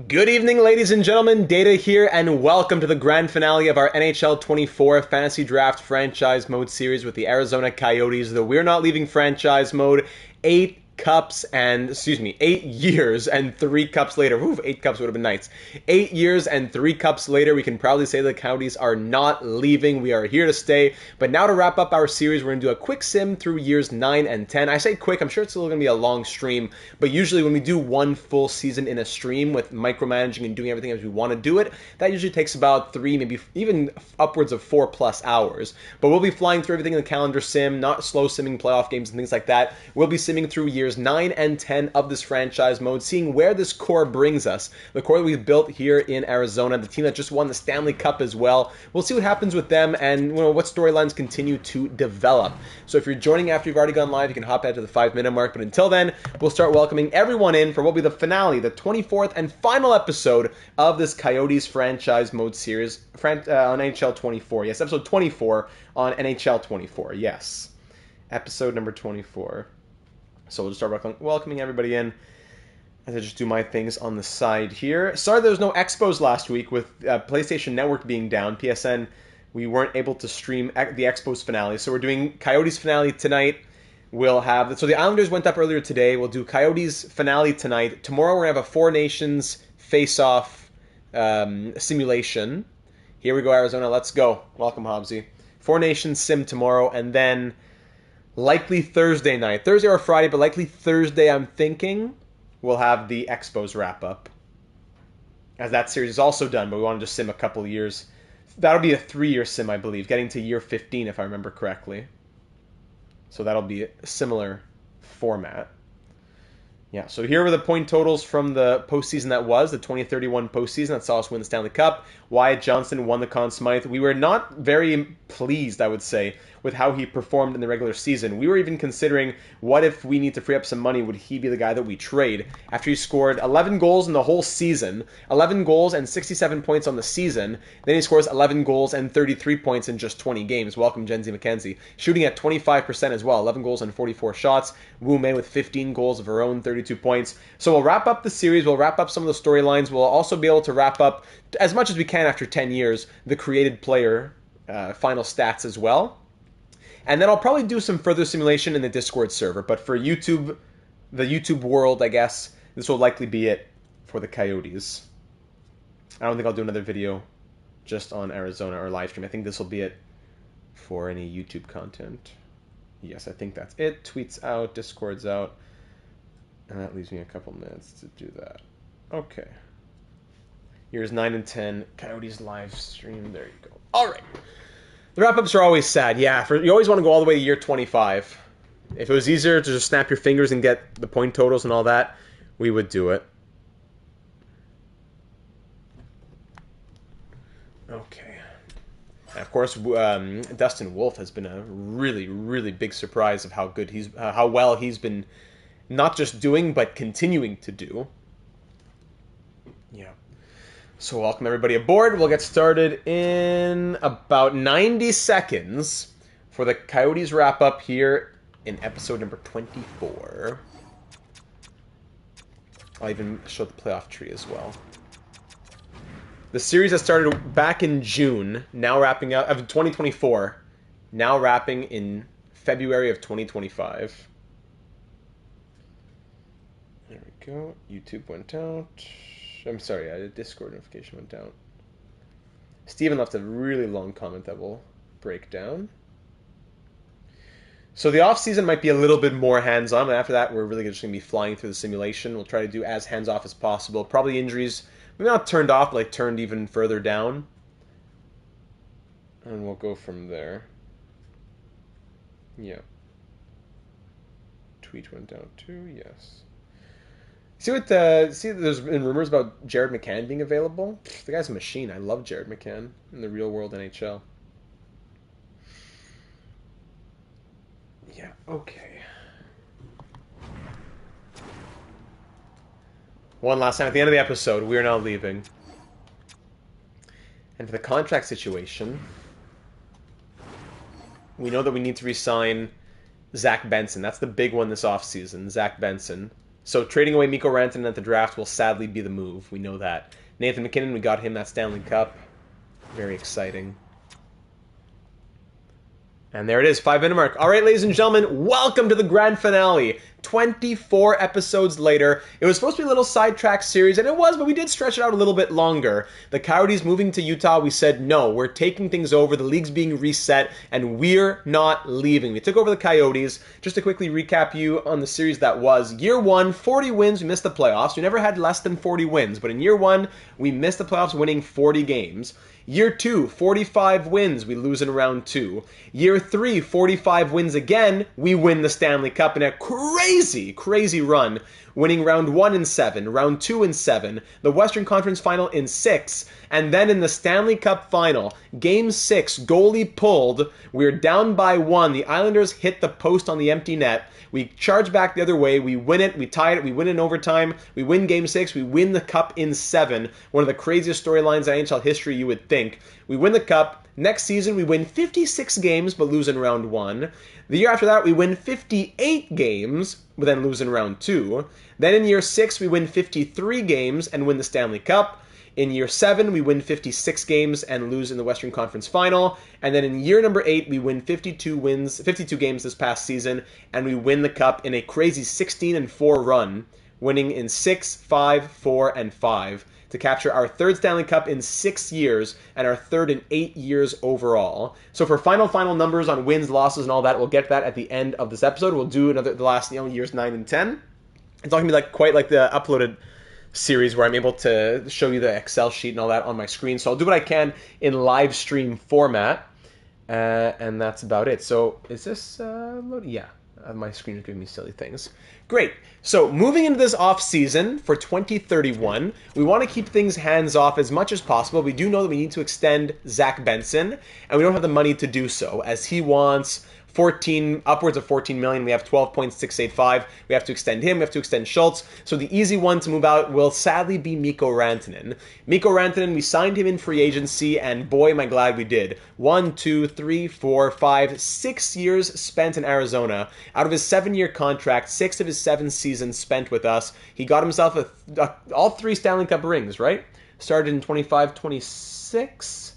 Good evening, ladies and gentlemen. Data here, and welcome to the grand finale of our NHL 24 Fantasy Draft Franchise Mode series with the Arizona Coyotes, the We're Not Leaving franchise mode. 8 years and 3 cups later. Ooh, 8 cups would have been nice. 8 years and 3 cups later, we can proudly say the Coyotes are not leaving. We are here to stay. But now to wrap up our series, we're going to do a quick sim through years 9 and 10. I say quick, I'm sure it's still going to be a long stream, but usually when we do one full season in a stream with micromanaging and doing everything as we want to do it, that usually takes about 3, maybe even upwards of 4+ hours. But we'll be flying through everything in the calendar sim, not slow simming playoff games and things like that. We'll be simming through years 9 and 10 of this franchise mode, seeing where this core brings us. The core that we've built here in Arizona, the team that just won the Stanley Cup as well. We'll see what happens with them and what storylines continue to develop. So if you're joining after you've already gone live, you can hop out to the 5-minute mark. But until then, we'll start welcoming everyone in for what will be the finale, the 24th and final episode of this Coyotes franchise mode series on NHL 24. Yes, episode 24 on NHL 24. Yes, episode number 24. So we'll just start welcoming everybody in as I just do my things on the side here. Sorry there was no Expos last week with PlayStation Network being down. PSN, we weren't able to stream the Expos finale. So we're doing Coyotes finale tonight. We'll have... So the Islanders went up earlier today. We'll do Coyotes finale tonight. Tomorrow we're going to have a Four Nations face-off simulation. Here we go, Arizona. Let's go. Welcome, Hobbsy. Four Nations sim tomorrow, and then... likely Thursday night. Thursday or Friday, but likely Thursday, I'm thinking, we'll have the Expos wrap-up. As that series is also done, but we want to just sim a couple of years. That'll be a 3-year sim, I believe, getting to year 15, if I remember correctly. So that'll be a similar format. Yeah, so here were the point totals from the postseason that was, the 2031 postseason that saw us win the Stanley Cup. Wyatt Johnston won the Conn Smythe. We were not very pleased, I would say, with how he performed in the regular season. We were even considering, what if we need to free up some money, would he be the guy that we trade? After he scored 11 goals in the whole season, 11 goals and 67 points on the season, then he scores 11 goals and 33 points in just 20 games. Welcome, Jenzy McKenzie. Shooting at 25% as well, 11 goals and 44 shots. Wu Mei with 15 goals of her own, 32 points. So we'll wrap up the series, we'll wrap up some of the storylines, we'll also be able to wrap up, as much as we can after 10 years, the created player final stats as well. And then I'll probably do some further simulation in the Discord server. But for YouTube, the YouTube world, I guess, this will likely be it for the Coyotes. I don't think I'll do another video just on Arizona or live stream. I think this will be it for any YouTube content. Yes, I think that's it. Tweets out, Discord's out. And that leaves me a couple minutes to do that. Okay. Years 9 and 10, Coyotes live stream. There you go. All right. The wrap-ups are always sad, yeah. You always want to go all the way to year 25. If it was easier to just snap your fingers and get the point totals and all that, we would do it. Okay. And of course, Dustin Wolf has been a really, really big surprise of how well he's been not just doing, but continuing to do. Yeah. So welcome everybody aboard. We'll get started in about 90 seconds for the Coyotes wrap-up here in episode number 24. I'll even show the playoff tree as well. The series that started back in June, now wrapping up, of 2024, now wrapping in February of 2025. There we go. YouTube went out. I'm sorry, the Discord notification went down. Steven left a really long comment that we'll break down. So the off-season might be a little bit more hands-on, and after that we're really just going to be flying through the simulation. We'll try to do as hands-off as possible. Probably injuries, maybe not turned off, but like turned even further down. And we'll go from there. Yeah. Tweet went down too, yes. See there's been rumors about Jared McCann being available? The guy's a machine. I love Jared McCann in the real world NHL. Yeah, okay. One last time at the end of the episode, we are now leaving. And for the contract situation, we know that we need to re-sign Zach Benson. That's the big one this offseason, Zach Benson. So trading away Mikko Rantanen at the draft will sadly be the move. We know that. Nathan MacKinnon, we got him that Stanley Cup. Very exciting. And there it is, 5-minute mark. All right, ladies and gentlemen, welcome to the grand finale. 24 episodes later. It was supposed to be a little sidetrack series, and it was, but we did stretch it out a little bit longer. The Coyotes moving to Utah, we said, no, we're taking things over. The league's being reset, and we're not leaving. We took over the Coyotes. Just to quickly recap you on the series that was. Year 1, 40 wins, we missed the playoffs. We never had less than 40 wins, but in year 1, we missed the playoffs winning 40 games. Year 2, 45 wins, we lose in round 2. Year 3, 45 wins again, we win the Stanley Cup in a crazy run, winning round 1 in 7, round 2 in 7, the Western Conference Final in 6, and then in the Stanley Cup Final, Game 6, goalie pulled, we're down by 1, the Islanders hit the post on the empty net, we charge back the other way, we win it, we tie it, we win in overtime, we win Game 6, we win the Cup in 7, one of the craziest storylines in NHL history you would think. We win the Cup. Next season, we win 56 games, but lose in round 1. The year after that, we win 58 games, but then lose in round 2. Then in year 6, we win 53 games and win the Stanley Cup. In year 7, we win 56 games and lose in the Western Conference Final. And then in year number 8, we win 52 games this past season, and we win the Cup in a crazy 16-4 run, winning in 6, 5, 4, and 5. To capture our 3rd Stanley Cup in 6 years and our 3rd in 8 years overall. So for final numbers on wins, losses, and all that, we'll get to that at the end of this episode. We'll do the last years 9 and 10. It's not going to be quite like the uploaded series where I'm able to show you the Excel sheet and all that on my screen. So I'll do what I can in live stream format. And that's about it. So is this loading? Yeah. My screen is giving me silly things. Great. So moving into this off season for 2031, we want to keep things hands off as much as possible. We do know that we need to extend Zach Benson, and we don't have the money to do so, as he wants upwards of 14 million. We have 12.685. We have to extend him. We have to extend Schultz. So the easy one to move out will sadly be Mikko Rantanen. Mikko Rantanen, we signed him in free agency, and boy, am I glad we did. 1, 2, 3, 4, 5, 6 years spent in Arizona. Out of his 7-year contract, 6 of his 7 seasons spent with us. He got himself all 3 Stanley Cup rings, right? Started in 25-26.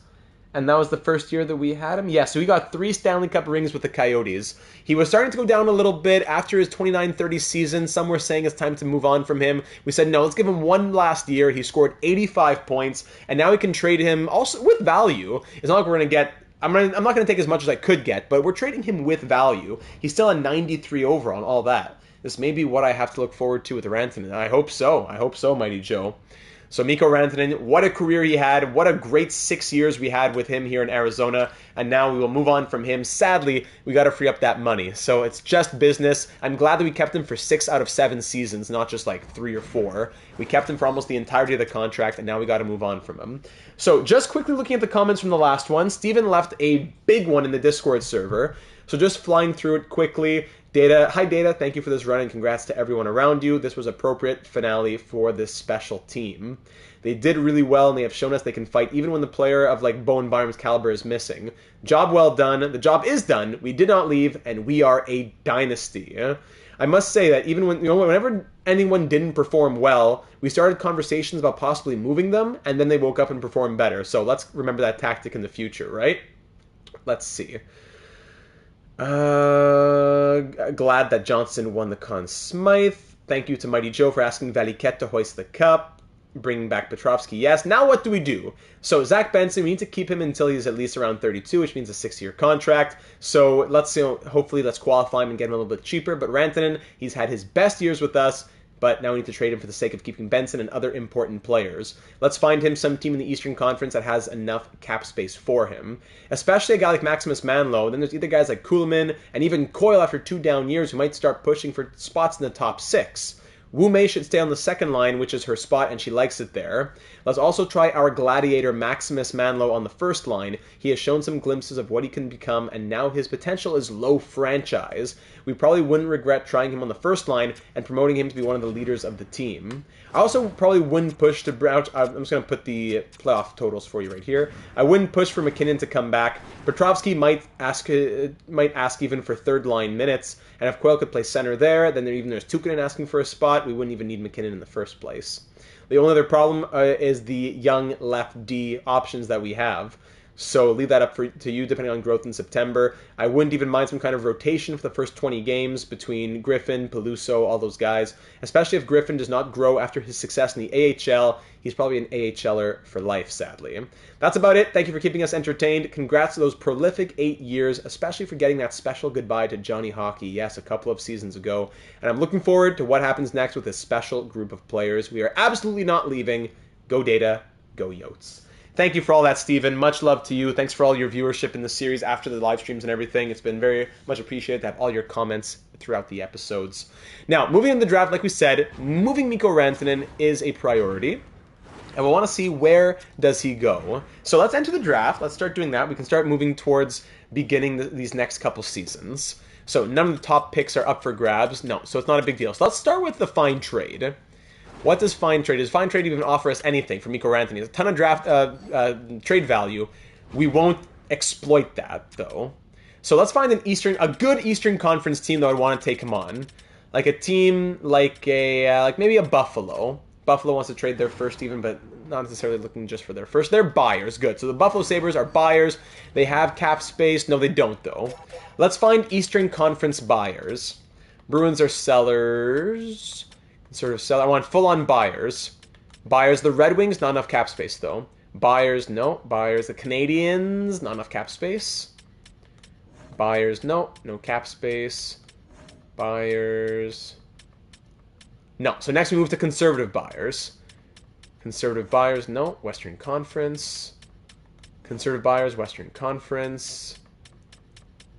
And that was the first year that we had him? Yeah, so he got 3 Stanley Cup rings with the Coyotes. He was starting to go down a little bit after his 29-30 season. Some were saying it's time to move on from him. We said, no, let's give him one last year. He scored 85 points, and now we can trade him also with value. It's not like we're going to get... I'm not going to take as much as I could get, but we're trading him with value. He's still a 93 overall and all that. This may be what I have to look forward to with Rantanen. I hope so. I hope so, Mighty Joe. So Mikko Rantanen, what a career he had. What a great 6 years we had with him here in Arizona. And now we will move on from him. Sadly, we got to free up that money. So it's just business. I'm glad that we kept him for 6 out of 7 seasons, not just 3 or 4. We kept him for almost the entirety of the contract, and now we got to move on from him. So just quickly looking at the comments from the last one, Steven left a big one in the Discord server. So just flying through it quickly. Data, hi Data, thank you for this run and congrats to everyone around you. This was appropriate finale for this special team. They did really well and they have shown us they can fight even when the player of Bowen Byram's caliber is missing. Job well done. The job is done. We did not leave and we are a dynasty. I must say that even whenever anyone didn't perform well, we started conversations about possibly moving them and then they woke up and performed better. So let's remember that tactic in the future, right? Let's see. Glad that Johnson won the Conn Smythe. Thank you to Mighty Joe for asking Valiquette to hoist the cup. Bringing back Petrovsky, yes. Now what do we do? So Zach Benson, we need to keep him until he's at least around 32, which means a 6-year contract. So let's hopefully let's qualify him and get him a little bit cheaper. But Rantanen, he's had his best years with us. But now we need to trade him for the sake of keeping Benson and other important players. Let's find him some team in the Eastern Conference that has enough cap space for him. Especially a guy like Maximus Manlow. Then there's either guys like Kuhlman and even Coyle after 2 down years who might start pushing for spots in the top 6. Wu Mei should stay on the second line, which is her spot, and she likes it there. Let's also try our gladiator Maximus Manlow on the first line. He has shown some glimpses of what he can become, and now his potential is low franchise. We probably wouldn't regret trying him on the first line and promoting him to be one of the leaders of the team. I also probably wouldn't push to Brown. I'm just going to put the playoff totals for you right here. I wouldn't push for McKinnon to come back. Petrovsky might ask even for third line minutes, and if Coyle could play center there, then there's Tukkonen asking for a spot. that, we wouldn't even need McKinnon in the first place. The only other problem is the young left D options that we have. So leave that up to you, depending on growth in September. I wouldn't even mind some kind of rotation for the first 20 games between Griffin, Peluso, all those guys. Especially if Griffin does not grow after his success in the AHL. He's probably an AHLer for life, sadly. That's about it. Thank you for keeping us entertained. Congrats to those prolific 8 years, especially for getting that special goodbye to Johnny Hockey, yes, a couple of seasons ago. And I'm looking forward to what happens next with this special group of players. We are absolutely not leaving. Go Data, go Yotes. Thank you for all that, Steven. Much love to you. Thanks for all your viewership in the series after the live streams and everything. It's been very much appreciated to have all your comments throughout the episodes. Now, moving into the draft, like we said, moving Mikko Rantanen is a priority. And we want to see where does he go. So let's enter the draft. Let's start doing that. We can start moving towards beginning these next couple seasons. So none of the top picks are up for grabs. No, so it's not a big deal. So let's start with the fine trade. What does fine trade? Does fine trade even offer us anything for Mikko Rantanen? There's a ton of draft trade value. We won't exploit that though. So let's find a good Eastern Conference team that would want to take him on, like a team like maybe a Buffalo. Buffalo wants to trade their first even, but not necessarily looking just for their first. They're buyers. Good. So the Buffalo Sabres are buyers. They have cap space. No, they don't though. Let's find Eastern Conference buyers. Bruins are sellers. Sort of sell. I want full-on buyers. Buyers. The Red Wings, not enough cap space though. Buyers, no. Buyers. The Canadiens, not enough cap space. Buyers, no. No cap space. Buyers. No. So next we move to conservative buyers. Conservative buyers, no. Western Conference. Conservative buyers, Western Conference.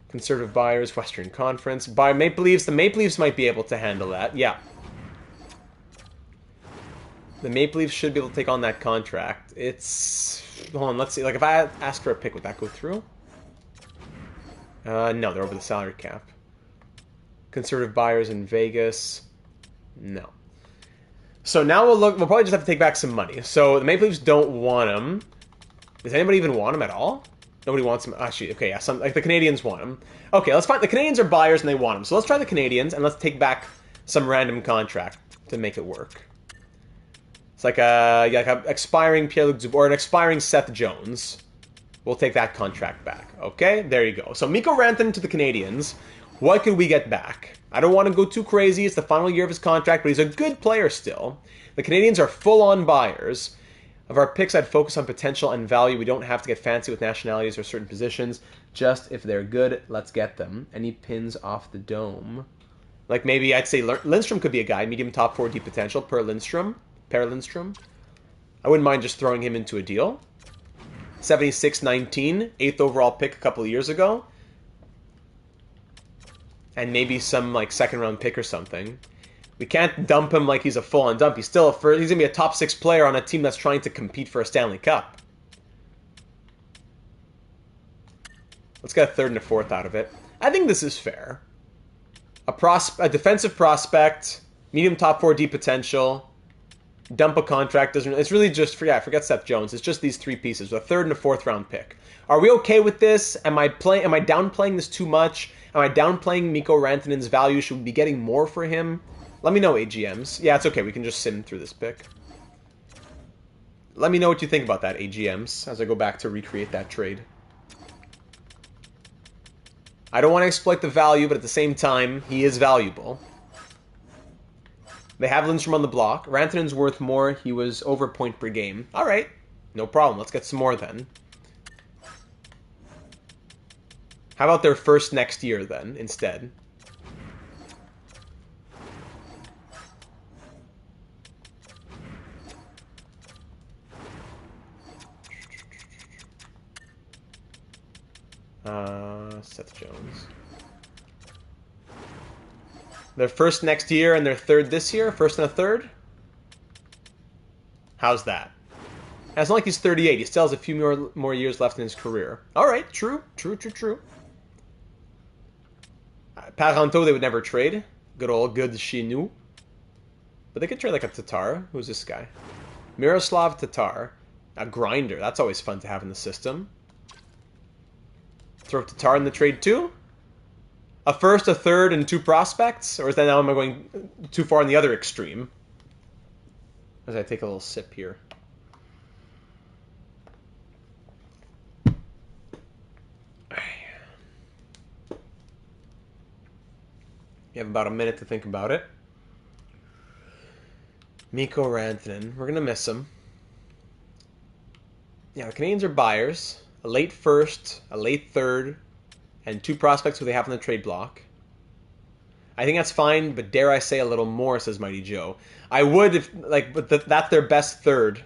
Conservative buyers, Western Conference. Buy Maple Leafs. The Maple Leafs might be able to handle that. Yeah. The Maple Leafs should be able to take on that contract. It's... Hold on, let's see. Like, if I ask for a pick, would that go through? No, they're over the salary cap. Conservative buyers in Vegas. No. So now we'll probably just have to take back some money. So the Maple Leafs don't want him. Does anybody even want him at all? Nobody wants him. Actually, okay, yeah, like the Canadiens want him. Okay, let's find... The Canadiens are buyers and they want him. So let's try the Canadiens and let's take back some random contract to make it work. It's like a expiring Pierre-Luc Dubois or an expiring Seth Jones. We'll take that contract back. Okay, there you go. So Mikko Rantanen to the Canadiens. What could we get back? I don't want to go too crazy. It's the final year of his contract, but he's a good player still. The Canadiens are full-on buyers. Of our picks, I'd focus on potential and value. We don't have to get fancy with nationalities or certain positions. Just if they're good, let's get them. Any pins off the dome? Like maybe I'd say Lindstrom could be a guy. Medium top 4 deep potential per Lindstrom. I wouldn't mind just throwing him into a deal. 76-19, 8th overall pick a couple of years ago. And maybe some like second round pick or something. We can't dump him like he's a full-on dump. He's still he's going to be a top 6 player on a team that's trying to compete for a Stanley Cup. Let's get a 3rd and a 4th out of it. I think this is fair. A defensive prospect, medium top 4 deep potential. Dump a contract doesn't. It's really just forget Seth Jones. It's just these 3 pieces, a 3rd and a 4th round pick. Are we okay with this? Am I downplaying this too much? Am I downplaying Mikko Rantanen's value? Should we be getting more for him? Let me know, AGMs. Yeah, it's okay. We can just sim through this pick. Let me know what you think about that, AGMs, as I go back to recreate that trade. I don't want to exploit the value, but at the same time, he is valuable. They have Lindstrom on the block. Rantanen's worth more. He was over a point per game. All right. No problem. Let's get some more then. How about their first next year then, instead? Seth Jones. Their first next year and their 3rd this year? First and a 3rd? How's that? And it's not like he's 38. He still has a few more years left in his career. All right, true. Parenteau, they would never trade. Good chez nous. But they could trade like a Tatar. Who's this guy? Miroslav Tatar. A grinder. That's always fun to have in the system. Throw Tatar in the trade too? A first, a third, and 2 prospects? Or is that now am I going too far in the other extreme? As I take a little sip here. You have about a minute to think about it. Mikko Rantanen. We're going to miss him. Yeah, the Canadiens are buyers. A late first, a late third, and 2 prospects who they have on the trade block. I think that's fine, but dare I say a little more, says Mighty Joe. I would if, like, but that's their best third.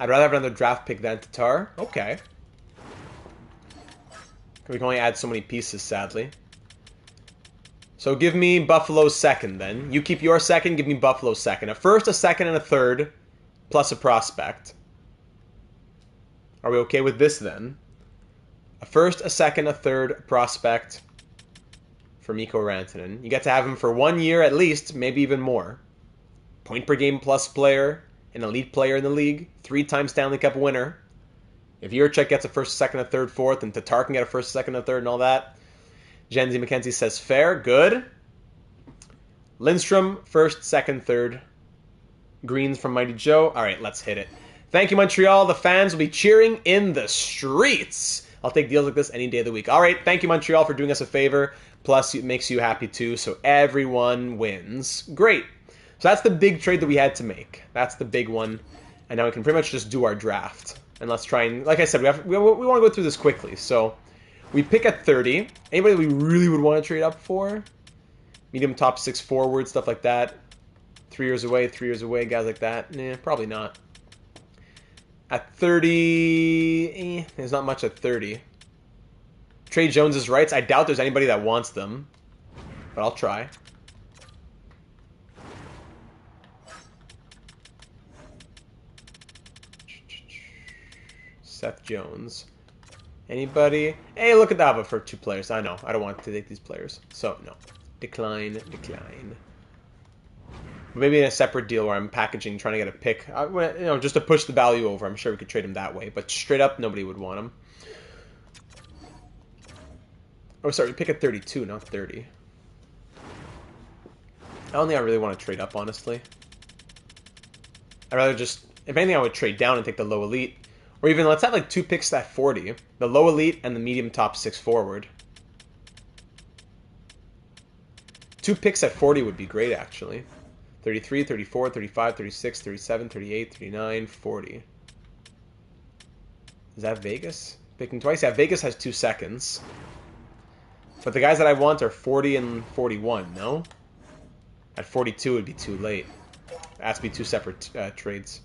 I'd rather have another draft pick than Tatar. Okay. We can only add so many pieces, sadly. So give me Buffalo's second, then. You keep your second, give me Buffalo's second. A first, a second, and a third, plus a prospect. Are we okay with this, then? A first, a second, a third, a prospect for Mikko Rantanen. You get to have him for 1 year at least, maybe even more. Point per game plus player, an elite player in the league, 3-time Stanley Cup winner. If Yurchek gets a first, second, a third, fourth, and Tatar can get a first, second, a third, and all that. Jenzy McKenzie says fair, good. Lindstrom, first, second, third. Greens from Mighty Joe. All right, let's hit it. Thank you, Montreal. The fans will be cheering in the streets. I'll take deals like this any day of the week. All right, thank you, Montreal, for doing us a favor. Plus, it makes you happy, too, so everyone wins. Great. So that's the big trade that we had to make. That's the big one. And now we can pretty much just do our draft. And let's try and, like I said, we want to go through this quickly. So we pick at 30. Anybody that we really would want to trade up for? Medium top 6 forward, stuff like that. 3 years away, guys like that. Nah, probably not. At 30, there's not much at 30. Trade Jones's rights. I doubt there's anybody that wants them. But I'll try. Seth Jones. Anybody? Hey, look at that, but for 2 players. I know. I don't want to take these players. So, no. Decline. Maybe in a separate deal where I'm packaging, trying to get a pick. Just to push the value over. I'm sure we could trade him that way. But straight up, nobody would want him. Oh, sorry. Pick at 32, not 30. I don't think I really want to trade up, honestly. I'd rather just... If anything, I would trade down and take the low elite. Or even, let's have like 2 picks at 40. The low elite and the medium top 6 forward. 2 picks at 40 would be great, actually. 33, 34, 35, 36, 37, 38, 39, 40. Is that Vegas? Picking twice? Yeah, Vegas has 2 seconds. But the guys that I want are 40 and 41, no? At 42 it would be too late. It has to be 2 separate trades.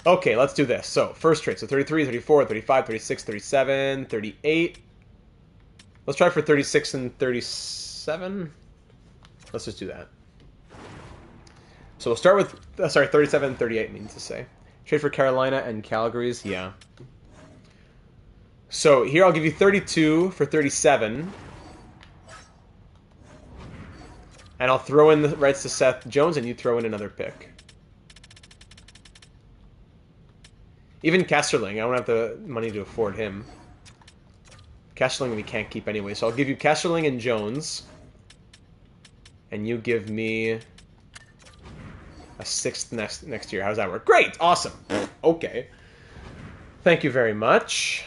Okay, let's do this. So, first trade. So 33, 34, 35, 36, 37, 38. Let's try for 36 and 37. Let's just do that. So we'll start with, 37 and 38 means to say. Trade for Carolina and Calgary's, yeah. So here I'll give you 32 for 37. And I'll throw in the rights to Seth Jones and you throw in another pick. Even Kesserling, I don't have the money to afford him. Kesserling we can't keep anyway, so I'll give you Kesserling and Jones. And you give me a 6th next year. How does that work? Great! Awesome! Okay. Thank you very much.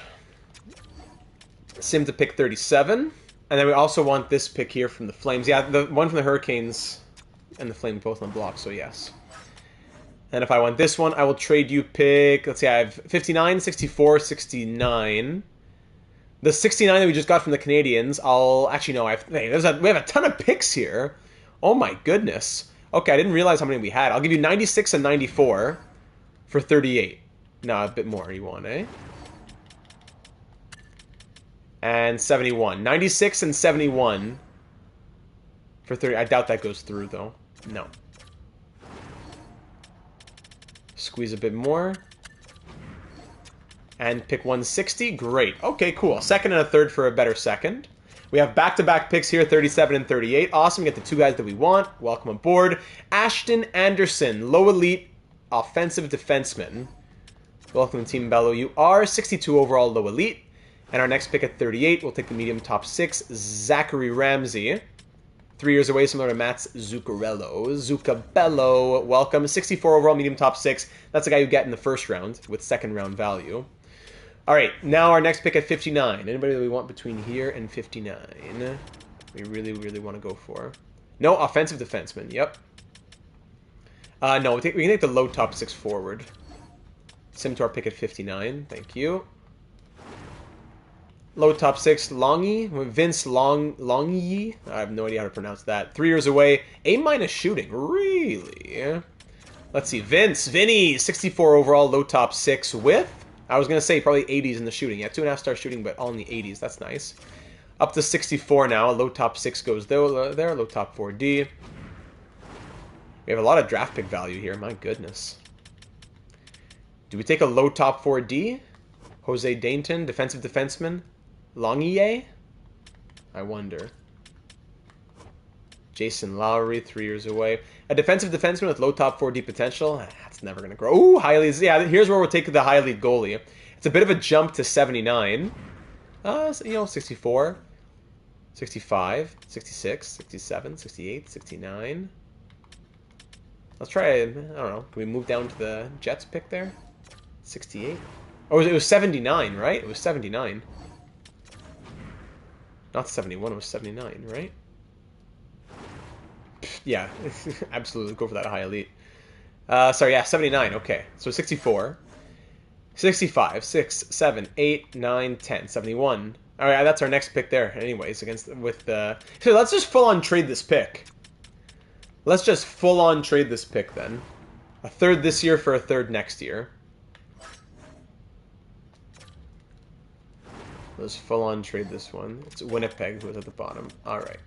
Sim to pick 37. And then we also want this pick here from the Flames. Yeah, the one from the Hurricanes and the Flames both on block, so yes. And if I want this one, I will trade you pick... Let's see, I have 59, 64, 69. The 69 that we just got from the Canadiens, I'll... Actually, no, we have a ton of picks here. Oh my goodness. Okay, I didn't realize how many we had. I'll give you 96 and 94 for 38. No, a bit more you want, eh? And 71. 96 and 71 for 30. I doubt that goes through, though. No. Squeeze a bit more. And pick 160. Great. Okay, cool. Second and a third for a better second. We have back-to-back picks here, 37 and 38. Awesome. We get the 2 guys that we want. Welcome aboard. Ashton Anderson, low elite offensive defenseman. Welcome to Team Bello. You are 62 overall low elite. And our next pick at 38, we'll take the medium top 6, Zachary Ramsey. 3 years away, similar to Matt's Zuccarello. Zuccabello, welcome. 64 overall, medium top 6. That's the guy you get in the first round with second round value. All right, now our next pick at 59. Anybody that we want between here and 59? We really, really want to go for. No, offensive defenseman, yep. No, we can take the low top 6 forward. Sim to our pick at 59, thank you. Low top 6, Longy. Vince Longy. I have no idea how to pronounce that. 3 years away. A- shooting. Really? Let's see. Vinny. 64 overall, low top 6 with... I was going to say probably 80s in the shooting. Yeah, 2.5-star shooting, but all in the 80s. That's nice. Up to 64 now. Low top 6 goes there. Low top 4D. We have a lot of draft pick value here. My goodness. Do we take a low top 4D? Jose Dainton, defensive defenseman. Longier? I wonder. Jason Lowry, 3 years away. A defensive defenseman with low top 4D potential? That's never going to grow. Ooh, high lead. Yeah, here's where we'll take the high lead goalie. It's a bit of a jump to 79. 64. 65. 66. 67. 68. 69. Let's try, I don't know. Can we move down to the Jets pick there? 68. Oh, it was 79, right? It was 79. Not 71, it was 79, right? Yeah, absolutely. Go for that high elite. Sorry, yeah, 79. Okay, so 64. 65, 6, 7, 8, 9, 10, 71. All right, that's our next pick there. Anyways, so let's just full on trade this pick. Let's just full on trade this pick then. A third this year for a third next year. Let's full on trade this one. It's Winnipeg who's at the bottom. All right.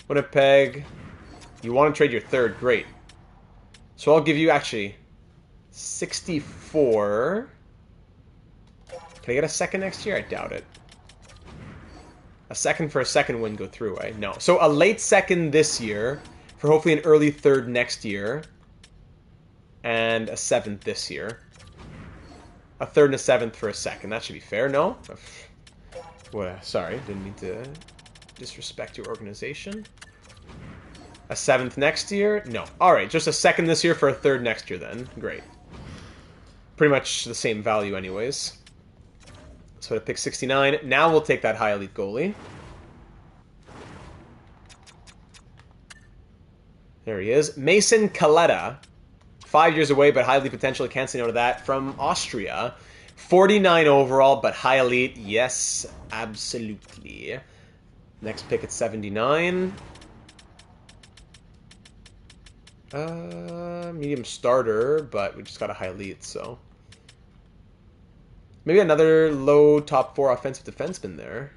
Winnipeg, you want to trade your third? Great. So I'll give you actually 64. Can I get a second next year? I doubt it. A second for a second wouldn't go through, right? No. So a late second this year for hopefully an early third next year. And a seventh this year. A third and a seventh for a second. That should be fair, no? Well, sorry, didn't mean to disrespect your organization. A seventh next year? No. Alright, just a second this year for a third next year then. Great. Pretty much the same value anyways. So to pick 69. Now we'll take that high elite goalie. There he is. Mason Kaleta. 5 years away, but high elite potential. Can't say no to that. From Austria. 49 overall, but high elite. Yes, absolutely. Next pick at 79. Medium starter, but we just got a high elite, so. Maybe another low top 4 offensive defenseman there.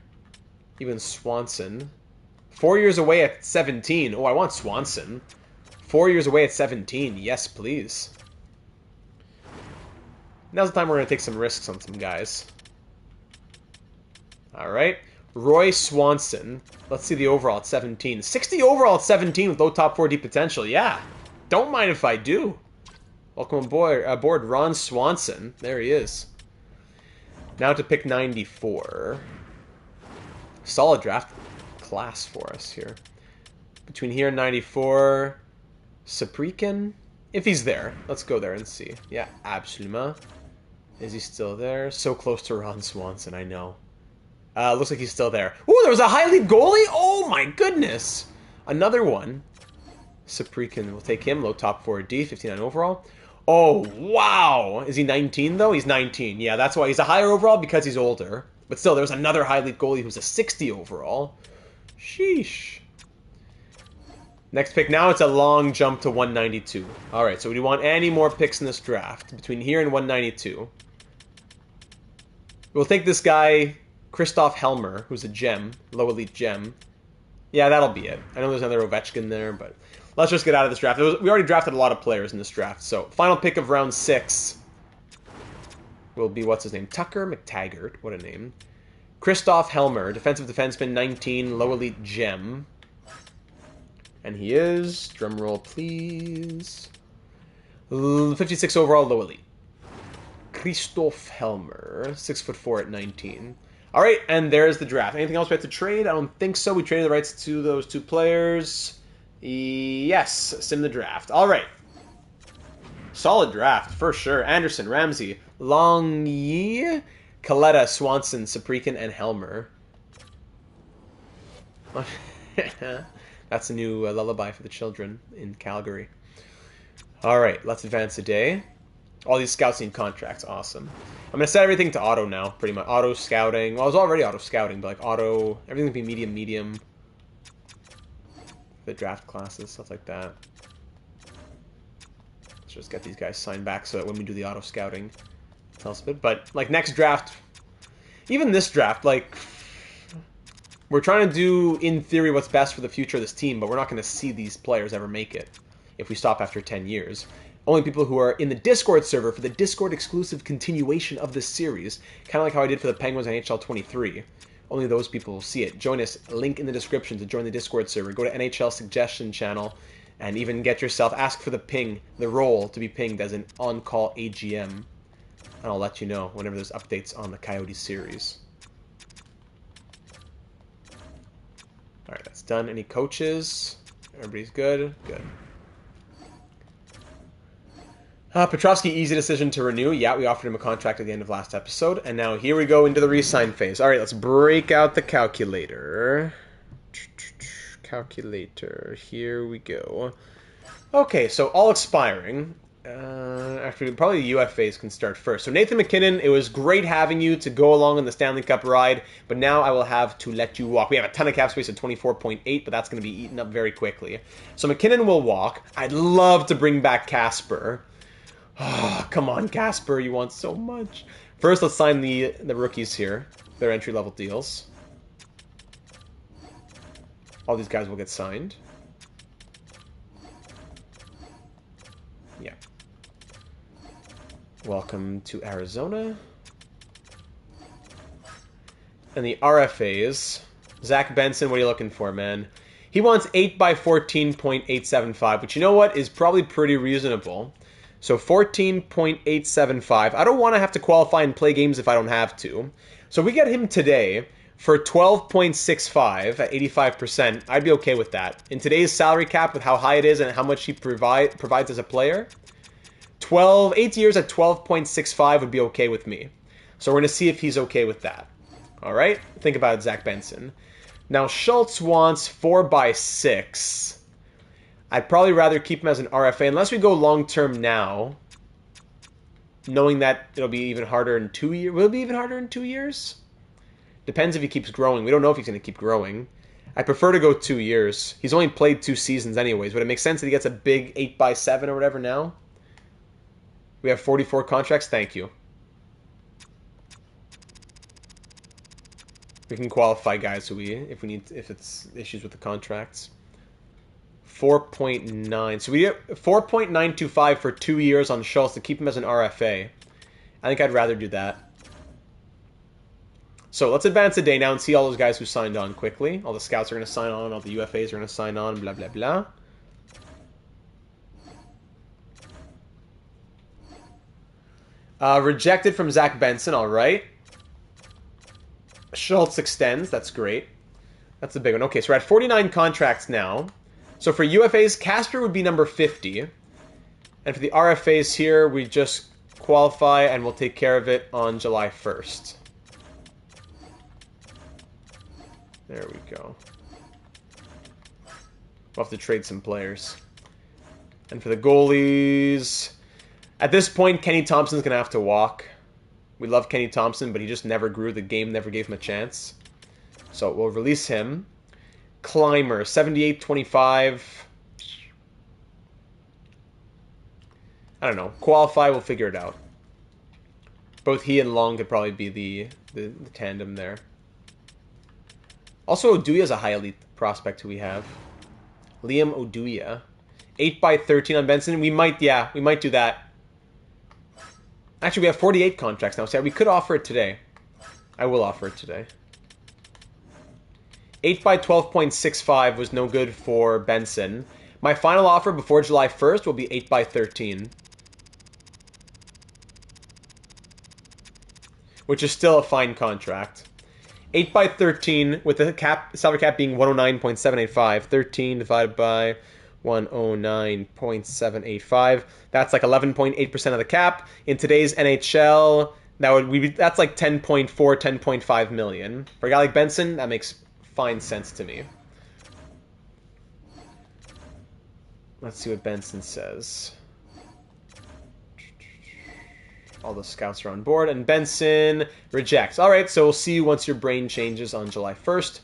Even Swanson. 4 years away at 17. Oh, I want Swanson. 4 years away at 17. Yes, please. Now's the time we're going to take some risks on some guys. Alright. Roy Swanson. Let's see the overall at 17. 60 overall at 17 with low top 4D potential. Yeah. Don't mind if I do. Welcome aboard Ron Swanson. There he is. Now to pick 94. Solid draft class for us here. Between here and 94... Saprikin? If he's there. Let's go there and see. Yeah, absolument. Is he still there? So close to Ron Swanson, I know. Looks like he's still there. Ooh, there was a high lead goalie? Oh my goodness! Another one. Saprikin, we'll take him. Low top 4D, 59 overall. Oh, wow! Is he 19 though? He's 19. Yeah, that's why he's a higher overall because he's older. But still, there's another high lead goalie who's a 60 overall. Sheesh. Next pick, now it's a long jump to 192. Alright, so do you want any more picks in this draft? Between here and 192. We'll take this guy, Christoph Helmer, who's a gem. Low elite gem. Yeah, that'll be it. I know there's another Ovechkin there, but let's just get out of this draft. We already drafted a lot of players in this draft, so final pick of round 6 will be, what's his name? Tucker McTaggart. What a name. Christoph Helmer, defensive defenseman, 19, low elite gem. And he is, drum roll please, 56 overall, low elite. Christoph Helmer, 6'4" at 19. All right, and there's the draft. Anything else we have to trade? I don't think so. We traded the rights to those 2 players. Yes, sim the draft. All right. Solid draft, for sure. Anderson, Ramsey, Longyi, Kaleta, Swanson, Saprikan, and Helmer. That's a new lullaby for the children in Calgary. All right, let's advance a day. All these scouts need contracts. Awesome. I'm going to set everything to auto now, pretty much. Auto scouting. Well, I was already auto scouting, but like auto... Everything will be medium, medium. The draft classes, stuff like that. Let's just get these guys signed back so that when we do the auto scouting, it tells a bit. But, like, next draft... Even this draft, like... We're trying to do, in theory, what's best for the future of this team, but we're not going to see these players ever make it if we stop after 10 years. Only people who are in the Discord server for the Discord exclusive continuation of this series, kind of like how I did for the Penguins NHL 23. Only those people will see it. Join us, link in the description to join the Discord server. Go to NHL suggestion channel and even get yourself, ask for the ping, the role to be pinged as an on-call AGM. And I'll let you know whenever there's updates on the Coyotes series. Alright, that's done. Any coaches? Everybody's good? Good. Petrovsky, easy decision to renew. Yeah, we offered him a contract at the end of last episode. And now here we go into the re-sign phase. All right, let's break out the calculator. Calculator. Here we go. Okay, so all expiring. Actually, probably the UFAs can start first. So Nathan McKinnon, it was great having you to go along on the Stanley Cup ride, but now I will have to let you walk. We have a ton of cap space at 24.8, but that's going to be eaten up very quickly. So McKinnon will walk. I'd love to bring back Casper. Oh, come on, Casper, you want so much. First, let's sign the rookies here. Their entry-level deals. All these guys will get signed. Yeah. Welcome to Arizona. And the RFAs. Zach Benson, what are you looking for, man? He wants 8 by 14.875, which you know what is probably pretty reasonable. So 14.875. I don't want to have to qualify and play games if I don't have to. So we get him today for 12.65 at 85%. I'd be okay with that. In today's salary cap, with how high it is and how much he provides as a player, 8 years at 12.65 would be okay with me. So we're going to see if he's okay with that. All right? Think about it, Zach Benson. Now, Schultz wants 4 by 6. I'd probably rather keep him as an RFA, unless we go long-term now, knowing that it'll be even harder in 2 years. Will it be even harder in 2 years? Depends if he keeps growing. We don't know if he's going to keep growing. I prefer to go 2 years. He's only played 2 seasons anyways. Would it make sense that he gets a big 8 by 7 or whatever now? We have 44 contracts. Thank you. We can qualify guys who if it's issues with the contracts. 4.9. So we get 4.925 for 2 years on Schultz to keep him as an RFA. I think I'd rather do that. So let's advance a day now and see all those guys who signed on quickly. All the scouts are going to sign on. All the UFAs are going to sign on. Blah, blah, blah. Rejected from Zach Benson. All right. Schultz extends. That's great. That's a big one. Okay, so we're at 49 contracts now. So for UFAs, Casper would be number 50. And for the RFAs here, we just qualify and we'll take care of it on July 1st. There we go. We'll have to trade some players. And for the goalies, at this point, Kenny Thompson's going to have to walk. We love Kenny Thompson, but he just never grew. The game never gave him a chance. So we'll release him. Climber, 78.25. I don't know. Qualify, we'll figure it out. Both he and Long could probably be the tandem there. Also, Oduya is a high elite prospect who we have. Liam Oduya. 8 by 13 on Benson. We might do that. Actually, we have 48 contracts now, so yeah, we could offer it today. I will offer it today. 8 by 12.65 was no good for Benson. My final offer before July 1st will be 8 by 13. which is still a fine contract. 8 by 13 with the salary cap being 109.785. 13 divided by 109.785. That's like 11.8% of the cap. In today's NHL, that's like 10.4, 10.5 million. For a guy like Benson, that makes fine sense to me. Let's see what Benson says. All the scouts are on board, and Benson rejects. All right, so we'll see you once your brain changes on July 1st.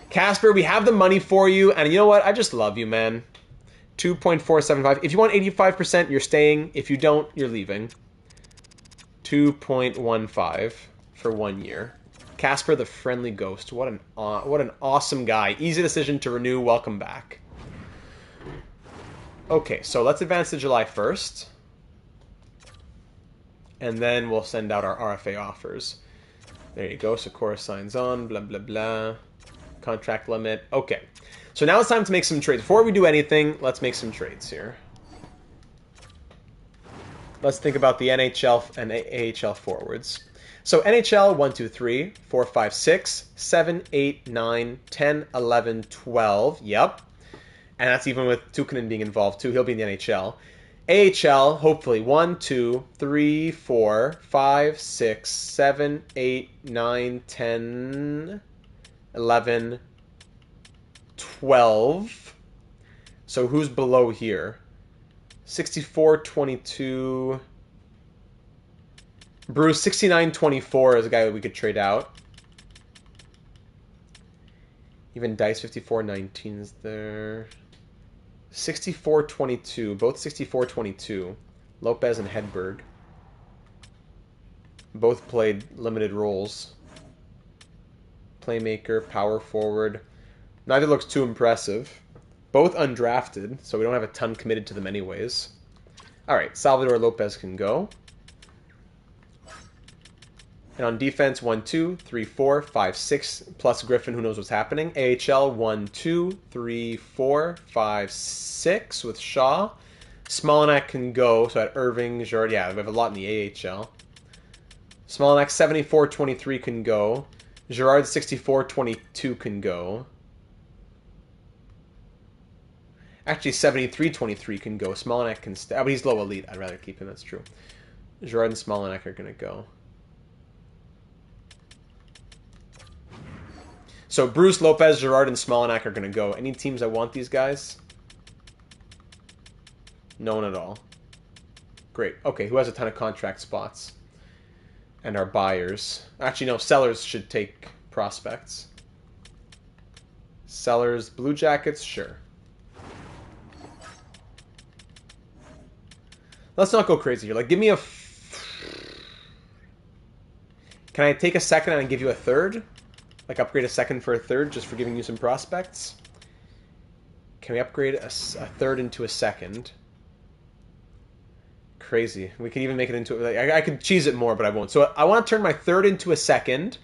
Casper, we have the money for you, and you know what? I just love you, man. 2.475. If you want 85%, you're staying. If you don't, you're leaving. 2.15 for 1 year. Casper, the friendly ghost. What an awesome guy. Easy decision to renew. Welcome back. Okay, so let's advance to July 1st. And then we'll send out our RFA offers. There you go. Sakura signs on. Blah, blah, blah. Contract limit. Okay. So now it's time to make some trades. Before we do anything, let's make some trades here. Let's think about the NHL and AHL forwards. So NHL, 1, 2, 3, 4, 5, 6, 7, 8, 9, 10, 11, 12. Yep. And that's even with Tukkanen being involved too. He'll be in the NHL. AHL, hopefully, 1, 2, 3, 4, 5, 6, 7, 8, 9, 10, 11, 12. So who's below here? 64, 22. Bruce, 69, 24 is a guy that we could trade out. Even Dice, 54, 19 is there. 64-22, both 64-22. Lopez and Hedberg. Both played limited roles. Playmaker, power forward. Neither looks too impressive. Both undrafted, so we don't have a ton committed to them anyways. Alright, Salvador Lopez can go. And on defense, 1, 2, 3, 4, 5, 6, plus Griffin, who knows what's happening. AHL, 1, 2, 3, 4, 5, 6 with Shaw. Smolinac can go, so at Irving, Girard, yeah, we have a lot in the AHL. Smolinac, 74-23 can go. Girard, 64-22 can go. Actually, 73-23 can go. Smolinac can stay. Oh, but he's low elite. I'd rather keep him, that's true. Girard and Smolinac are going to go. So Bruce, Lopez, Girard, and Smolinac are going to go. Any teams that want these guys? No one at all. Great. Okay, who has a ton of contract spots? And our buyers. Actually, no, sellers should take prospects. Sellers, Blue Jackets, sure. Let's not go crazy here. Like, give me a... Can I take a second and give you a third? Like, upgrade a second for a third just for giving you some prospects? Can we upgrade a third into a second? Crazy. We could even make it into... Like, I could cheese it more, but I won't. So I want to turn my third into a second,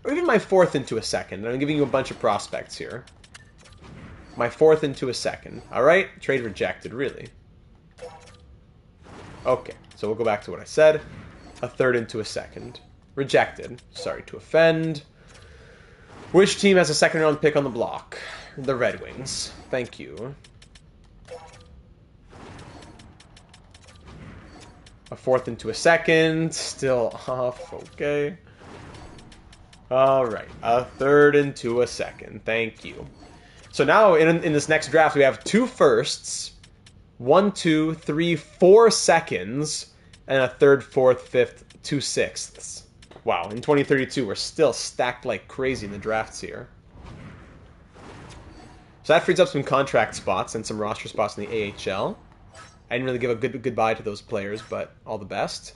or even my fourth into a second. And I'm giving you a bunch of prospects here. My fourth into a second. All right? Trade rejected, really. Okay, so we'll go back to what I said. A third into a second. Rejected. Sorry to offend. Which team has a second round pick on the block? The Red Wings. Thank you. A fourth into a second. Still off. Okay. Alright. A third into a second. Thank you. So now in this next draft, we have 2 firsts, 1, 2, 3, 4 seconds, and a third, fourth, fifth, 2 sixths. Wow, in 2032, we're still stacked like crazy in the drafts here. So that frees up some contract spots and some roster spots in the AHL. I didn't really give a goodbye to those players, but all the best.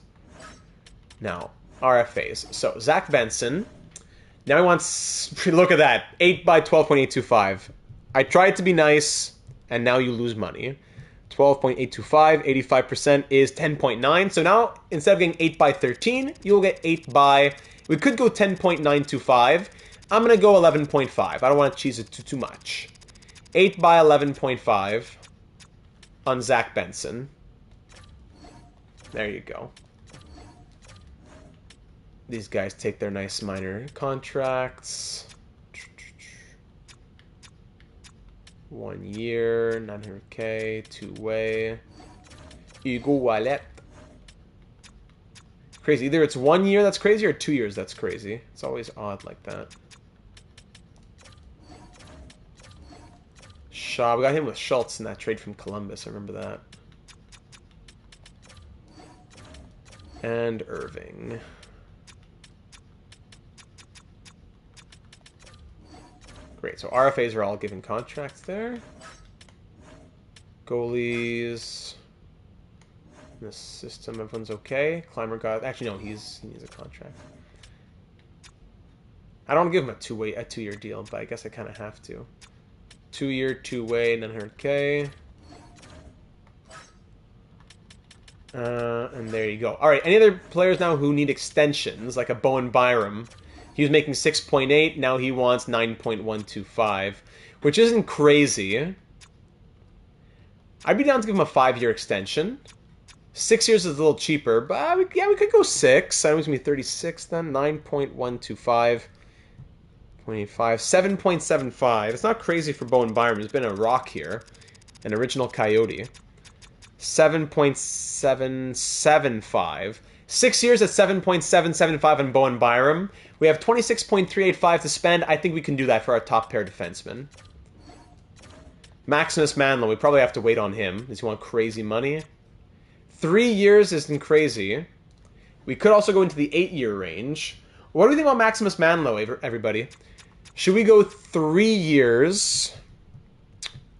Now, RFAs. So, Zach Benson. Now he wants... Look at that. 8 by 12.825. I tried to be nice, and now you lose money. 12.825, 85% is 10.9. So now, instead of getting 8 by 13, you'll get 8 by... We could go 10.925. I'm going to go 11.5. I don't want to cheese it too much. 8 by 11.5 on Zach Benson. There you go. These guys take their nice minor contracts. 1 year, 900K, two-way. Eagle wallet. Crazy. Either it's 1 year that's crazy or 2 years that's crazy. It's always odd like that. Shaw. We got him with Schultz in that trade from Columbus. I remember that. And Irving. Great. So RFAs are all given contracts there. Goalies. In the system, everyone's okay. Climber got... Actually, no, he needs a contract. I don't want to give him a two-year deal, but I guess I kind of have to. 2 year, two-way, 900K. And there you go. All right, any other players now who need extensions, like a Bowen Byram? He was making 6.8. Now he wants 9.125, which isn't crazy. I'd be down to give him a 5-year extension. 6 years is a little cheaper, but yeah, we could go 6. I was going to be 36 then. 9.125. 25. 7.75. It's not crazy for Bowen Byram. There's been a rock here. An original Coyote. 7.775. 6 years at 7.775 on Bowen Byram. We have 26.385 to spend. I think we can do that for our top pair defenseman. Maximus Manlow, we probably have to wait on him. Does he want crazy money? 3 years isn't crazy. We could also go into the 8-year range. What do we think about Maximus Manlow, everybody? Should we go 3 years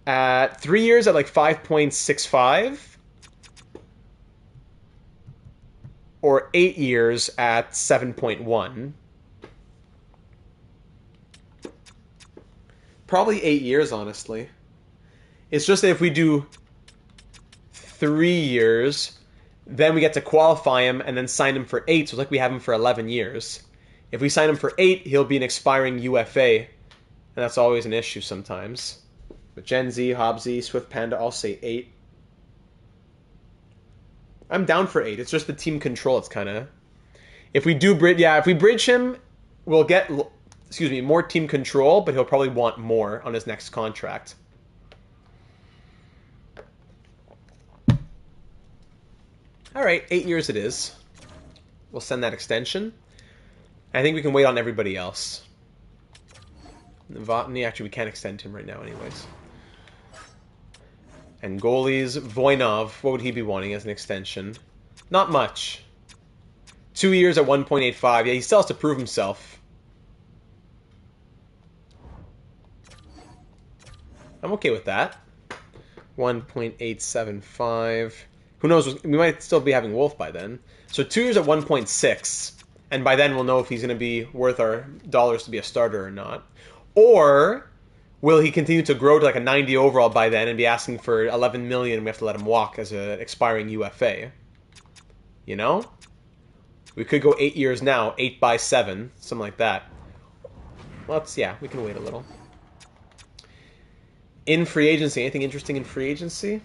at like 5.65? Or 8 years at 7.1? Probably 8 years, honestly. It's just that if we do 3 years, then we get to qualify him and then sign him for 8. So it's like we have him for 11 years. If we sign him for 8, he'll be an expiring UFA. And that's always an issue sometimes. But Gen Z, Hobbsy, Swift Panda all say 8. I'm down for 8. It's just the team control. It's kind of... If we bridge him, we'll get, more team control, but he'll probably want more on his next contract. All right, 8 years it is. We'll send that extension. I think we can wait on everybody else. Novotny, actually, we can't extend him right now anyways. And goalies, Voinov, what would he be wanting as an extension? Not much. 2 years at 1.85. Yeah, he still has to prove himself. I'm okay with that. 1.875. Who knows? We might still be having Wolf by then. So 2 years at 1.6. And by then we'll know if he's going to be worth our dollars to be a starter or not. Or will he continue to grow to like a 90 overall by then and be asking for 11 million and we have to let him walk as an expiring UFA? You know? We could go 8 years now, 8 by 7, something like that. Well, we can wait a little. In free agency, anything interesting in free agency?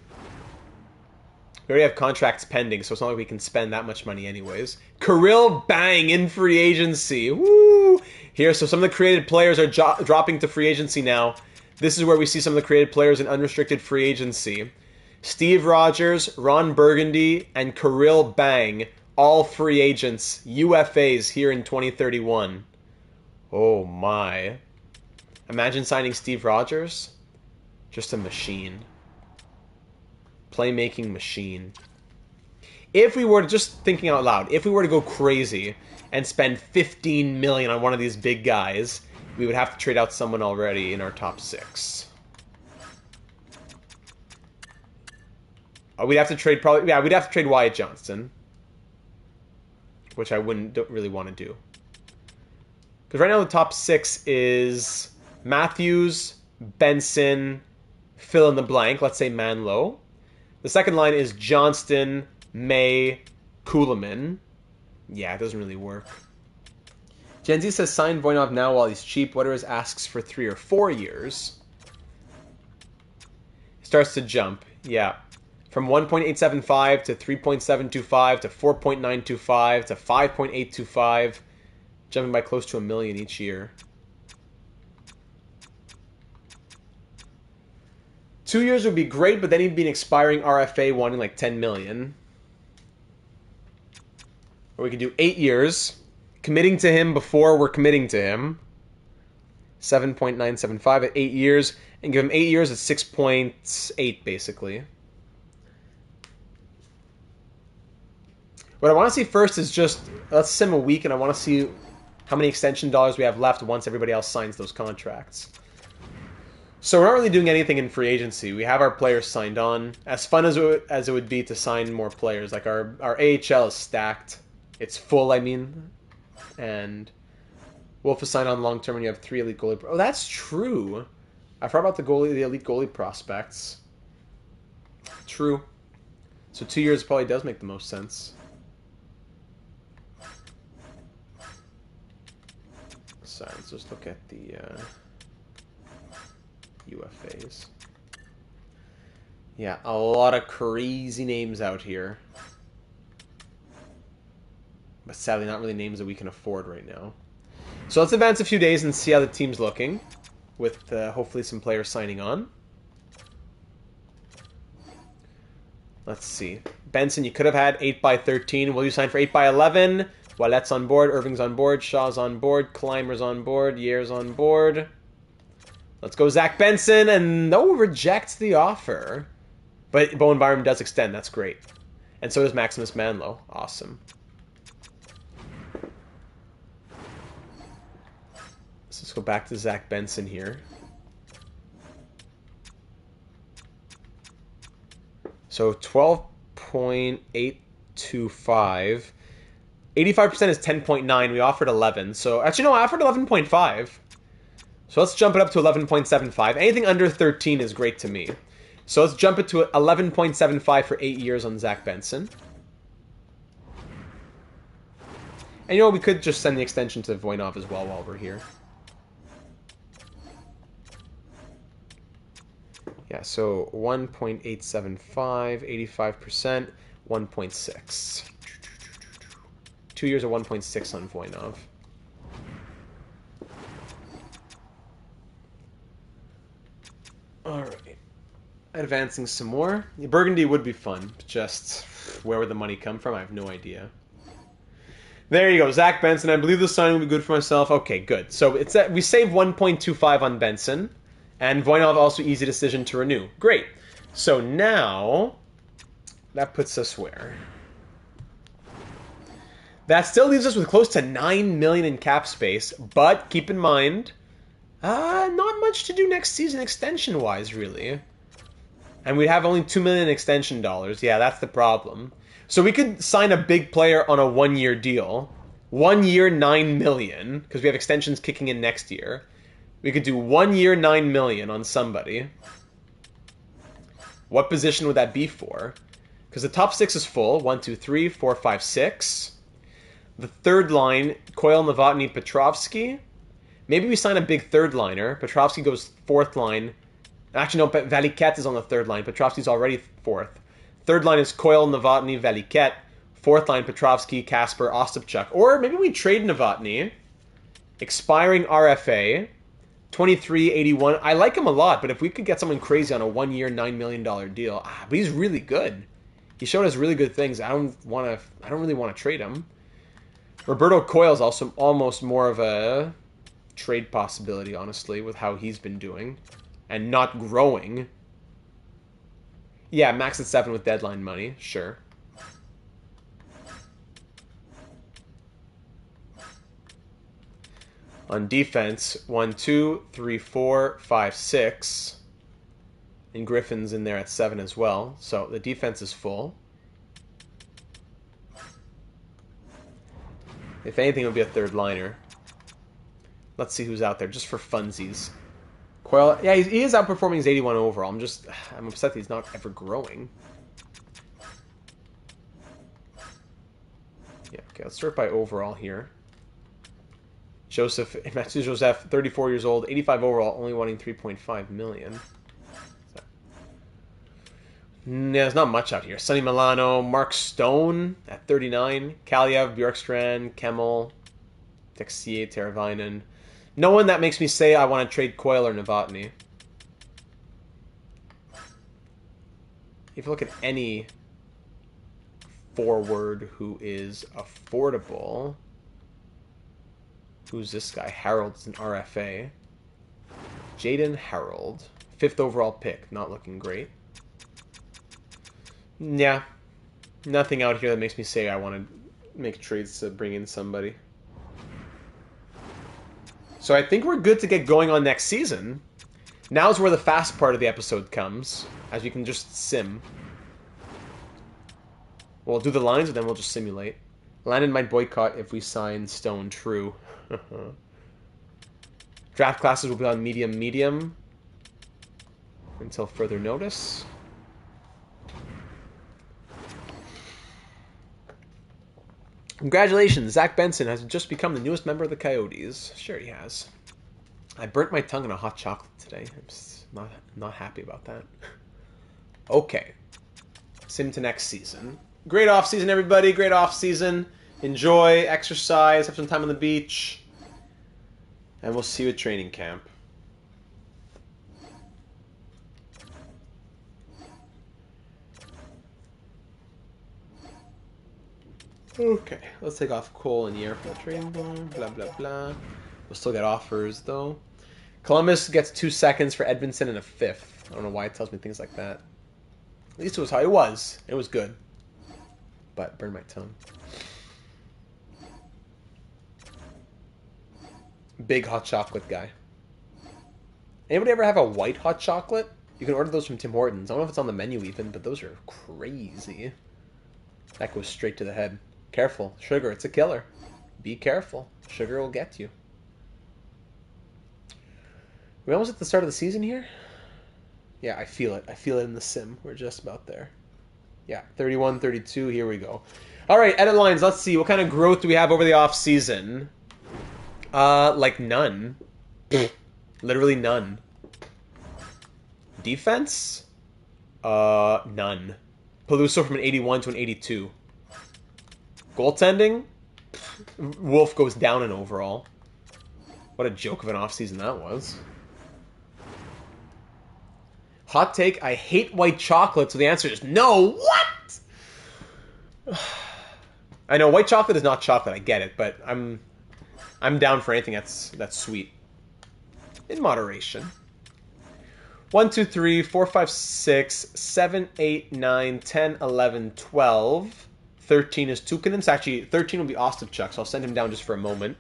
We already have contracts pending, so it's not like we can spend that much money anyways. Kirill Bang in free agency. Woo! Here, so some of the created players are dropping to free agency now. This is where we see some of the created players in unrestricted free agency. Steve Rogers, Ron Burgundy, and Kirill Bang, all free agents, UFAs here in 2031. Oh my. Imagine signing Steve Rogers. Just a machine. Playmaking machine. If we were to, just thinking out loud, if we were to go crazy and spend 15 million on one of these big guys, we would have to trade out someone already in our top 6. We'd have to trade we'd have to trade Wyatt Johnston, which I don't really want to do. Because right now the top 6 is Matthews, Benson, fill in the blank, let's say Manlow. The second line is Johnston, May, Kulemin. Yeah, it doesn't really work. Gen Z says sign Voinov now while he's cheap. What are his asks for 3 or 4 years? It starts to jump. Yeah. From 1.875 to 3.725 to 4.925 to 5.825. Jumping by close to $1 million each year. 2 years would be great, but then he'd be an expiring RFA wanting like 10 million. Or we could do 8 years, committing to him before we're committing to him. 7.975 at 8 years, and give him 8 years at 6.8 basically. What I want to see first is just, let's sim a week, and I want to see how many extension dollars we have left once everybody else signs those contracts. So we're not really doing anything in free agency. We have our players signed on. As fun as it would be to sign more players, like our AHL is stacked. It's full, I mean. And Wolf is signed on long term, and you have 3 elite goalie. Oh, that's true. I forgot about the elite goalie prospects. True. So 2 years probably does make the most sense. So let's just look at the UFAs. Yeah, a lot of crazy names out here. But sadly, not really names that we can afford right now. So let's advance a few days and see how the team's looking. With hopefully some players signing on. Let's see. Benson, you could have had 8x13. Will you sign for 8x11? Wallet's on board. Irving's on board. Shaw's on board. Clymer's on board. Year's on board. Let's go Zach Benson. And no, rejects the offer. But Bowen Byram does extend. That's great. And so does Maximus Manlow. Awesome. So let's go back to Zach Benson here. So 12.825. 85% is 10.9. We offered 11. So actually, no, I offered 11.5. So let's jump it up to 11.75. Anything under 13 is great to me. So let's jump it to 11.75 for 8 years on Zach Benson. And you know, we could just send the extension to Voinov as well while we're here. Yeah, so 1.875, 85%, 1.6. 2 years of 1.6 on Voinov. Alright. Advancing some more. Burgundy would be fun. Just where would the money come from? I have no idea. There you go. Zach Benson. I believe the signing will be good for myself. Okay, good. So it's we saved 1.25 on Benson. And Voinov also easy decision to renew. Great. So now that puts us where? That still leaves us with close to 9 million in cap space, but keep in mind, not much to do next season extension-wise, really. And we'd have only 2 million in extension dollars. Yeah, that's the problem. So we could sign a big player on a 1-year deal. 1 year, 9 million, because we have extensions kicking in next year. We could do 1 year, 9 million on somebody. What position would that be for? Because the top 6 is full. 1, 2, 3, 4, 5, 6. The third line, Coyle, Novotny, Petrovsky. Maybe we sign a big third liner. Petrovsky goes fourth line. Actually, no, Valiquette is on the third line. Petrovsky's already fourth. Third line is Coyle, Novotny, Valiquette. Fourth line, Petrovsky, Kasper, Ostapchuk. Or maybe we trade Novotny. Expiring RFA. 23.81. I like him a lot, but if we could get someone crazy on a 1 year, $9 million deal. But he's really good. He showed us really good things. I don't really want to trade him. Roberto Coyle is also almost more of a trade possibility, honestly, with how he's been doing. And not growing. Yeah, max at 7 with deadline money. Sure. On defense, 1, 2, 3, 4, 5, 6. And Griffin's in there at 7 as well. So the defense is full. If anything, it would be a third liner. Let's see who's out there, just for funsies. Coyle, yeah, he is outperforming his 81 overall. I'm upset that he's not ever growing. Yeah, okay, let's start by overall here. Mathieu Joseph, 34 years old, 85 overall, only wanting 3.5 million. Yeah, there's not much out here. Sonny Milano, Mark Stone at 39, Kaliev, Bjorkstrand, Kemmel. Texier, Teravainen. No one that makes me say I want to trade Coyle or Novotny. If you look at any forward who is affordable, who's this guy? Harold is an RFA. Jaden Harold, 5th overall pick, not looking great. Yeah, nothing out here that makes me say I want to make trades to bring in somebody. So I think we're good to get going on next season. Now's where the fast part of the episode comes, as we can just sim. We'll do the lines, and then we'll just simulate. Landon might boycott if we sign Stone. True. Draft classes will be on medium until further notice. Congratulations, Zach Benson has just become the newest member of the Coyotes. Sure he has. I burnt my tongue on a hot chocolate today. I'm just not happy about that. Okay. Sim to next season. Great off-season, everybody. Great off-season. Enjoy, exercise, have some time on the beach. And we'll see you at training camp. Okay, let's take off Cole and Yer for the trading board. Blah, blah, blah. We'll still get offers, though. Columbus gets 2 seconds for Edmondson and a 5th. I don't know why it tells me things like that. At least it was how it was. It was good. But burned my tongue. Big hot chocolate guy. Anybody ever have a white hot chocolate? You can order those from Tim Hortons. I don't know if it's on the menu even, but those are crazy. That goes straight to the head. Careful. Sugar, it's a killer. Be careful. Sugar will get you. We almost at the start of the season here? Yeah, I feel it. I feel it in the sim. We're just about there. Yeah, 31, 32. Here we go. All right, edit lines. Let's see. What kind of growth do we have over the off-season? Like none. Literally none. Defense? None. Peluso from an 81 to an 82. Goaltending? Wolf goes down in overall. What a joke of an offseason that was. Hot take, I hate white chocolate, so the answer is no. What? I know white chocolate is not chocolate, I get it, but I'm down for anything that's sweet. In moderation. 1, 2, 3, 4, 5, 6, 7, 8, 9, 10, 11, 12. 13 is Tukkanen's. Actually, 13 will be Ostapchuk, so I'll send him down just for a moment.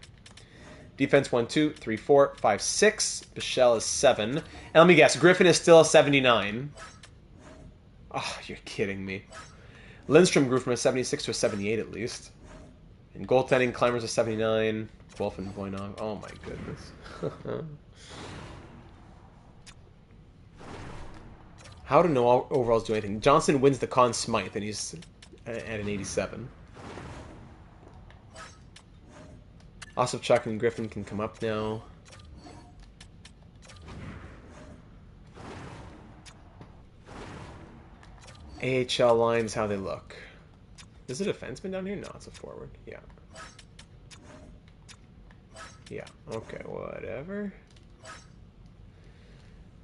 Defense 1, 2, 3, 4, 5, 6. Bichelle is 7. And let me guess, Griffin is still a 79. Oh, you're kidding me. Lindstrom grew from a 76 to a 78 at least. And goaltending, Climbers a 79. Wolf and Voynov. Oh my goodness. How do no overalls do anything? Johnson wins the Conn Smythe, and he's at an 87. Ostapchuk and Griffin can come up now. AHL lines, how they look. Is it a defenseman down here? No, it's a forward. Yeah. Yeah, okay, whatever.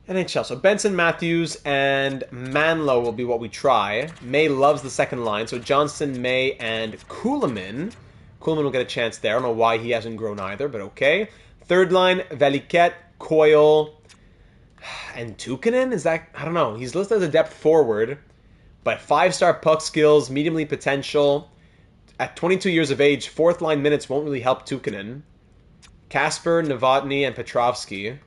NHL. So Benson, Matthews, and Manlow will be what we try. May loves the second line. So Johnston, May, and Kuhlman. Kuhlman will get a chance there. I don't know why he hasn't grown either, but okay. Third line, Valiquette, Coyle, and Tukkanen? Is that... I don't know. He's listed as a depth forward, but 5-star puck skills, medium league potential. At 22 years of age, fourth line minutes won't really help Tukkanen. Kasper, Novotny, and Petrovsky.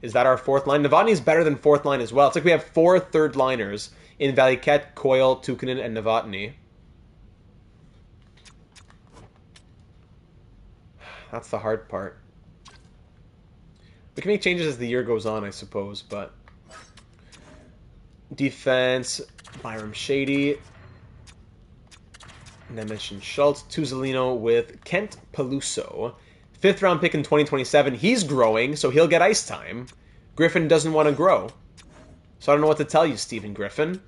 Is that our fourth line? Novotny is better than fourth line as well. It's like we have 4 third liners in Valiquette, Coyle, Tukkanen, and Novotny. That's the hard part. We can make changes as the year goes on, I suppose, but... Defense, Byram Shady. Nemec and Schultz. Tuzolino with Kent Peluso. 5th round pick in 2027. He's growing, so he'll get ice time. Griffin doesn't want to grow. So I don't know what to tell you, Stephen Griffin.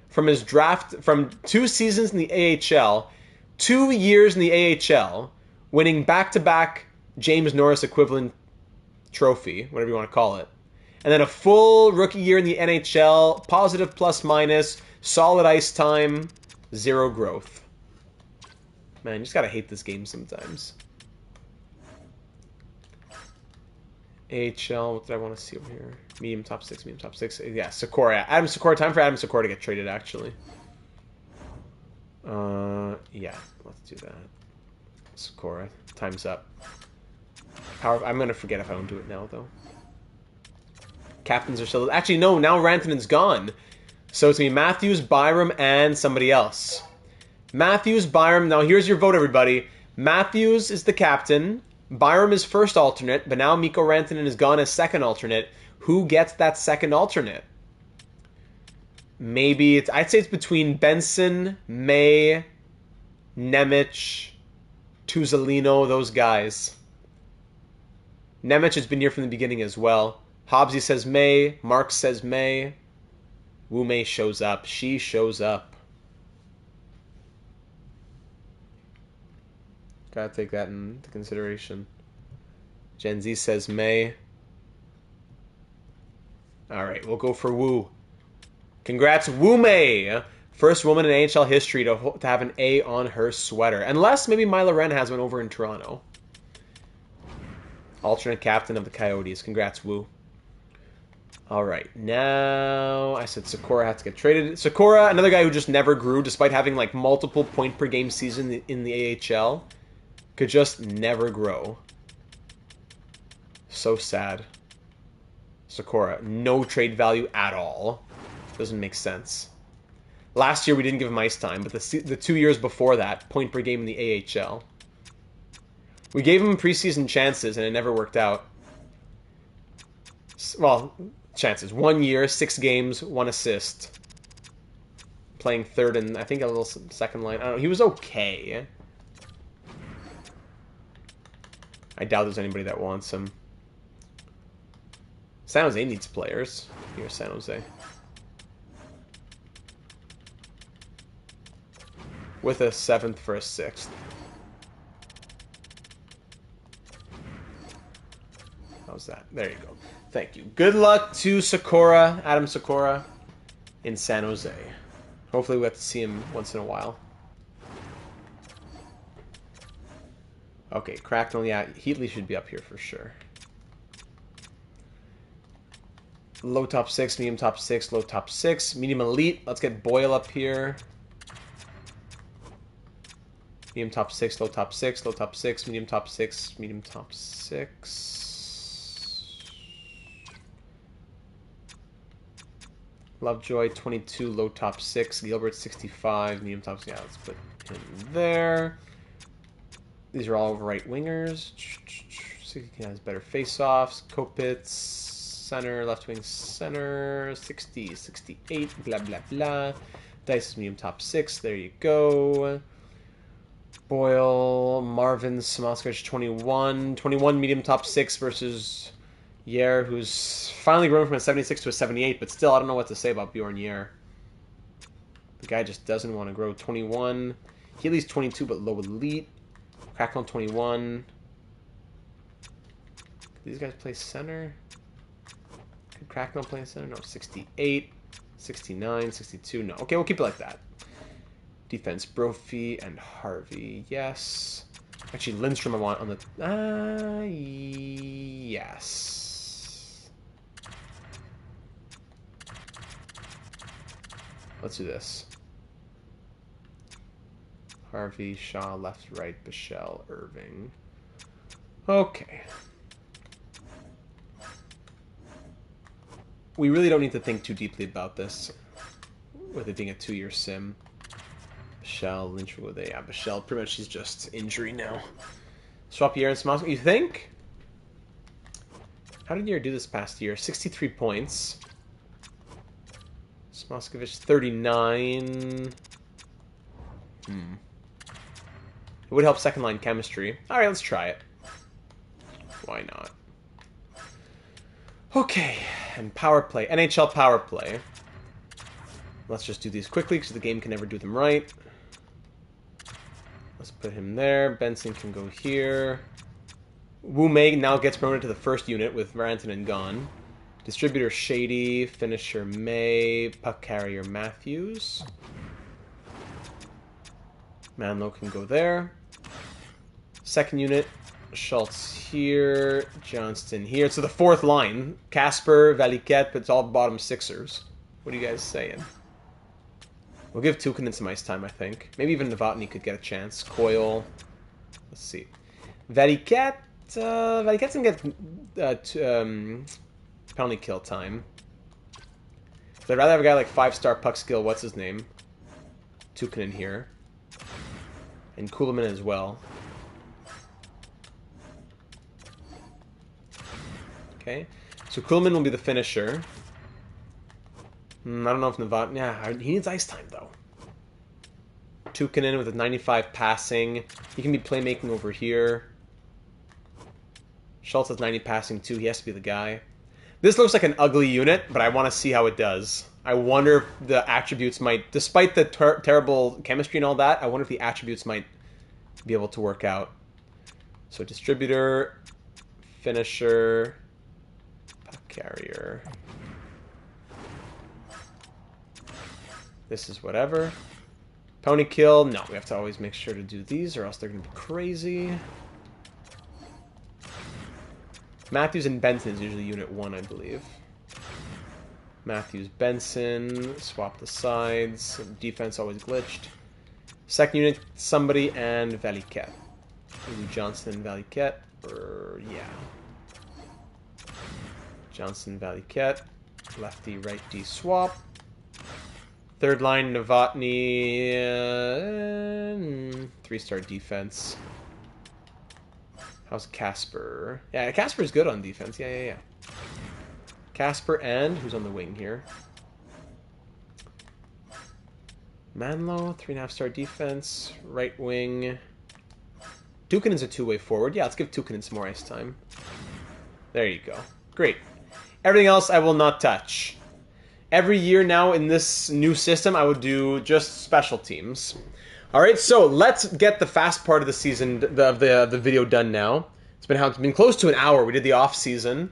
From his draft, from 2 seasons in the AHL, 2 years in the AHL, winning back-to-back James Norris equivalent trophy, whatever you want to call it. And then a full rookie year in the NHL, positive plus-minus, solid ice time, 0 growth. Man, you just gotta hate this game sometimes. AHL, what did I want to see over here? Medium top 6, medium top 6. Yeah, Sakura. Adam Sakura, time for Adam Sakura to get traded, actually. Yeah, let's do that. Sakura, time's up. I'm going to forget if I don't do it now, though. Captains are still... Actually, no, now Rantanen's gone. So it's going to be Matthews, Byram, and somebody else. Matthews, Byram. Now, here's your vote, everybody. Matthews is the captain. Byram is first alternate, but now Mikko Rantanen is gone as second alternate. Who gets that second alternate? Maybe it's... I'd say it's between Benson, May, Nemec, Tuzolino, those guys. Nemec has been here from the beginning as well. Hobbsy says May. Mark says May. Wu Mei shows up. She shows up. Gotta take that into consideration. Gen Z says May. Alright, we'll go for Wu. Congrats, Wu Mei! First woman in AHL history to have an A on her sweater. Unless maybe Myla Ren has one over in Toronto. Alternate captain of the Coyotes. Congrats, Wu. Alright, now I said Sakura had to get traded. Sakura, another guy who just never grew despite having like multiple point per game season in the AHL. Could just never grow. So sad. Sakura, no trade value at all. Doesn't make sense. Last year we didn't give him ice time, but the 2 years before that, point per game in the AHL. We gave him preseason chances, and it never worked out. Well, chances. 1 year, 6 games, 1 assist. Playing third and, I think, a little second line. I don't know. He was okay. I doubt there's anybody that wants him. San Jose needs players. Here's San Jose. With a 7th for a 6th. How's that? There you go. Thank you. Good luck to Sakura, Adam Sakura, in San Jose. Hopefully we have to see him once in a while. Okay, Cracknell, yeah, Heatley should be up here for sure. Low top 6, medium top 6, low top 6, medium elite. Let's get Boyle up here. Medium top 6, low top 6, low top 6, medium top 6, medium top 6. Lovejoy, 22, low top 6. Gilbert, 65, medium top 6. Yeah, let's put him there. These are all right wingers. He has better face-offs. Kopitz, center, left wing center. 60, 68, blah, blah, blah. Dice is medium top 6. There you go. Boyle, Marvin, Smoskowicz, 21. 21 medium top 6 versus Yer, who's finally grown from a 76 to a 78, but still, I don't know what to say about Bjorn Yer. The guy just doesn't want to grow. 21. Healy's 22, but low elite. Cracknell, 21. Could these guys play center? Could Cracknell play center? No, 68. 69, 62. No. Okay, we'll keep it like that. Defense, Brophy and Harvey. Yes. Actually, Lindstrom I want on the... yes. Let's do this. Harvey, Shaw, left, right, Bichelle, Irving. Okay. We really don't need to think too deeply about this, with it being a 2-year sim. Bichelle, Lynch with a... Yeah, Bichelle, pretty much she's just injury now. Swap Yer and Smoskowicz. You think? How did Yer do this past year? 63 points. Smoskowicz, 39. It would help second line chemistry. Alright, let's try it. Why not? Okay, and power play. NHL power play. Let's just do these quickly because the game can never do them right. Let's put him there. Benson can go here. Wu Mei now gets promoted to the first unit with Rantanen gone. Distributor Shady, finisher May, puck carrier Matthews. Manlow can go there. Second unit, Schultz here, Johnston here. So the fourth line, Casper, Valiquette, but it's all bottom sixers. What are you guys saying? We'll give Tukinen some ice time, I think. Maybe even Novotny could get a chance. Coyle. Let's see. Valiquette. Valiquette's going to get penalty kill time. So I'd rather have a guy like 5-star puck skill, what's his name? Tukinen here. And Kuhlman as well. Okay. So Kuhlman will be the finisher. I don't know if Novotny... Yeah, he needs ice time, though. Tukinen with a 95 passing. He can be playmaking over here. Schultz has 90 passing, too. He has to be the guy. This looks like an ugly unit, but I want to see how it does. I wonder if the attributes might... Despite the terrible chemistry and all that, I wonder if the attributes might be able to work out. So distributor, finisher, puck carrier... This is whatever. Pony kill. No, we have to always make sure to do these or else they're going to be crazy. Matthews and Benson is usually unit 1, I believe. Matthews, Benson. Swap the sides. Defense always glitched. Second unit, somebody and Valiquette. We'll do Johnson and Valiquette. Yeah. Johnson, Valiquette. Lefty, righty swap. Third line, Novotny, 3-star defense. How's Casper? Yeah, Casper's good on defense. Yeah. Casper and, who's on the wing here? Manlow, 3.5-star defense. Right wing. Tukinen's a two-way forward. Yeah, let's give Tukinen some more ice time. There you go. Great. Everything else I will not touch. Every year now in this new system, I would do just special teams. All right, so let's get the fast part of the season, of the video done now. It's been close to an hour. We did the off season,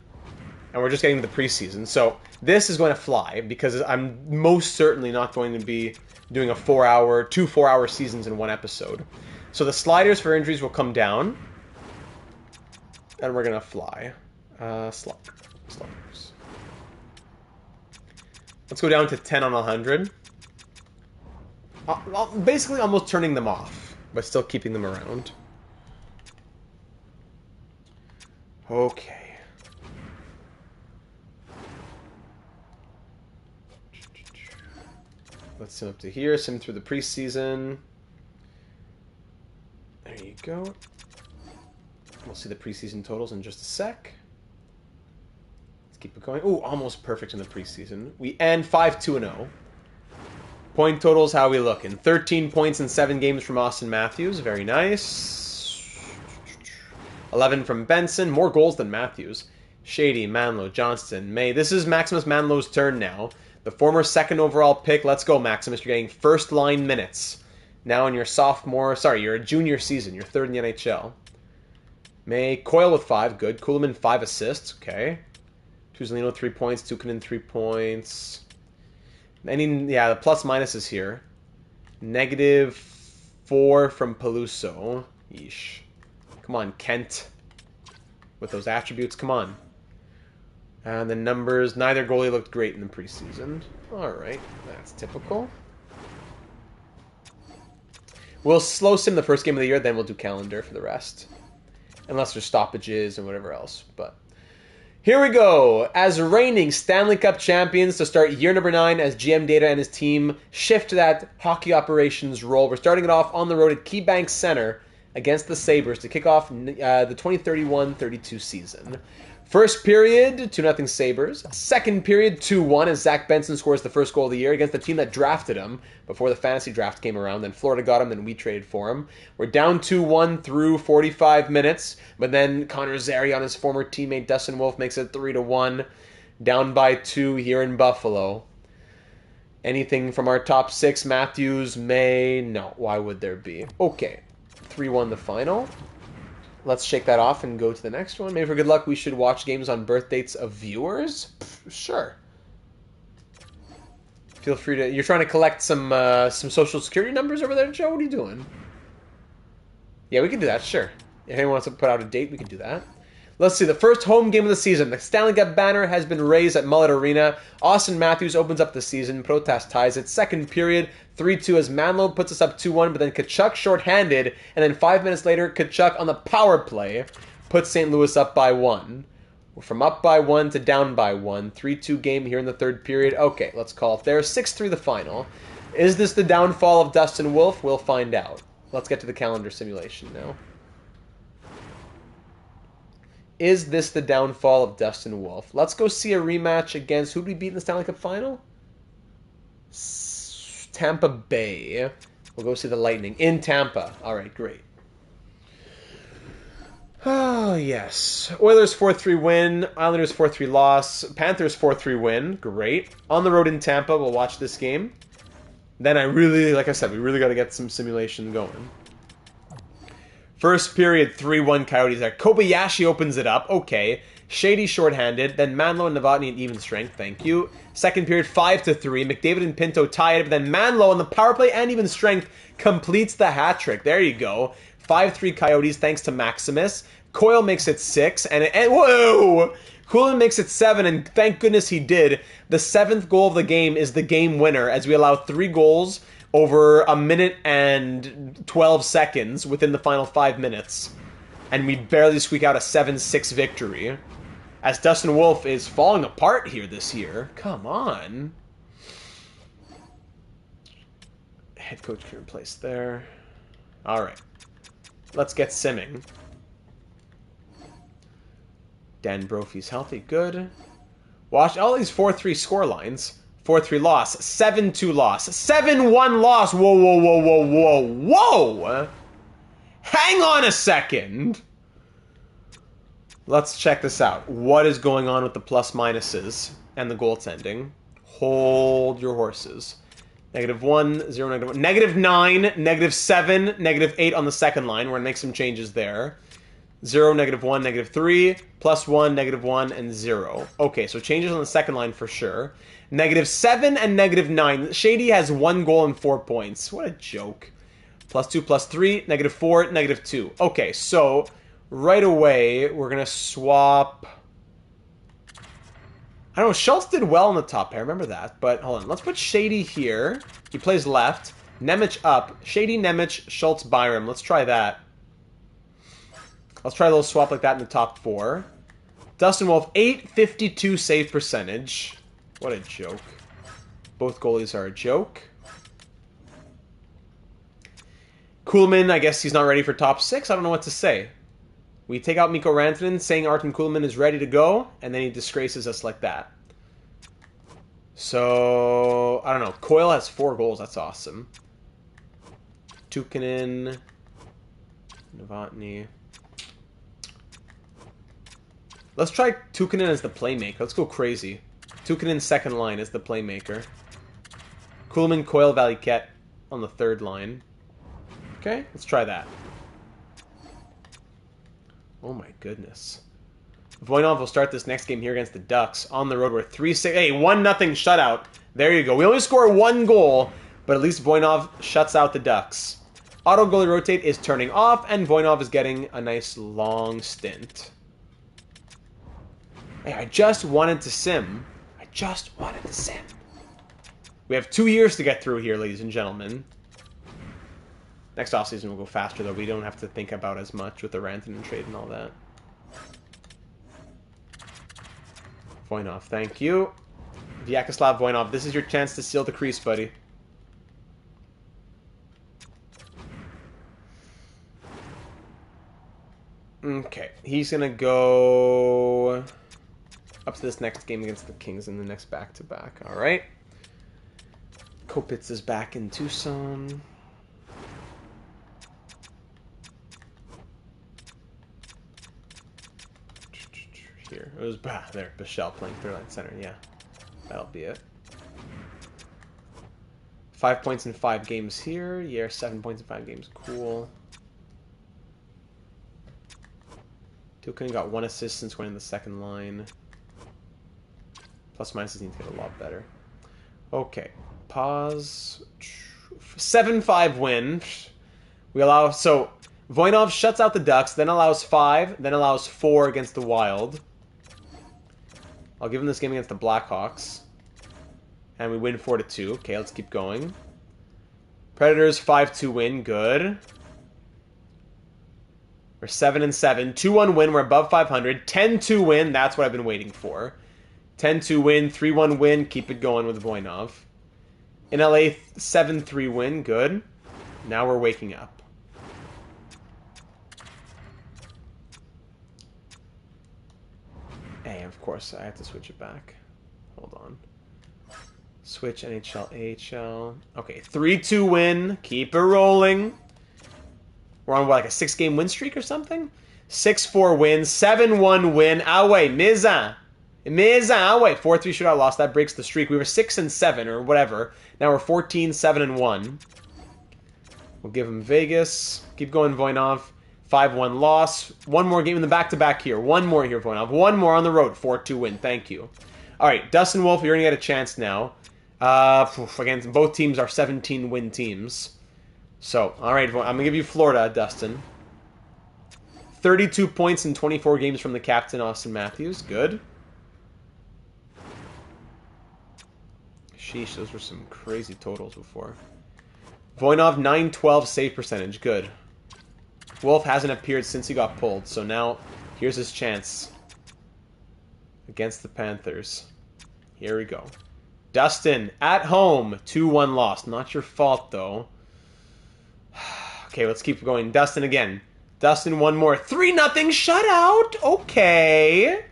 and we're just getting to the preseason. So this is going to fly because I'm most certainly not going to be doing two 4-hour seasons in one episode. So the sliders for injuries will come down, and we're going to fly. Sliders. Let's go down to 10 on 100. Basically almost turning them off, but still keeping them around. Okay. Let's sim up to here, sim through the preseason. There you go. We'll see the preseason totals in just a sec. Keep it going. Ooh, almost perfect in the preseason. We end 5-2-0. Point totals, how are we looking? 13 points in 7 games from Austin Matthews. Very nice. 11 from Benson. More goals than Matthews. Shady, Manlow, Johnston, May. This is Maximus Manlow's turn now. The former 2nd overall pick. Let's go, Maximus. You're getting first line minutes. Now in your your junior season. Your 3rd in the NHL. May, Coyle with 5. Good. Kuhlman, 5 assists. Okay. Tuzolino, 3 points. Tukinen, 3 points. The plus minus is here. -4 from Peluso. Yeesh. Come on, Kent. With those attributes, come on. And the numbers, neither goalie looked great in the preseason. Alright, that's typical. We'll slow sim the first game of the year, then we'll do calendar for the rest. Unless there's stoppages and whatever else, but... Here we go. As reigning Stanley Cup champions to start year number 9 as GM Data and his team shift to that hockey operations role. We're starting it off on the road at KeyBank Center against the Sabres to kick off the 2031-32 season. First period, 2-0 Sabres. Second period, 2-1 as Zach Benson scores the first goal of the year against the team that drafted him before the fantasy draft came around. Then Florida got him, then we traded for him. We're down 2-1 through 45 minutes, but then Connor Zary on his former teammate Dustin Wolf makes it 3-1. Down by 2 here in Buffalo. Anything from our top 6, Matthews, May? No, why would there be? Okay. 3-1 the final. Let's shake that off and go to the next one. Maybe for good luck, we should watch games on birth dates of viewers. Sure. Feel free to... You're trying to collect some social security numbers over there, Joe? What are you doing? Yeah, we can do that, sure. If anyone wants to put out a date, we can do that. Let's see, the first home game of the season. The Stanley Cup banner has been raised at Mullet Arena. Austin Matthews opens up the season. Protest ties it. Second period, 3-2 as Manlow puts us up 2-1, but then Tkachuk shorthanded, and then 5 minutes later, Tkachuk on the power play puts St. Louis up by 1. We're from up by 1 to down by 1. 3-2 game here in the third period. Okay, let's call it there. 6-3 the final. Is this the downfall of Dustin Wolf? We'll find out. Let's get to the calendar simulation now. Is this the downfall of Dustin Wolf? Let's go see a rematch against... Who did we beat in the Stanley Cup Final? Tampa Bay. We'll go see the Lightning in Tampa. All right, great. Oh, yes. Oilers 4-3 win. Islanders 4-3 loss. Panthers 4-3 win. Great. On the road in Tampa, we'll watch this game. Then like I said, we really got to get some simulation going. First period, 3-1 Coyotes there. Kobayashi opens it up. Okay. Shady shorthanded. Then Manlow and Novotny at even strength. Thank you. Second period, 5-3. McDavid and Pinto tie it. But then Manlow on the power play and even strength completes the hat trick. There you go. 5-3 Coyotes thanks to Maximus. Coyle makes it 6. And whoa! Coolin makes it 7, and thank goodness he did. The 7th goal of the game is the game winner as we allow 3 goals over a minute and 12 seconds within the final 5 minutes. And we barely squeak out a 7-6 victory. As Dustin Wolf is falling apart here this year. Come on. Head coach can replace there. Alright. Let's get simming. Dan Brophy's healthy. Good. Watch all these 4-3 score lines. 4-3 loss. 7-2 loss. 7-1 loss. Whoa, whoa, whoa, whoa, whoa, whoa! Hang on a second! Let's check this out. What is going on with the plus-minuses and the goaltending? Hold your horses. -1, 0, -1. -9, -7, -8 on the second line. We're going to make some changes there. 0, -1, -3, +1, -1, and 0. Okay, so changes on the second line for sure. -7 and -9. Shady has 1 goal and 4 points. What a joke. +2, +3, -4, -2. Okay, so right away we're going to swap... I don't know, Schultz did well on the top pair, remember that. But hold on, let's put Shady here. He plays left. Nemec up. Shady, Nemec, Schultz, Byram. Let's try that. Let's try a little swap like that in the top 4. Dustin Wolf, 852 save percentage. What a joke. Both goalies are a joke. Kuhlman, I guess he's not ready for top 6. I don't know what to say. We take out Mikko Rantanen, saying Artem Kuhlman is ready to go, and then he disgraces us like that. So, I don't know. Coyle has 4 goals. That's awesome. Tukinen. Novotny. Let's try Tukinen as the playmaker. Let's go crazy. Tukinen second line as the playmaker. Kuhlman, Coyle, Valiquette on the third line. Okay, let's try that. Oh my goodness. Voinov will start this next game here against the Ducks. On the road, we're 3-6. Hey, 1-0 shutout. There you go. We only score 1 goal, but at least Voinov shuts out the Ducks. Auto goalie rotate is turning off, and Voinov is getting a nice long stint. Hey, I just wanted to sim. I just wanted to sim. We have 2 years to get through here, ladies and gentlemen. Next offseason will go faster, though. We don't have to think about as much with the Rantanen trade and all that. Voinov, thank you. Vyacheslav Voinov, this is your chance to seal the crease, buddy. Okay, he's going to go up to this next game against the Kings in the next back-to-back. All right. Kopitz is back in Tucson. Here. It was there. Bichelle playing third line center. Yeah, that'll be it. 5 points in 5 games here. Yeah, 7 points in 5 games. Cool. Tilkin got 1 assist since winning the second line. Plus minuses need to get a lot better. Okay. Pause. 7-5 win. We allow... So, Voinov shuts out the Ducks, then allows 5, then allows 4 against the Wild. I'll give him this game against the Blackhawks. And we win 4-2. Okay, let's keep going. Predators 5-2 win. Good. We're 7-7. 2-1 win. We're above 500. 10-2 win. That's what I've been waiting for. 10-2 win. 3-1 win. Keep it going with Voinov. In LA, 7-3 win. Good. Now we're waking up. Hey, of course, I have to switch it back. Hold on. Switch NHL, AHL. Okay, 3-2 win. Keep it rolling. We're on, what, like a 6-game win streak or something? 6-4 win. 7-1 win. Away, Miza. Miza, away. 4-3 shootout loss. That breaks the streak. We were 6-7 or whatever. Now we're 14-7-1. We'll give him Vegas. Keep going, Voinov. 5-1 loss. One more game in the back-to-back here. One more here, Voinov. One more on the road. 4-2 win. Thank you. All right, Dustin Wolf, you're going to get a chance now. Again, both teams are 17-win teams. So, all right, I'm going to give you Florida, Dustin. 32 points in 24 games from the captain, Austin Matthews. Good. Sheesh, those were some crazy totals before. Voinov, 9-12 save percentage. Good. Wolf hasn't appeared since he got pulled, so now here's his chance against the Panthers. Here we go. Dustin, at home, 2-1 loss. Not your fault, though. Okay, let's keep going. Dustin again. Dustin, one more. 3-0 shutout. Okay.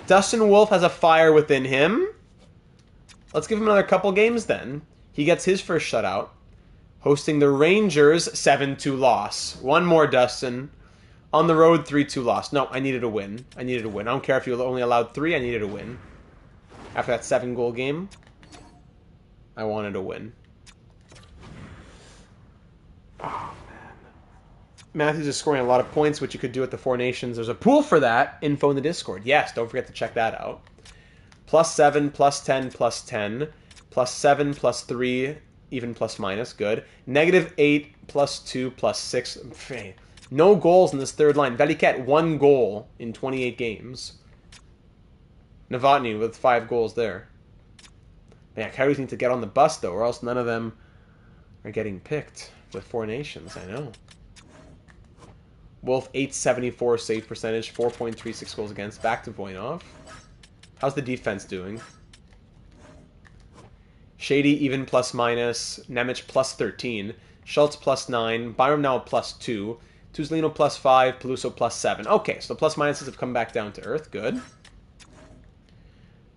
Dustin Wolf has a fire within him. Let's give him another couple games, then. He gets his first shutout. Hosting the Rangers, 7-2 loss. One more, Dustin. On the road, 3-2 loss. No, I needed a win. I needed a win. I don't care if you only allowed 3, I needed a win. After that 7-goal game, I wanted a win. Oh, man. Matthews is scoring a lot of points, which you could do at the Four Nations. There's a pool for that. Info in the Discord. Yes, don't forget to check that out. +7, +10, +10. +7, +3, even plus minus. Good. -8, +2, +6. No goals in this third line. Veliket, 1 goal in 28 games. Novotny with 5 goals there. Man, Coyotes need to get on the bus, though, or else none of them are getting picked with Four Nations. I know. Wolf, 874 save percentage, 4.36 goals against. Back to Voinov. How's the defense doing? Shady, even plus minus. Nemec, +13. Schultz, +9. Byram now +2. Tuzlino, +5. Peluso, +7. Okay, so the plus minuses have come back down to earth. Good.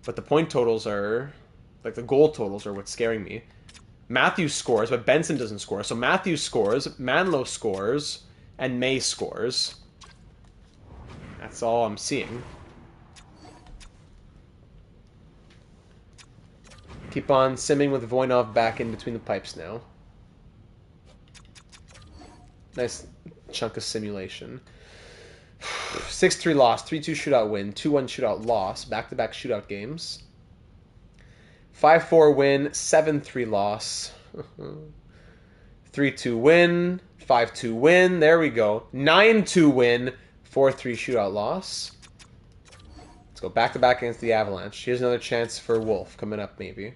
But the point totals are... Like, the goal totals are what's scaring me. Matthews scores, but Benson doesn't score. So Matthews scores, Manlow scores, and May scores. That's all I'm seeing. Keep on simming with Voinov back in between the pipes now. Nice chunk of simulation. 6-3 loss, 3-2 shootout win, 2-1 shootout loss, back-to-back shootout games. 5-4 win, 7-3 loss. 3-2 win, 5-2 win, there we go. 9-2 win, 4-3 shootout loss. Let's go back-to-back against the Avalanche. Here's another chance for Wolf coming up, maybe.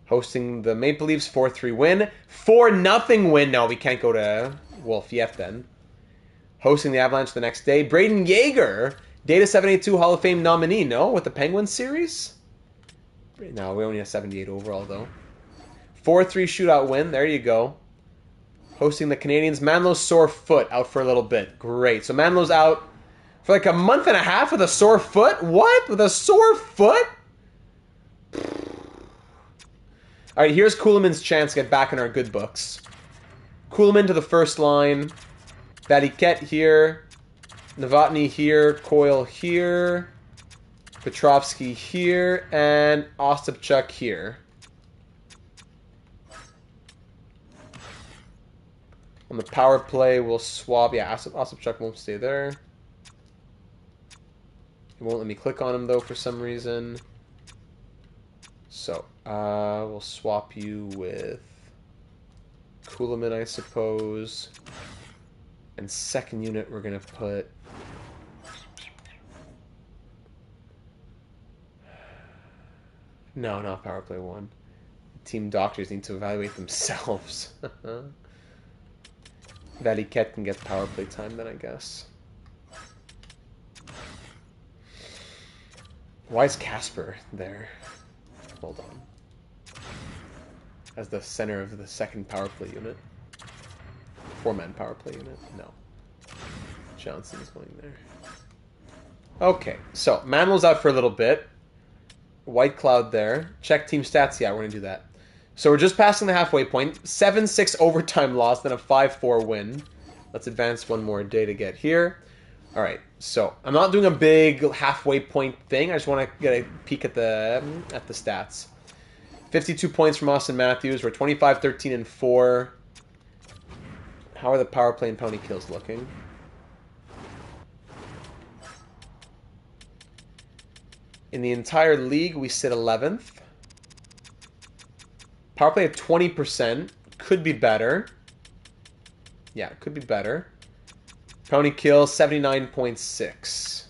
Hosting the Maple Leafs, 4-3 win. 4-0 win. No, we can't go to Wolf yet then. Hosting the Avalanche the next day. Braden Yeager, Data 782 Hall of Fame nominee, no? With the Penguins series? No, we only have 78 overall, though. 4-3 shootout win. There you go. Hosting the Canadiens. Manlow's sore foot out for a little bit. Great. So Manlow's out for like a month and a half with a sore foot? What? With a sore foot? All right, here's Kuhlman's chance to get back in our good books. Kuhlman to the first line. Veliket here. Novotny here. Coyle here. Petrovsky here. And Ostapchuk here. On the power play, we'll swap. Yeah, Ostapchuk won't stay there. It won't let me click on him, though, for some reason. So, we'll swap you with Kuhlman, I suppose. And second unit, we're going to put... No, not power play 1. Team doctors need to evaluate themselves. Valiquette can get power play time then, I guess. Why is Casper there? Hold on. As the center of the second power play unit. 4-man power play unit? No. Johnson's going there. Okay, so Manlow's out for a little bit. White Cloud there. Check team stats. Yeah, we're going to do that. So we're just passing the halfway point. 7-6 overtime loss, then a 5-4 win. Let's advance one more day to get here. All right, so I'm not doing a big halfway point thing. I just want to get a peek at the stats. 52 points from Austin Matthews. We're 25, 13, and 4. How are the power play and penalty kills looking? In the entire league, we sit 11th. Power play at 20%. Could be better. Yeah, could be better. Penalty kill, 79.6.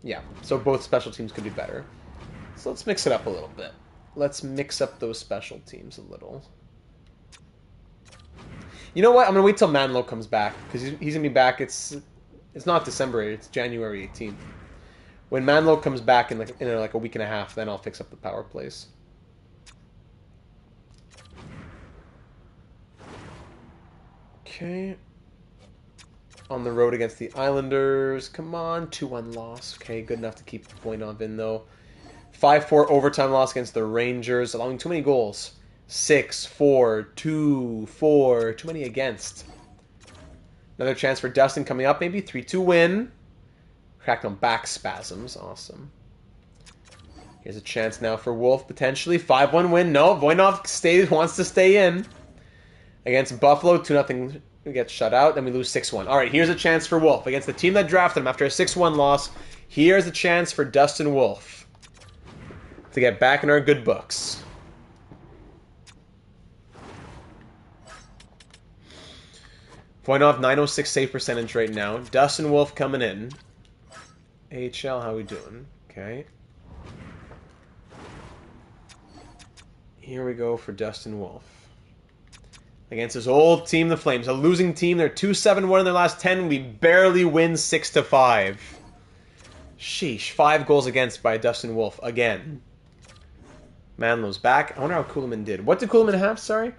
Yeah, so both special teams could be better. So let's mix it up a little bit. Let's mix up those special teams a little. You know what? I'm going to wait till Manlow comes back. Because he's going to be back. It's not December 8th. It's January 18th. When Manlow comes back in like a week and a half, then I'll fix up the power plays. Okay. On the road against the Islanders. Come on. 2-1 loss. Okay, good enough to keep Voinov in, though. 5-4 overtime loss against the Rangers, allowing too many goals. 6-4, 2-4. Too many against. Another chance for Dustin coming up, maybe. 3-2 win. Cracked on back spasms. Awesome. Here's a chance now for Wolf, potentially. 5-1 win. No, Voinov wants to stay in. Against Buffalo, 2-0 gets shut out. Then we lose 6-1. All right, here's a chance for Wolf. Against the team that drafted him after a 6-1 loss, here's a chance for Dustin Wolf to get back in our good books. Voinov, 906 save percentage right now. Dustin Wolf coming in. AHL, how we doing? Okay. Here we go for Dustin Wolf. Against his old team, the Flames. A losing team. They're 2-7-1 in their last 10. We barely win 6-5. Sheesh. 5 goals against by Dustin Wolf again. Manlow's back. I wonder how Kuhlman did. What did Kuhlman have? Sorry.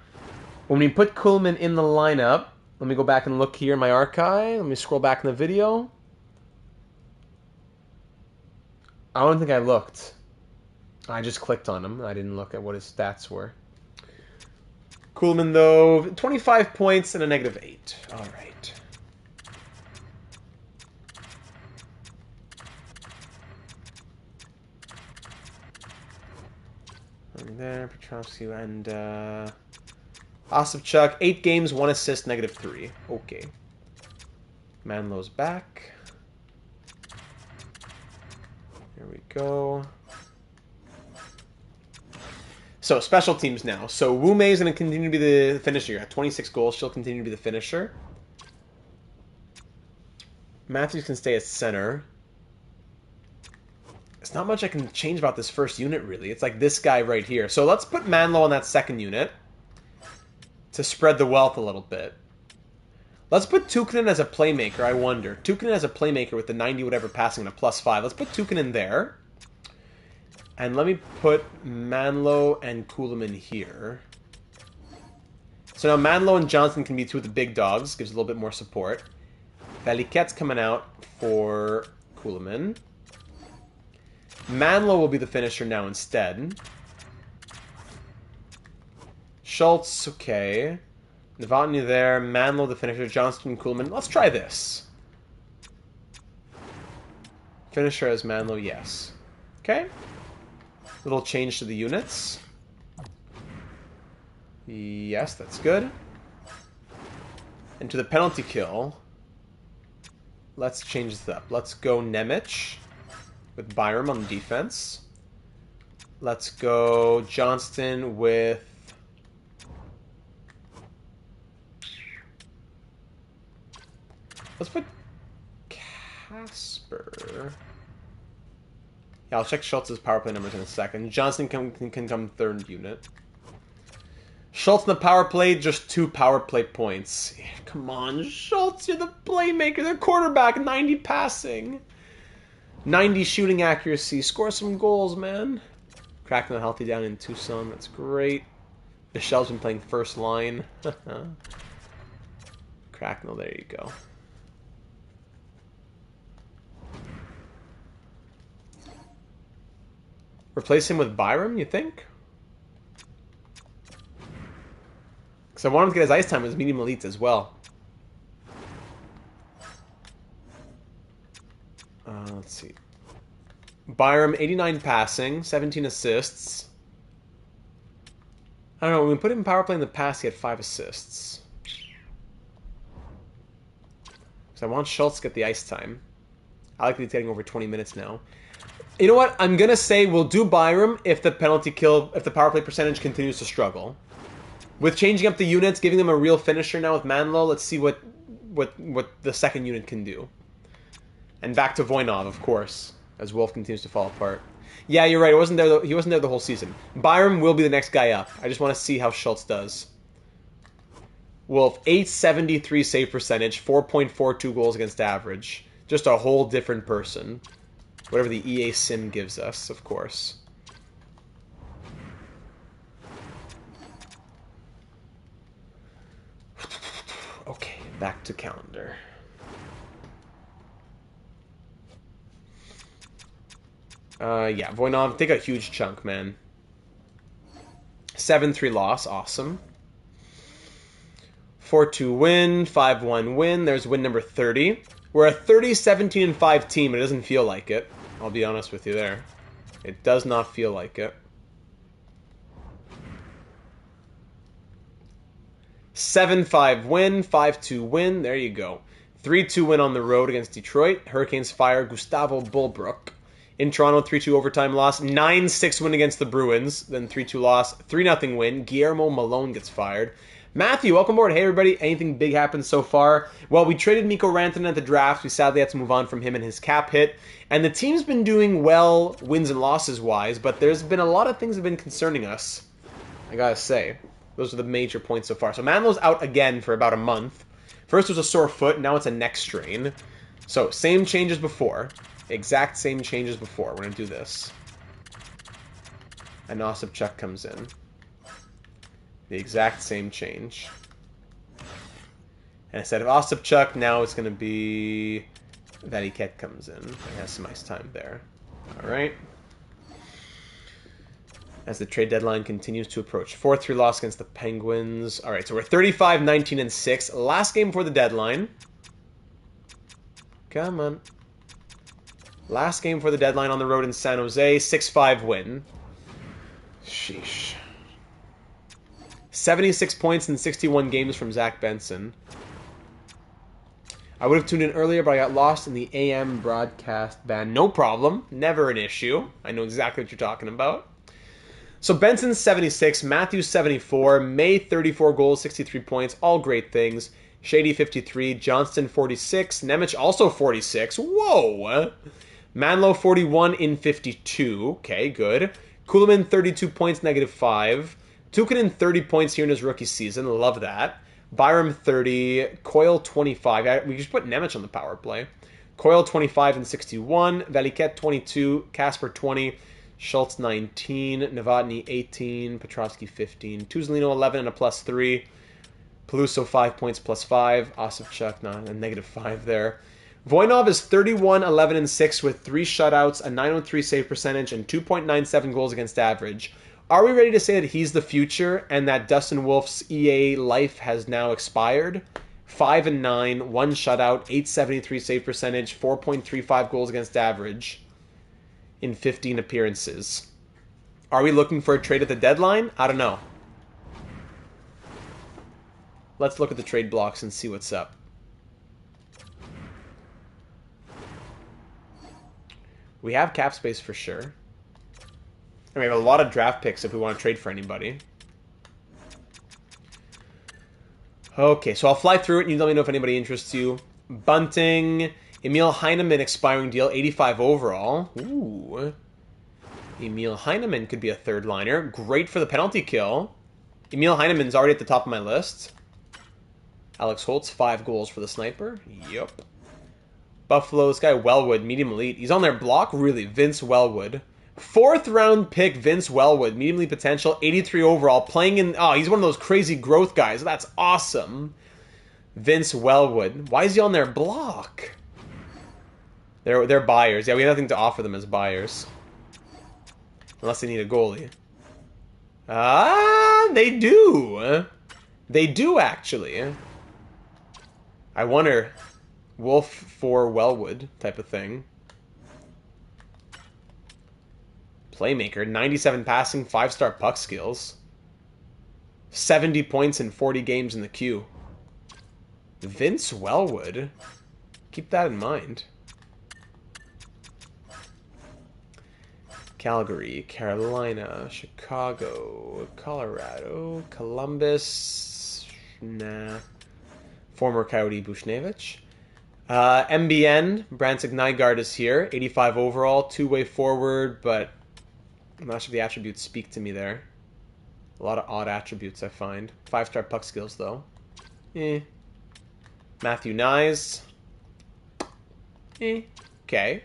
When we put Kuhlman in the lineup, let me go back and look here in my archive. Let me scroll back in the video. I don't think I looked. I just clicked on him. I didn't look at what his stats were. Kuhlman, though, 25 points and a -8. All right. And there, Petrovsky and Osipchuk, 8 games, 1 assist, -3. Okay. Manlow's back. Here we go. So, special teams now. So, Wu Mei is going to continue to be the finisher. At 26 goals, she'll continue to be the finisher. Matthews can stay at center. There's not much I can change about this first unit, really. It's like this guy right here. So, let's put Manlow on that second unit to spread the wealth a little bit. Let's put Tukkanen as a playmaker, I wonder. Tukkanen as a playmaker with the 90-whatever passing and a +5. Let's put Tukkanen there. And let me put Manlow and Kuhlman here. So now Manlow and Johnson can be two of the big dogs. Gives a little bit more support. Valiquette's coming out for Kuhlman. Manlow will be the finisher now instead. Schultz, okay. Novotny there. Manlow the finisher. Johnson and Kuhlman. Let's try this. Finisher as Manlow, yes. Okay. Little change to the units. Yes, that's good. And to the penalty kill, let's change this up. Let's go Nemec. with Byram on defense. Let's go Johnston with... Let's put Casper. Yeah, I'll check Schultz's power play numbers in a second. Johnston can come third unit. Schultz in the power play, just 2 power play points. Yeah, come on, Schultz, you're the playmaker, the quarterback, 90 passing. 90 shooting accuracy. Score some goals, man. Cracknell healthy down in Tucson. That's great. Michelle's been playing first line. Cracknell, there you go. Replace him with Byram, you think? Because I want him to get his ice time as medium elites as well. Let's see. Byram, 89 passing, 17 assists. I don't know, when we put him in power play in the past, he had 5 assists. Because I want Schultz to get the ice time. I like that he's getting over 20 minutes now. You know what? I'm going to say we'll do Byram if the if the power play percentage continues to struggle. With changing up the units, giving them a real finisher now with Manlow, let's see what the second unit can do. And back to Voinov, of course, as Wolf continues to fall apart. Yeah, you're right. He wasn't there the whole season. Byram will be the next guy up. I just want to see how Schultz does. Wolf, 873 save percentage, 4.42 goals against average. Just a whole different person. Whatever the EA sim gives us, of course. Okay, back to calendar. Yeah, Voinov, take a huge chunk, man. 7-3 loss, awesome. 4-2 win, 5-1 win. There's win number 30. We're a 30-17-5 team, and it doesn't feel like it. I'll be honest with you there. It does not feel like it. 7-5 win, 5-2 win. There you go. 3-2 win on the road against Detroit. Hurricanes fire Gustavo Bulbrook. In Toronto, 3-2 overtime loss. 9-6 win against the Bruins. Then 3-2 loss. 3-0 win. Guillermo Malone gets fired. Matthew, welcome aboard. Hey, everybody. Anything big happened so far? Well, we traded Mikko Rantanen at the draft. We sadly had to move on from him and his cap hit. And the team's been doing well, wins and losses-wise, but there's been a lot of things that have been concerning us, I gotta say. Those are the major points so far. So Manlow's out again for about a month. First it was a sore foot, now it's a neck strain. So, same changes before. Exact same changes before. We're going to do this. And Osipchuk comes in. The exact same change. And instead of Osipchuk, now it's going to be... Valiquette comes in. He has some ice time there. Alright. As the trade deadline continues to approach. 4-3 loss against the Penguins. Alright, so we're 35-19-6. Last game before the deadline. Come on. Last game for the deadline on the road in San Jose. 6-5 win. Sheesh. 76 points in 61 games from Zach Benson. I would have tuned in earlier, but I got lost in the AM broadcast ban. No problem. Never an issue. I know exactly what you're talking about. So Benson's 76, Matthews 74, May 34 goals, 63 points. All great things. Shady 53, Johnston 46, Nemec also 46. Whoa! Manlow 41 in 52. Okay, good. Kuhlman 32 points, -5. Tukinen 30 points here in his rookie season. Love that. Byram 30. Coyle 25. We just put Nemec on the power play. Coyle 25 and 61. Valiquette 22. Casper 20. Schultz 19. Novotny 18. Petrovsky 15. Tuzolino 11 and a +3. Peluso 5 points +5. Osipchuk not a -5 there. Voinov is 31, 11, and 6 with 3 shutouts, a 903 save percentage, and 2.97 goals against average. Are we ready to say that he's the future and that Dustin Wolf's EA life has now expired? 5 and 9, 1 shutout, 873 save percentage, 4.35 goals against average in 15 appearances. Are we looking for a trade at the deadline? I don't know. Let's look at the trade blocks and see what's up. We have cap space for sure. And we have a lot of draft picks if we want to trade for anybody. Okay, so I'll fly through it and you let me know if anybody interests you. Bunting, Emil Heineman expiring deal, 85 overall. Ooh. Emil Heineman could be a third liner. Great for the penalty kill. Emil Heineman's already at the top of my list. Alex Holtz, 5 goals for the sniper. Yep. Buffalo, this guy Wellwood, medium elite. He's on their block? Really? Vince Wellwood. 4th round pick, Vince Wellwood. Medium elite potential, 83 overall. Playing in... Oh, he's one of those crazy growth guys. That's awesome. Vince Wellwood. Why is he on their block? They're buyers. Yeah, we have nothing to offer them as buyers. Unless they need a goalie. Ah, they do. They do, actually. I wonder... Wolf for Wellwood type of thing. Playmaker, 97 passing, 5-star puck skills. 70 points in 40 games in the queue. Vince Wellwood. Keep that in mind. Calgary, Carolina, Chicago, Colorado, Columbus. Nah. Former Coyote Bushnevich. MBN, Bransic Nygaard is here. 85 overall, 2-way forward, but I'm not sure the attributes speak to me there. A lot of odd attributes, I find. 5-star puck skills, though. Matthew Nyes. Okay.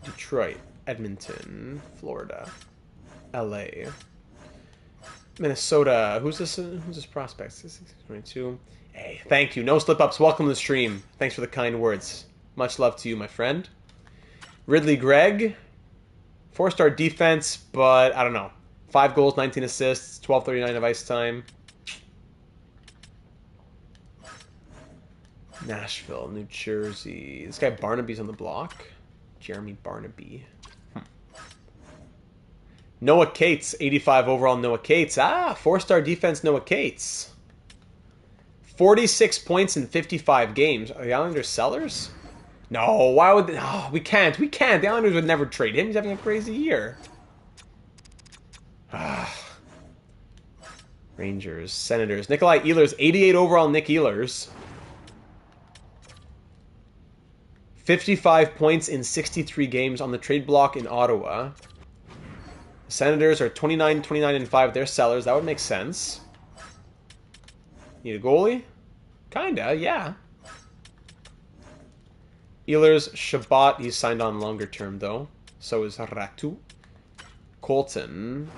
Detroit, Edmonton, Florida, LA, Minnesota. Who's this prospect? 22. Hey, thank you. No slip-ups. Welcome to the stream. Thanks for the kind words. Much love to you, my friend. Ridley Gregg. 4-star defense, but I don't know. 5 goals, 19 assists, 12:39 of ice time. Nashville, New Jersey. This guy Barnaby's on the block. Jeremy Barnaby. Noah Cates. 85 overall Noah Cates. 4-star defense Noah Cates. 46 points in 55 games. Are the Islanders sellers? No, why would they? Oh, we can't. We can't. The Islanders would never trade him. He's having a crazy year. Rangers, Senators. Nikolai Ehlers, 88 overall Nick Ehlers. 55 points in 63 games on the trade block in Ottawa. The Senators are 29, 29, and 5. They're sellers. That would make sense. Need a goalie? Kinda, yeah. Ehlers, Shabbat, he's signed on longer term, though. So is Ratu. Colton.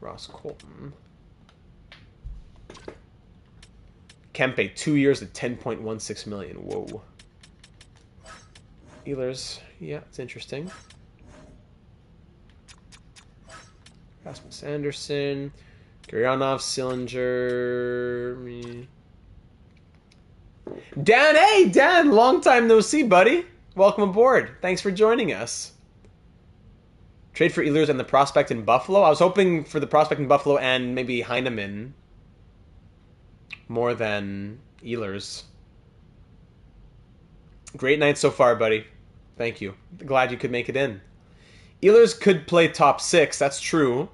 Ross Colton. Kempe, 2 years at 10.16 million. Whoa. Ehlers, yeah, it's interesting. Rasmus Anderson. Guryanov, Sillinger. Dan, hey, Dan! Long time no see, buddy. Welcome aboard. Thanks for joining us. Trade for Ehlers and the prospect in Buffalo. I was hoping for the prospect in Buffalo and maybe Heineman more than Ehlers. Great night so far, buddy. Thank you. Glad you could make it in. Ehlers could play top 6. That's true.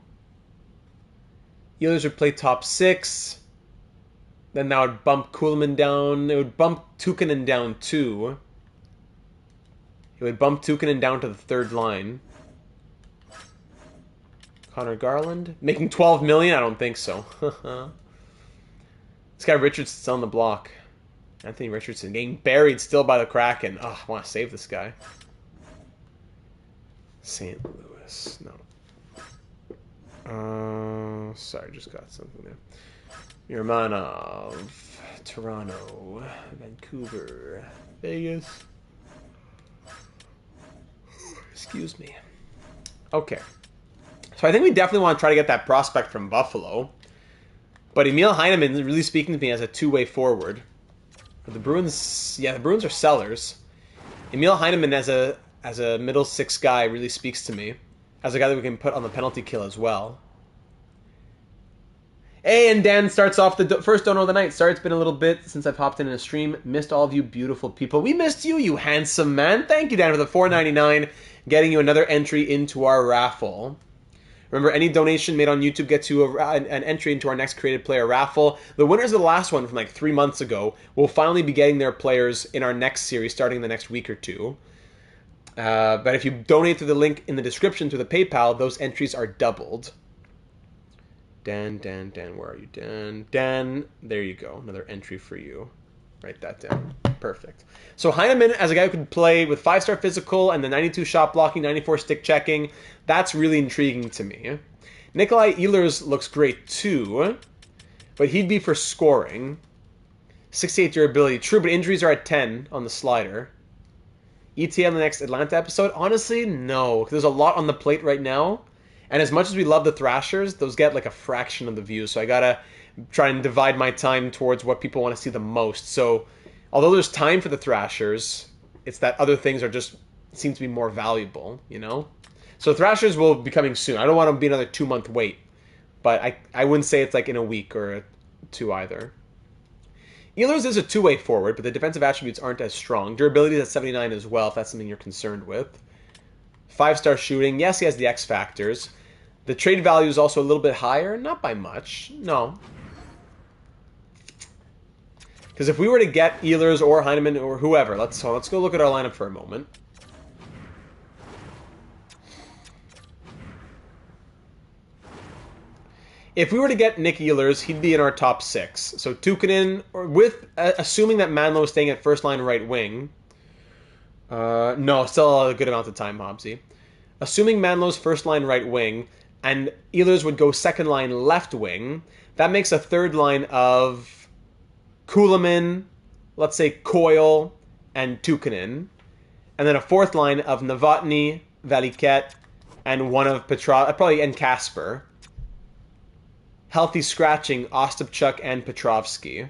Ehlers would play top 6. Then that would bump Kuhlman down. It would bump Tukkanen down 2. It would bump Tukkanen down to the 3rd line. Connor Garland? Making 12 million? I don't think so. This guy Richardson's still on the block. Anthony Richardson getting buried still by the Kraken. Oh, I want to save this guy. St. Louis. No. Sorry, just got something there. Yermanov. Toronto. Vancouver. Vegas. Excuse me. Okay. So I think we definitely want to try to get that prospect from Buffalo. But Emil Heineman is really speaking to me as a two-way forward. The Bruins, yeah, the Bruins are sellers. Emil Heineman as a middle 6 guy really speaks to me. As a guy that we can put on the penalty kill as well. Hey, and Dan starts off the first donor of the night. Sorry, it's been a little bit since I've hopped in a stream. Missed all of you beautiful people. We missed you, you handsome man. Thank you, Dan, for the $4.99, getting you another entry into our raffle. Remember, any donation made on YouTube gets you an entry into our next created player raffle. The winners of the last one from like 3 months ago will finally be getting their players in our next series starting in the next week or two. But if you donate through the link in the description through the PayPal, those entries are doubled. Dan, where are you? Dan, there you go. Another entry for you. Write that down. Perfect. So Heineman, as a guy who could play with 5-star physical and the 92 shot blocking, 94 stick checking, that's really intriguing to me. Nikolai Ehlers looks great too, but he'd be for scoring. 68 durability. True, but injuries are at 10 on the slider. ETA on the next Atlanta episode? Honestly, no. There's a lot on the plate right now. And as much as we love the Thrashers, those get like a fraction of the views. So I gotta try and divide my time towards what people want to see the most. So although there's time for the Thrashers, it's that other things are just seem to be more valuable, you know? So Thrashers will be coming soon. I don't want to be another 2-month wait. But I wouldn't say it's like in a week or two either. Ehlers is a two-way forward, but the defensive attributes aren't as strong. Durability is at 79 as well, if that's something you're concerned with. 5-star shooting. Yes, he has the X factors. The trade value is also a little bit higher. Not by much. No. Because if we were to get Ehlers or Heineman or whoever, let's go look at our lineup for a moment. If we were to get Nick Ehlers, he'd be in our top 6. So Tukkanen, or with assuming that Manlow is staying at first line right wing. No, still a good amount of time, Hobbsy. Assuming Manlow's first line right wing, and Ehlers would go second line left wing, that makes a third line of Kulemin, let's say Coyle, and Tukkanen. And then a fourth line of Novotny, Valiquette, and one of Petrov, probably, and Casper. Healthy scratching, Ostapchuk and Petrovsky.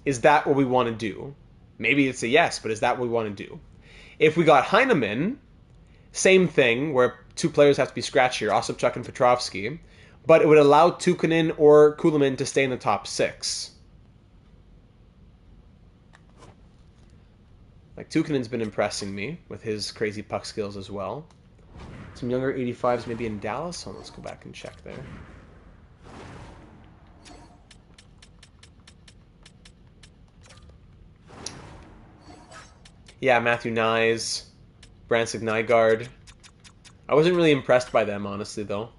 Is that what we want to do? Maybe it's a yes, but is that what we want to do? If we got Heineman, same thing, where 2 players have to be scratchier, Ostapchuk and Petrovsky, but it would allow Tukkanen or Kulemin to stay in the top 6. Like, Tukkanen's been impressing me with his crazy puck skills as well. Some younger 85s maybe in Dallas. So let's go back and check there. Yeah, Matthew Nyes, Bransik Nygaard. I wasn't really impressed by them, honestly, though.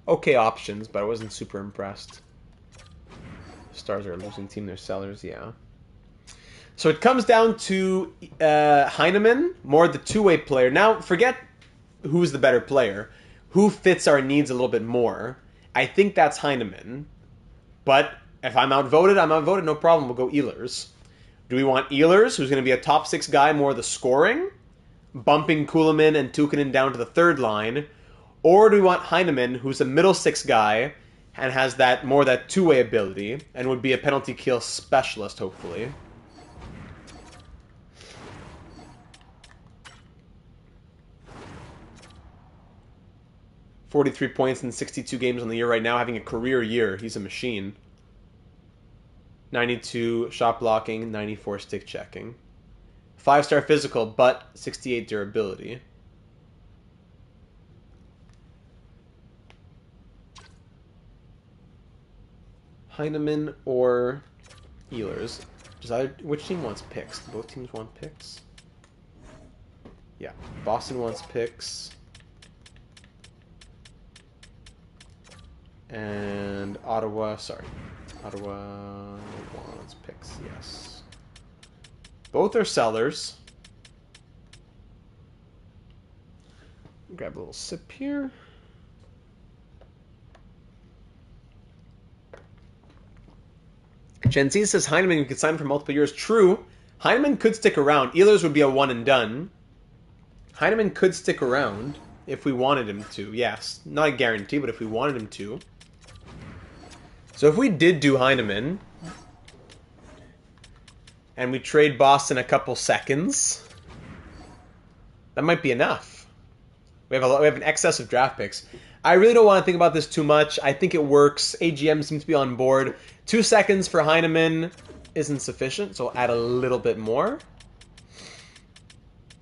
Okay options, but I wasn't super impressed. Stars are a losing team, they're sellers, yeah. So it comes down to Heineman, more the two-way player. Now, forget who's the better player. Who fits our needs a little bit more? I think that's Heineman. But if I'm outvoted, I'm outvoted. No problem. We'll go Ehlers. Do we want Ehlers, who's going to be a top 6 guy, more the scoring? Bumping Kulemin and Tukkanen down to the third line? Or do we want Heineman, who's a middle 6 guy and has that more that two-way ability and would be a penalty kill specialist, hopefully? 43 points in 62 games on the year right now, having a career year. He's a machine. 92 shot blocking, 94 stick checking. 5-star physical, but 68 durability. Heineman or Ehlers. Which team wants picks? Do both teams want picks? Yeah, Boston wants picks. And Ottawa wants picks, yes. Both are sellers. Grab a little sip here. Gen Z says Heineman could sign for multiple years. True. Heineman could stick around. Ehlers would be a one and done. Heineman could stick around if we wanted him to. Yes. Not a guarantee, but if we wanted him to. So if we did do Heineman, and we trade Boston a couple seconds, That might be enough. We have an excess of draft picks. I really don't want to think about this too much. I think it works. AGM seems to be on board. 2 seconds for Heineman isn't sufficient, so we'll add a little bit more.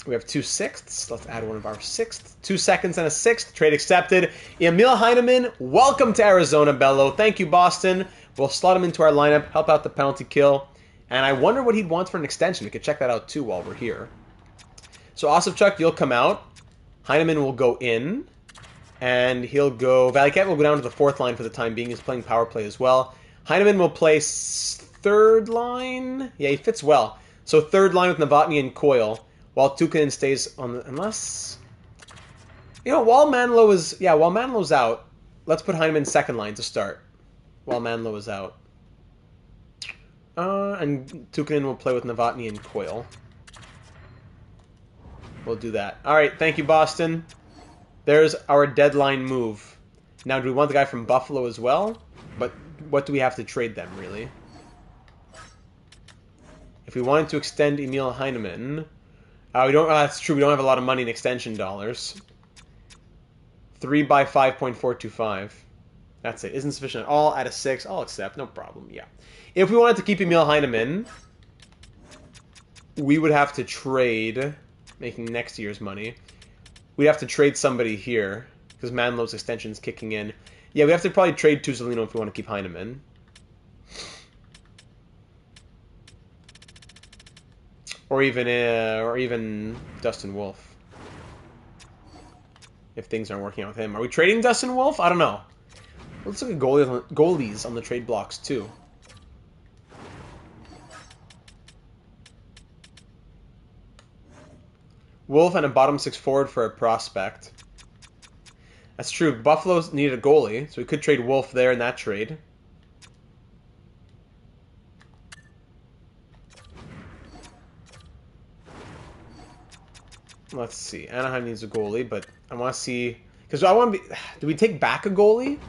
We have 2 sixths. Let's add one of our sixths. 2 seconds and a sixth. Trade accepted. Emil Heineman, welcome to Arizona, Bello. Thank you, Boston. We'll slot him into our lineup, help out the penalty kill. And I wonder what he'd want for an extension. We could check that out, too, while we're here. So, Osipchuk, you'll come out. Heineman will go in. And he'll go... Valiquette will go down to the 4th line for the time being. He's playing power play as well. Heineman will play 3rd line. Yeah, he fits well. So 3rd line with Novotny and Coyle, while Tukkanen stays on the... Unless... You know, while Manlow is... Yeah, while Manlow's out, let's put Heineman 2nd line to start. While Manlow is out. And Tukkanen will play with Novotny and Coyle. We'll do that. Alright, thank you, Boston. There's our deadline move. Now, do we want the guy from Buffalo as well? But what do we have to trade them, really? If we wanted to extend Emil Heineman... we don't. That's true, we don't have a lot of money in extension dollars. 3 by 5.425. That's it. Isn't sufficient at all. At a 6, I'll accept. No problem, yeah. If we wanted to keep Emil Heineman, we would have to trade... Making next year's money. We'd have to trade somebody here, because Manlow's extension's kicking in. Yeah, we have to probably trade Tuzolino if we want to keep Heineman. Or even Dustin Wolf. If things aren't working out with him. Are we trading Dustin Wolf? I don't know. Let's look at goalies on the trade blocks, too. Wolf and a bottom 6 forward for a prospect. That's true. Buffalo's needed a goalie, so we could trade Wolf there in that trade. Let's see. Anaheim needs a goalie, but I want to see... Because I want to be... Do we take back a goalie?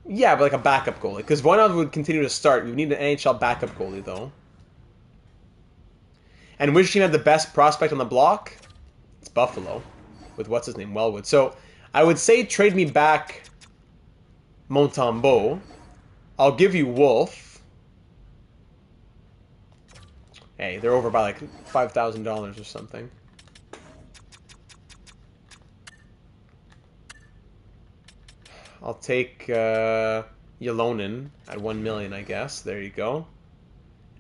Yeah, but like a backup goalie. Because Voinov would continue to start. We need an NHL backup goalie, though. And which team had the best prospect on the block? It's Buffalo. With what's his name? Wellwood. So I would say trade me back Montembeault. I'll give you Wolf. Hey, they're over by like $5,000 or something. I'll take Ylonen at $1 million, I guess. There you go.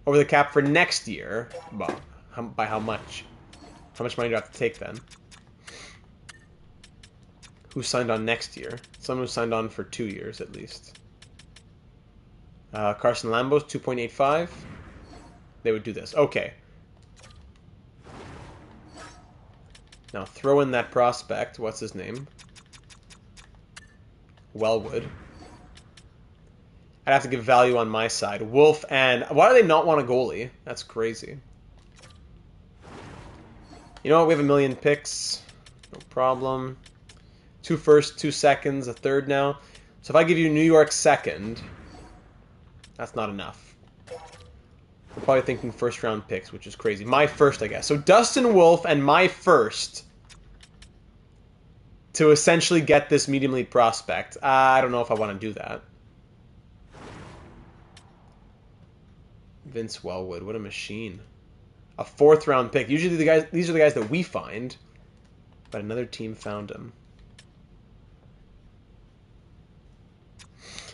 Over the cap for next year. Well, by how much? How much money do I have to take then? Who signed on next year? Someone who signed on for 2 years at least. Carson Lambos, 2.85. They would do this. Okay. Now throw in that prospect. What's his name? Wellwood. I'd have to give value on my side. Wolf and... Why do they not want a goalie? That's crazy. You know what? We have 1 million picks. No problem. 2 firsts, 2 seconds, a 3rd now. So if I give you New York 2nd, that's not enough. We're probably thinking 1st round picks, which is crazy. My 1st, I guess. So Dustin Wolf and my 1st to essentially get this medium elite prospect. I don't know if I want to do that. Vince Wellwood, what a machine. A 4th round pick. Usually these are the guys that we find, but another team found him.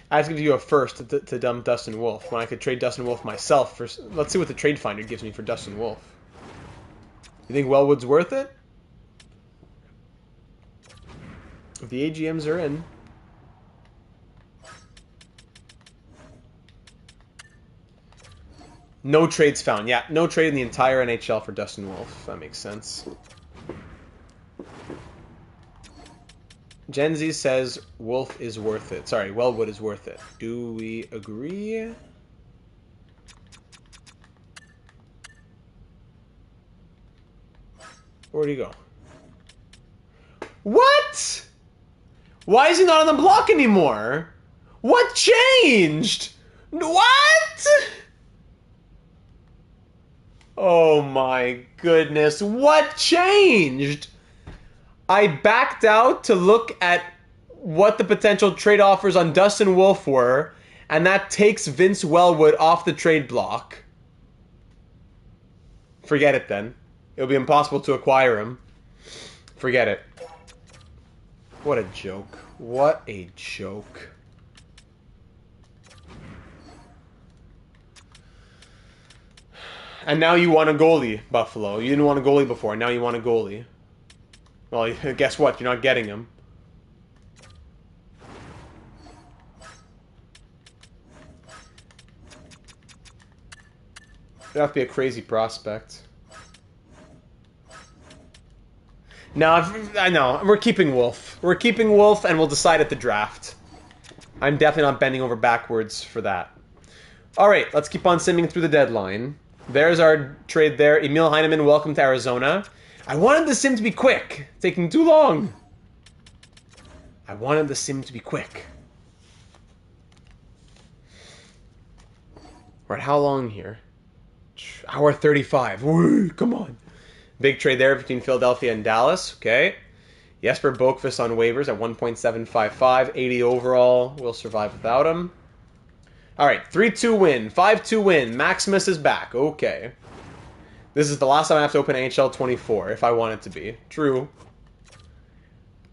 I have to give you a 1st to dump Dustin Wolf when I could trade Dustin Wolf myself for... Let's see what the trade finder gives me for Dustin Wolf. You think Wellwood's worth it? If the AGMs are in... No trades found. Yeah, no trade in the entire NHL for Dustin Wolf. That makes sense. Gen Z says Wolf is worth it. Sorry, Wellwood is worth it. Do we agree? Where'd he go? What? Why is he not on the block anymore? What changed? What? Oh my goodness. What changed? I backed out to look at what the potential trade offers on Dustin Wolf were, and that takes Vince Wellwood off the trade block. Forget it then. It'll be impossible to acquire him. Forget it. What a joke. What a joke. And now you want a goalie, Buffalo. You didn't want a goalie before. Now you want a goalie. Well, guess what? You're not getting him. It'd have to be a crazy prospect. No, I know. We're keeping Wolf. We're keeping Wolf, and we'll decide at the draft. I'm definitely not bending over backwards for that. All right, let's keep on simming through the deadline. There's our trade there. Emil Heineman, welcome to Arizona. I wanted the sim to be quick. Taking too long. I wanted the sim to be quick. We're at how long here? Hour 35. Woo, come on. Big trade there between Philadelphia and Dallas. Okay. Jesper Boqvist on waivers at 1.755. 80 overall. We'll survive without him. All right. 3-2 win. 5-2 win. Maximus is back. Okay. This is the last time I have to open NHL 24 if I want it to be. True.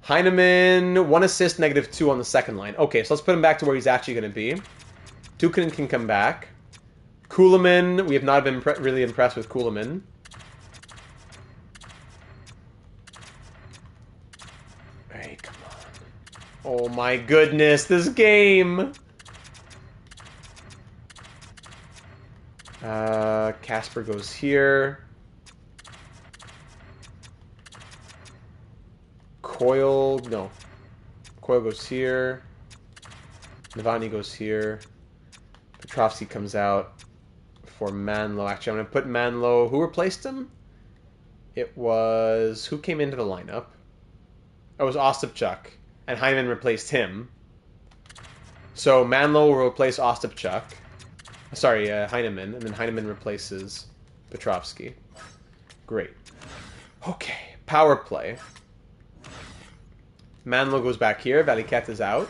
Heineman, 1 assist, -2 on the second line. Okay, so let's put him back to where he's actually going to be. Tukinen can come back. Kulemin, we have not been really impressed with Kulemin. Hey, come on. Oh my goodness, this game! Casper goes here. Coyle goes here. Navani goes here. Petrovsky comes out for Manlow. Actually, I'm going to put Manlow. Who replaced him? It was... Who came into the lineup? Oh, it was Ostapchuk. And Heineman replaced him. So Manlow will replace Ostapchuk. Sorry, Heineman. And then Heineman replaces Petrovsky. Great. Okay. Power play. Manlow goes back here. Valiquette is out.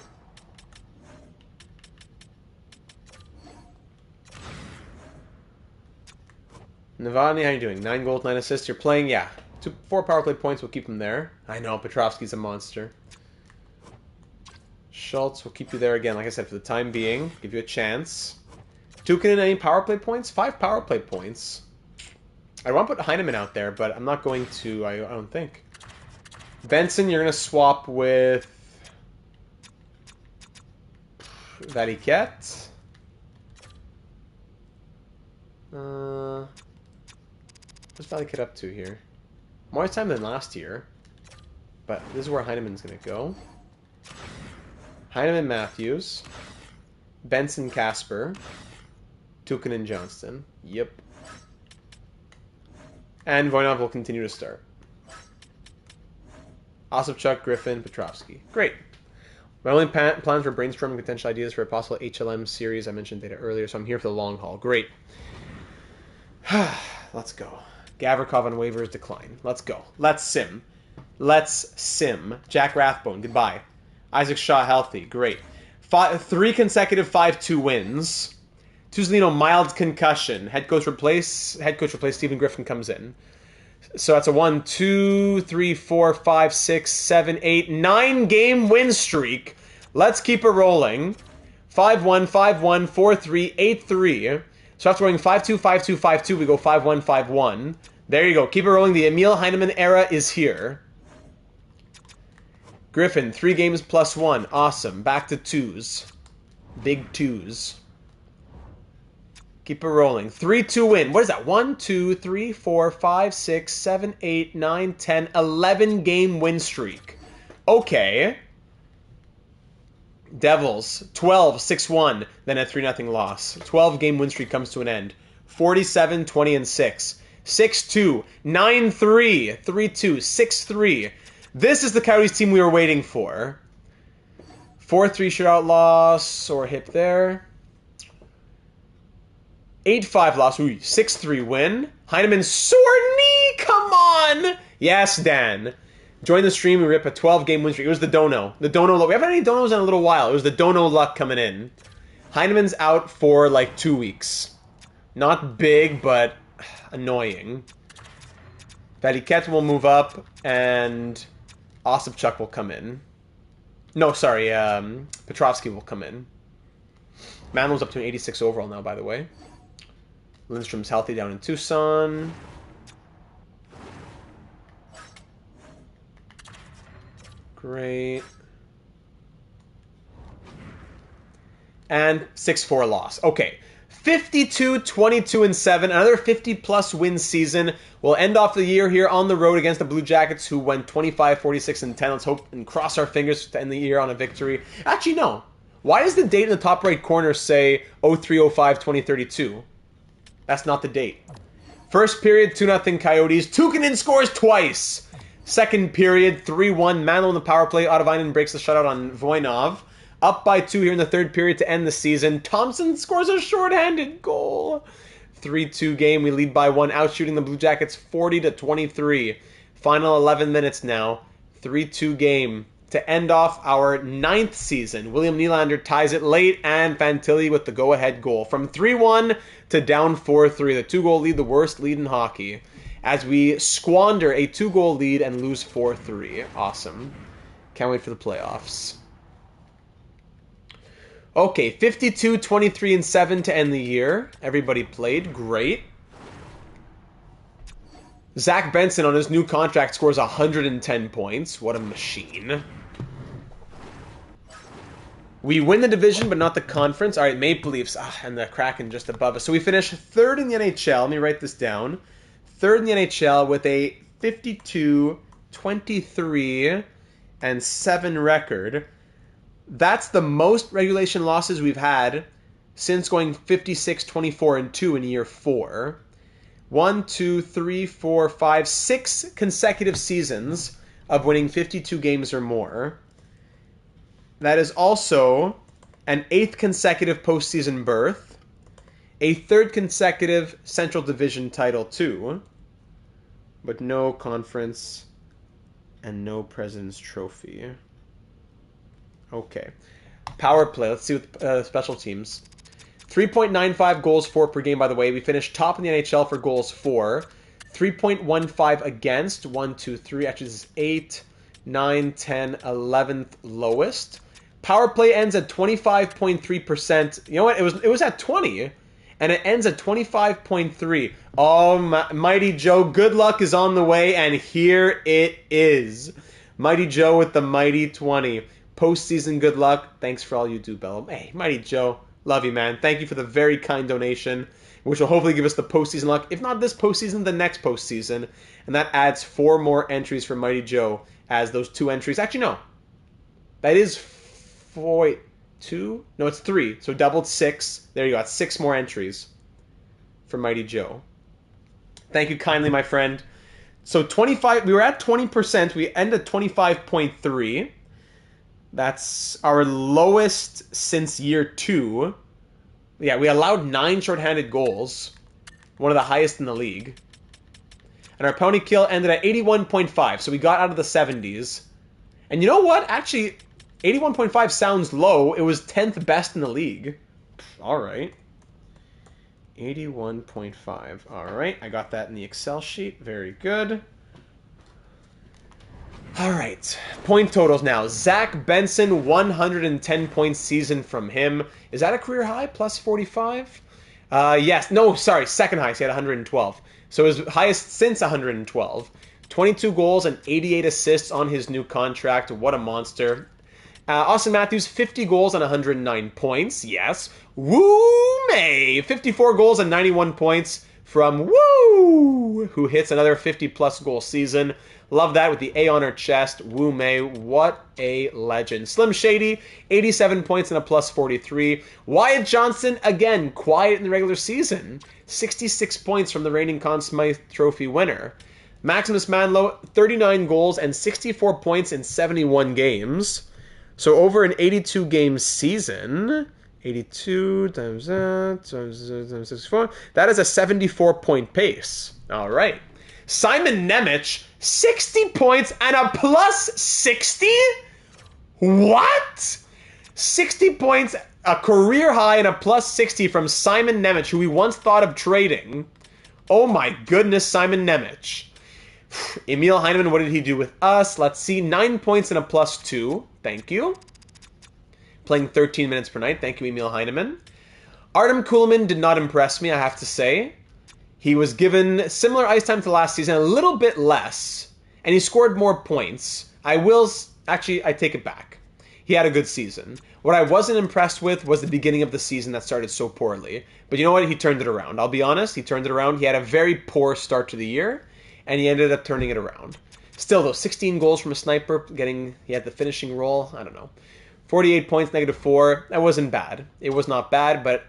Navani, how you doing? 9 goals, 9 assists. You're playing, yeah. 4 power play points. We'll keep him there. I know, Petrovsky's a monster. Schultz will keep you there again, like I said, for the time being. Give you a chance. Tukinen, any power play points? 5 power play points. I want to put Heineman out there, but I'm not going to, I don't think. Benson, you're going to swap with Valiquette. What's Valiquette up to here? More time than last year. But this is where Heineman's going to go. Heineman Matthews. Benson Casper. Tukinen Johnston. Yep. And Voynov will continue to start. Ostapchuk, Griffin, Petrovsky. Great. My only plans for brainstorming potential ideas for a possible HLM series. I mentioned data earlier, so I'm here for the long haul. Great. Let's go. Gavrikov on waivers, decline. Let's go. Let's sim. Let's sim. Jack Rathbone, goodbye. Isaac Shaw, healthy. Great. 3 consecutive 5-2 wins. Tuzolino, mild concussion. Head coach replace Stephen Griffin comes in. So that's a 1, 2, 3, 4, 5, 6, 7, 8, 9 game win streak. Let's keep it rolling. 5-1, 5-1, 4-3, 8-3. So after going 5-2, 5-2, 5-2, we go 5-1, 5-1. There you go. Keep it rolling. The Emil Heineman era is here. Griffin, 3 games plus 1. Awesome. Back to 2s. Big 2s. Keep it rolling. 3-2 win. What is that? 1, 2, 3, 4, 5, 6, 7, 8, 9, 10, 11 game win streak. Okay. Devils, 12, 6-1, then a 3-0 loss. 12 game win streak comes to an end. 47, 20, and 6. 6-2, 9-3, 3-2, 6-3. This is the Coyotes team we were waiting for. 4-3 shootout loss, or hip there. 8-5 loss. Ooh, 6-3 win. Heineman's sore knee. Come on. Yes, Dan. Join the stream. We rip a 12-game win streak. It was the dono. The dono. We haven't had any donos in a little while. It was the dono luck coming in. Heineman's out for like 2 weeks. Not big, but annoying. Valiquette will move up, and Osipchuk will come in. No, sorry. Petrovsky will come in. Manuel's up to an 86 overall now, by the way. Lindstrom's healthy down in Tucson. Great. And 6-4 loss. Okay. 52, 22, and 7. Another 50-plus win season. We'll end off the year here on the road against the Blue Jackets, who went 25, 46, and 10. Let's hope and cross our fingers to end the year on a victory. Actually, no. Why does the date in the top right corner say 03-05-2032? That's not the date. First period, 2-0 Coyotes. Tukkanen scores twice. Second period, 3-1. Manuel in the power play. Ottavainen breaks the shutout on Voinov. Up by 2 here in the third period to end the season. Thompson scores a shorthanded goal. 3-2 game. We lead by 1. Outshooting the Blue Jackets 40-23. Final 11 minutes now. 3-2 game to end off our 9th season. William Nylander ties it late, and Fantilli with the go-ahead goal. From 3-1 to down 4-3. The 2-goal lead, the worst lead in hockey, as we squander a 2-goal lead and lose 4-3. Awesome. Can't wait for the playoffs. Okay, 52, 23, and 7 to end the year. Everybody played. Great. Zach Benson on his new contract scores 110 points. What a machine. We win the division, but not the conference. All right, Maple Leafs and the Kraken just above us. So we finish 3rd in the NHL. Let me write this down. 3rd in the NHL with a 52, 23, and 7 record. That's the most regulation losses we've had since going 56, 24, and 2 in year 4. 1, 2, 3, 4, 5, 6 consecutive seasons of winning 52 games or more. That is also an 8th consecutive postseason berth, a 3rd consecutive Central Division title too, but no conference and no President's Trophy. Okay. Power play. Let's see what special teams. 3.95 goals for per game, by the way. We finished top in the NHL for goals for. 3.15 against. 1, 2, 3. Actually, this is 8, 9, 10, 11th lowest. Power play ends at 25.3%. You know what? It was at 20, and it ends at 25.3. Oh, Mighty Joe, good luck is on the way, and here it is. Mighty Joe with the mighty 20. Postseason good luck. Thanks for all you do, Bellum. Hey, Mighty Joe, love you, man. Thank you for the very kind donation, which will hopefully give us the postseason luck. If not this postseason, the next postseason. And that adds 4 more entries for Mighty Joe as those 2 entries. Actually, no. That is 4, wait, 2? No, it's 3. So doubled 6. There you go. That's 6 more entries for Mighty Joe. Thank you kindly, my friend. So 25, we were at 20%. We end at 25.3. That's our lowest since year 2. Yeah, we allowed 9 shorthanded goals. One of the highest in the league. And our penalty kill ended at 81.5. So we got out of the 70s. And you know what? Actually, 81.5 sounds low. It was 10th best in the league. All right. 81.5. All right. I got that in the Excel sheet. Very good. All right, point totals now. Zach Benson, 110 point season from him. Is that a career high, plus 45? Yes. No, sorry, second highest. He had 112. So his highest since 112. 22 goals and 88 assists on his new contract. What a monster. Austin Matthews, 50 goals and 109 points. Yes. Woo May, 54 goals and 91 points from Woo, who hits another 50-plus goal season. Love that with the A on her chest. Woo May, what a legend. Slim Shady, 87 points and a plus 43. Wyatt Johnson, again, quiet in the regular season. 66 points from the reigning Conn Smythe Trophy winner. Maximus Manlow, 39 goals and 64 points in 71 games. So over an 82-game season, 82 times that, times 64. That is a 74-point pace. All right. Simon Nemec, 60 points and a plus 60? What? 60 points, a career high and a plus 60 from Simon Nemec, who we once thought of trading. Oh my goodness, Simon Nemec. Emil Heineman, what did he do with us? Let's see, 9 points and a plus 2. Thank you. Playing 13 minutes per night. Thank you, Emil Heineman. Artem Kuhlman did not impress me, I have to say. He was given similar ice time to last season, a little bit less, and he scored more points. Actually, I take it back. He had a good season. What I wasn't impressed with was the beginning of the season that started so poorly. But you know what? He turned it around. I'll be honest, he turned it around. He had a very poor start to the year, and he ended up turning it around. Still, though, 16 goals from a sniper, he had the finishing role. I don't know. 48 points, -4. That wasn't bad. It was not bad, but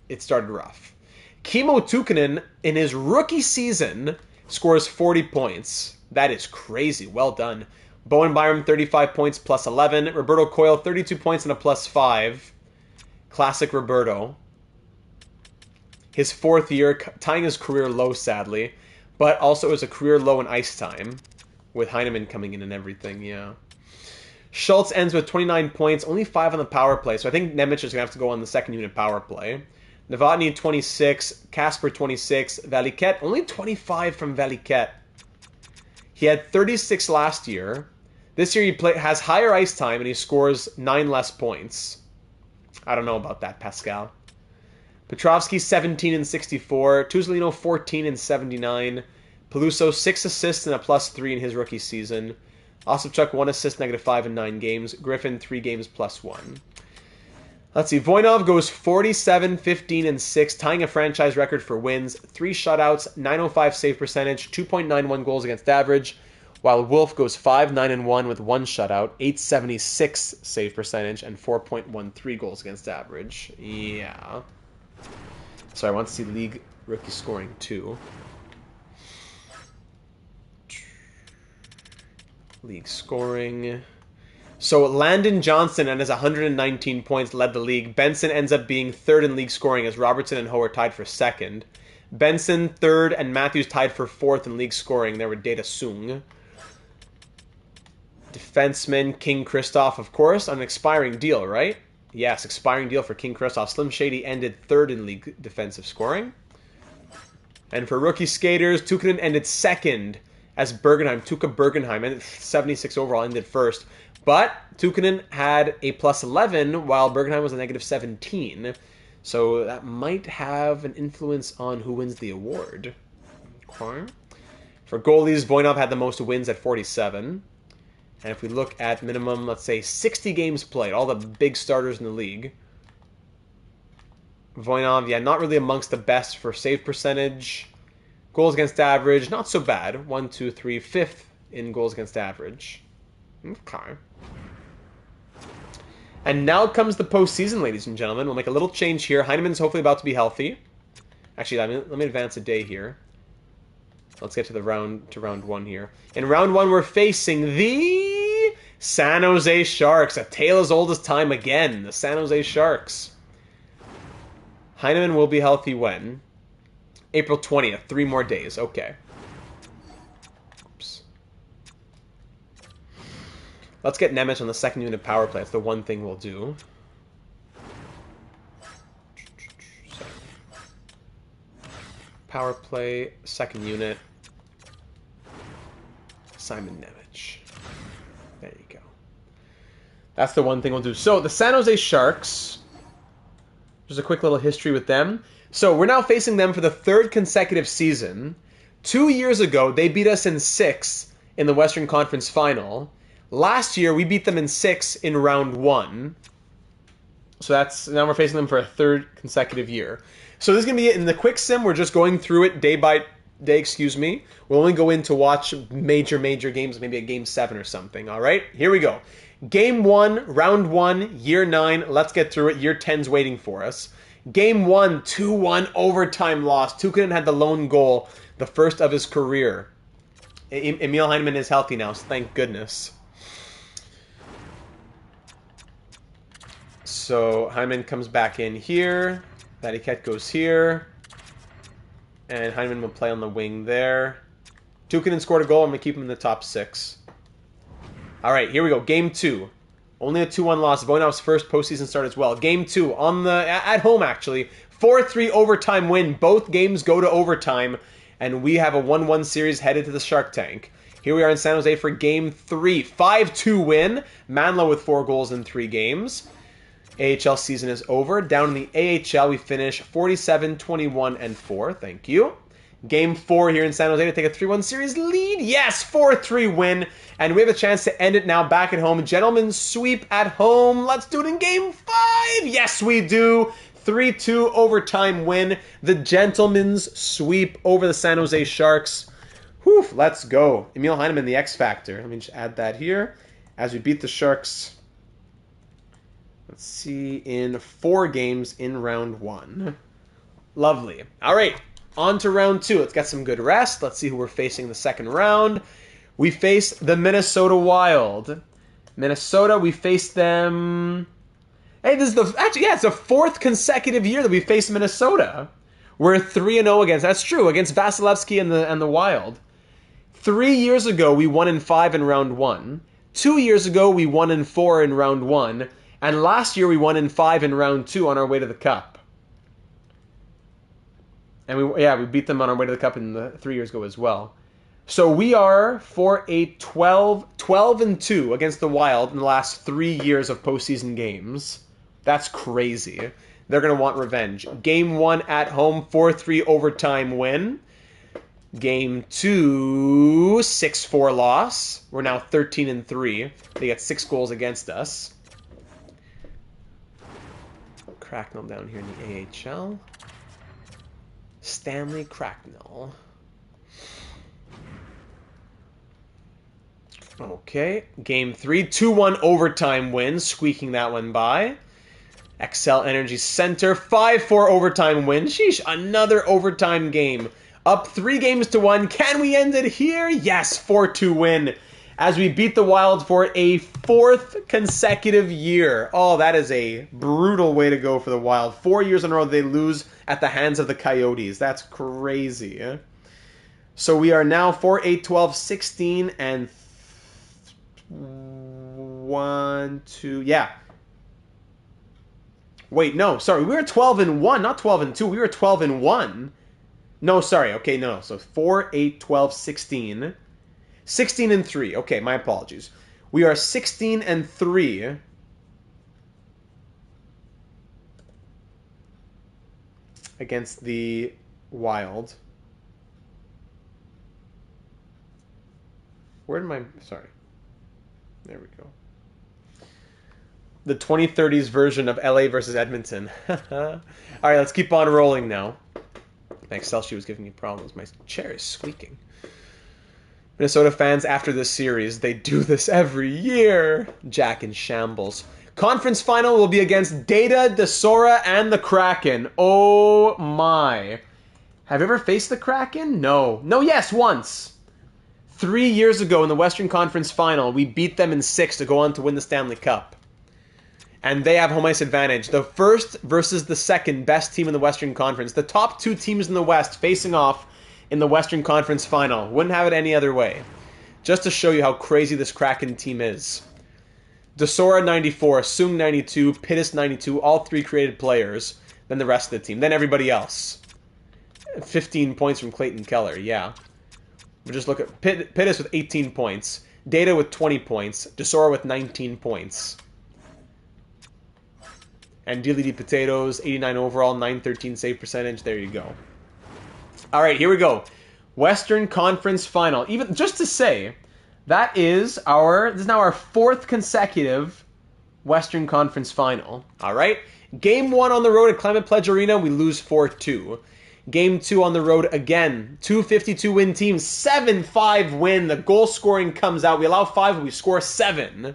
it started rough. Kimmo Tukkonen, in his rookie season, scores 40 points. That is crazy. Well done. Bowen Byram, 35 points, plus 11. Roberto Coyle, 32 points and a plus 5. Classic Roberto. His 4th year, tying his career low, sadly. But also it was a career low in ice time, with Heineman coming in and everything, yeah. Schultz ends with 29 points, only 5 on the power play, so I think Nemec is going to have to go on the second unit power play. Novotny, 26. Casper, 26. Valiquette, only 25 from Valiquette. He had 36 last year. This year he has higher ice time, and he scores 9 less points. I don't know about that, Pascal. Petrovsky, 17 and 64. Tuzolino, 14 and 79. Peluso, 6 assists and a plus 3 in his rookie season. Osipchuk, 1 assist, -5 in 9 games. Griffin, 3 games, plus 1. Let's see. Voinov goes 47, 15, and 6, tying a franchise record for wins. 3 shutouts, 905 save percentage, 2.91 goals against average. While Wolf goes 5, 9, and 1 with 1 shutout, 876 save percentage, and 4.13 goals against average. Yeah. So I want to see league rookie scoring too. League scoring. So Landon Johnson and his 119 points led the league. Benson ends up being 3rd in league scoring as Robertson and Ho are tied for 2nd. Benson 3rd and Matthews tied for 4th in league scoring. There were Data Sung. Defenseman King Kristoff, of course, on an expiring deal, right? Yes, expiring deal for King Kristoff. Slim Shady ended 3rd in league defensive scoring. And for rookie skaters, Tukkonen ended 2nd as Bergenheim. Tuukka Bergenheim ended 76 overall, ended 1st. But Tukkonen had a plus 11, while Bergenheim was a -17. So that might have an influence on who wins the award. Okay. For goalies, Voinov had the most wins at 47. And if we look at minimum, let's say 60 games played, all the big starters in the league. Voinov, yeah, not really amongst the best for save percentage. Goals against average, not so bad. 1, 2, 3, 5th in goals against average. Okay. And now comes the postseason, ladies and gentlemen. We'll make a little change here. Heineman's hopefully about to be healthy. Actually, let me advance a day here. Let's get to round 1 here. In round 1, we're facing the San Jose Sharks. A tale as old as time again. The San Jose Sharks. Heineman will be healthy when? April 20th. 3 more days. Okay. Oops. Let's get Nemec on the second unit power play. That's the one thing we'll do. Power play, second unit. Simon Nemec. There you go. That's the one thing we'll do. So, the San Jose Sharks. Just a quick little history with them. So, we're now facing them for the 3rd consecutive season. 2 years ago, they beat us in 6 in the Western Conference Final. Last year, we beat them in 6 in round 1. So now we're facing them for a 3rd consecutive year. So this is going to be it. In the quick sim, we're just going through it day by day, We'll only go in to watch major games, maybe a game 7 or something, all right? Here we go. Game 1, round 1, year 9. Let's get through it. Year 10's waiting for us. Game 1, 2-1 overtime loss. Tukkonen had the lone goal, the first of his career. Emil Heineman is healthy now, so thank goodness. So Hyman comes back in here. Vatiquette goes here. And Hyman will play on the wing there. Tukinen scored a goal. I'm going to keep him in the top 6. All right, here we go. Game 2. Only a 2-1 loss. Voinov's first postseason start as well. Game 2 at home, actually. 4-3 overtime win. Both games go to overtime. And we have a 1-1 series headed to the Shark Tank. Here we are in San Jose for Game 3. 5-2 win. Manlow with 4 goals in 3 games. AHL season is over. Down in the AHL, we finish 47-21-4. Thank you. Game 4 here in San Jose to take a 3-1 series lead. Yes, 4-3 win. And we have a chance to end it now back at home. Gentlemen's sweep at home. Let's do it in Game 5. Yes, we do. 3-2 overtime win. The gentlemen's sweep over the San Jose Sharks. Whew, let's go. Emil Heineman, the X Factor. Let me just add that here. As we beat the Sharks, let's see, in 4 games in round 1. Lovely. All right, on to round 2. Let's get some good rest. Let's see who we're facing the second round. We face the Minnesota Wild. Minnesota, we face them... Hey, this is it's the 4th consecutive year that we faced Minnesota. We're 3-0 against, that's true, against Vasilevsky and the Wild. 3 years ago, we won in 5 in round 1. 2 years ago, we won in 4 in round 1. And last year, we won in 5 in round 2 on our way to the Cup. And we beat them on our way to the Cup in the 3 years ago as well. So we are 12-2 against the Wild in the last 3 years of postseason games. That's crazy. They're going to want revenge. Game 1 at home, 4-3 overtime win. Game 2, 6-4 loss. We're now 13-3. They got 6 goals against us. Cracknell down here in the AHL. Stanley Cracknell. Okay, Game 3, 2-1 overtime win, squeaking that one by. Xcel Energy Center, 5-4 overtime win. Sheesh, another overtime game. Up 3-1. Can we end it here? Yes, 4-2 win. As we beat the Wild for a 4th consecutive year. Oh, that is a brutal way to go for the Wild. 4 years in a row they lose at the hands of the Coyotes. That's crazy. So we are now 4-8-12-16 and 1, 2, yeah. Wait, no, sorry. We were 12-1, not 12-2. We were 12-1. No, sorry. Okay, no. So 4-8-12-16. 16-3. Okay, my apologies. We are 16-3. Against the Wild. Where did my... Sorry. There we go. The 2030s version of LA versus Edmonton. All right, let's keep on rolling now. My Excel sheet was giving me problems. My chair is squeaking. Minnesota fans, after this series, they do this every year. Jack in shambles. Conference final will be against Data, Desora, and the Kraken. Oh my. Have you ever faced the Kraken? No. No, yes, once. 3 years ago in the Western Conference Final, we beat them in 6 to go on to win the Stanley Cup. And they have home ice advantage. The first versus the second best team in the Western Conference. The top 2 teams in the West facing off in the Western Conference Final. Wouldn't have it any other way. Just to show you how crazy this Kraken team is. Desora 94, Sung 92, Pittis 92, all 3 created players. Then the rest of the team. Then everybody else. 15 points from Clayton Keller, yeah. We'll just look at Pittis with 18 points. Data with 20 points. Desora with 19 points. And DLD Potatoes, 89 overall, 913 save percentage. There you go. All right, here we go. Western Conference Final. Even just to say, this is now our 4th consecutive Western Conference Final. All right. Game 1 on the road at Climate Pledge Arena, we lose 4-2. Game 2 on the road again. 252 win team, 7-5 win. The goal scoring comes out. We allow 5, but we score 7.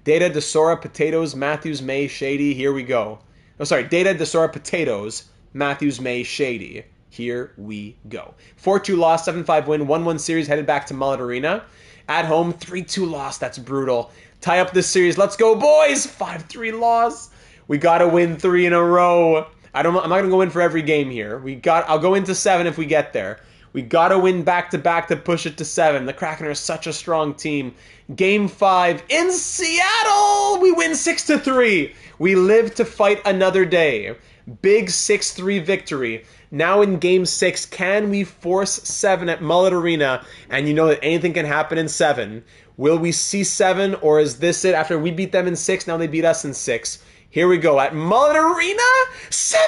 Data, Desora, Potatoes, Matthews, May, Shady. Here we go. Oh, sorry. Data, Desora, Potatoes, Matthews, May, Shady. Here we go. 4-2 loss, 7-5 win, 1-1 series headed back to Mullet Arena. At home, 3-2 loss. That's brutal. Tie up this series. Let's go, boys! 5-3 loss. We got to win 3 in a row. I'm not going to go in for every game here. I'll go into 7 if we get there. We got to win back-to-back to push it to 7. The Kraken are such a strong team. Game 5 in Seattle. We win 6-3. We live to fight another day. Big 6-3 victory. Now in Game 6, can we force 7 at Mullet Arena? And you know that anything can happen in 7. Will we see 7, or is this it? After we beat them in 6, now they beat us in 6. Here we go at Mullet Arena. 7-2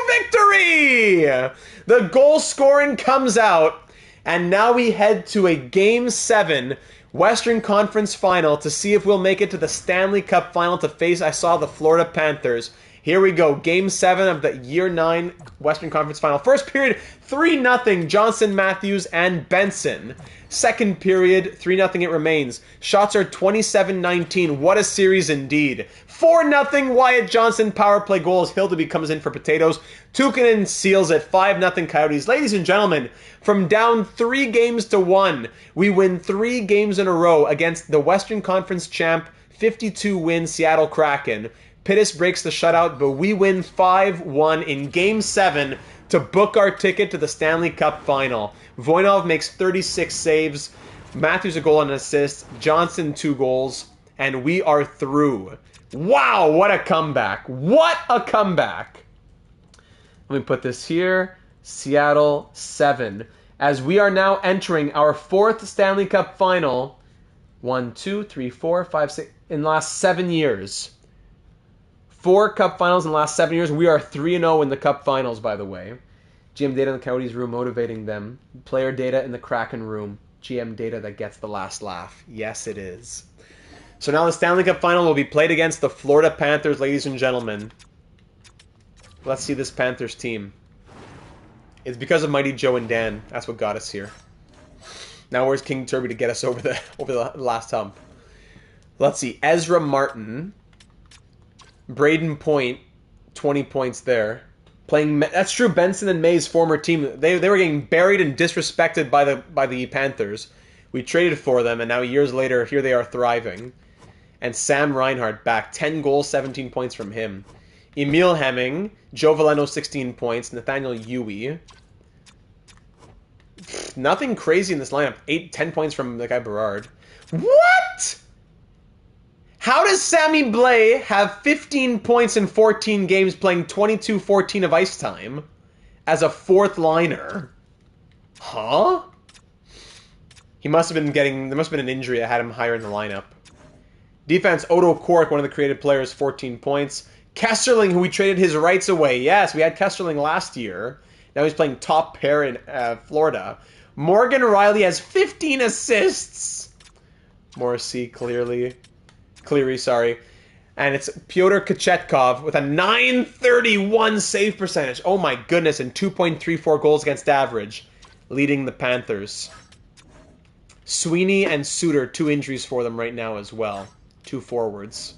victory! The goal scoring comes out, and now we head to a Game 7 Western Conference Final to see if we'll make it to the Stanley Cup Final to face, I saw, the Florida Panthers. Here we go, Game 7 of the Year 9 Western Conference Final. First period, 3-0, Johnson, Matthews, and Benson. Second period, 3-0 it remains. Shots are 27-19. What a series indeed. 4-0 Wyatt Johnson power play goals. Hildeby comes in for potatoes. Tukinen seals it. 5-0 Coyotes. Ladies and gentlemen, from down 3 games to 1, we win 3 games in a row against the Western Conference champ, 52-win Seattle Kraken. Pittis breaks the shutout, but we win 5-1 in Game 7 to book our ticket to the Stanley Cup Final. Voinov makes 36 saves, Matthews a goal and an assist, Johnson 2 goals, and we are through. Wow, what a comeback. What a comeback. Let me put this here. Seattle 7. As we are now entering our 4th Stanley Cup Final, 1, 2, 3, 4, 5, 6, in the last 7 years. 4 Cup Finals in the last 7 years. We are 3-0 in the Cup Finals, by the way. GM data in the Coyotes room motivating them. Player data in the Kraken room. GM data that gets the last laugh. Yes, it is. So now the Stanley Cup Final will be played against the Florida Panthers, ladies and gentlemen. Let's see this Panthers team. It's because of Mighty Joe and Dan. That's what got us here. Now where's King Turby to get us over the last hump? Let's see. Ezra Martin. Braden Point, 20 points there. That's true. Benson and May's former team, they were getting buried and disrespected by the Panthers. We traded for them, and now years later, here they are thriving. And Sam Reinhart back, 10 goals, 17 points from him. Emil Hemming, Joe Valeno, 16 points. Nathaniel Huey. Nothing crazy in this lineup. 10 points from the guy Berard. What? How does Sammy Blais have 15 points in 14 games playing 22-14 of ice time as a 4th liner? Huh? There must have been an injury that had him higher in the lineup. Defense, Odo Cork, one of the creative players, 14 points. Kesterling, who we traded his rights away. Yes, we had Kesterling last year. Now he's playing top pair in Florida. Morgan Riley has 15 assists. Morrissey, Cleary, sorry. And it's Pyotr Kochetkov with a .931 save percentage. Oh my goodness, and 2.34 goals against average, leading the Panthers. Sweeney and Suter, 2 injuries for them right now as well. 2 forwards.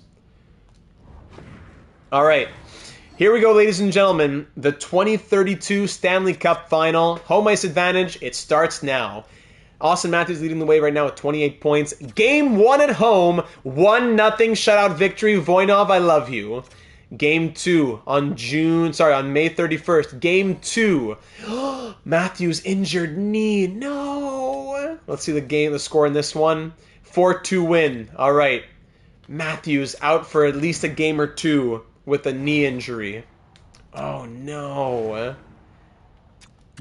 All right, here we go, ladies and gentlemen. The 2032 Stanley Cup Final. Home ice advantage, it starts now. Austin Matthews leading the way right now with 28 points. Game 1 at home, 1-0 shutout victory. Voinov, I love you. Game 2 on May 31st. Game 2. Matthews injured knee. No. Let's see the score in this one. 4-2 win. All right. Matthews out for at least a game or 2 with a knee injury. Oh no.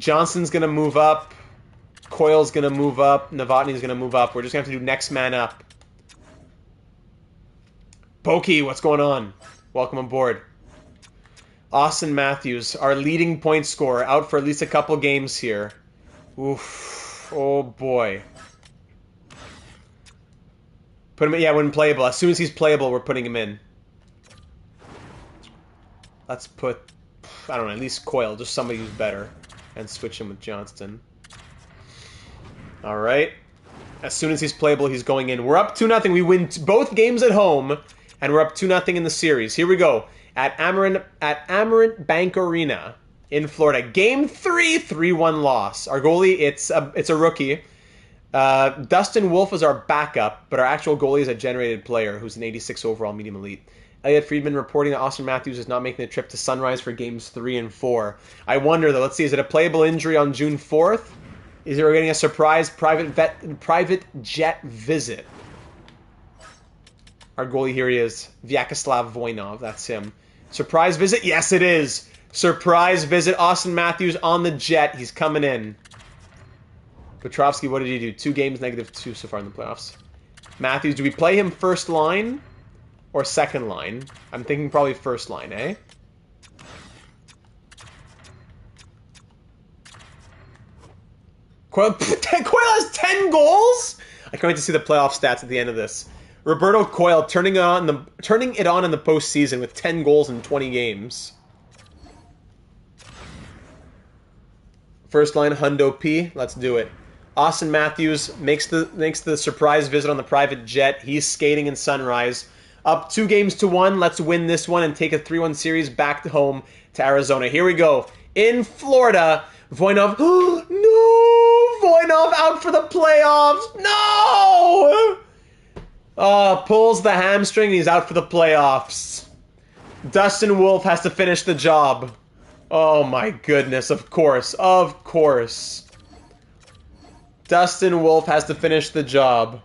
Johnson's going to move up. Coyle's going to move up. Novotny's going to move up. We're just going to have to do next man up. Pokey, what's going on? Welcome aboard. Austin Matthews, our leading point scorer, out for at least a couple games here. Oof. Oh, boy. Put him in, yeah, when playable. As soon as he's playable, we're putting him in. Let's put, I don't know, at least Coyle, just somebody who's better, and switch him with Johnston. All right. As soon as he's playable, he's going in. We're up 2-0. We win both games at home, and we're up 2-0 in the series. Here we go. At Amerant Bank Arena in Florida. Game 3, 3-1 loss. Our goalie, it's a rookie. Dustin Wolf is our backup, but our actual goalie is a generated player who's an 86 overall medium elite. Elliot Friedman reporting that Austin Matthews is not making the trip to Sunrise for games 3 and 4. I wonder, though, let's see, is it a playable injury on June 4th? Is he getting a surprise private jet visit? Our goalie here he is, Vyacheslav Voinov, that's him. Surprise visit? Yes, it is. Surprise visit, Austin Matthews on the jet. He's coming in. Petrovsky, what did he do? 2 games, -2 so far in the playoffs. Matthews, do we play him first line or second line? I'm thinking probably first line, eh? Coyle has 10 goals? I can't wait to see the playoff stats at the end of this. Roberto Coyle turning it on in the postseason with 10 goals in 20 games. First line, Hundo P. Let's do it. Austin Matthews makes the surprise visit on the private jet. He's skating in Sunrise. Up 2 games to 1. Let's win this one and take a 3-1 series back to home to Arizona. Here we go. In Florida, Voinov. No! Voinov out for the playoffs. No! Pulls the hamstring and he's out for the playoffs. Dustin Wolf has to finish the job. Oh my goodness, of course. Of course. Dustin Wolf has to finish the job.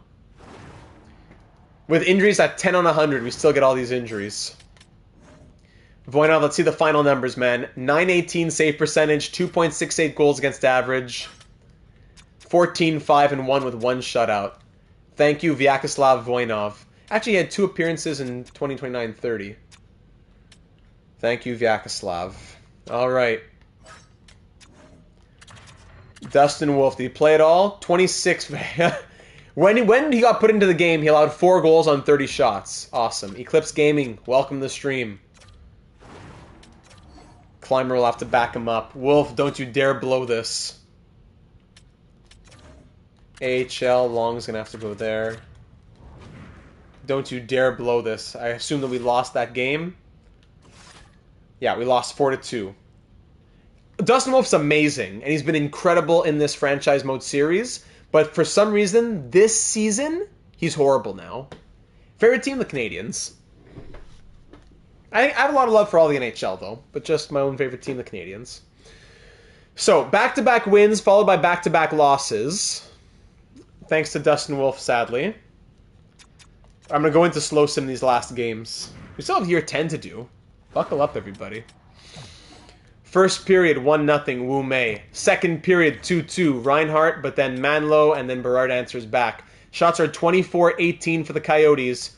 With injuries at 10 on 100, we still get all these injuries. Voinov, let's see the final numbers, man. .918 save percentage, 2.68 goals against average, 14-5-1 with 1 shutout. Thank you, Vyacheslav Voinov. Actually, he had 2 appearances in 2029-30. Thank you, Vyacheslav. All right. Dustin Wolf, did he play it all? 26. When he got put into the game, he allowed 4 goals on 30 shots. Awesome. Eclipse Gaming, welcome to the stream. Climber will have to back him up. Wolf, don't you dare blow this. AHL, Long's going to have to go there. Don't you dare blow this. I assume that we lost that game. Yeah, we lost 4-2. Dustin Wolf's amazing, and he's been incredible in this franchise mode series, but for some reason, this season, he's horrible now. Favorite team, the Canadians. I have a lot of love for all the NHL, though, but just my own favorite team, the Canadians. So, back-to-back wins, followed by back-to-back losses. Thanks to Dustin Wolf, sadly. I'm going to go into slow sim these last games. We still have year 10 to do. Buckle up, everybody. First period, 1-0, Wu Mei. Second period, 2-2, Reinhardt, but then Manlow, and then Berard answers back. Shots are 24-18 for the Coyotes,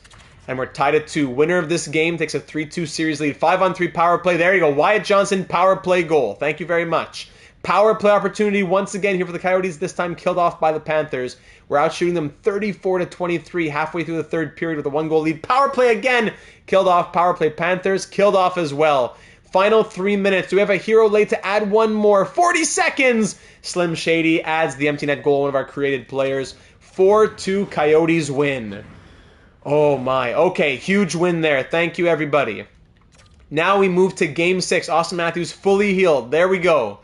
and we're tied at 2. Winner of this game takes a 3-2 series lead. 5-on-3 power play. There you go. Wyatt Johnson, power play goal. Thank you very much. Power play opportunity once again here for the Coyotes, this time killed off by the Panthers. We're out shooting them 34-23 halfway through the third period with a 1-goal lead. Power play again, killed off. Power play Panthers, killed off as well. Final 3 minutes. Do we have a hero late to add one more? 40 seconds! Slim Shady adds the empty net goal, one of our created players. 4-2 Coyotes win. Oh my. Okay, huge win there. Thank you, everybody. Now we move to Game 6. Austin Matthews fully healed. There we go.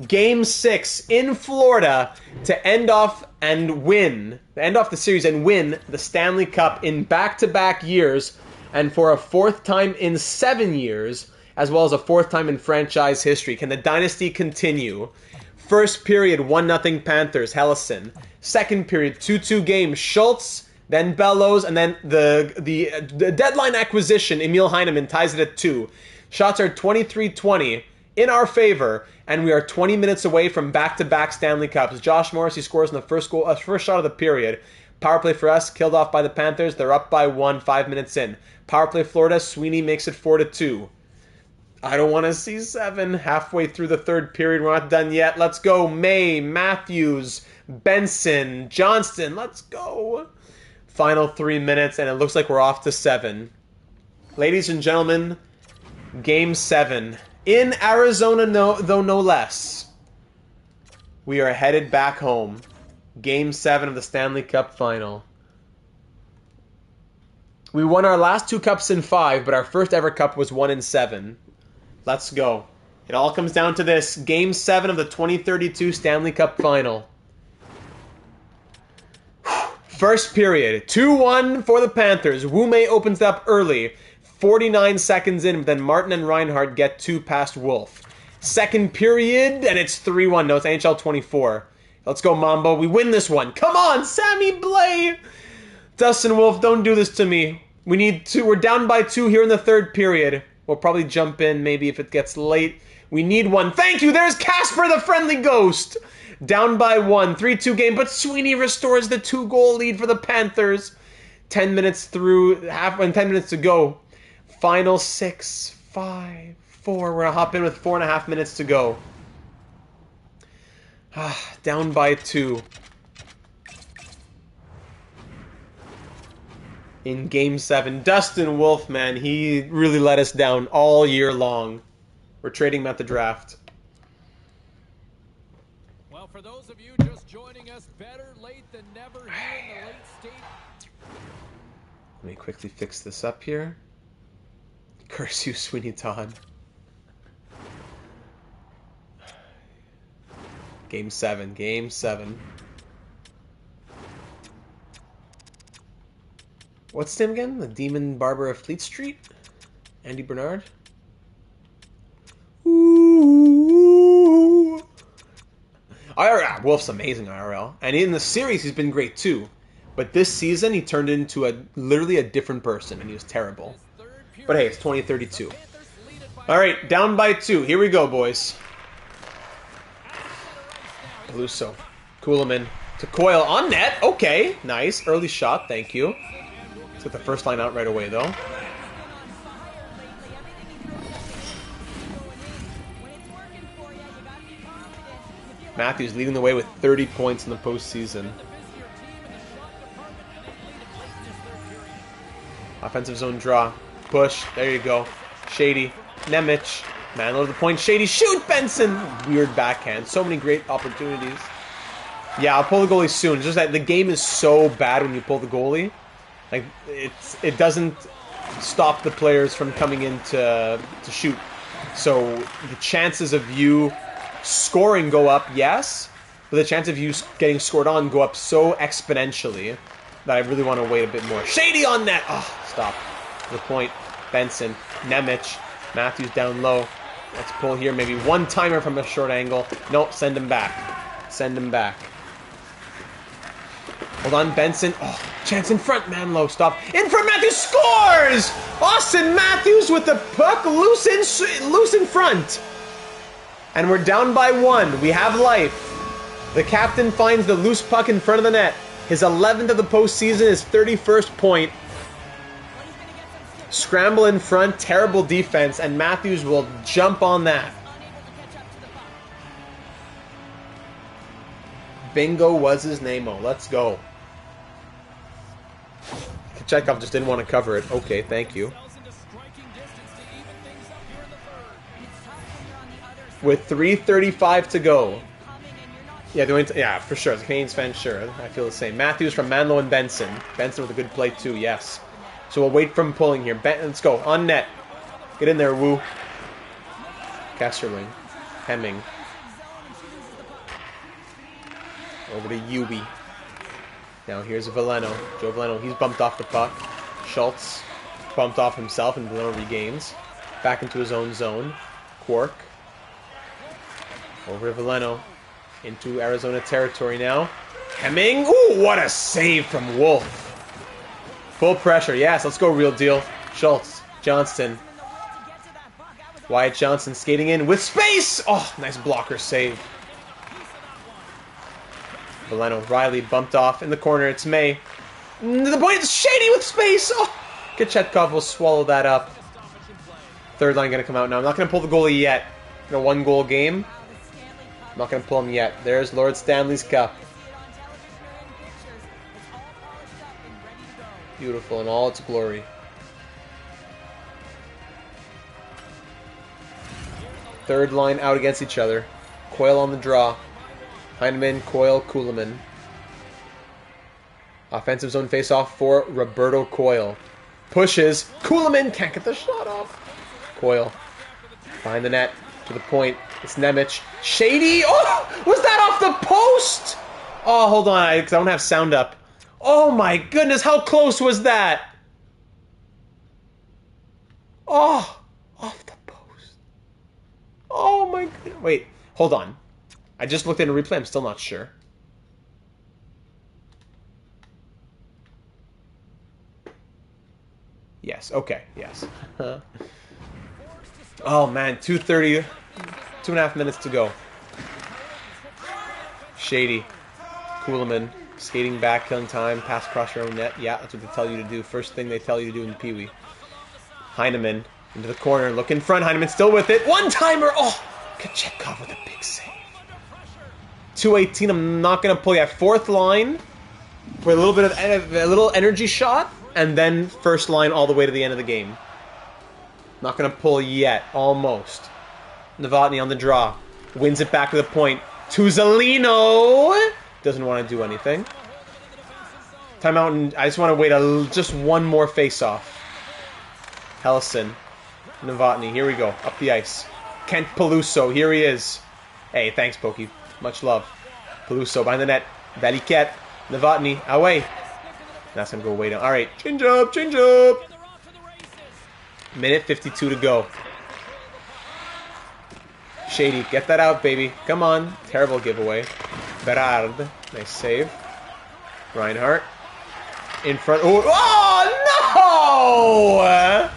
Game 6 in Florida to end off the series and win the Stanley Cup in back-to-back years, and for a 4th time in 7 years, as well as a 4th time in franchise history. Can the dynasty continue? First period, 1-0 Panthers, Hellison. Second period, 2-2 game, Schultz, then Bellows, and then the deadline acquisition, Emil Heineman, ties it at 2. Shots are 23-20 in our favor, and we are 20 minutes away from back-to-back Stanley Cups. Josh Morrissey scores in the first shot of the period. Power play for us, killed off by the Panthers. They're up by 1, 5 minutes in. Power play Florida, Sweeney makes it 4-2. I don't want to see 7. Halfway through the third period, we're not done yet. Let's go. May, Matthews, Benson, Johnston. Let's go. Final 3 minutes, and it looks like we're off to 7. Ladies and gentlemen, Game 7. In Arizona, though no less. We are headed back home. Game 7 of the Stanley Cup Final. We won our last 2 cups in 5, but our first ever cup was won in 7. Let's go. It all comes down to this. Game 7 of the 2032 Stanley Cup Final. First period. 2-1 for the Panthers. Wu Mei opens up early. 49 seconds in, then Martin and Reinhardt get 2 past Wolf. Second period, and it's 3-1. No, it's NHL 24. Let's go, Mambo. We win this one. Come on, Sammy Blais! Dustin Wolf, don't do this to me. We need 2. We're down by 2 here in the third period. We'll probably jump in maybe if it gets late. We need 1. Thank you! There's Casper, the friendly ghost! Down by 1. 3-2 game, but Sweeney restores the 2-goal lead for the Panthers. 10 minutes through, and 10 minutes to go. Final 6, 5, 4. We're going to hop in with 4.5 minutes to go. Down by 2. In Game 7. Dustin Wolf, man, he really let us down all year long. We're trading him at the draft. Well, for those of you just joining us, better late than never here in the late state. Let me quickly fix this up here. Curse you, Sweeney Todd. Game 7. Game 7. What's his name again? The Demon Barber of Fleet Street? Andy Bernard? Ooh. IRL. Wolf's amazing, IRL. And in the series, he's been great too. But this season, he turned into literally a different person, and he was terrible. But hey, it's 2032. All right, down by 2. Here we go, boys. Beluso. Kuhlman to Coyle on net. Okay, nice. Early shot, thank you. Let's get the first line out right away, though. Matthews leading the way with 30 points in the postseason. Offensive zone draw. Push. There you go. Shady. Nemec. Manlow to the point. Shady. Shoot, Benson! Weird backhand. So many great opportunities. Yeah, I'll pull the goalie soon. It's just that the game is so bad when you pull the goalie. Like, it doesn't stop the players from coming in to shoot. So the chances of you scoring go up, yes, but the chance of you getting scored on go up so exponentially that I really want to wait a bit more. Shady on net! Oh, stop. To the point. Benson. Nemec. Matthews down low. Let's pull here. Maybe one-timer from a short angle. No, send him back. Send him back. Hold on, Benson. Oh, chance in front. Manlow, stop. In front, Matthews scores! Austin Matthews with the puck loose in front. And we're down by 1. We have life. The captain finds the loose puck in front of the net. His 11th of the postseason, his 31st point. Scramble in front, terrible defense, and Matthews will jump on that. Bingo was his name-o. Let's go. Chekhov just didn't want to cover it. Okay, thank you. With 3:35 to go. Yeah, for sure. As a Canadiens fan, sure. I feel the same. Matthews from Manlow and Benson. Benson with a good play too, yes. So we'll wait for him pulling here. Let's go. On net. Get in there, Woo. Kesserling. Hemming. Over to Ubi. Now here's Veleno. Joe Veleno. He's bumped off the puck. Schultz bumped off himself, and Veleno regains. Back into his own zone. Quark. Over to Veleno. Into Arizona territory now. Hemming. Ooh, what a save from Wolf. Full pressure. Yes, let's go, real deal. Schultz. Johnston. Wyatt Johnson skating in with space. Oh, nice blocker save. Veleno. Riley bumped off in the corner. It's May. The point is Shady with space. Oh, Kachetkov will swallow that up. Third line going to come out now. I'm not going to pull the goalie yet. In a 1-goal game. I'm not going to pull him yet. There's Lord Stanley's Cup. Beautiful in all its glory. Third line out against each other. Coyle on the draw. Heineman, Coyle, Kuhlman. Offensive zone face-off for Roberto Coyle. Pushes. Kuhlman can't get the shot off. Coyle. Behind the net. To the point. It's Nemec. Shady. Oh! Was that off the post? Oh, hold on. Because I don't have sound up. Oh my goodness. How close was that? Oh, off the post. Oh my god. Wait, hold on. I just looked at a replay. I'm still not sure. Yes, okay, yes. Oh man, 2:30, 2.5 minutes to go. Shady. Kuhlman, skating back, killing time, pass across your own net. Yeah, that's what they tell you to do. First thing they tell you to do in Pee Wee. Heineman into the corner, look in front. Heineman still with it. One-timer! Oh! Kachetkov with a big save. 2:18, I'm not going to pull yet. Fourth line for a little bit of a little energy shot, and then first line all the way to the end of the game. Not going to pull yet. Almost. Novotny on the draw. Wins it back to the point. To Zelino! Doesn't want to do anything. Timeout, and I just want to wait just one more face-off. Helson. Novotny, here we go. Up the ice. Kent Peluso, here he is. Hey, thanks, Pokey. Much love. Peluso behind the net. Valiquette. Novotny, away. That's going to go way down. All right, change up, change up. Minute 52 to go. Shady, get that out, baby. Come on. Terrible giveaway. Berard, nice save. Reinhardt. In front. Oh, no!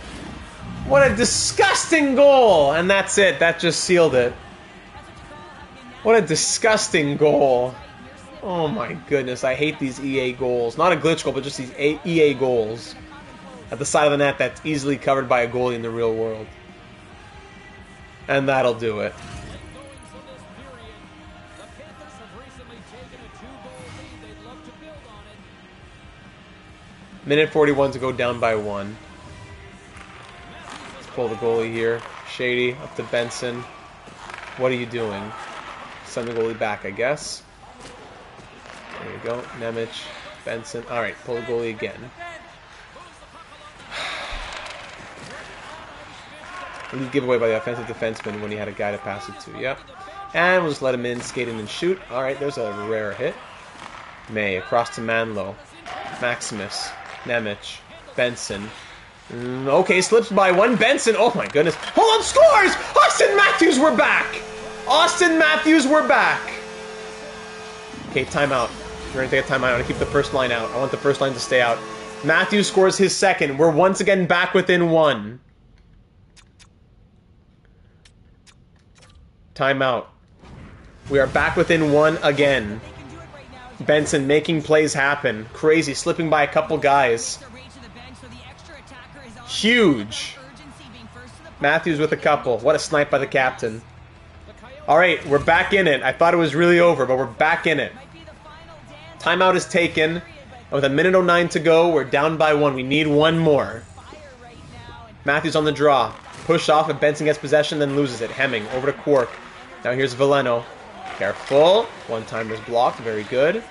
What a disgusting goal. And that's it. That just sealed it. What a disgusting goal. Oh my goodness. I hate these EA goals. Not a glitch goal, but just these EA goals. At the side of the net that's easily covered by a goalie in the real world. And that'll do it. Minute 41 to go down by 1. Let's pull the goalie here. Shady, up to Benson. What are you doing? Send the goalie back, I guess. There you go. Nemec, Benson. Alright, pull the goalie again. Lead giveaway by the offensive defenseman when he had a guy to pass it to. Yep. And we'll just let him in, skate in, and shoot. Alright, there's a rare hit. May, across to Manlow. Maximus. Nemec. Benson. Okay, slips by one. Benson. Oh my goodness. Hold on, scores! Austin Matthews, we're back! Austin Matthews, we're back! Okay, timeout. We're going to take a timeout. I want to keep the first line out. I want the first line to stay out. Matthews scores his second. We're once again back within 1. Timeout. We are back within 1 again. Benson making plays happen. Crazy, slipping by a couple guys. Huge. Matthews with a couple. What a snipe by the captain. Alright, we're back in it. I thought it was really over, but we're back in it. Timeout is taken. And with 1:09 to go, we're down by 1. We need one more. Matthews on the draw. Push off, and Benson gets possession, then loses it. Hemming, over to Quark. Now here's Veleno. Careful. One-timer's blocked. Very good.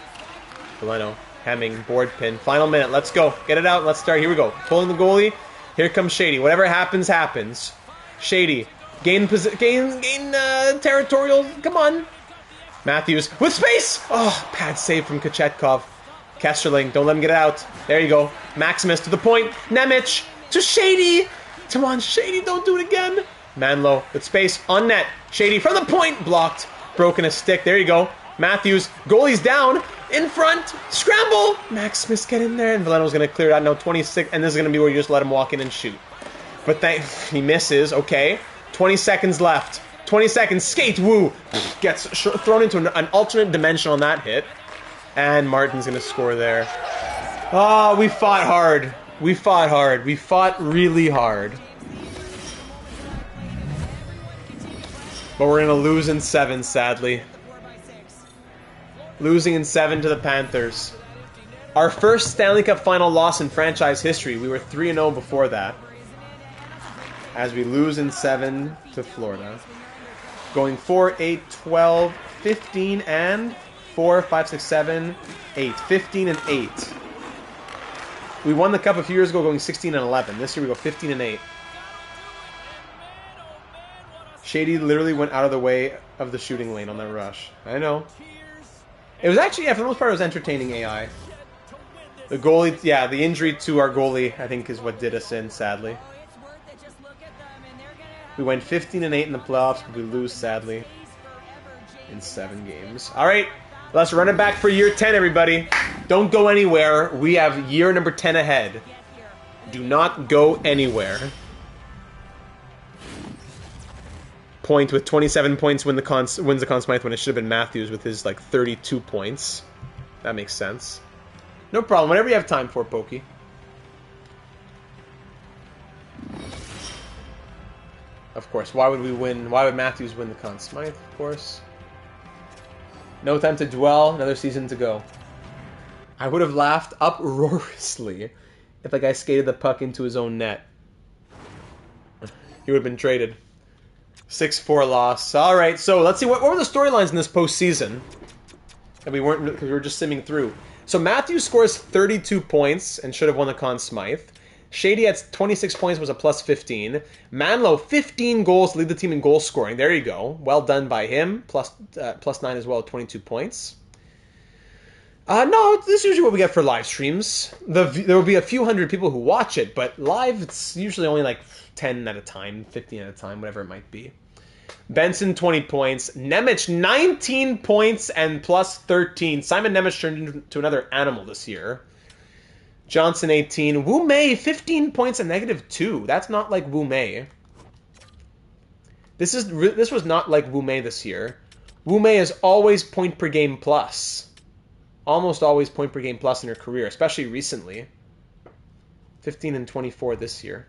Veleno. Hemming. Board pin. Final minute. Let's go. Get it out. Let's start. Here we go. Pulling the goalie. Here comes Shady. Whatever happens, happens. Shady. Gain territorial. Come on. Matthews. With space! Oh, bad save from Kachetkov. Kesterling. Don't let him get it out. There you go. Maximus to the point. Nemec to Shady. Come on, Shady. Don't do it again. Manlow with space on net. Shady from the point. Blocked. Broken a stick. There you go. Matthews. Goalie's down. In front. Scramble. Maximus get in there. And Veleno's going to clear it out. No, 26. And this is going to be where you just let him walk in and shoot. But he misses. Okay. 20 seconds left. 20 seconds. Skate. Woo. Gets thrown into an alternate dimension on that hit. And Martin's going to score there. Oh, we fought hard. We fought hard. We fought really hard. But we're going to lose in 7, sadly. Losing in 7 to the Panthers. Our first Stanley Cup Final loss in franchise history. We were 3-0 before that. As we lose in 7 to Florida. Going 4, 8, 12, 15, and 4, 5, 6, 7, 8. 15 and 8. We won the Cup a few years ago going 16 and 11. This year we go 15 and 8. Shady literally went out of the way of the shooting lane on that rush. I know. It was actually, yeah, for the most part, it was entertaining AI. The goalie, yeah, the injury to our goalie, I think, is what did us in, sadly. We went 15-8 in the playoffs, but we lose, sadly, in 7 games. All right, let's run it back for year 10, everybody. Don't go anywhere. We have year number 10 ahead. Do not go anywhere. Point with 27 points wins the Conn Smythe when it should have been Matthews with his, like, 32 points. That makes sense. No problem. Whenever you have time for it, Pokey. Of course. Why would we win? Why would Matthews win the Conn Smythe? Of course. No time to dwell. Another season to go. I would have laughed uproariously if that guy skated the puck into his own net. He would have been traded. 6-4 loss. All right. So let's see. What were the storylines in this postseason? And we weren't, because we were just simming through. So Matthews scores 32 points and should have won the Conn Smythe. Shady at 26 points was a plus 15. Manlow, 15 goals to lead the team in goal scoring. There you go. Well done by him. Plus 9 as well, 22 points. No, this is usually what we get for live streams. There will be a few hundred people who watch it, but live it's usually only like 10 at a time, 15 at a time, whatever it might be. Benson, 20 points. Nemec, 19 points and plus 13. Simon Nemec turned into another animal this year. Johnson, 18. Wu Mei, 15 points and -2. That's not like Wu Mei. This was not like Wu Mei this year. Wu Mei is always point per game plus. Almost always point per game plus in her career, especially recently. 15 and 24 this year.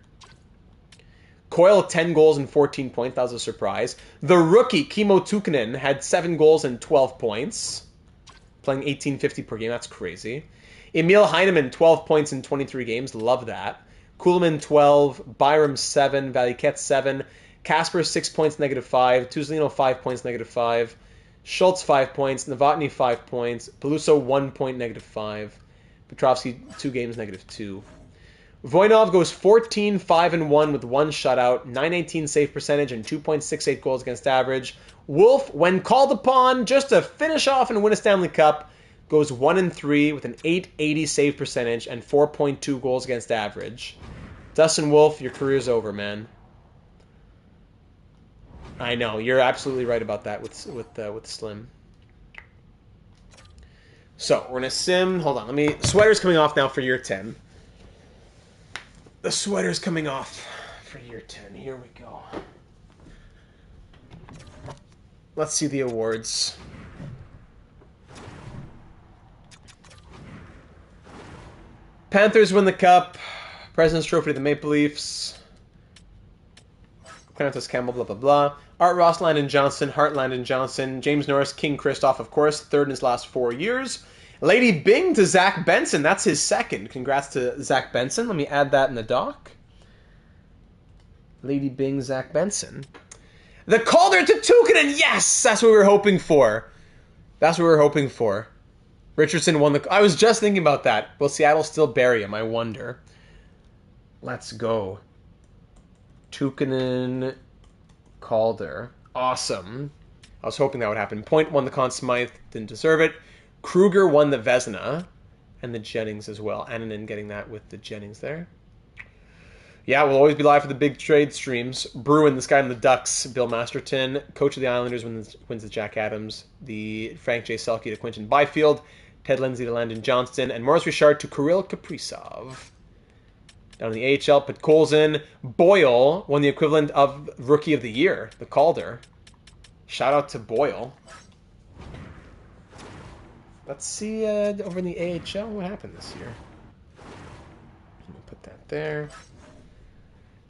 Coyle, 10 goals and 14 points. That was a surprise. The rookie, Kimmo Tukkonen, had 7 goals and 12 points. Playing 18.50 per game. That's crazy. Emil Heineman, 12 points in 23 games. Love that. Kuhlman, 12. Byram, 7. Valiquette, 7. Casper, 6 points, -5. Tuzlino, 5 points, -5. Schultz, 5 points. Novotny, 5 points. Peluso, 1 point, -5. Petrovsky, 2 games, -2. Voinov goes 14, 5-1 with 1 shutout, 918 save percentage, and 2.68 goals against average. Wolf, when called upon just to finish off and win a Stanley Cup, goes 1-3 with an 880 save percentage and 4.2 goals against average. Dustin Wolf, your career's over, man. I know, you're absolutely right about that with Slim. So, we're going to sim. Hold on, sweater's coming off now for year 10. The sweater's coming off for year 10. Here we go. Let's see the awards. Panthers win the cup. President's Trophy to the Maple Leafs. Clarence Campbell, blah, blah, blah. Art Ross, Landon Johnson. Hart, Landon Johnson. James Norris, King Kristoff, of course. 3rd in his last 4 years. Lady Bing to Zach Benson. That's his 2nd. Congrats to Zach Benson. Let me add that in the doc. Lady Bing, Zach Benson. The Calder to Tukkonen. Yes! That's what we were hoping for. That's what we were hoping for. Richardson won the... I was just thinking about that. Will Seattle still bury him? I wonder. Let's go. Tukkonen, Calder. Awesome. I was hoping that would happen. Point won the Conn Smythe. Didn't deserve it. Kruger won the Vezina. And the Jennings as well. Annanen getting that with the Jennings there. Yeah, we'll always be live for the big trade streams. Bruin, this guy in the Ducks. Bill Masterton. Coach of the Islanders wins the Jack Adams. The Frank J. Selke to Quinton Byfield. Ted Lindsay to Landon Johnston. And Maurice Richard to Kirill Kaprizov. Down in the AHL, Podkolzin. Boyle won the equivalent of Rookie of the Year. The Calder. Shout out to Boyle. Let's see over in the AHL what happened this year. Let me put that there.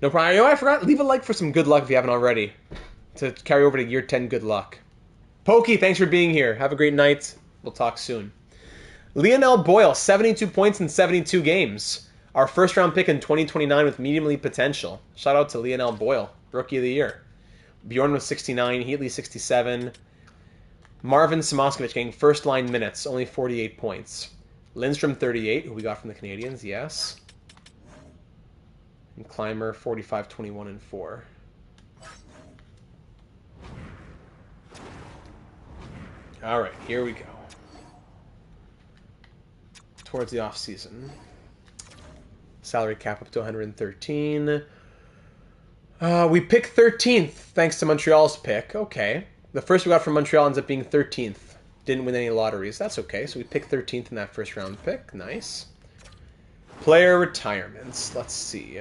No problem. You know, I forgot. Leave a like for some good luck if you haven't already. To carry over to year 10 good luck. Pokey, thanks for being here. Have a great night. We'll talk soon. Lionel Boyle, 72 points in 72 games. Our first round pick in 2029 with medium elite potential. Shout out to Lionel Boyle, Rookie of the Year. Bjorn was 69, Heatley 67. Marvin Samoskevich getting first line minutes, only 48 points. Lindstrom 38, who we got from the Canadians, yes. And Clymer 45, 21, and 4. All right, here we go. Towards the offseason. Salary cap up to 113. We pick 13th thanks to Montreal's pick. Okay. The first we got from Montreal ends up being 13th. Didn't win any lotteries. That's okay. So we pick 13th in that first round pick. Nice. Player retirements. Let's see.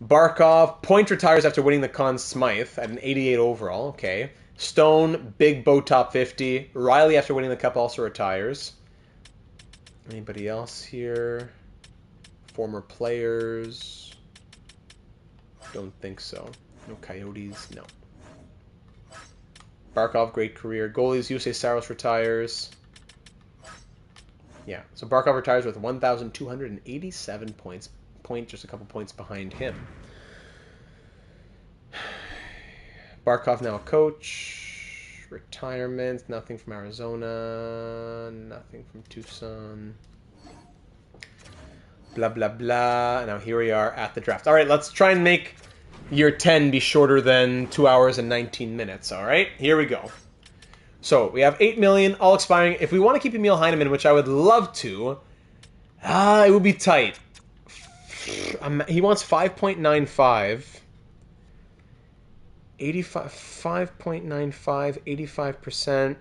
Barkov. Point retires after winning the Conn Smythe at an 88 overall. Okay. Stone. Big Bow top 50. Riley after winning the Cup also retires. Anybody else here? Former players? Don't think so. No Coyotes? No. Barkov, great career. Goalies, Yusei Saros retires. Yeah, so Barkov retires with 1,287 points. Just a couple points behind him. Barkov now a coach. Retirement. Nothing from Arizona. Nothing from Tucson. Blah, blah, blah. Now here we are at the draft. All right, let's try and make year 10 be shorter than 2 hours and 19 minutes. All right, here we go. So we have 8 million, all expiring. If we want to keep Emil Heineman, which I would love to, it would be tight. He wants 5.95. 5.95, 85%,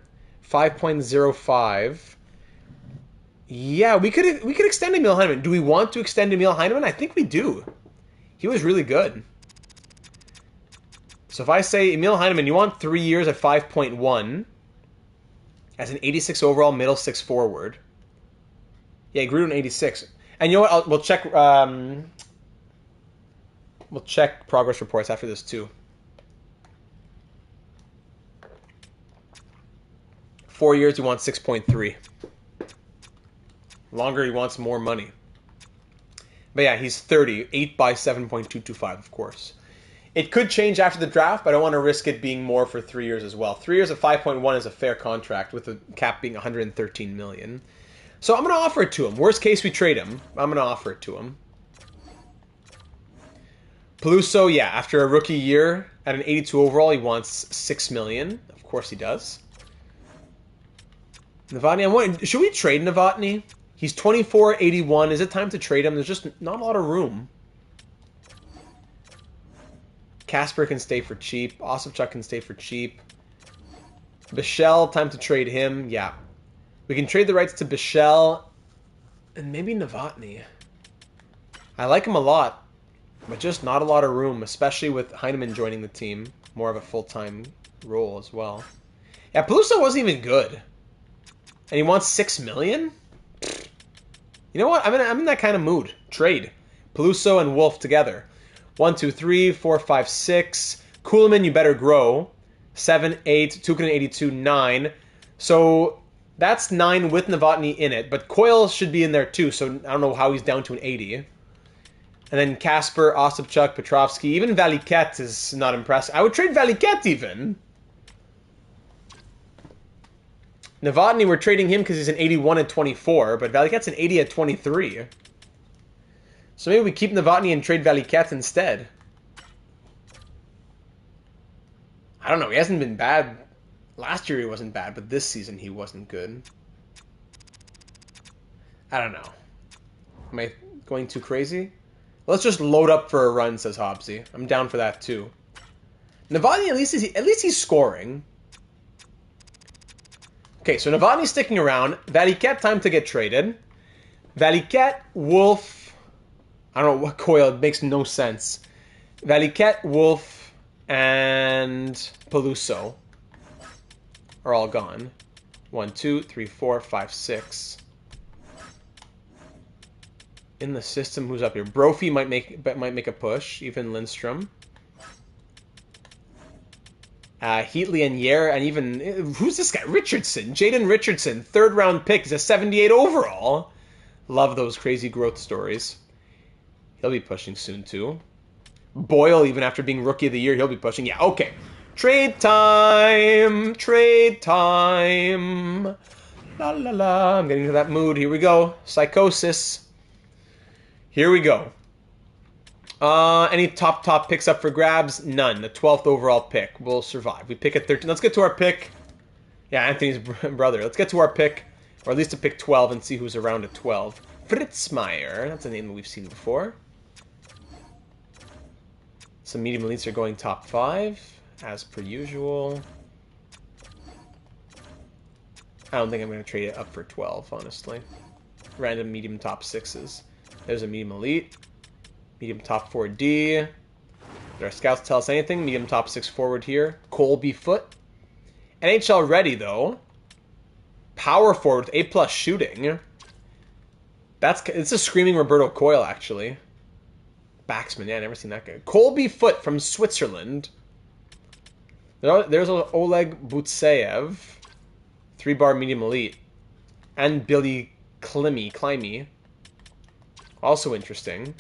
5.05. Yeah, we could extend Emil Heineman. Do we want to extend Emil Heineman? I think we do. He was really good. So if I say, Emil Heineman, you want 3 years at 5.1 as an 86 overall middle six forward. Yeah, he grew to an 86. And you know what? We'll check progress reports after this too. 4 years, he wants 6.3. Longer, he wants more money. But yeah, he's 30. 8 by 7.225, of course. It could change after the draft, but I don't want to risk it being more for 3 years as well. 3 years at 5.1 is a fair contract, with the cap being 113 million. So I'm going to offer it to him. Worst case, we trade him. I'm going to offer it to him. Peluso, yeah, after a rookie year at an 82 overall, he wants 6 million. Of course he does. Novotny, should we trade Novotny? He's 24, 81. Is it time to trade him? There's just not a lot of room. Casper can stay for cheap. Osipchuk can stay for cheap. Bichelle, time to trade him. Yeah. We can trade the rights to Bichelle and maybe Novotny. I like him a lot, but just not a lot of room, especially with Heineman joining the team. More of a full-time role as well. Yeah, Peluso wasn't even good. And he wants 6 million? You know what? I'm in that kind of mood. Trade. Peluso and Wolf together. 1, 2, 3, 4, 5, 6. Kuhlman, you better grow. 7, 8. Tukinen, 82, 9. So that's 9 with Novotny in it. But Coyle should be in there too, so I don't know how he's down to an 80. And then Casper, Osipchuk, Petrovsky. Even Valiquette is not impressive. I would trade Valiquette even. Novotny, we're trading him because he's an 81 at 24, but Valiquette's an 80 at 23. So maybe we keep Novotny and trade Valiquette instead. I don't know. He hasn't been bad. Last year he wasn't bad, but this season he wasn't good. I don't know. Am I going too crazy? Let's just load up for a run, says Hobbsy. I'm down for that too. Novotny, at least he's scoring. Okay, so Novotny's sticking around. Valiquette, time to get traded. Valiquette, Wolf. I don't know what Coyle. It makes no sense. Valiquette, Wolf, and Peluso are all gone. 1, 2, 3, 4, 5, 6. In the system, who's up here? Brophy might make a push. Even Lindstrom. Heatley and Yer, and even... Who's this guy? Richardson. Jaden Richardson. 3rd round pick. He's a 78 overall. Love those crazy growth stories. He'll be pushing soon, too. Boyle, even after being Rookie of the Year, he'll be pushing. Yeah, okay. Trade time. Trade time. La la la. I'm getting into that mood. Here we go. Psychosis. Here we go. Any top picks up for grabs? None. The 12th overall pick will survive. We pick at 13. Let's get to our pick. Yeah, Anthony's brother. Let's get to our pick, or at least to pick 12 and see who's around at 12. Fritzmeier. That's a name that we've seen before. Some medium elites are going top 5, as per usual. I don't think I'm going to trade it up for 12, honestly. Random medium top 6s. There's a medium elite. Medium top 4D. Did our scouts tell us anything? Medium top 6 forward here. Colby Foot. NHL ready, though. Power forward with A+ shooting. It's a screaming Roberto Coyle, actually. Baxman, yeah, never seen that guy. Colby Foot from Switzerland. There's Oleg Butseyev. 3-bar medium elite. And Billy Climby. Also interesting.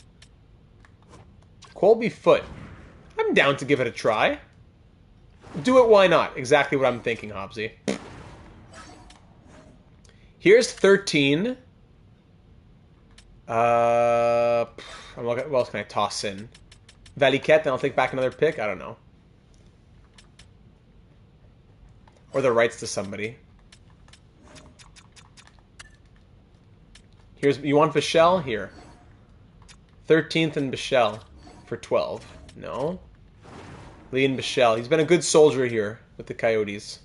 Colby Foot. I'm down to give it a try. Do it, why not? Exactly what I'm thinking, Hobbsy. Here's 13. What else can I toss in? Valiquette, then I'll take back another pick? I don't know. Or the rights to somebody. You want Bichelle? Here. 13th and Bichelle for 12. No. Leon Bichelle. He's been a good soldier here with the Coyotes.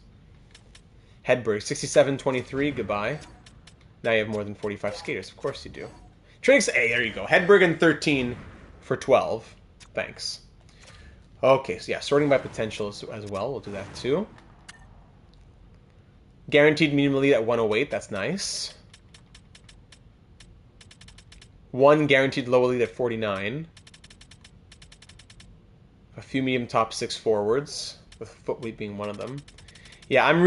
Hedberg, 67-23. Goodbye. Now you have more than 45 skaters. Of course you do. Trinix, hey, there you go. Hedberg and 13 for 12. Thanks. Okay, so yeah, sorting by potential as well. We'll do that too. Guaranteed medium elite at 108. That's nice. 1 guaranteed low elite at 49. A few medium top 6 forwards, with Footweed being one of them. Yeah, I'm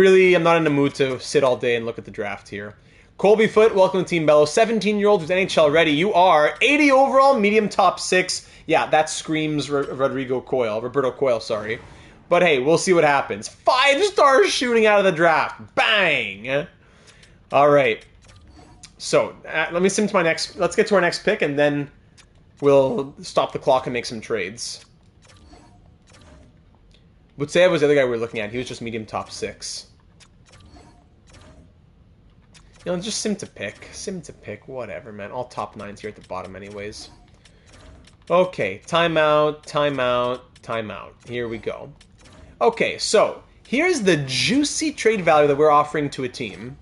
not in the mood to sit all day and look at the draft here. Colby Foot, welcome to Team Bellow. 17-year-old who's NHL ready. You are 80 overall, medium top 6. Yeah, that screams Roberto Coyle, sorry. But hey, we'll see what happens. 5-star shooting out of the draft. Bang! All right. So, let me sim to my next... Let's get to our next pick, and then we'll stop the clock and make some trades. Butseyev was the other guy we were looking at. He was just medium top 6. You know, just sim to pick. Sim to pick. Whatever, man. All top 9s here at the bottom anyways. Okay. Timeout, timeout, timeout. Here we go. Okay, so here's the juicy trade value that we're offering to a team.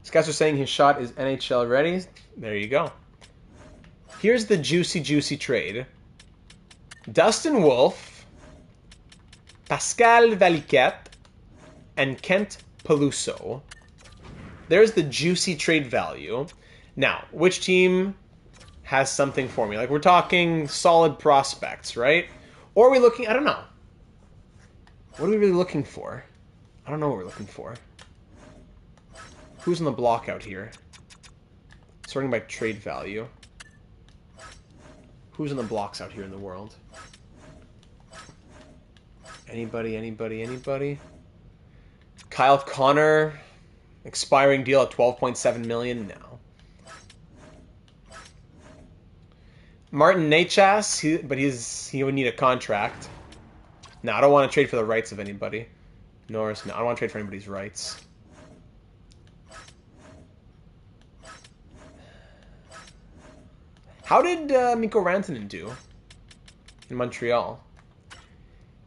These guys are saying his shot is NHL ready. There you go. Here's the juicy trade. Dustin Wolf, Pascal Valiquette, and Kent Peluso. There's the juicy trade value. Now, which team has something for me? Like, we're talking solid prospects, right? Or are we looking... I don't know. What are we really looking for? I don't know what we're looking for. Who's on the block out here? Sorting by trade value. Who's on the blocks out here in the world? Anybody? Kyle Connor, expiring deal at $12.7 million. No. Martin Necas, he would need a contract. No, I don't want to trade for the rights of anybody. Norris, no, I don't want to trade for anybody's rights. How did Mikko Rantanen do in Montreal?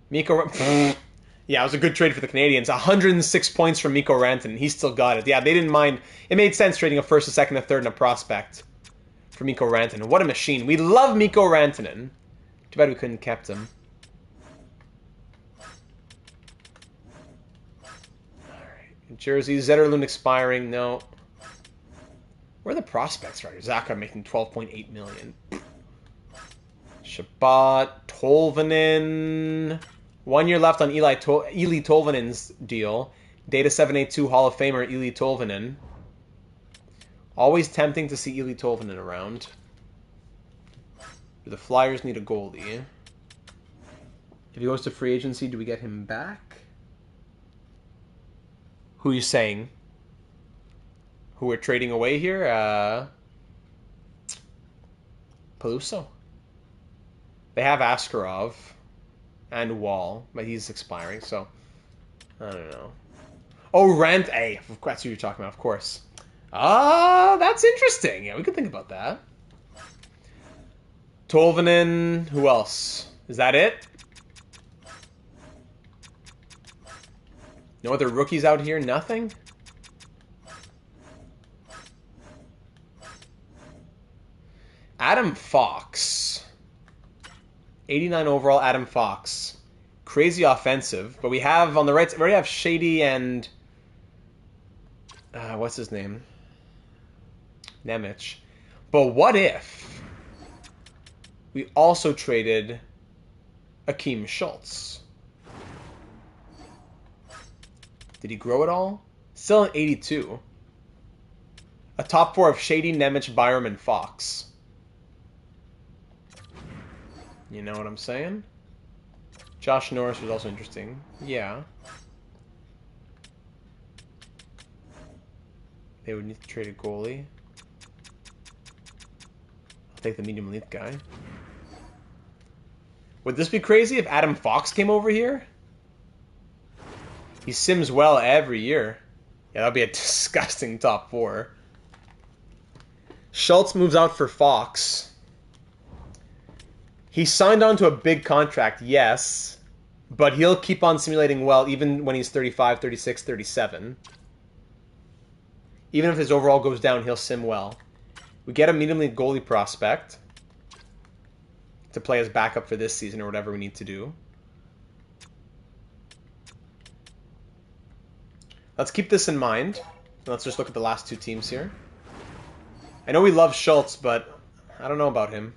Yeah, it was a good trade for the Canadiens. 106 points from Mikko Rantanen. He still got it. Yeah, they didn't mind. It made sense trading a first, a second, a third, and a prospect for Mikko Rantanen. What a machine. We love Mikko Rantanen. Too bad we couldn't kept him. Alright. Jersey. Zetterlund expiring. No. Where are the prospects right here? Zaka making $12.8 million. Shabbat. Tolvanen. 1 year left on Eli Tolvanen's deal. Data 782 Hall of Famer Eli Tolvanen. Always tempting to see Eli Tolvanen around. Do the Flyers need a goalie? If he goes to free agency, do we get him back? Who are you saying? Who we're trading away here? Peluso. They have Askarov and Wall, but he's expiring, so I don't know. Oh, Rent. Hey, that's who you're talking about, of course. Ah, that's interesting. Yeah, we could think about that. Tolvanen. Who else? Is that it? No other rookies out here? Nothing? Adam Fox. 89 overall, Adam Fox. Crazy offensive. But we have on the right... We already have Shady and... what's his name? Nemec. But what if we also traded Akeem Schultz? Did he grow at all? Still an 82. A top 4 of Shady, Nemec, Byram, and Fox. You know what I'm saying? Josh Norris was also interesting. Yeah. They would need to trade a goalie. I'll take the medium elite guy. Would this be crazy if Adam Fox came over here? He sims well every year. Yeah, that'd be a disgusting top 4. Schultz moves out for Fox. He signed on to a big contract, yes, but he'll keep on simulating well even when he's 35, 36, 37. Even if his overall goes down, he'll sim well. We get a medium elite goalie prospect to play as backup for this season or whatever we need to do. Let's keep this in mind. Let's just look at the last 2 teams here. I know we love Schultz, but I don't know about him.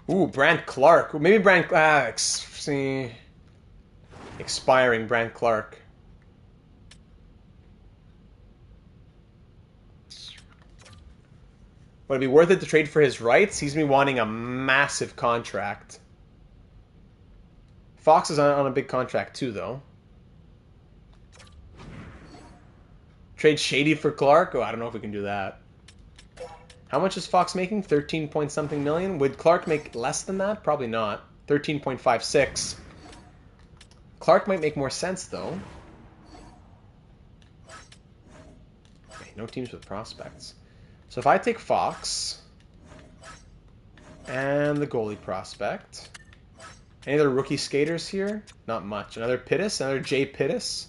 Ooh, Brandt Clark. Maybe Brandt... expiring Brandt Clark. Would it be worth it to trade for his rights? He's going to be wanting a massive contract. Fox is on a big contract too, though. Trade Shady for Clark? Oh, I don't know if we can do that. How much is Fox making? 13 point something million? Would Clark make less than that? Probably not. 13.56. Clark might make more sense, though. Okay, no teams with prospects. So if I take Fox and the goalie prospect, any other rookie skaters here? Not much. Another Pittis? Another Jay Pittis?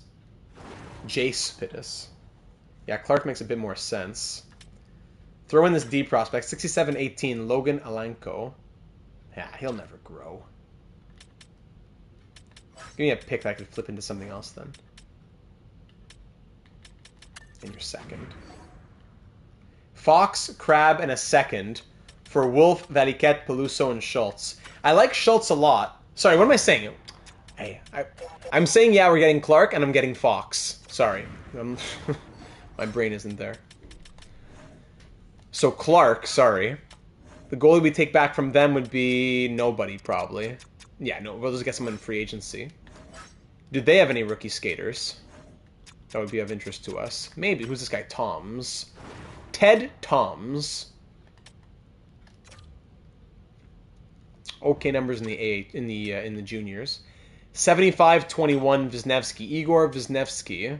Jace Pittis. Yeah, Clark makes a bit more sense. Throw in this D prospect, 67-18, Logan Alenko. Yeah, he'll never grow. Give me a pick that I could flip into something else then. In your second. Fox, Crab, and a second for Wolf, Valiquette, Peluso, and Schultz. I like Schultz a lot. Sorry, what am I saying? Hey, I'm saying, yeah, we're getting Clark, and I'm getting Fox. Sorry. My brain isn't there. So Clark, sorry. The goalie we take back from them would be nobody, probably. Yeah, no, we'll just get someone in free agency. Do they have any rookie skaters? That would be of interest to us. Maybe. Who's this guy? Toms. Ted Toms. Okay numbers in the juniors. 75-21 Wisniewski. Igor Wisniewski.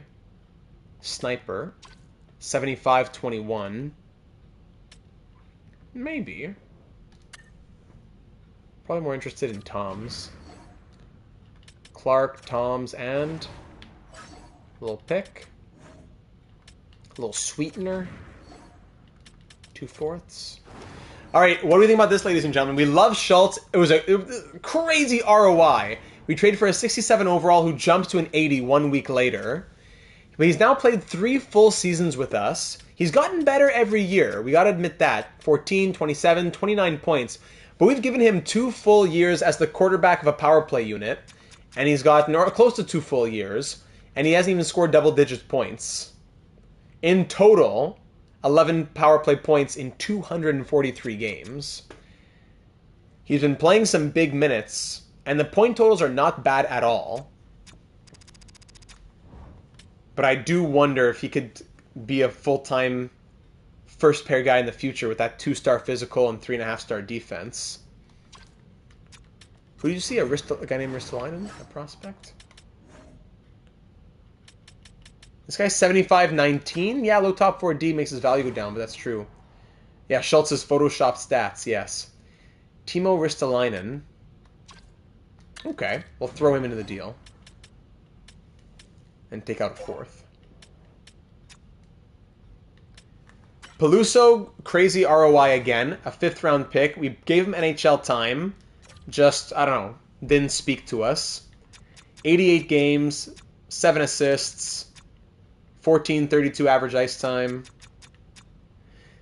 Sniper. 75-21. Maybe. Probably more interested in Toms. Clark, Toms, and a little pick. A little sweetener. 2/4. All right, what do we think about this, ladies and gentlemen? We love Schultz. It was a crazy ROI. We traded for a 67 overall who jumps to an 80 1 week later. But he's now played 3 full seasons with us. He's gotten better every year. We got to admit that. 14, 27, 29 points. But we've given him 2 full years as the quarterback of a power play unit. And he's got close to 2 full years. And he hasn't even scored double-digit points. In total, 11 power play points in 243 games. He's been playing some big minutes. And the point totals are not bad at all. But I do wonder if he could be a full-time first-pair guy in the future with that 2-star physical and 3.5-star defense. Who did you see? A guy named Ristolainen? A prospect? This guy's 75-19? Yeah, low top 4D makes his value go down, but that's true. Yeah, Schultz's Photoshop stats, yes. Timo Ristolainen. Okay, we'll throw him into the deal. And take out a fourth. Peluso, crazy ROI again. A 5th round pick. We gave him NHL time. Just, I don't know, didn't speak to us. 88 games, 7 assists, 14.32 average ice time.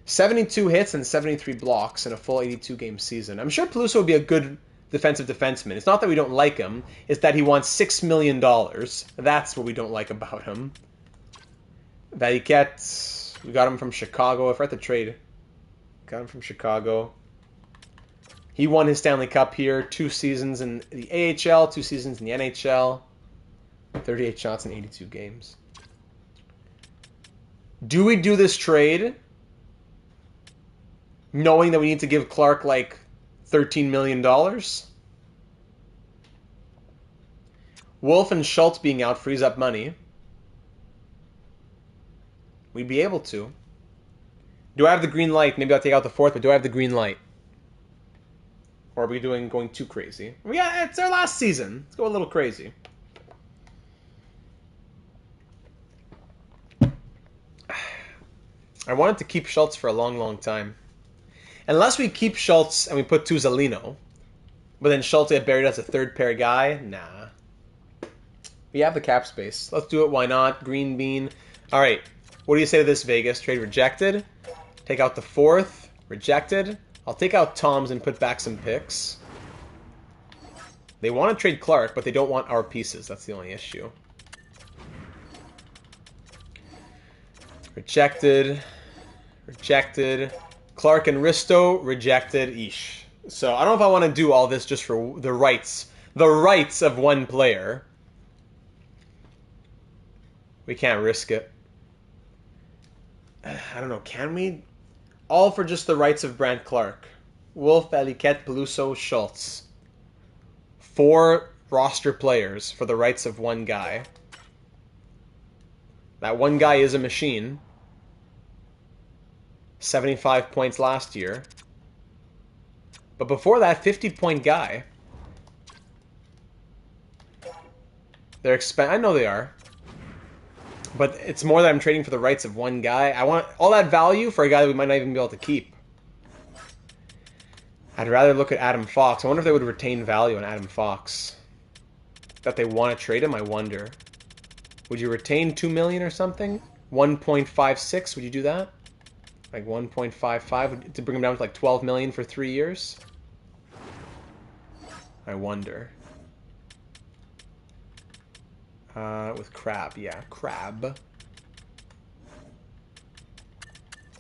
72 hits and 73 blocks in a full 82-game season. I'm sure Peluso would be a good defensive defenseman. It's not that we don't like him. It's that he wants $6 million. That's what we don't like about him. Valiquette, we got him from Chicago. I forgot the trade. Got him from Chicago. He won his Stanley Cup here. 2 seasons in the AHL, 2 seasons in the NHL. 38 shots in 82 games. Do we do this trade knowing that we need to give Clark like $13 million? Wolf and Schultz being out frees up money. We'd be able to. Do I have the green light? Maybe I'll take out the 4th, but do I have the green light? Or are we going too crazy? Yeah, it's our last season. Let's go a little crazy. I wanted to keep Schultz for a long, long time. Unless we keep Schultz and we put Tuzalino, but then Schultz get buried as a 3rd pair guy, nah. We have the cap space. Let's do it. Why not? Green bean. All right. What do you say to this, Vegas? Trade rejected. Take out the 4th. Rejected. I'll take out Tom's and put back some picks. They want to trade Clark, but they don't want our pieces. That's the only issue. Rejected. Rejected. Clark and Risto, rejected. Eesh. So I don't know if I want to do all this just for the rights. The rights of one player. We can't risk it. I don't know. Can we? All for just the rights of Brandt Clark. Wolf, Valiquette, Peluso, Schultz. 4 roster players for the rights of one guy. That one guy is a machine. 75 points last year. But before that, 50-point guy. They're I know they are. But it's more that I'm trading for the rights of one guy. I want all that value for a guy that we might not even be able to keep. I'd rather look at Adam Fox. I wonder if they would retain value on Adam Fox. That they want to trade him, I wonder. Would you retain $2 million or something? 1.56, would you do that? Like 1.55 to bring him down to like 12 million for 3 years? I wonder. With Crab, yeah, Crab.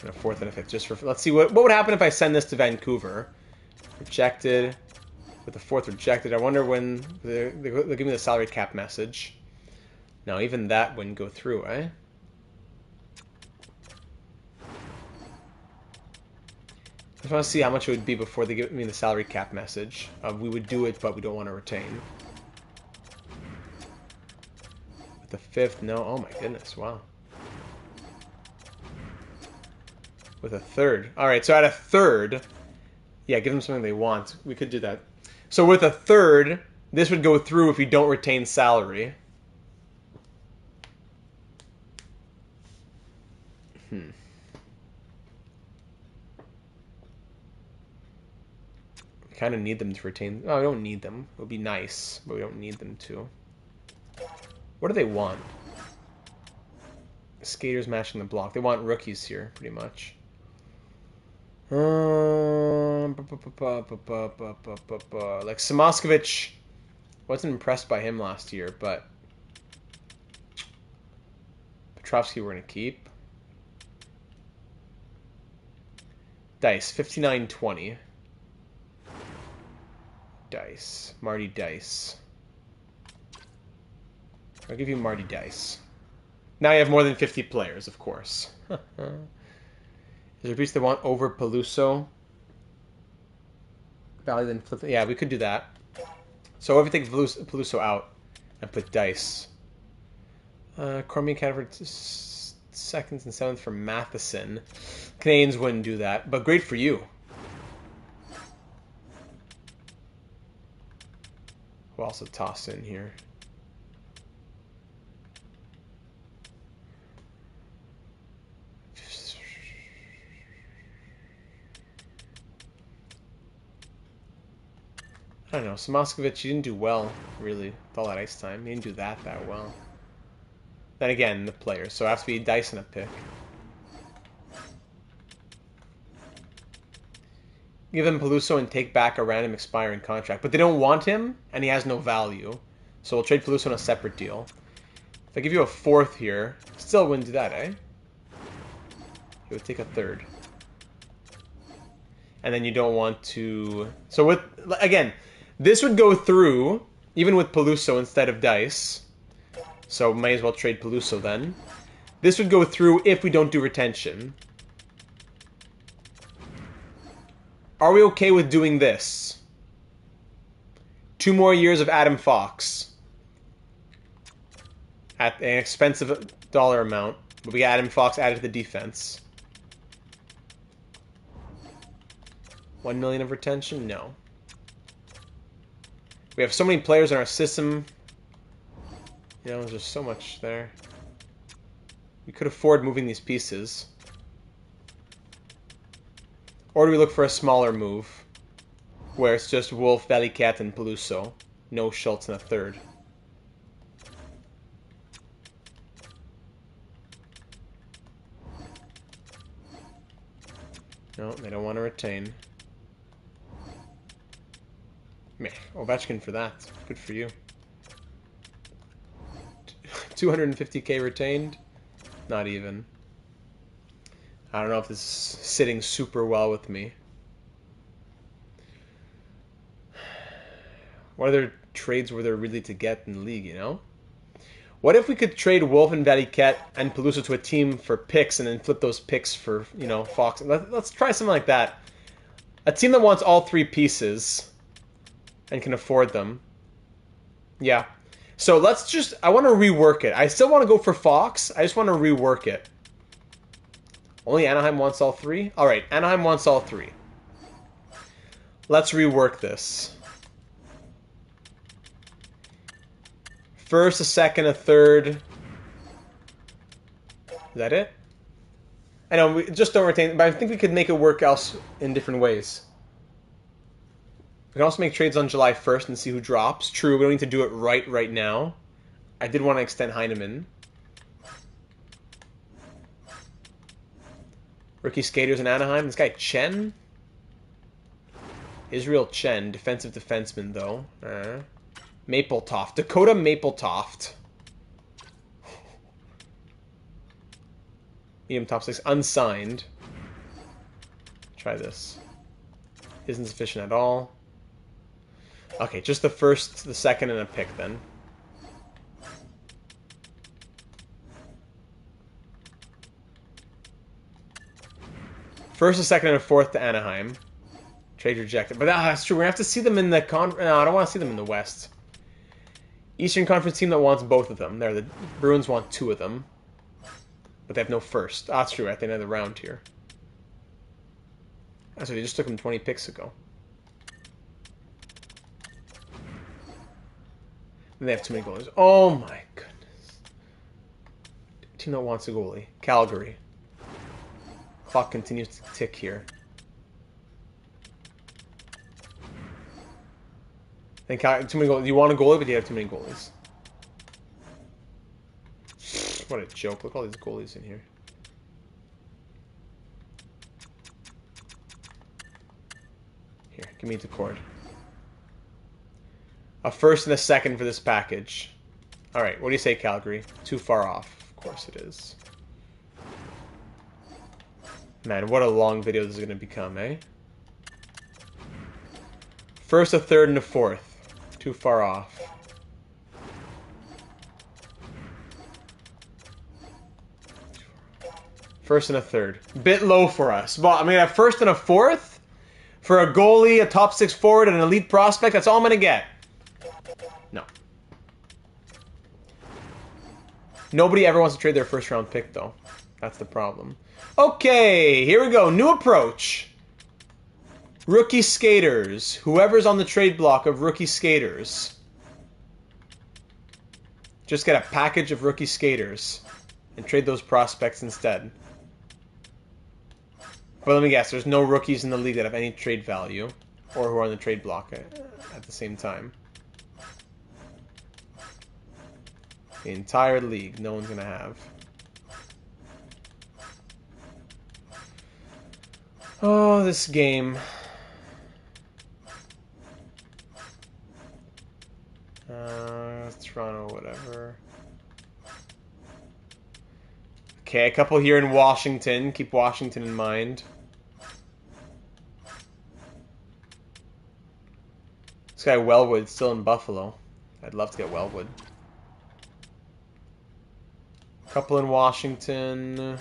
And a 4th and a 5th, just for. Let's see what would happen if I send this to Vancouver. Rejected. With the 4th rejected. I wonder when they'll give me the salary cap message. No, even that wouldn't go through, eh? I just want to see how much it would be before they give me the salary cap message. We would do it, but we don't want to retain. With the 5th, no. Oh my goodness, wow. With a 3rd. Alright, so at a 3rd, yeah, give them something they want. We could do that. So with a 3rd, this would go through if you don't retain salary. We kind of need them to retain. Oh, we don't need them. It would be nice, but we don't need them to. What do they want? Skaters matching the block. They want rookies here, pretty much. Like Samoskevich, wasn't impressed by him last year, but Petrovsky we're going to keep. Dice, 59-20. Dice. Marty Dice. I'll give you Marty Dice. Now you have more than 50 players, of course. Is there a piece they want over Peluso? Value then flip. Yeah, we could do that. So if we take Peluso out and put Dice. Cormier Catford seconds and 7th for Matheson. Canadians wouldn't do that, but great for you. Who else to toss in here? I don't know. Samoskevich, he didn't do well, really, with all that ice time. He didn't do that well. Then again, the players, so it has to be dice and a pick. Give them Peluso and take back a random expiring contract. But they don't want him, and he has no value. So we'll trade Peluso on a separate deal. If I give you a 4th here, still wouldn't do that, eh? He would take a 3rd. And then you don't want to... So with... Again, this would go through, even with Peluso instead of dice. So might as well trade Peluso then. This would go through if we don't do retention. Are we okay with doing this? 2 more years of Adam Fox. At an expensive dollar amount. But we got Adam Fox added to the defense. 1 million of retention? No. We have so many players in our system. You know, there's just so much there. We could afford moving these pieces. Or do we look for a smaller move? Where it's just Wolf, Valleycat, and Peluso. No Schultz in a 3rd. No, they don't want to retain. Meh, Ovechkin for that. Good for you. 250k retained? Not even. I don't know if this is sitting super well with me. What other trades were there really to get in the league, you know? What if we could trade Wolf and Valleycat and Peluso to a team for picks and then flip those picks for, you know, Fox? Let's try something like that. A team that wants all 3 pieces and can afford them. Yeah. So let's just... I want to rework it. I still want to go for Fox. I just want to rework it. Only Anaheim wants all 3? Alright, Anaheim wants all 3. Let's rework this. First, a second, a 3rd. Is that it? I know, we just don't retain... But I think we could make it work else in different ways. We can also make trades on July 1st and see who drops. True, we don't need to do it right now. I did want to extend Heineman. Rookie skaters in Anaheim. This guy Chen. Israel Chen. Defensive defenseman, though. Mapletoft. Dakota Mapletoft. Medium top 6. Unsigned. Try this. Isn't sufficient at all. Okay, just the 1st, the 2nd, and a pick then. First, a 2nd, and a 4th to Anaheim. Trade rejected. But that's true. We're going to have to see them in the... No, I don't want to see them in the West. Eastern Conference team that wants both of them. There, the Bruins want 2 of them. But they have no first. That's true. At the end of the round here. That's right. They just took them 20 picks ago. And they have too many goalies. Oh my goodness. Team that wants a goalie. Calgary. Clock continues to tick here. Too many goalies. You want a goalie, but you have too many goalies. What a joke. Look at all these goalies in here. Here, give me the cord. A 1st and a 2nd for this package. Alright, what do you say, Calgary? Too far off. Of course it is. Man, what a long video this is going to become, eh? 1st, a 3rd, and a 4th. Too far off. First and a 3rd. Bit low for us. Well, I'm going to have 1st and a 4th? For a goalie, a top 6 forward, and an elite prospect? That's all I'm going to get. No. Nobody ever wants to trade their 1st round pick, though. That's the problem. Okay, here we go. New approach. Rookie skaters. Whoever's on the trade block of rookie skaters. Just get a package of rookie skaters and trade those prospects instead. But let me guess, there's no rookies in the league that have any trade value or who are on the trade block at the same time. The entire league, no one's going to have. Oh, this game. Toronto, whatever. Okay, a couple here in Washington. Keep Washington in mind. This guy Wellwood's still in Buffalo. I'd love to get Wellwood. A couple in Washington.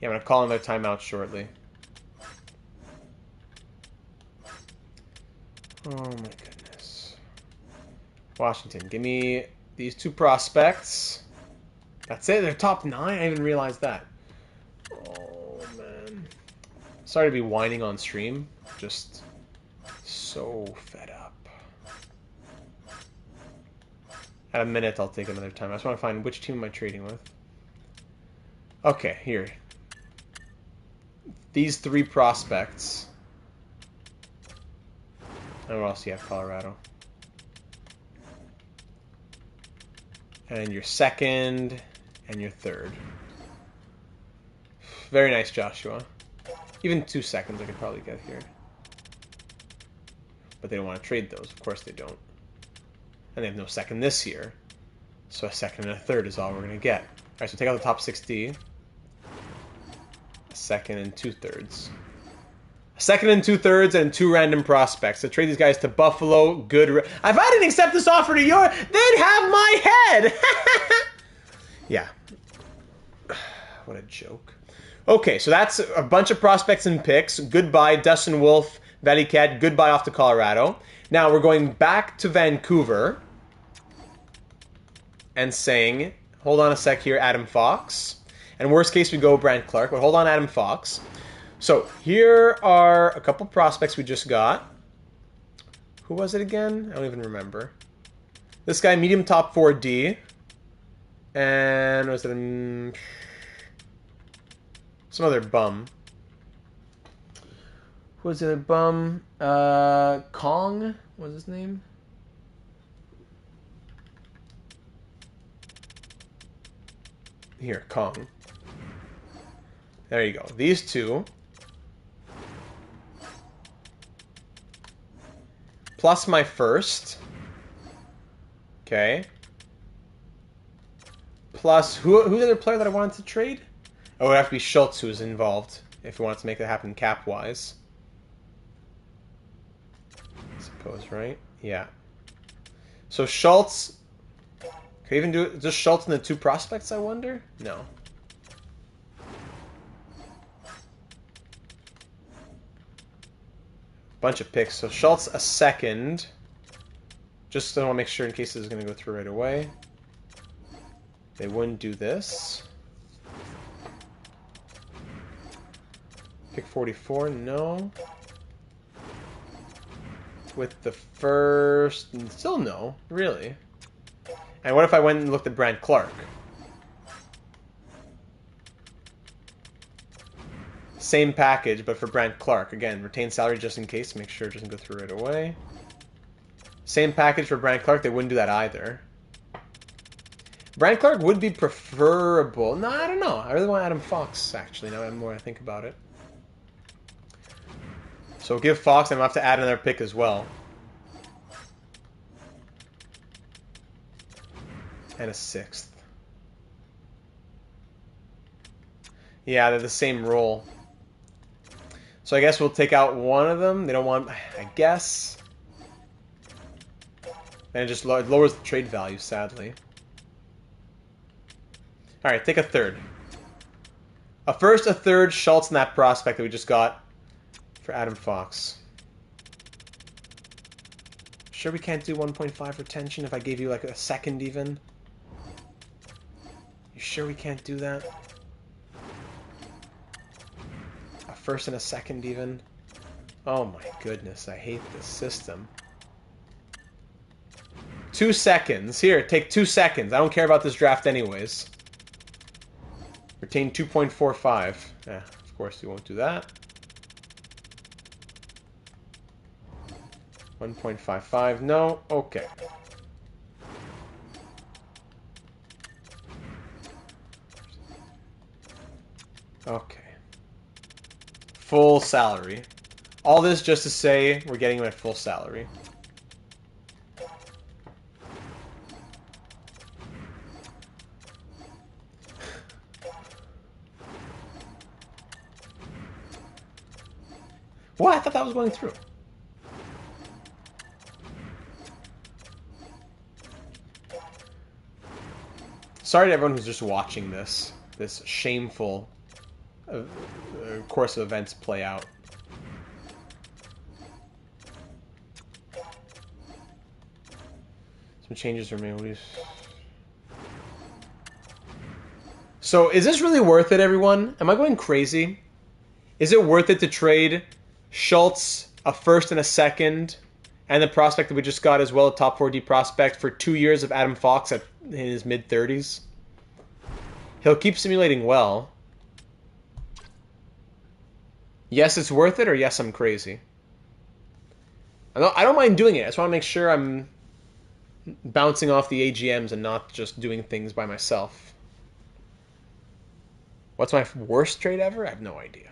Yeah, I'm going to call in their timeout shortly. Oh my goodness. Washington, give me these two prospects. That's it, they're top 9? I didn't even realize that. Oh man. Sorry to be whining on stream. Just so fed up. At a minute, I'll take another time. I just want to find which team am I trading with. Okay, here. These 3 prospects. And what else do you have? Colorado. And your second and your third. Very nice, Joshua. Even 2 seconds I could probably get here. But they don't want to trade those. Of course they don't. And they have no second this year. So a second and a third is all we're going to get. Alright, so take out the top 60. A second and 2/3. A second and 2/3 and 2 random prospects. So trade these guys to Buffalo. Good. If I didn't accept this offer to your, they'd have my head. Yeah. What a joke. Okay, so that's a bunch of prospects and picks. Goodbye, Dustin Wolf, Valleycat. Goodbye off to Colorado. Now we're going back to Vancouver and saying, hold on a sec here, Adam Fox. And worst case, we go Brant Clark. But hold on, Adam Fox. So here are a couple prospects we just got. Who was it again? I don't even remember. This guy, medium top 4D. And was it some other bum? Who was it a bum? Kong? What was his name? Here, Kong. There you go. These 2. Plus my first. Okay. Plus, who's the other player that I wanted to trade? Oh, it would have to be Schultz who was involved if we wanted to make that happen cap-wise. I suppose, right? Yeah. So Schultz... Could I even do it? Just Schultz and the 2 prospects, I wonder? No. Bunch of picks. So Schultz a second. Just I want to make sure in case this is going to go through right away. They wouldn't do this. Pick 44, no. With the first, still no, really. And what if I went and looked at Brant Clark? Same package, but for Brant Clark. Again, retain salary just in case. Make sure it doesn't go through right away. Same package for Brant Clark. They wouldn't do that either. Brant Clark would be preferable. No, I don't know. I really want Adam Fox, actually, now the more I think about it. So give Fox, and I'll have to add another pick as well. And a 6th. Yeah, they're the same role. So I guess we'll take out one of them. They don't want, I guess. And it just lowers the trade value, sadly. Alright, take a 3rd. A first, a 3rd, Schultz, and that prospect that we just got for Adam Fox. Sure we can't do 1.5 retention if I gave you like a second even? You sure we can't do that? A first and a second even? Oh my goodness, I hate this system. 2 seconds. Here, take 2 seconds. I don't care about this draft anyways. Retain 2.45. Yeah, of course we won't do that. 1.55. No. Okay. Okay. Full salary. All this just to say we're getting him at full salary. What? I thought that was going through. Sorry to everyone who's just watching this shameful course of events play out. Some changes were made. So, is this really worth it, everyone? Am I going crazy? Is it worth it to trade Schultz, a first and a second, and the prospect that we just got as well, a top 4D prospect, for 2 years of Adam Fox in his mid-30s? He'll keep simulating well. Yes, it's worth it, or yes, I'm crazy. I don't mind doing it. I just want to make sure I'm bouncing off the AGMs and not just doing things by myself. What's my worst trade ever? I have no idea.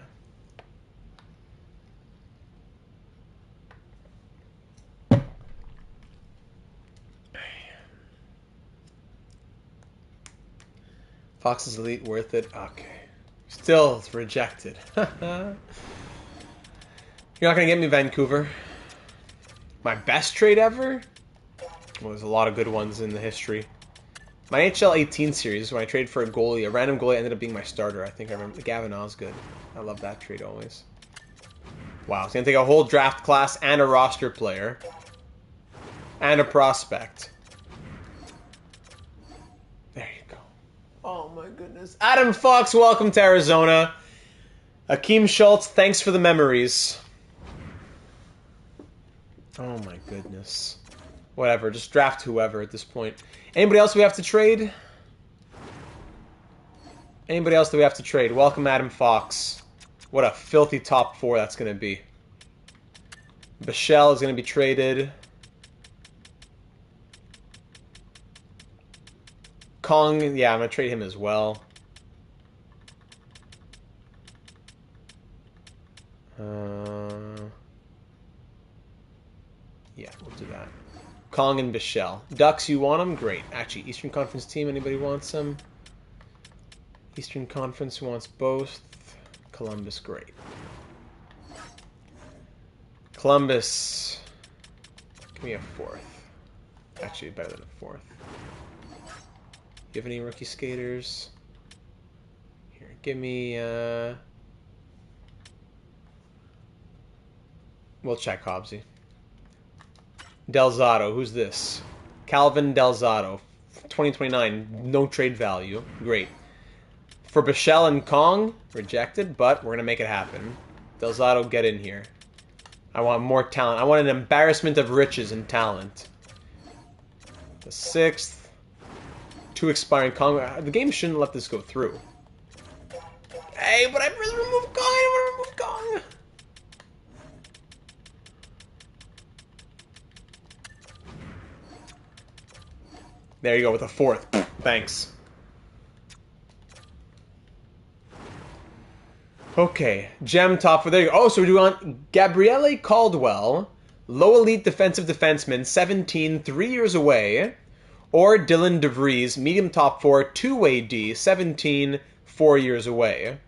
Fox's Elite worth it? Okay. Still, it's rejected. You're not going to get me Vancouver. My best trade ever? Well, there's a lot of good ones in the history. My NHL 18 series, when I traded for a goalie, a random goalie ended up being my starter. I think I remember. Gavin Osgood. I love that trade always. Wow, it's going to take a whole draft class and a roster player. And a prospect. There you go. Oh my goodness. Adam Fox, welcome to Arizona. Akeem Schultz, thanks for the memories. Oh my goodness. Whatever, just draft whoever at this point. Anybody else we have to trade? Anybody else that we have to trade? Welcome Adam Fox. What a filthy top 4 that's going to be. Bichelle is going to be traded. Kong, yeah, I'm going to trade him as well. Yeah, we'll do that. Kong and Bichelle. Ducks, you want them? Great. Actually, Eastern Conference team, anybody wants them? Eastern Conference wants both. Columbus, great. Columbus, give me a 4th. Actually, better than a 4th. Do you have any rookie skaters? Here, give me, we'll check Hobbsy. Delzato, who's this? Calvin Delzato, 2029, no trade value. Great. For Bichelle and Kong, rejected, but we're going to make it happen. Delzato, get in here. I want more talent. I want an embarrassment of riches and talent. The 6th. 2 expiring Kong. The game shouldn't let this go through. Hey, but I'd rather remove Kong. I don't want to remove Kong. There you go with a 4th. Thanks. Okay, gem top 4. There you go. Oh, so we do want Gabriele Caldwell, low elite defensive defenseman, 17, 3 years away. Or Dylan DeVries, medium top 4, 2-way D, 17, 4 years away.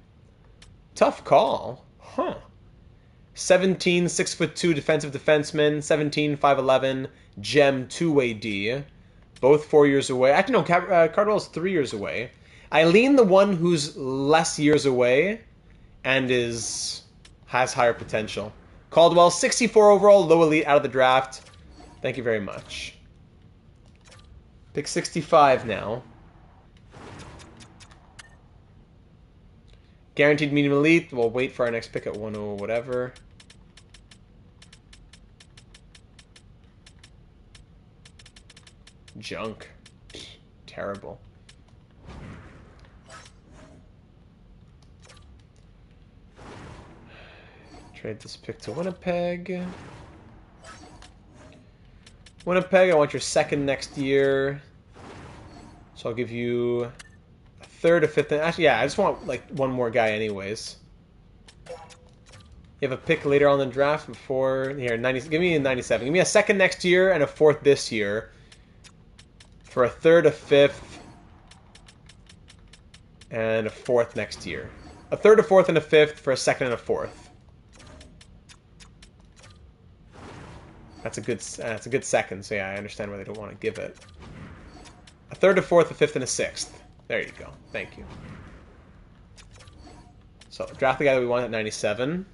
Tough call. Huh. 17, 6'2", defensive defenseman, 17, 5'11", gem, 2-way D. Both 4 years away. Actually, no, Cardwell's 3 years away. I lean the one who's less years away and has higher potential. Caldwell, 64 overall, low elite out of the draft. Thank you very much. Pick 65 now. Guaranteed medium elite. We'll wait for our next pick at 10 whatever. Junk. Terrible. Trade this pick to Winnipeg. Winnipeg, I want your second next year. So I'll give you a third, a fifth. Actually, yeah, I just want like one more guy anyways. You have a pick later on in the draft before here, 90. Give me a 97. Give me a second next year and a fourth this year. For a third, a fifth, and a fourth next year. A third, a fourth, and a fifth for a second and a fourth. That's a good second, so yeah, I understand why they don't want to give it. A third, a fourth, a fifth, and a sixth. There you go. Thank you. So, draft the guy that we want at 97.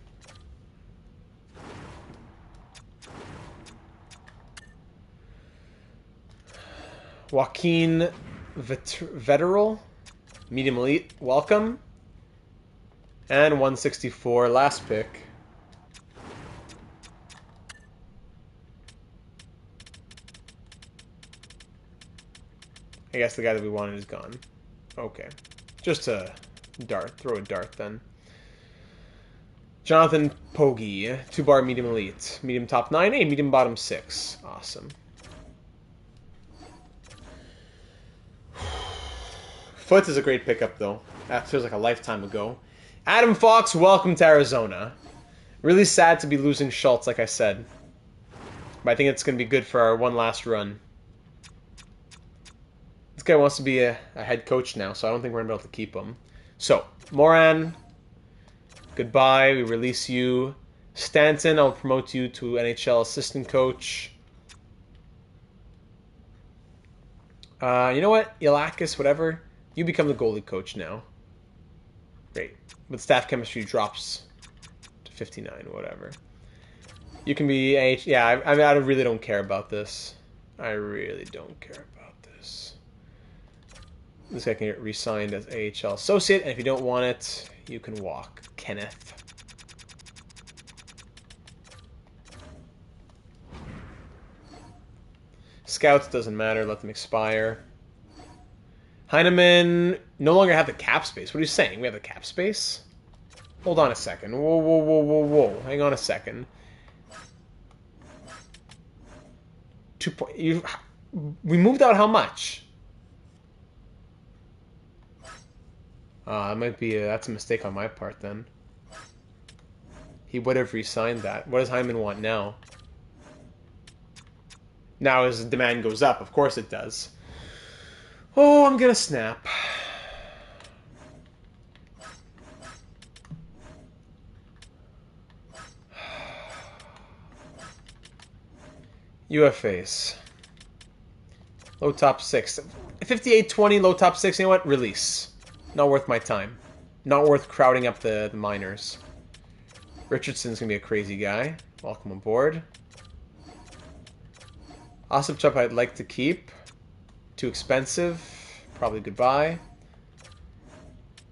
Joaquin Vetterl, medium elite, welcome. And 164, last pick. I guess the guy that we wanted is gone. Okay. Just a dart. Throw a dart then. Jonathan Pogge. 2-bar medium elite. Medium top 9. Hey, medium bottom 6. Awesome. Foots is a great pickup though. That feels like a lifetime ago. Adam Fox, welcome to Arizona. Really sad to be losing Schultz, like I said. But I think it's going to be good for our one last run. This guy wants to be a head coach now, so I don't think we're going to be able to keep him. So, Moran, goodbye. We release you. Stanton, I'll promote you to NHL assistant coach. You know what? Ilakis, whatever. You become the goalie coach now. Great. But staff chemistry drops to 59, whatever. You can be yeah, I mean, I really don't care about this. I really don't care about this. This guy can get re-signed as AHL associate, and if you don't want it, you can walk. Kenneth. Scouts doesn't matter. Let them expire. Heineman no longer have the cap space. What are you saying? We have the cap space? Hold on a second. Whoa, whoa, whoa, whoa, whoa. Hang on a second. We moved out how much? That might be that's a mistake on my part then. He would have re-signed that. What does Hyman want now? Now as the demand goes up, of course it does. Oh, I'm gonna snap. UFAs. Low top 6. 58-20, low top 6. You know what? Release. Not worth my time. Not worth crowding up the minors. Richardson's going to be a crazy guy. Welcome aboard. Osipchuk I'd like to keep. Too expensive. Probably goodbye.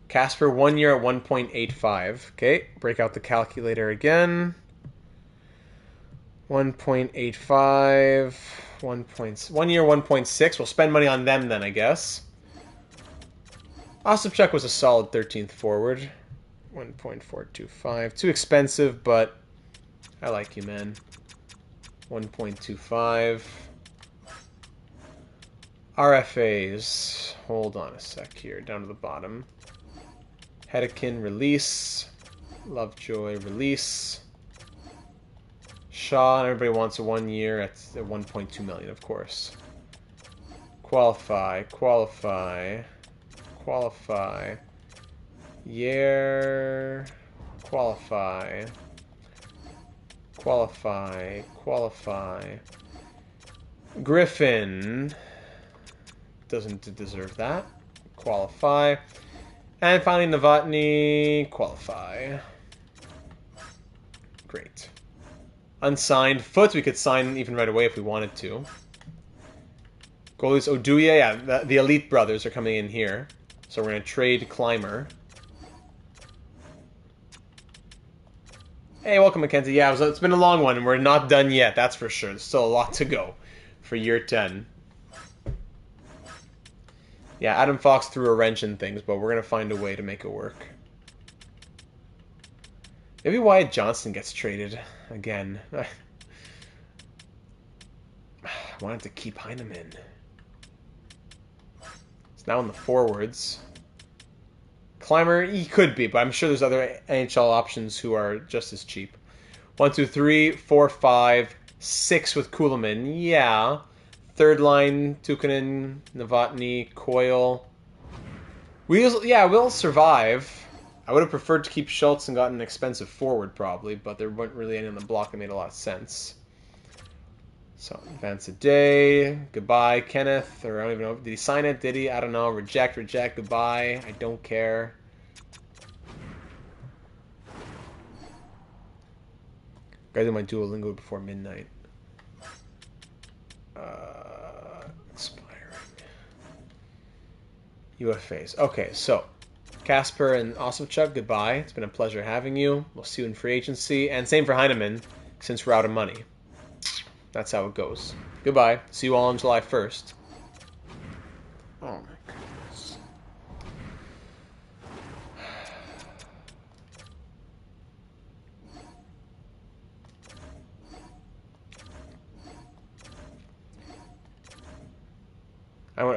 Casper, 1 year at 1.85. Okay, break out the calculator again. 1.85. 1 year, 1.6. We'll spend money on them then, I guess. Osipchuk was a solid 13th forward. 1.425. Too expensive, but I like you, man. 1.25. RFAs. Hold on a sec here. Down to the bottom. Hedekin, release. Lovejoy, release. Shaw, and everybody wants a 1 year at 1.2 million, of course. Qualify. Year. Qualify. Griffin. Doesn't deserve that. Qualify. And finally, Novotny. Qualify. Great. Unsigned. Foot we could sign even right away if we wanted to. Goalies Oduya, yeah, the Elite Brothers are coming in here. So we're going to trade Climber. Hey, welcome, Mackenzie. Yeah, it's been a long one, and we're not done yet, that's for sure. There's still a lot to go for year 10. Yeah, Adam Fox threw a wrench in things, but we're going to find a way to make it work. Maybe Wyatt Johnston gets traded again. I wanted to keep Heineman. It's now in the forwards. Climber, he could be, but I'm sure there's other NHL options who are just as cheap. 1, 2, 3, 4, 5, 6 with Kuhlman. Yeah. Third line, Tukkanen, Novotny, Coyle. We'll survive. I would have preferred to keep Schultz and gotten an expensive forward, probably, but there weren't really any on the block that made a lot of sense. So, advance a day. Goodbye, Kenneth. Or I don't even know. Did he sign it? Did he? I don't know. Reject, goodbye. I don't care. Gotta do my Duolingo before midnight. Expiring. UFAs. Okay, so Casper and Osipchuk, goodbye. It's been a pleasure having you. We'll see you in free agency. And same for Heineman, since we're out of money. That's how it goes. Goodbye. See you all on July 1st. Oh my goodness.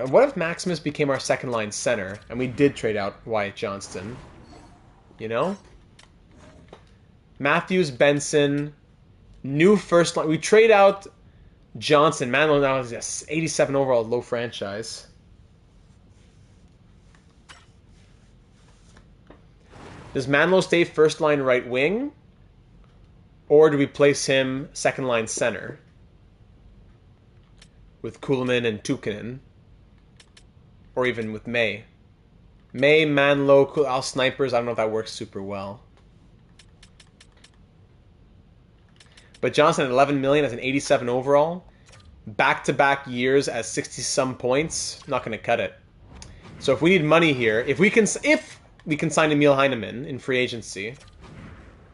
What if Maximus became our second line center and we did trade out Wyatt Johnston? You know? Matthews, Benson, new first line. We trade out Johnson. Manlow now is 87 overall, low franchise. Does Manlow stay first line right wing? Or do we place him second line center? With Kuhlman and Tukkanen? Or even with May. May, Manlow, all snipers. I don't know if that works super well. But Johnson at 11 million as an 87 overall. Back-to-back years as 60-some points. Not going to cut it. So if we need money here, if we can sign Emil Heineman in free agency,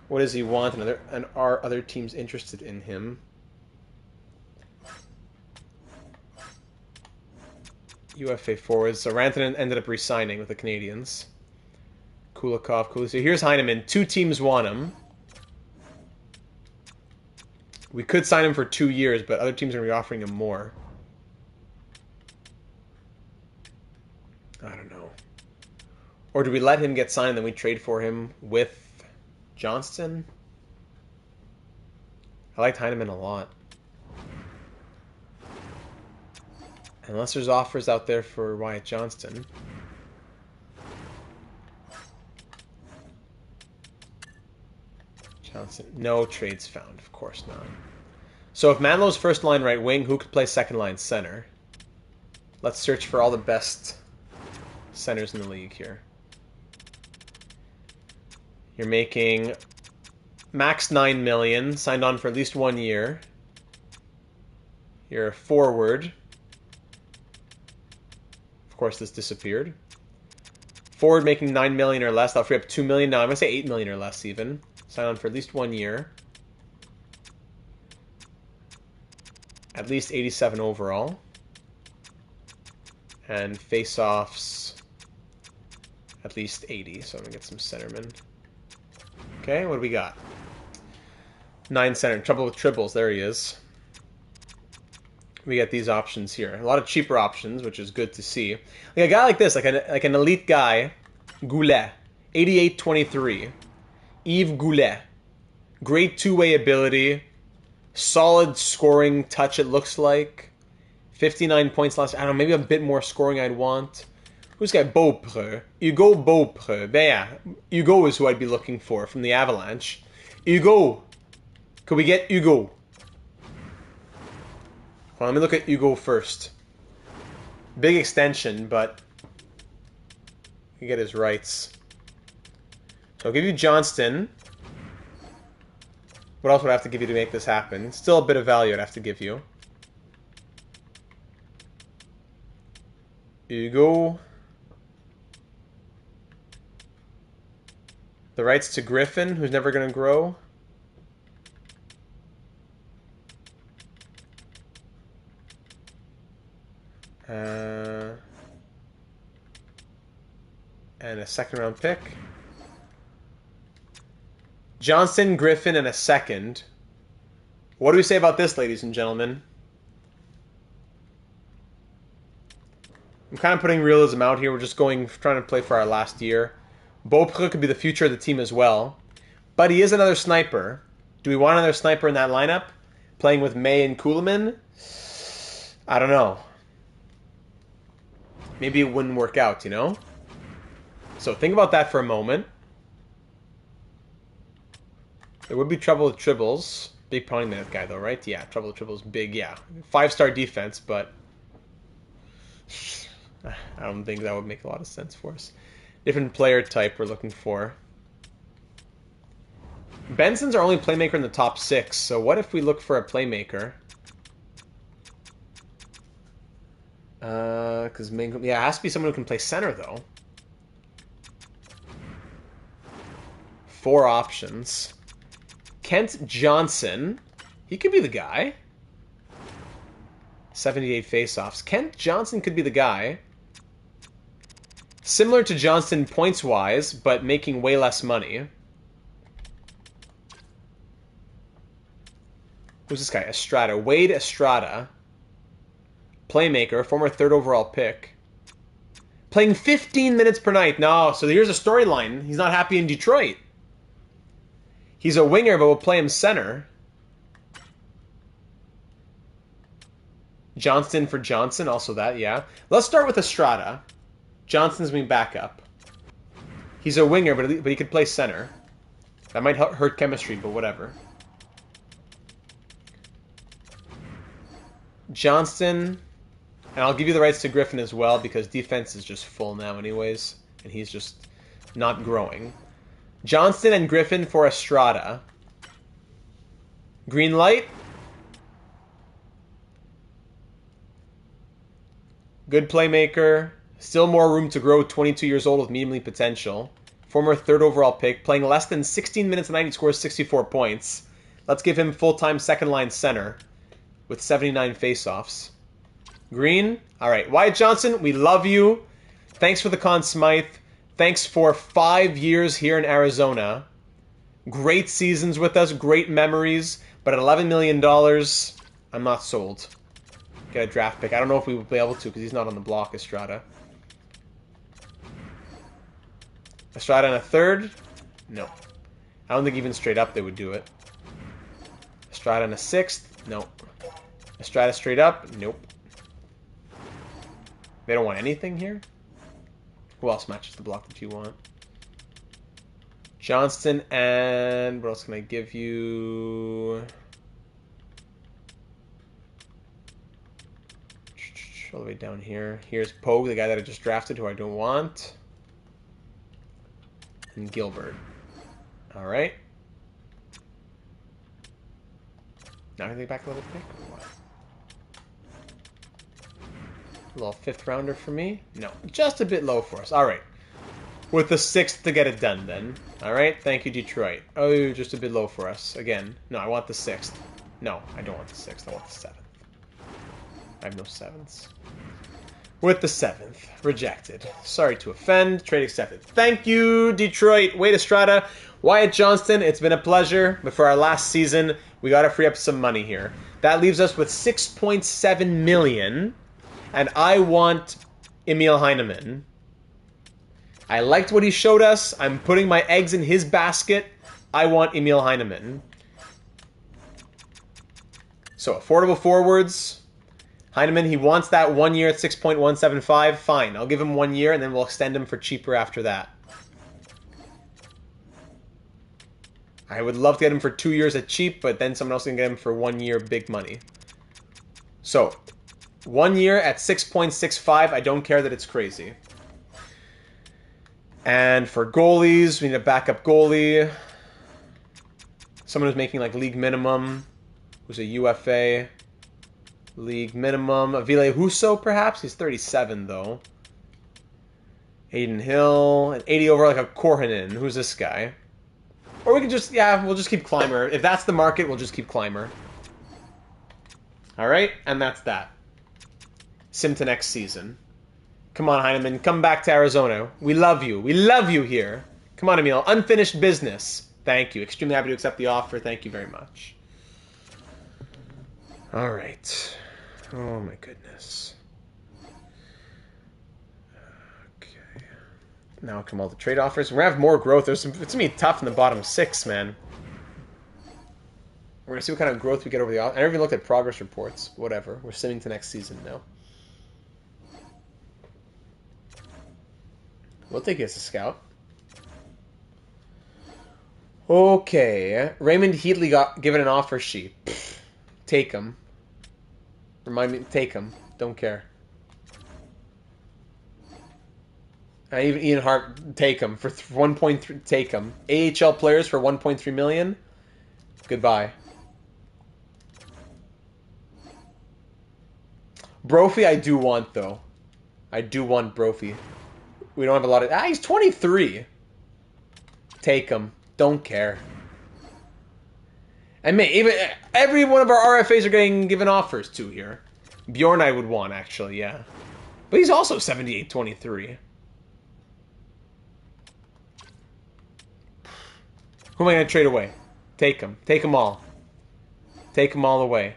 what does he want? And are other teams interested in him? UFA forwards. So Rantanen ended up re-signing with the Canadiens. Kulikov. So here's Heineman. 2 teams want him. We could sign him for 2 years, but other teams are going to be offering him more. I don't know. Or do we let him get signed and then we trade for him with Johnston? I liked Heineman a lot. Unless there's offers out there for Wyatt Johnston. Johnson. No trades found. Of course not. So if Manlow's first line right wing, who could play second line center? Let's search for all the best centers in the league here. You're making max 9 million, signed on for at least 1 year. You're a forward. Of course, this disappeared. Forward making 9 million or less. That'll free up 2 million. Now I'm going to say 8 million or less even. Sign on for at least 1 year. At least 87 overall. And face-offs at least 80. So I'm going to get some centermen. Okay, what do we got? 9 center. Trouble with triples. There he is. We get these options here. A lot of cheaper options, which is good to see. Like a guy like this, like an elite guy, Goulet, 88-23. Yves Goulet. Great two-way ability. Solid scoring touch, it looks like. 59 points last... I don't know, maybe a bit more scoring I'd want. Who's got Beaupre? Hugo Beaupre. Yeah, Hugo is who I'd be looking for from the Avalanche. Hugo. Could we get Hugo? Well, let me look at Hugo first. Big extension, but you get his rights. So I'll give you Johnston. What else would I have to give you to make this happen? Still a bit of value I'd have to give you. Here you go. The rights to Griffin, who's never going to grow. And a second round pick. Johnson, Griffin, and a second. What do we say about this, ladies and gentlemen? I'm kind of putting realism out here. We're just trying to play for our last year. Beaupre could be the future of the team as well. But he is another sniper. Do we want another sniper in that lineup? Playing with May and Kuhlman? I don't know. Maybe it wouldn't work out, you know? So think about that for a moment. There would be trouble with Tribbles. Big pounding minute guy, though, right? Yeah, trouble with Tribbles, big, yeah. 5-star defense, but I don't think that would make a lot of sense for us. Different player type we're looking for. Benson's our only playmaker in the top 6, so what if we look for a playmaker? Because it has to be someone who can play center, though. 4 options. Kent Johnson. He could be the guy. 78 faceoffs. Kent Johnson could be the guy. Similar to Johnston points-wise, but making way less money. Who's this guy? Estrada. Wade Estrada. Playmaker, former 3rd overall pick. Playing 15 minutes per night. No, so here's a storyline. He's not happy in Detroit. He's a winger, but we'll play him center. Johnston for Johnson, also that, yeah. Let's start with Estrada. Johnston's being backup. He's a winger, but he could play center. That might hurt chemistry, but whatever. Johnston, and I'll give you the rights to Griffin as well, because defense is just full now anyways, and he's just not growing. Johnston and Griffin for Estrada. Green light. Good playmaker. Still more room to grow, 22 years old with medium league potential. Former 3rd overall pick. Playing less than 16 minutes a night, he scores 64 points. Let's give him full-time second-line center with 79 faceoffs. Green. All right. Wyatt Johnson, we love you. Thanks for the Conn Smythe. Thanks for 5 years here in Arizona. Great seasons with us, great memories. But at $11 million, I'm not sold. Get a draft pick. I don't know if we will be able to because he's not on the block, Estrada. Estrada in a 3rd? No. I don't think even straight up they would do it. Estrada in a 6th? No. Estrada straight up? Nope. They don't want anything here? Who else matches the block that you want? Johnston and... what else can I give you? All the way down here. Here's Pogue, the guy that I just drafted, who I don't want. And Gilbert. Alright. Now can I take back a little pick or what? A little 5th rounder for me? No. Just a bit low for us. Alright. With the 6th to get it done then. Alright, thank you, Detroit. Oh, just a bit low for us. Again. No, I want the 6th. No, I don't want the 6th. I want the 7th. I have no 7ths. With the 7th. Rejected. Sorry to offend. Trade accepted. Thank you, Detroit. Wade Estrada. Wyatt Johnston, it's been a pleasure. But for our last season, we got to free up some money here. That leaves us with $6.7 million. And I want Emil Heineman. I liked what he showed us. I'm putting my eggs in his basket. I want Emil Heineman. So, affordable forwards. Heineman, he wants that 1 year at 6.175. Fine, I'll give him 1 year, and then we'll extend him for cheaper after that. I would love to get him for 2 years at cheap, but then someone else can get him for 1 year big money. So, 1 year at 6.65, I don't care that it's crazy. And for goalies, we need a backup goalie. Someone who's making like league minimum, who's a UFA. League minimum. Avile Huso, perhaps? He's 37, though. Aiden Hill. An 80 over, like a Korhanen. Who's this guy? Or we can just, yeah, we'll just keep Climber. If that's the market, we'll just keep Climber. Alright, and that's that. Sim to next season. Come on, Heineman. Come back to Arizona. We love you. We love you here. Come on, Emil. Unfinished business. Thank you. Extremely happy to accept the offer. Thank you very much. Alright. Oh my goodness. Okay. Now come all the trade offers. We're gonna have more growth. It's gonna be tough in the bottom 6, man. We're gonna see what kind of growth we get over the off. I never even looked at progress reports. Whatever. We're simming to next season now. We'll take it as a scout. Okay. Raymond Heatley got given an offer sheet. Pfft. Take him. Remind me, take him. Don't care. Even Ian Hart, take him for 1.3. Take him. AHL players for 1.3 million. Goodbye. Brophy, I do want though. I do want Brophy. We don't have a lot of. He's 23. Take him. Don't care. And even every one of our RFAs are getting given offers to here. Bjorn I would want, actually, yeah. But he's also 78-23. Who am I going to trade away? Take them. Take them all. Take them all away.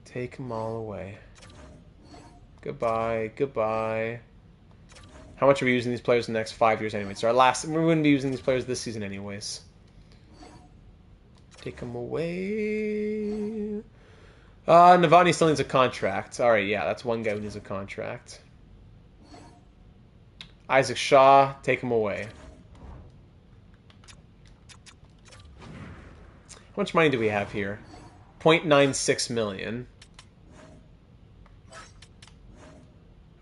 Take them all away. Goodbye. Goodbye. How much are we using these players in the next 5 years anyway? So we wouldn't be using these players this season anyways. Take them away. Novotny still needs a contract. Alright, yeah, that's one guy who needs a contract. Isaac Shaw, take him away. How much money do we have here? 0.96 million.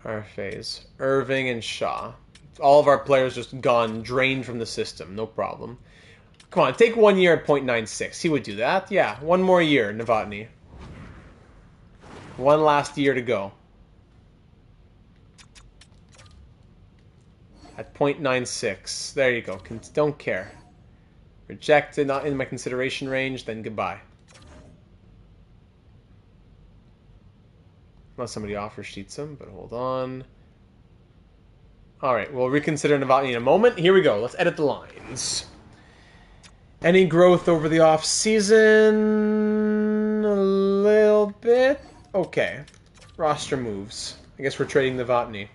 RFAs. Irving and Shaw. All of our players just gone, drained from the system. No problem. Come on, take 1 year at 0.96. He would do that. Yeah, one more year, Novotny. One last year to go. At 0.96. There you go. Don't care. Rejected, not in my consideration range, then goodbye. Unless somebody offer sheets him, but hold on. Alright, we'll reconsider Novotny in a moment. Here we go. Let's edit the lines. Any growth over the off-season? A little bit. Okay. Roster moves. I guess we're trading Novotny.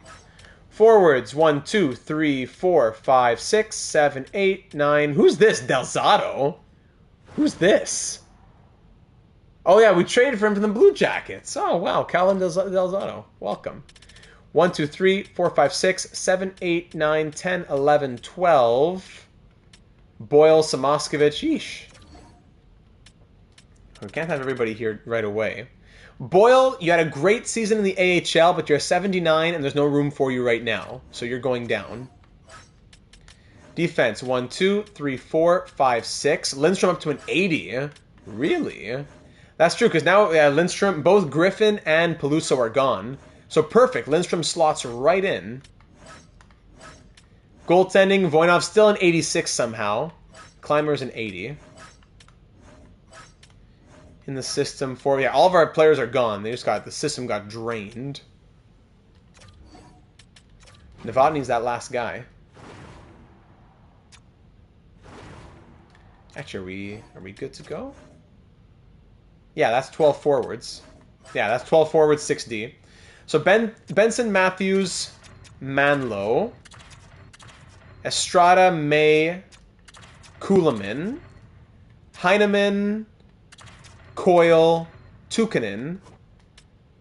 Forwards. 1, 2, 3, 4, 5, 6, 7, 8, 9. Who's this? Delzato? Who's this? Oh, yeah, we traded for him from the Blue Jackets. Oh, wow. Calvin Delzato. Welcome. 1, 2, 3, 4, 5, 6, 7, 8, 9, 10, 11, 12. Boyle, Samoskevich. Yeesh. We can't have everybody here right away. Boyle, you had a great season in the AHL, but you're a 79 and there's no room for you right now. So you're going down. Defense. 1, 2, 3, 4, 5, 6. Lindstrom up to an 80. Really? That's true, because now Lindstrom, both Griffin and Peluso are gone. So perfect. Lindstrom slots right in. Goaltending, Voinov still an 86 somehow. Climber's an 80. In the system for, yeah, all of our players are gone. The system got drained. Novotny's that last guy. Actually, are we good to go? Yeah, that's 12 forwards. Yeah, that's 12 forwards, 6D. So Benson, Matthews, Manlow, Estrada, May, Kulemin, Heineman, Coyle, Tukkanen,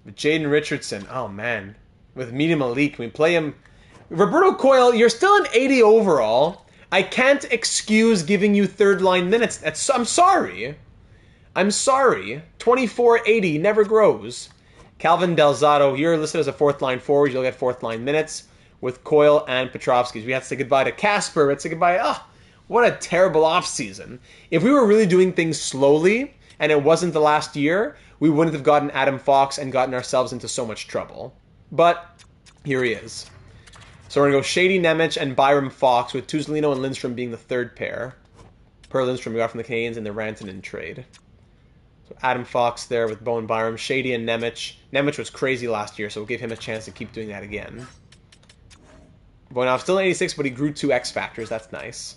Jaden Richardson. Oh, man. With medium elite, can we play him? Roberto Coyle, you're still an 80 overall. I can't excuse giving you third-line minutes. I'm sorry. I'm sorry. 24-80 never grows. Calvin Delzato, you're listed as a fourth-line forward. You'll get fourth-line minutes. with Coyle and Petrovsky. We had to say goodbye to Casper. We had to say goodbye. Oh, what a terrible offseason. If we were really doing things slowly and it wasn't the last year, we wouldn't have gotten Adam Fox and gotten ourselves into so much trouble. But here he is. So we're going to go Shady, Nemec, and Byram Fox, with Tuzolino and Lindstrom being the third pair. Per Lindstrom, we got from the Canadiens in the Rantanen trade. So Adam Fox there with Bowen Byram, Shady and Nemec. Nemec was crazy last year, so we'll give him a chance to keep doing that again. Bowen still 86, but he grew 2 X factors. That's nice.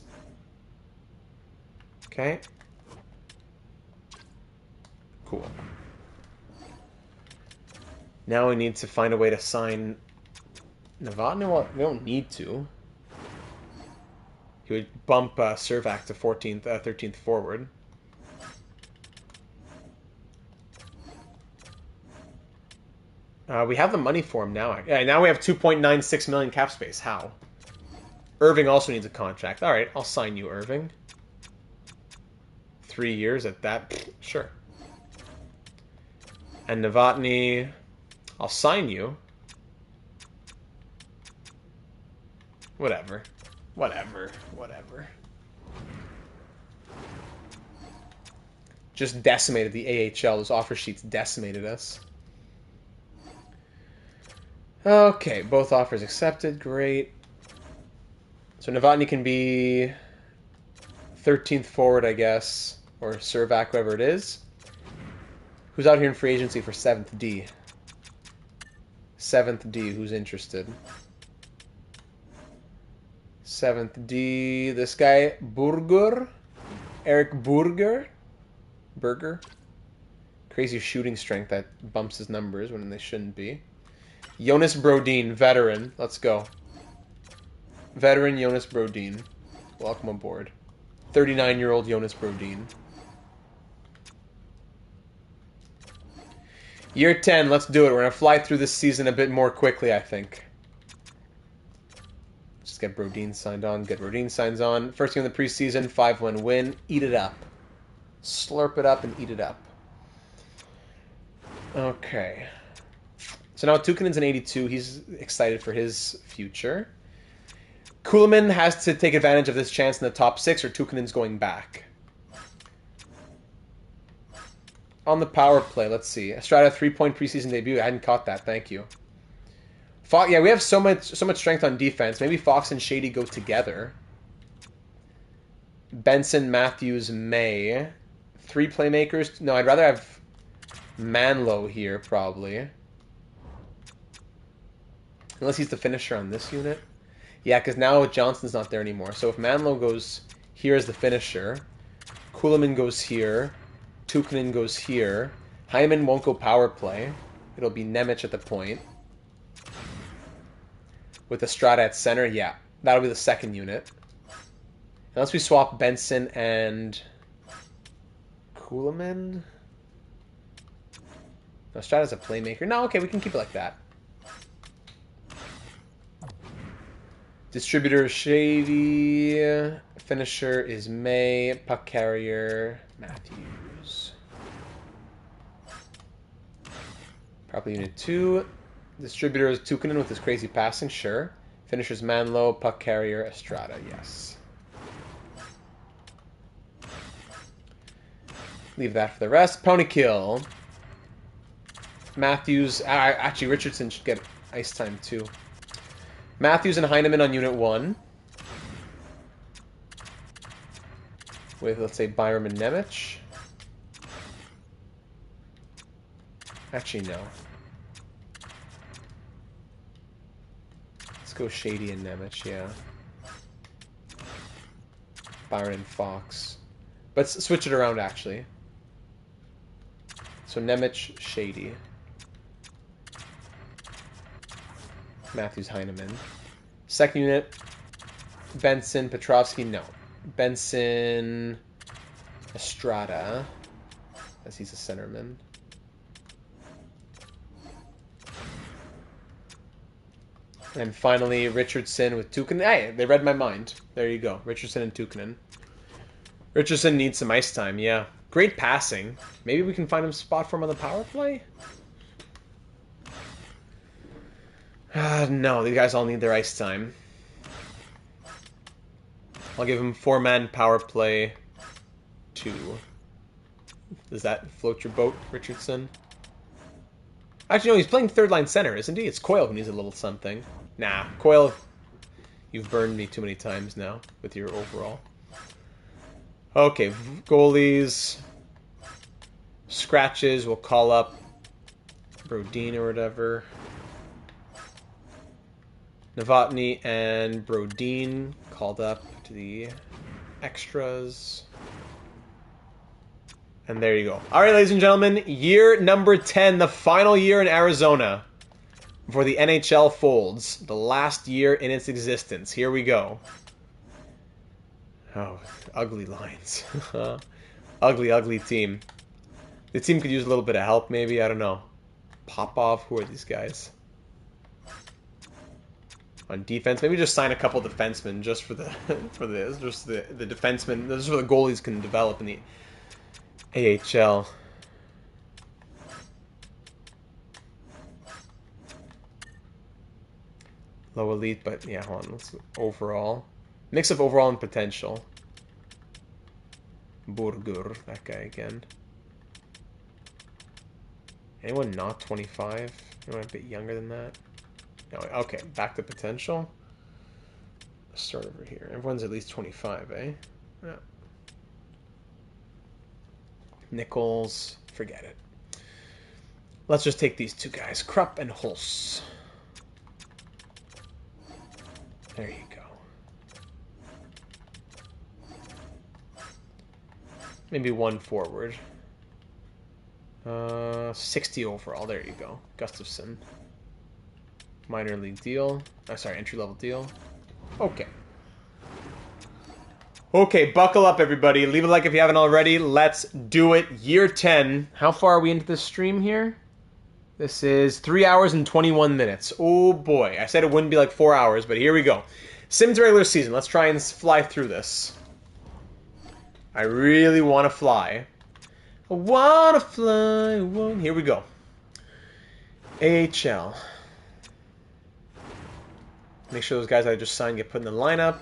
Okay. Cool. Now we need to find a way to sign Novotny. Well, we don't need to. He would bump Servac to 13th forward. We have the money for him now. Yeah, now we have 2.96 million cap space. How? Irving also needs a contract. All right, I'll sign you, Irving. 3 years at that. Sure. And Novotny, I'll sign you. Whatever. Just decimated the AHL. Those offer sheets decimated us. Okay, both offers accepted. Great. So Novotny can be 13th forward, I guess, or Servac, whoever it is. Who's out here in free agency for 7th D? 7th D, who's interested? 7th D, this guy, Burger. Eric Burger. Crazy shooting strength that bumps his numbers when they shouldn't be. Jonas Brodin, veteran. Let's go. Veteran Jonas Brodin. Welcome aboard. 39-year-old Jonas Brodin. Year 10, let's do it. We're going to fly through this season a bit more quickly, I think. Just get Brodin signed on. Get Brodin signs on. First game of the preseason, 5-1 win. Eat it up. Slurp it up and eat it up. Okay. So now Tukkanen's an 82. He's excited for his future. Kuhlman has to take advantage of this chance in the top 6, or Tukkanen's going back. On the power play, let's see. Estrada 3-point preseason debut. I hadn't caught that. Thank you. Yeah, we have so much strength on defense. Maybe Fox and Shady go together. Benson, Matthews, May. 3 playmakers. No, I'd rather have Manlow here, probably. Unless he's the finisher on this unit. Yeah, because now Johnson's not there anymore. So if Manlow goes here as the finisher, Kuhlman goes here, Tukkanen goes here, Hyman won't go power play. It'll be Nemec at the point. With Estrada at center, yeah. That'll be the second unit. Unless we swap Benson and Kuhlman. Estrada's a playmaker. No, okay, we can keep it like that. Distributor is Shady. Finisher is May. Puck carrier, Matthews. Probably unit 2. Distributor is Tukkanen with his crazy passing, sure. Finisher's Manlow. Puck carrier, Estrada, yes. Leave that for the rest. Pony kill. Matthews. Actually, Richardson should get ice time too. Matthews and Heineman on unit 1. With, let's say, Byram and Nemec. Actually, no. Let's go Shady and Nemec, yeah. Byron and Fox. But switch it around, actually. So Nemec, Shady. Matthews, Heineman. Second unit, Benson, Petrovsky, no. Benson, Estrada, as he's a centerman. And finally, Richardson with Tukkanen. Hey, they read my mind. There you go. Richardson and Tukkanen. Richardson needs some ice time, yeah. Great passing. Maybe we can find him a spot for him on the power play? No, these guys all need their ice time. I'll give him 4-man power play 2. Does that float your boat, Richardson? Actually, no, he's playing third-line center, isn't he? It's Coyle who needs a little something. Nah, Coyle, you've burned me too many times now with your overall. Okay, goalies. Scratches, we'll call up Brodin or whatever. Novotny and Brodin called up to the extras. And there you go. All right, ladies and gentlemen, year number 10, the final year in Arizona before the NHL folds. The last year in its existence. Here we go. Oh, ugly lines. Ugly, ugly team. The team could use a little bit of help, maybe. I don't know. Popov, who are these guys? On defense, maybe just sign a couple defensemen just for the the defensemen, just so the goalies can develop in the AHL. Low elite, but yeah, hold on. Let's overall. Mix of overall and potential. Burger, that guy again. Anyone not 25? Anyone a bit younger than that? No, okay, back to potential. Let's start over here. Everyone's at least 25, eh? Yeah. Nichols, forget it. Let's just take these two guys, Krupp and Hulse. There you go. Maybe one forward. 60 overall. There you go. Gustafson. Minor league deal. Oh, sorry, entry-level deal. Okay. Okay, buckle up, everybody. Leave a like if you haven't already. Let's do it. Year 10. How far are we into this stream here? This is 3 hours and 21 minutes. Oh, boy. I said it wouldn't be like 4 hours, but here we go. Sims regular season. Let's try and fly through this. I really want to fly. I want to fly. Here we go. AHL. Make sure those guys I just signed get put in the lineup.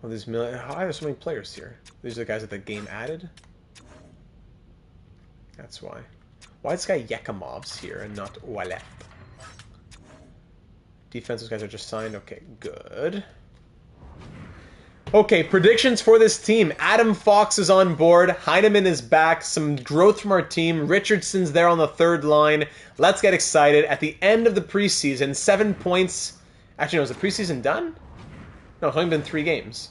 Well, how are there so many players here? These are the guys that the game added? That's why. Why is this guy Yekimov's here and not Ouellet? Defense, those guys are just signed. Okay, good. Okay, predictions for this team. Adam Fox is on board. Heineman is back. Some growth from our team. Richardson's there on the third line. Let's get excited. At the end of the preseason, 7 points. Actually, no, is the preseason done? No, it's only been 3 games.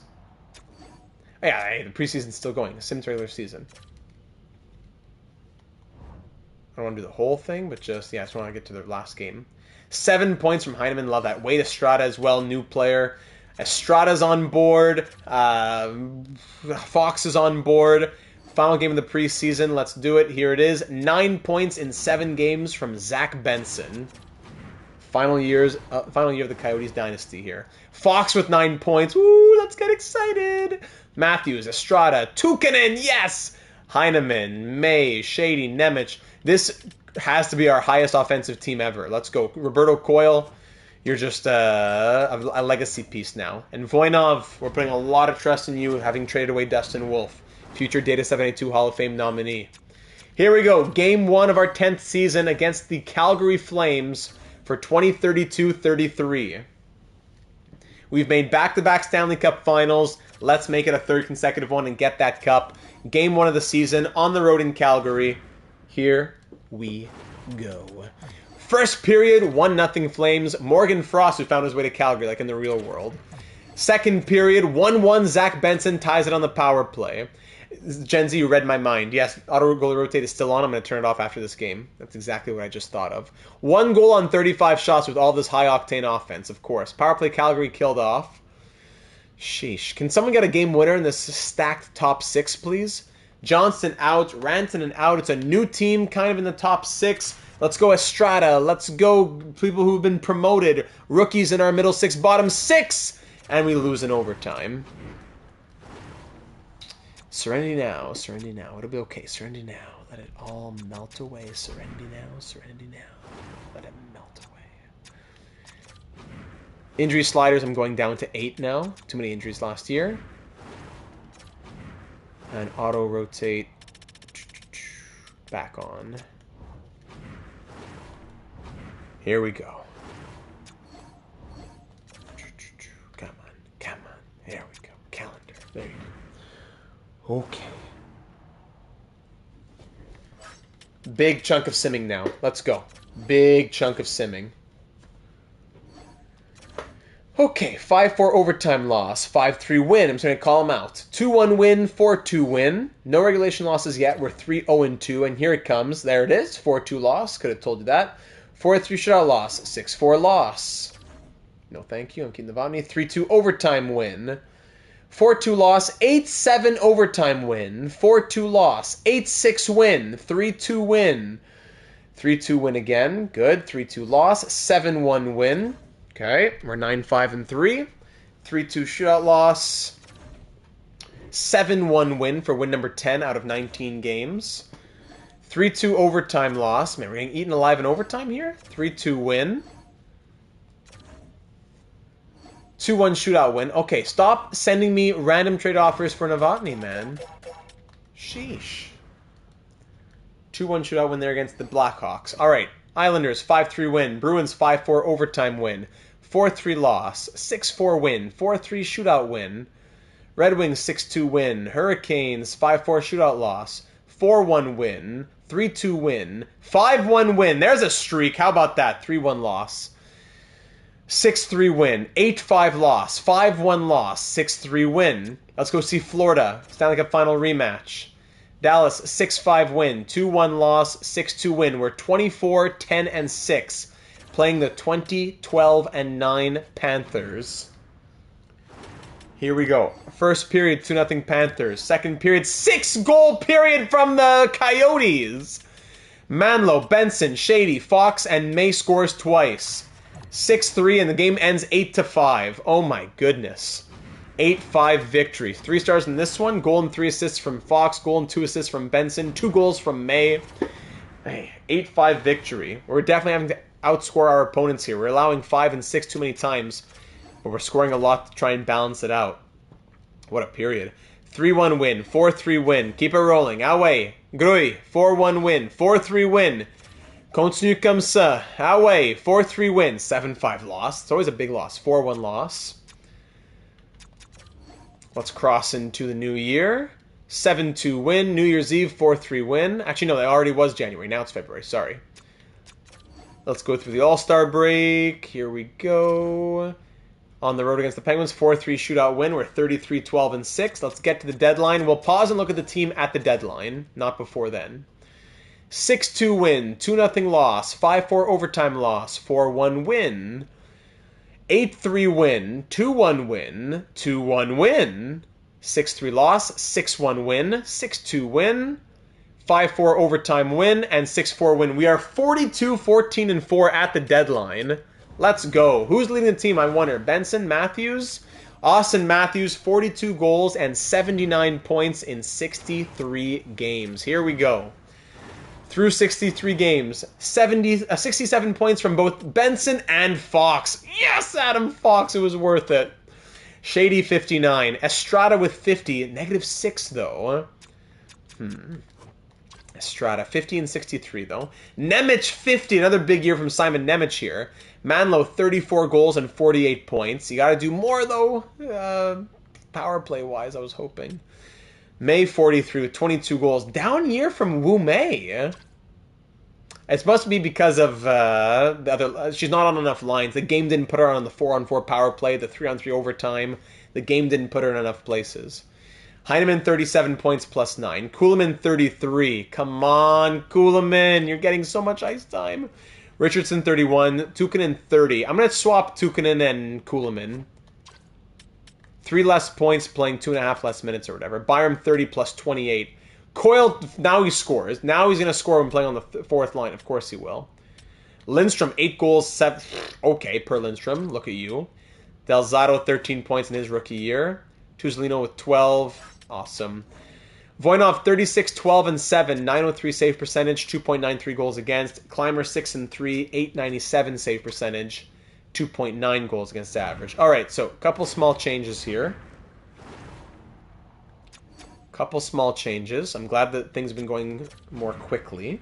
Oh, yeah, hey, the preseason's still going. Sims regular season. I don't want to do the whole thing, but just, yeah, I just want to get to the last game. 7 points from Heineman. Love that. Wade Estrada as well, new player. Estrada's on board. Fox is on board. Final game of the preseason. Let's do it. Here it is. 9 points in 7 games from Zach Benson. Final year of the Coyotes dynasty here. Fox with 9 points. Woo, let's get excited. Matthews, Estrada, Tukkanen, yes! Heineman, May, Shady, Nemec. This has to be our highest offensive team ever. Let's go. Roberto Coyle, you're just a legacy piece now. And Voinov, we're putting a lot of trust in you, having traded away Dustin Wolf, future Data 782 Hall of Fame nominee. Here we go. Game 1 of our 10th season against the Calgary Flames for 2032-33. We've made back-to-back Stanley Cup Finals. Let's make it a third consecutive one and get that cup. Game 1 of the season on the road in Calgary. Here we go. First period, 1-0 Flames. Morgan Frost, who found his way to Calgary, like in the real world. Second period, 1-1 Zach Benson ties it on the power play. Gen Z, you read my mind. Yes, auto goal rotate is still on. I'm going to turn it off after this game. That's exactly what I just thought of. 1 goal on 35 shots with all this high-octane offense, of course. Power play Calgary killed off. Sheesh. Can someone get a game winner in this stacked top 6, please? Johnston out. Rantanen out. It's a new team kind of in the top 6. Let's go Estrada. Let's go people who've been promoted. Rookies in our middle 6, bottom 6. And we lose in overtime. Serenity now, serenity now. It'll be okay. Serenity now. Let it all melt away. Serenity now, serenity now. Let it melt away. Injury sliders, I'm going down to 8 now. Too many injuries last year. And auto rotate back on. Here we go. Come on, come on. There we go. Calendar. There you go. Okay. Big chunk of simming now. Let's go. Big chunk of simming. Okay, 5-4 overtime loss, 5-3 win. I'm just going to call them out. 2-1 win, 4-2 win. No regulation losses yet. We're 3-0-2, and here it comes. There it is, 4-2 loss. Could have told you that. 4-3 shutout loss, 6-4 loss. No thank you, I'm keeping the Votany. 3-2 overtime win. 4-2 loss, 8-7 overtime win. 4-2 loss, 8-6 win. 3-2 win. 3-2 win again. Good. 3-2 loss, 7-1 win. Okay, we're 9-5-3. 3-2 shootout loss. 7-1 win for win number 10 out of 19 games. 3-2 overtime loss. Man, we're getting eaten alive in overtime here. 3-2 win. 2-1 shootout win. Okay, stop sending me random trade offers for Novotny, man. Sheesh. 2-1 shootout win there against the Blackhawks. All right, Islanders 5-3 win. Bruins 5-4 overtime win. 4-3 loss, 6-4 win, 4-3 shootout win. Red Wings 6-2 win. Hurricanes 5-4 shootout loss, 4-1 win, 3-2 win, 5-1 win. There's a streak. How about that? 3-1 loss. 6-3 win, 8-5 loss, 5-1 loss, 6-3 win. Let's go see Florida. Stanley Cup Final rematch. Dallas 6-5 win, 2-1 loss, 6-2 win. We're 24-10-6. Playing the 20-12-9 Panthers. Here we go. First period, 2-0 Panthers. Second period, 6-goal period from the Coyotes. Manlow, Benson, Shady, Fox, and May scores twice. 6-3, and the game ends 8-5. Oh my goodness. 8-5 victory. 3 stars in this one. Goal and 3 assists from Fox. Goal and 2 assists from Benson. 2 goals from May. Hey, 8-5 victory. We're definitely having to outscore our opponents here. We're allowing 5 and 6 too many times, but we're scoring a lot to try and balance it out. What a period. 3-1 win, 4-3 win. Keep it rolling. Away. Gruy, 4-1 win, 4-3 win. Continue comme ça. Away, 4-3 win, 7-5 loss. It's always a big loss. 4-1 loss. Let's cross into the new year. 7-2 win. New Year's Eve, 4-3 win. Actually, no, it already was January. Now it's February. Sorry. Let's go through the All-Star break. Here we go. On the road against the Penguins, 4-3 shootout win. We're 33-12-6. Let's get to the deadline. We'll pause and look at the team at the deadline, not before then. 6-2 win, 2-0 loss, 5-4 overtime loss, 4-1 win, 8-3 win, 2-1 win, 2-1 win, 6-3 loss, 6-1 win, 6-2 win, 5-4 overtime win, and 6-4 win. We are 42-14-4 at the deadline. Let's go. Who's leading the team, I wonder? Benson, Matthews? Austin Matthews, 42 goals and 79 points in 63 games. Here we go. Through 63 games, 67 points from both Benson and Fox. Yes, Adam Fox, it was worth it. Shady, 59. Estrada with 50. -6, though. Estrada, 50 and 63, though. Nemec, 50. Another big year from Simon Nemec here. Manlow, 34 goals and 48 points. You got to do more, though. Power play-wise, I was hoping. May, 43 with 22 goals. Down year from Wu Mei. It must be because of the other... she's not on enough lines. The game didn't put her on the 4-on-4 power play, the 3-on-3 overtime. The game didn't put her in enough places. Heineman, 37 points plus 9. Kuhlman, 33. Come on, Kuhlman. You're getting so much ice time. Richardson, 31. Tukkanen, 30. I'm going to swap Tukkanen and Kuhlman. 3 less points playing 2.5 less minutes or whatever. Byram, 30 plus 28. Coyle, now he scores. Now he's going to score when playing on the 4th line. Of course he will. Lindstrom, 8 goals, 7... Okay, per Lindstrom. Look at you. Del Zotto, 13 points in his rookie year. Tuzolino with 12. Awesome. Voinov 36, 12, and 7, 903 save percentage, 2.93 goals against. Clymer 6 and 3, 897 save percentage, 2.9 goals against average. All right, so a couple small changes here. Couple small changes. I'm glad that things have been going more quickly.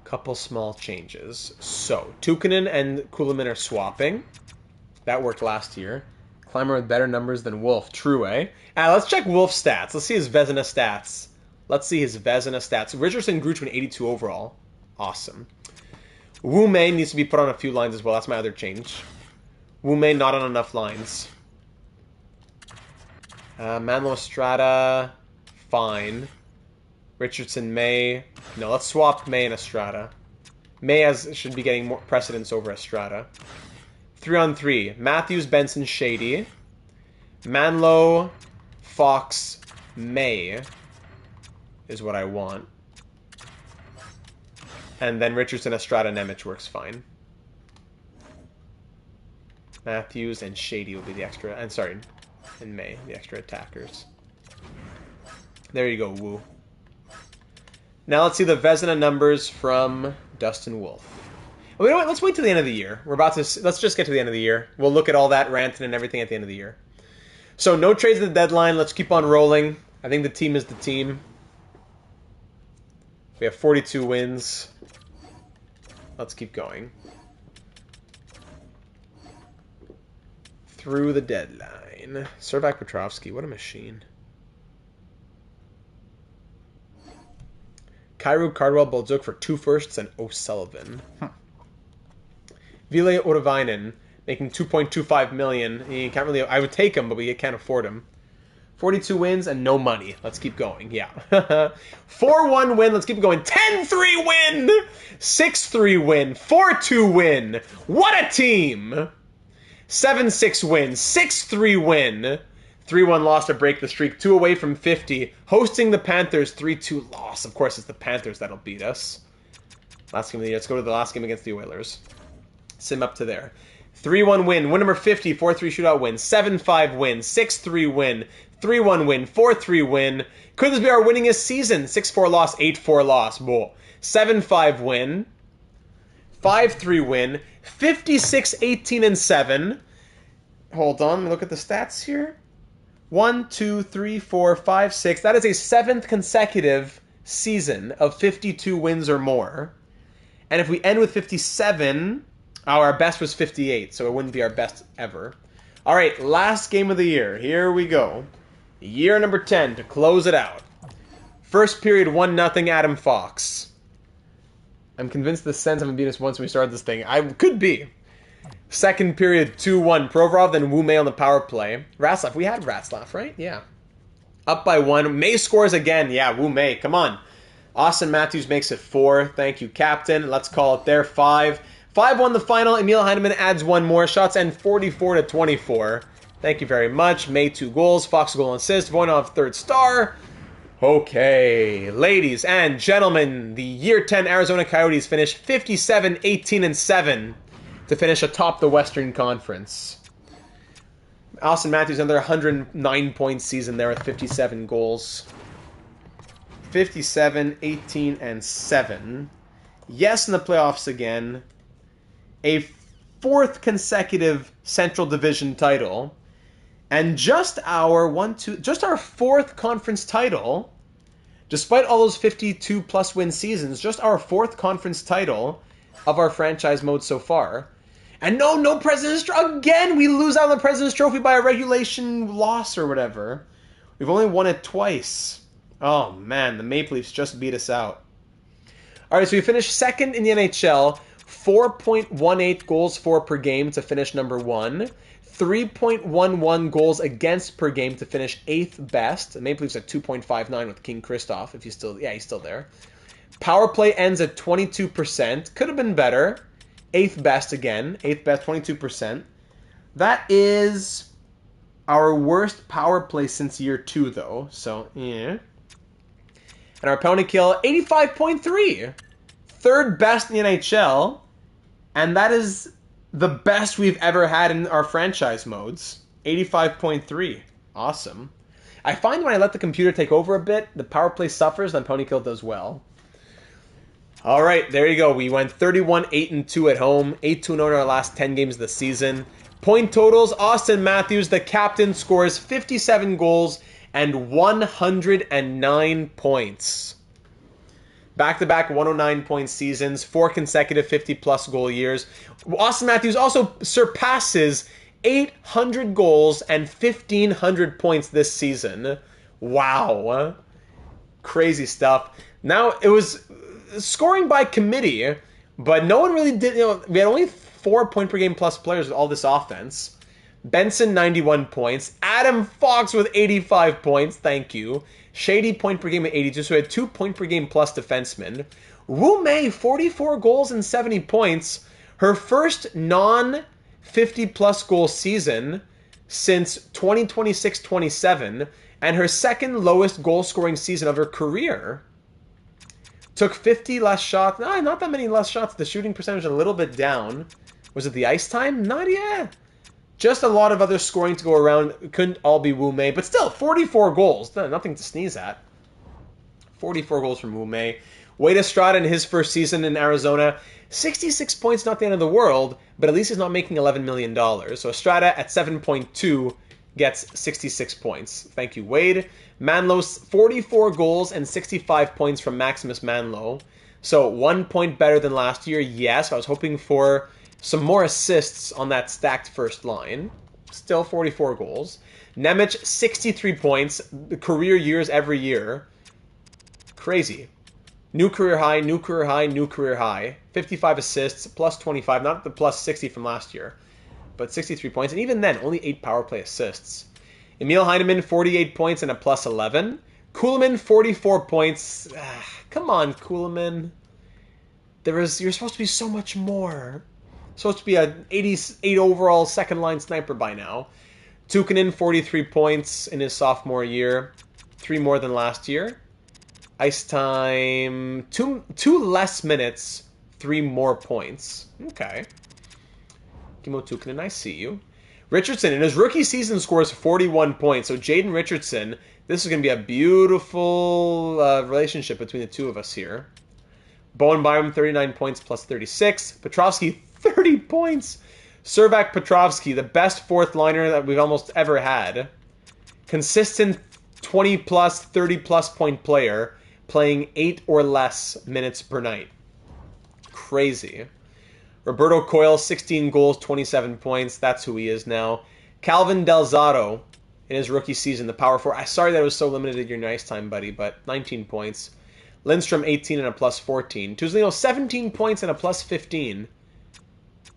Couple small changes. So, Tukkanen and Kulemin are swapping. That worked last year. Clymer with better numbers than Wolf. True, eh? Let's check Wolf's stats. Let's see his Vezina stats. Richardson grew to an 82 overall. Awesome. Wu Mei needs to be put on a few lines as well. That's my other change. Wu Mei not on enough lines. Manlo Estrada, fine. Richardson, May. No, let's swap May and Estrada. May should be getting more precedence over Estrada. 3-on-3. Matthews, Benson, Shady. Manlo, Fox, May is what I want. And then Richardson, Estrada, Nemec works fine. Matthews and Shady will be the extra. And sorry, and May, the extra attackers. There you go, Wu. Now let's see the Vezina numbers from Dustin Wolf. Oh, you know what? Let's wait till the end of the year. Let's just get to the end of the year. We'll look at all that ranting and everything at the end of the year. So no trades at the deadline. Let's keep on rolling. I think the team is the team. We have 42 wins. Let's keep going. Through the deadline. Servac Petrovsky, what a machine. Kyrou, Cardwell, Boldzuk for 2 firsts, and O'Sullivan. Ville Urvainen making $2.25 million. He can't really. I would take him, but we can't afford him. 42 wins and no money. Let's keep going. Yeah. 4-1 win. Let's keep going. 10-3 win. 6-3 win. 4-2 win. What a team. 7-6 win. 6-3 win. 3-1 loss to break the streak. 2 away from 50. Hosting the Panthers. 3-2 loss. Of course, it's the Panthers that'll beat us. Last game of the year. Let's go to the last game against the Oilers. Sim up to there. 3-1 win. Win number 50. 4-3 shootout win. 7-5 win. 6-3 win. 3-1 win. 4-3 win. Could this be our winningest season? 6-4 loss. 8-4 loss. 7-5 win. 5-3 win. 56-18-7. Hold on. Let me look at the stats here. 1, 2, 3, 4, 5, 6. That is a 7th consecutive season of 52 wins or more. And if we end with 57, our best was 58, so it wouldn't be our best ever. All right, last game of the year. Here we go. Year number 10 to close it out. First period, 1-0, Adam Fox. I'm convinced the Sens haven't beaten us once when we started this thing. I could be. Second period, 2-1. Provorov, then Wu Mei on the power play. Ratzlaff. We had Ratzlaff, right? Yeah. Up by 1. May scores again. Yeah, Wu Mei. Come on. Austin Matthews makes it 4. Thank you, Captain. Let's call it there. 5. 5-1 the final. Emil Heineman adds 1 more. Shots end 44-24. Thank you very much. May 2 goals. Fox goal and assist. Voinov 3rd star. Okay. Ladies and gentlemen, the Year 10 Arizona Coyotes finish 57-18-7 to finish atop the Western Conference. Austin Matthews another 109-point season there with 57 goals. 57-18-7. Yes, in the playoffs again. A 4th consecutive Central Division title. And just our 4th conference title, despite all those 52-plus win seasons, just our 4th conference title of our franchise mode so far. And no President's Trophy. Again, we lose out on the President's Trophy by a regulation loss or whatever. We've only won it twice. Oh, man, the Maple Leafs just beat us out. All right, so we finished 2nd in the NHL, 4.18 goals for per game to finish number 1, 3.11 goals against per game to finish 8th best. The Maple Leafs at 2.59 with King Kristoff, if he's still there. Power play ends at 22%. Could have been better. 8th best again. 8th best, 22%. That is our worst power play since year 2, though. So, yeah. And our penalty kill, 85.3. 3rd best in the NHL. And that is the best we've ever had in our franchise modes. 85.3. Awesome. I find when I let the computer take over a bit, the power play suffers, then penalty kill does well. All right, there you go. We went 31-8-2 at home, 8-2-0 in our last 10 games of the season. Point totals, Austin Matthews, the captain, scores 57 goals and 109 points. Back-to-back 109-point seasons, 4 consecutive 50-plus goal years. Austin Matthews also surpasses 800 goals and 1,500 points this season. Wow. Crazy stuff. Now, it was scoring by committee, but no one really did. We had only 4 point per game plus players with all this offense. Benson, 91 points. Adam Fox with 85 points. Thank you. Shady, point per game at 82. So we had 2 point per game plus defensemen. Wu Mei, 44 goals and 70 points. Her first non-50-plus goal season since 2026-27. And her second lowest goal-scoring season of her career. Took 50 less shots. No, not that many less shots. The shooting percentage a little bit down. Was it the ice time? Not yet. Just a lot of other scoring to go around. It couldn't all be Wu Mei. But still, 44 goals. Nothing to sneeze at. 44 goals from Wu Mei. Wade Estrada in his first season in Arizona. 66 points, not the end of the world. But at least he's not making $11 million. So Estrada at 7.2 gets 66 points. Thank you, Wade. Manlow's 44 goals and 65 points from Maximus Manlow. So 1 point better than last year. Yes, I was hoping for some more assists on that stacked first line. Still 44 goals. Nemec, 63 points. Career years every year. Crazy. New career high, new career high, new career high. 55 assists, plus 25. Not the plus 60 from last year, but 63 points. And even then, only 8 power play assists. Emil Heinemann, 48 points and a plus 11. Kuhlman, 44 points. Come on, Kuhlman. You're supposed to be so much more. Supposed to be an 88 overall second line sniper by now. Tukkanen, 43 points in his sophomore year. 3 more than last year. Ice time, two less minutes, 3 more points. Okay. Kimmo Tukkanen, I see you. Richardson, in his rookie season, scores 41 points. So Jaden Richardson, this is going to be a beautiful relationship between the two of us here. Bowen Byram, 39 points plus 36. Petrovsky, 30 points. Servac Petrovsky, the best fourth liner that we've almost ever had. Consistent 20 plus, 30 plus point player, playing 8 or less minutes per night. Crazy. Roberto Coyle, 16 goals, 27 points. That's who he is now. Calvin Delzato, in his rookie season, the power forward. I'm sorry that it was so limited your nice time, buddy, but 19 points. Lindstrom, 18 and a plus 14. Tuzolino, 17 points and a plus 15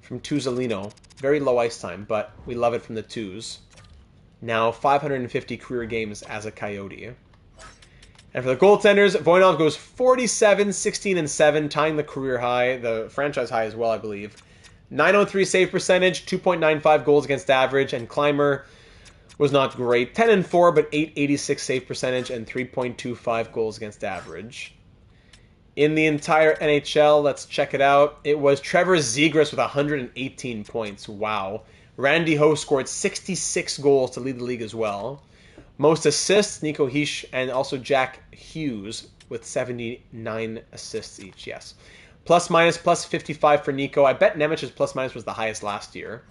from Tuzolino. Very low ice time, but we love it from the twos. Now 550 career games as a Coyote. And for the goaltenders, Voinov goes 47, 16, and 7, tying the career high, the franchise high as well, I believe. 903 save percentage, 2.95 goals against average, and Clymer was not great. 10 and 4, but 886 save percentage and 3.25 goals against average. In the entire NHL, let's check it out. It was Trevor Zegras with 118 points. Wow. Randy Ho scored 66 goals to lead the league as well. Most assists, Nico Heisch and also Jack Hughes with 79 assists each, yes. Plus minus, plus 55 for Nico. I bet Nemec's plus minus was the highest last year.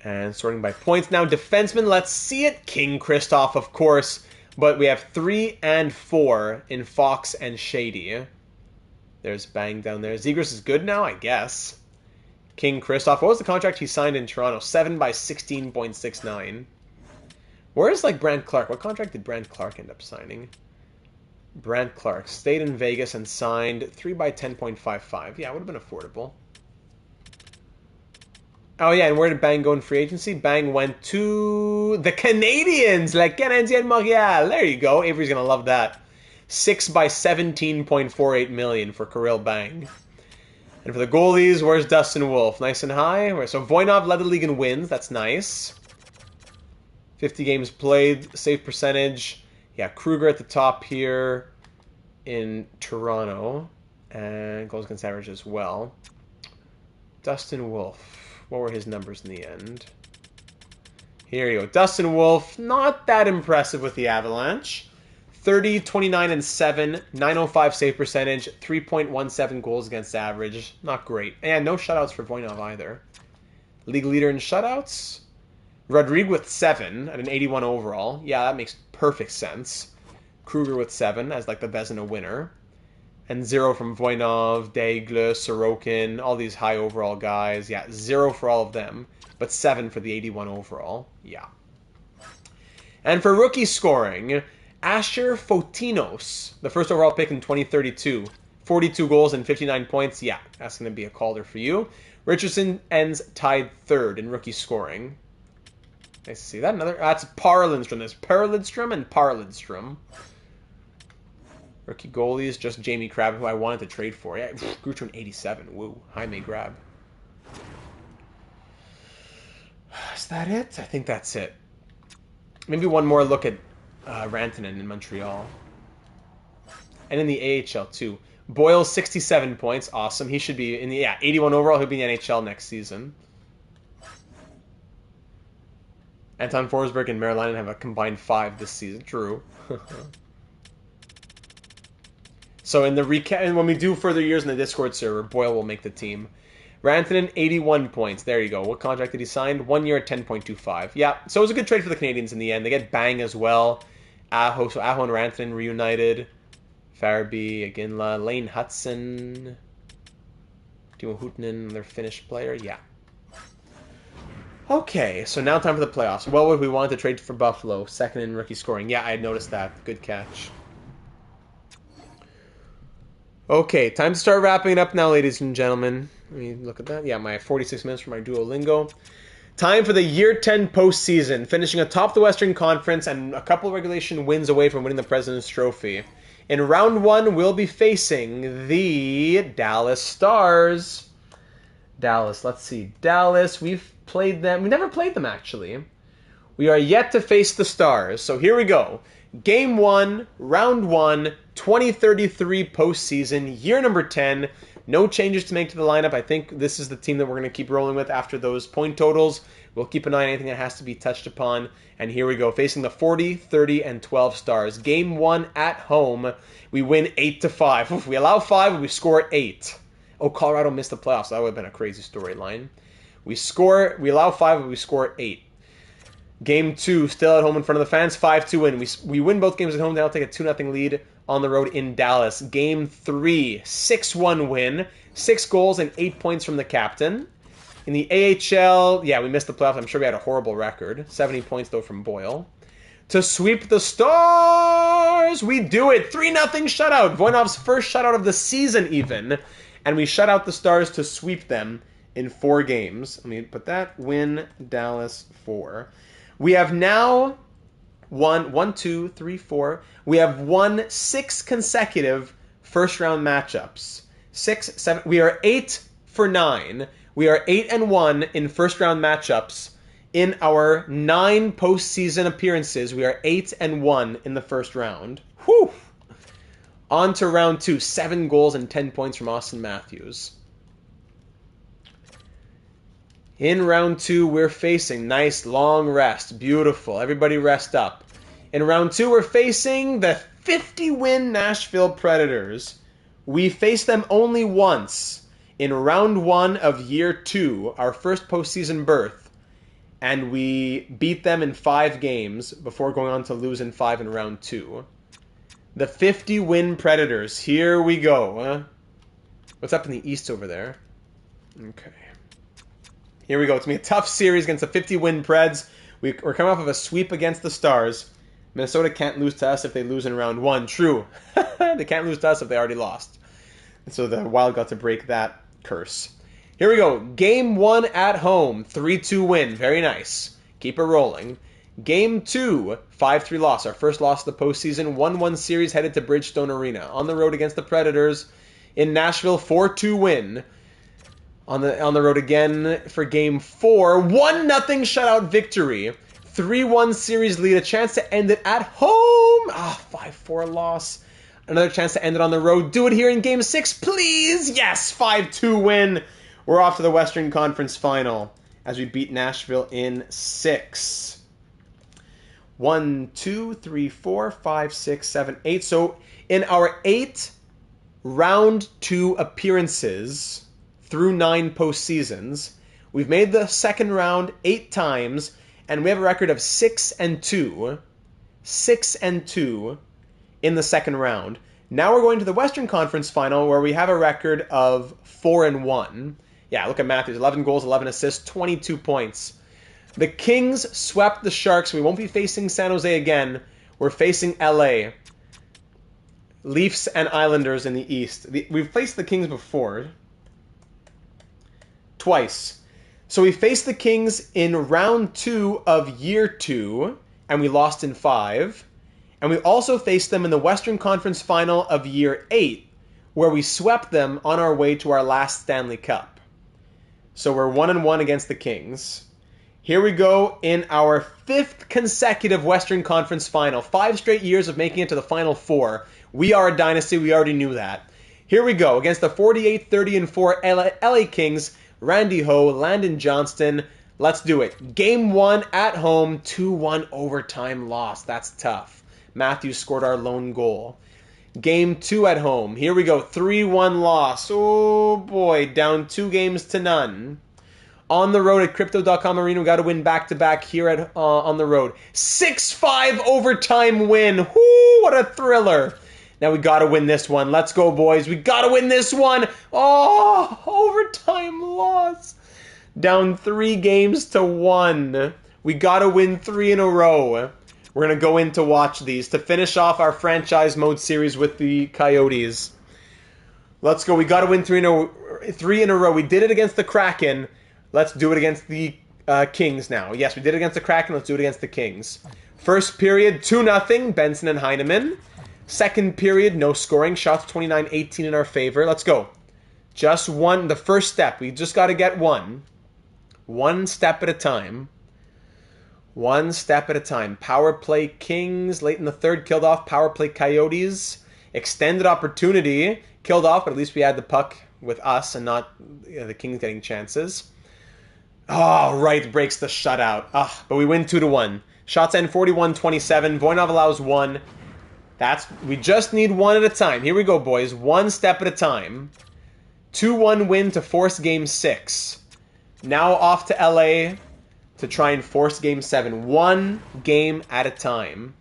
And sorting by points now. Defenseman, let's see it. King Kristoff, of course. But we have 3 and 4 in Fox and Shady. There's Bang down there. Zegras is good now, I guess. King Kristoff. What was the contract he signed in Toronto? 7 by 16.69. Where's like Brant Clark? What contract did Brant Clark end up signing? Brant Clark stayed in Vegas and signed 3 by 10.55. Yeah, it would have been affordable. Oh yeah, and where did Bang go in free agency? Bang went to the Canadiens, like Canadiens Montreal. There you go. Avery's gonna love that. 6 by 17.48 million for Kirill Bang. And for the goalies, where's Dustin Wolf? Nice and high. So Voinov led the league in wins. That's nice. 50 games played, save percentage. Yeah, Kruger at the top here in Toronto. And goals against average as well. Dustin Wolf. What were his numbers in the end? Here you go. Dustin Wolf, not that impressive with the Avalanche. 30, 29, and 7, 905 save percentage, 3.17 goals against average. Not great. And no shutouts for Voinov either. League leader in shutouts. Rodrigue with 7 at an 81 overall. Yeah, that makes perfect sense. Kruger with 7 as like the Vezina winner. And 0 from Voinov, Daigle, Sorokin, all these high overall guys. Yeah, 0 for all of them, but 7 for the 81 overall. Yeah. And for rookie scoring, Asher Fotinos, the first overall pick in 2032. 42 goals and 59 points. Yeah, that's going to be a Calder for you. Richardson ends tied 3rd in rookie scoring. Nice to see that. That's Par Lindstrom. There's Per Lindstrom and Par Lindstrom. Rookie goalies, just Jamie Crabb, who I wanted to trade for. Yeah, grew to an 87. Woo. High may grab. Is that it? I think that's it. Maybe one more look at Rantanen in Montreal. And in the AHL, too. Boyle, 67 points. Awesome. He should be in the 81 overall. He'll be in the NHL next season. Anton Forsberg and Merlainen have a combined 5 this season. True. So in the recap, and when we do further years in the Discord server, Boyle will make the team. Rantanen, 81 points. There you go. What contract did he sign? 1 year at 10.25. Yeah, so it was a good trade for the Canadians in the end. They get Bang as well. Aho, so Aho and Rantanen reunited. Farabee, Aginla, Lane Hudson, Timo Huhtinen, their Finnish player. Yeah. Okay, so now time for the playoffs. What would we want to trade for Buffalo? 2nd in rookie scoring. Yeah, I had noticed that. Good catch. Okay, time to start wrapping it up now, ladies and gentlemen. Let me look at that. Yeah, my 46 minutes for my Duolingo. Time for the Year 10 postseason, finishing atop the Western Conference and a couple of regulation wins away from winning the President's Trophy. In round 1, we'll be facing the Dallas Stars. Dallas, let's see. Dallas, we've played them. We never played them, actually. We are yet to face the Stars. So here we go. Game 1, round 1, 2033 postseason, year number 10. No changes to make to the lineup. I think this is the team that we're going to keep rolling with after those point totals. We'll keep an eye on anything that has to be touched upon. And here we go, facing the 40, 30, and 12 Stars. Game 1 at home, we win 8-5. If we allow 5, we score 8. Oh, Colorado missed the playoffs. That would have been a crazy storyline. We allow 5, but we score 8. Game 2, still at home in front of the fans, 5-2 win. We win both games at home. They'll take a 2-0 lead on the road in Dallas. Game 3, 6-1 win. 6 goals and 8 points from the captain. In the AHL, yeah, we missed the playoffs. I'm sure we had a horrible record. 70 points, though, from Boyle. To sweep the Stars, we do it. 3-0 shutout. Voinov's first shutout of the season, even. And we shut out the Stars to sweep them in 4 games. Let me put that. Win Dallas 4. We have now won 1, 2, 3, 4. We have won 6 consecutive first-round matchups. 6, 7. We are 8 for 9. We are 8-1 in first-round matchups. In our 9 postseason appearances, we are 8-1 in the first round. Whew! On to round 2. 7 goals and 10 points from Austin Matthews. In round 2, we're facing nice long rest. Beautiful. Everybody rest up. In round 2, we're facing the 50-win Nashville Predators. We faced them only once in round 1 of year 2, our first postseason berth. And we beat them in 5 games before going on to lose in 5 in round 2. The 50-win Predators. Here we go. What's up in the East over there? Okay. Here we go. It's going to be a tough series against the 50-win Preds. We're coming off of a sweep against the Stars. Minnesota can't lose to us if they lose in round 1. True. They can't lose to us if they already lost. And so the Wild got to break that curse. Here we go. Game 1 at home. 3-2 win. Very nice. Keep it rolling. Game 2, 5-3 loss. Our first loss of the postseason. 1-1 series headed to Bridgestone Arena. On the road against the Predators. In Nashville, 4-2 win. On the road again for Game 4. 1-0 shutout victory. 3-1 series lead. A chance to end it at home. 5-4 loss. Another chance to end it on the road. Do it here in Game 6, please. Yes, 5-2 win. We're off to the Western Conference Final as we beat Nashville in 6. 1, 2, 3, 4, 5, 6, 7, 8. So in our 8 round 2 appearances through 9 postseasons, we've made the second round 8 times, and we have a record of 6-2. 6-2 in the second round. Now we're going to the Western Conference Final, where we have a record of 4-1. Yeah, look at Matthews. 11 goals, 11 assists, 22 points. The Kings swept the Sharks. We won't be facing San Jose again. We're facing LA. Leafs and Islanders in the East. We've faced the Kings before. Twice. So we faced the Kings in round 2 of year 2, and we lost in 5. And we also faced them in the Western Conference Final of year 8, where we swept them on our way to our last Stanley Cup. So we're 1-1 against the Kings. Here we go in our 5th consecutive Western Conference Final. 5 straight years of making it to the Final 4. We are a dynasty. We already knew that. Here we go against the 48-30-4 LA Kings. Randy Ho, Landon Johnston. Let's do it. Game 1 at home, 2-1 overtime loss. That's tough. Matthews scored our lone goal. Game 2 at home. Here we go. 3-1 loss. Oh boy, down 2-0. On the road at Crypto.com Arena, we got to win back-to-back here at on the road. 6-5 overtime win. Whoo, what a thriller. Now we got to win this one. Let's go, boys. We got to win this one. Oh, overtime loss. Down 3-1. We got to win 3 in a row. We're going to go in to watch these to finish off our franchise mode series with the Coyotes. Let's go. We got to win 3 in a row. We did it against the Kraken. Let's do it against the Kings now. Yes, we did it against the Kraken. Let's do it against the Kings. First period, 2-0, Benson and Heineman. Second period, no scoring. Shots 29-18 in our favor. Let's go. Just one. The first step. We just got to get one. One step at a time. One step at a time. Power play Kings. Late in the third, killed off. Power play Coyotes. Extended opportunity. Killed off, but at least we had the puck with us and not the Kings getting chances. Oh, right, breaks the shutout. But we win 2-1. Shots end 41-27. Voinov allows 1. We just need 1 at a time. Here we go, boys. 1 step at a time. 2-1 win to force Game 6. Now off to LA to try and force Game 7. 1 game at a time.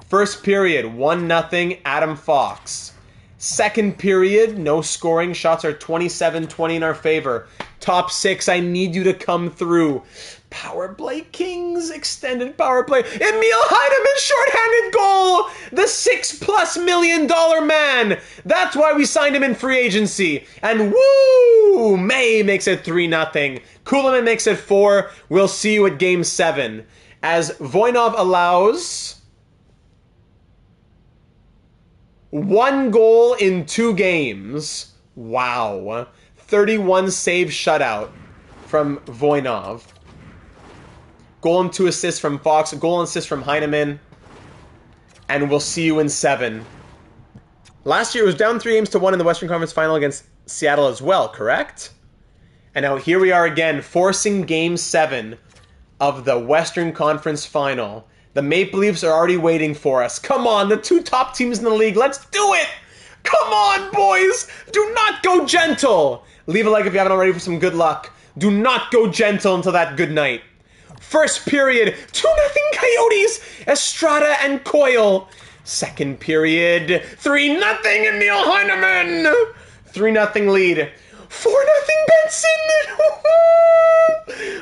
First period, 1-0, Adam Fox. Second period, no scoring. Shots are 27-20 in our favor. Top 6, I need you to come through. Power play Kings, extended power play. Emil Heineman, shorthanded goal! The $6+ million man! That's why we signed him in free agency. And woo! May makes it 3-0. Kuhlman makes it 4. We'll see you at Game 7. As Voinov allows 1 goal in 2 games. Wow. 31 save shutout from Voinov. Goal and 2 assists from Fox. Goal and assist from Heineman. And we'll see you in 7. Last year it was down 3-1 in the Western Conference Final against Seattle as well, correct? And now here we are again, forcing Game 7 of the Western Conference Final. The Maple Leafs are already waiting for us. Come on, the 2 top teams in the league. Let's do it! Come on, boys! Do not go gentle! Leave a like if you haven't already for some good luck. Do not go gentle until that good night. First period, 2-0 Coyotes, Estrada and Coyle. Second period, 3-0 Emil Heineman. 3-0 lead. 4-0 Benson.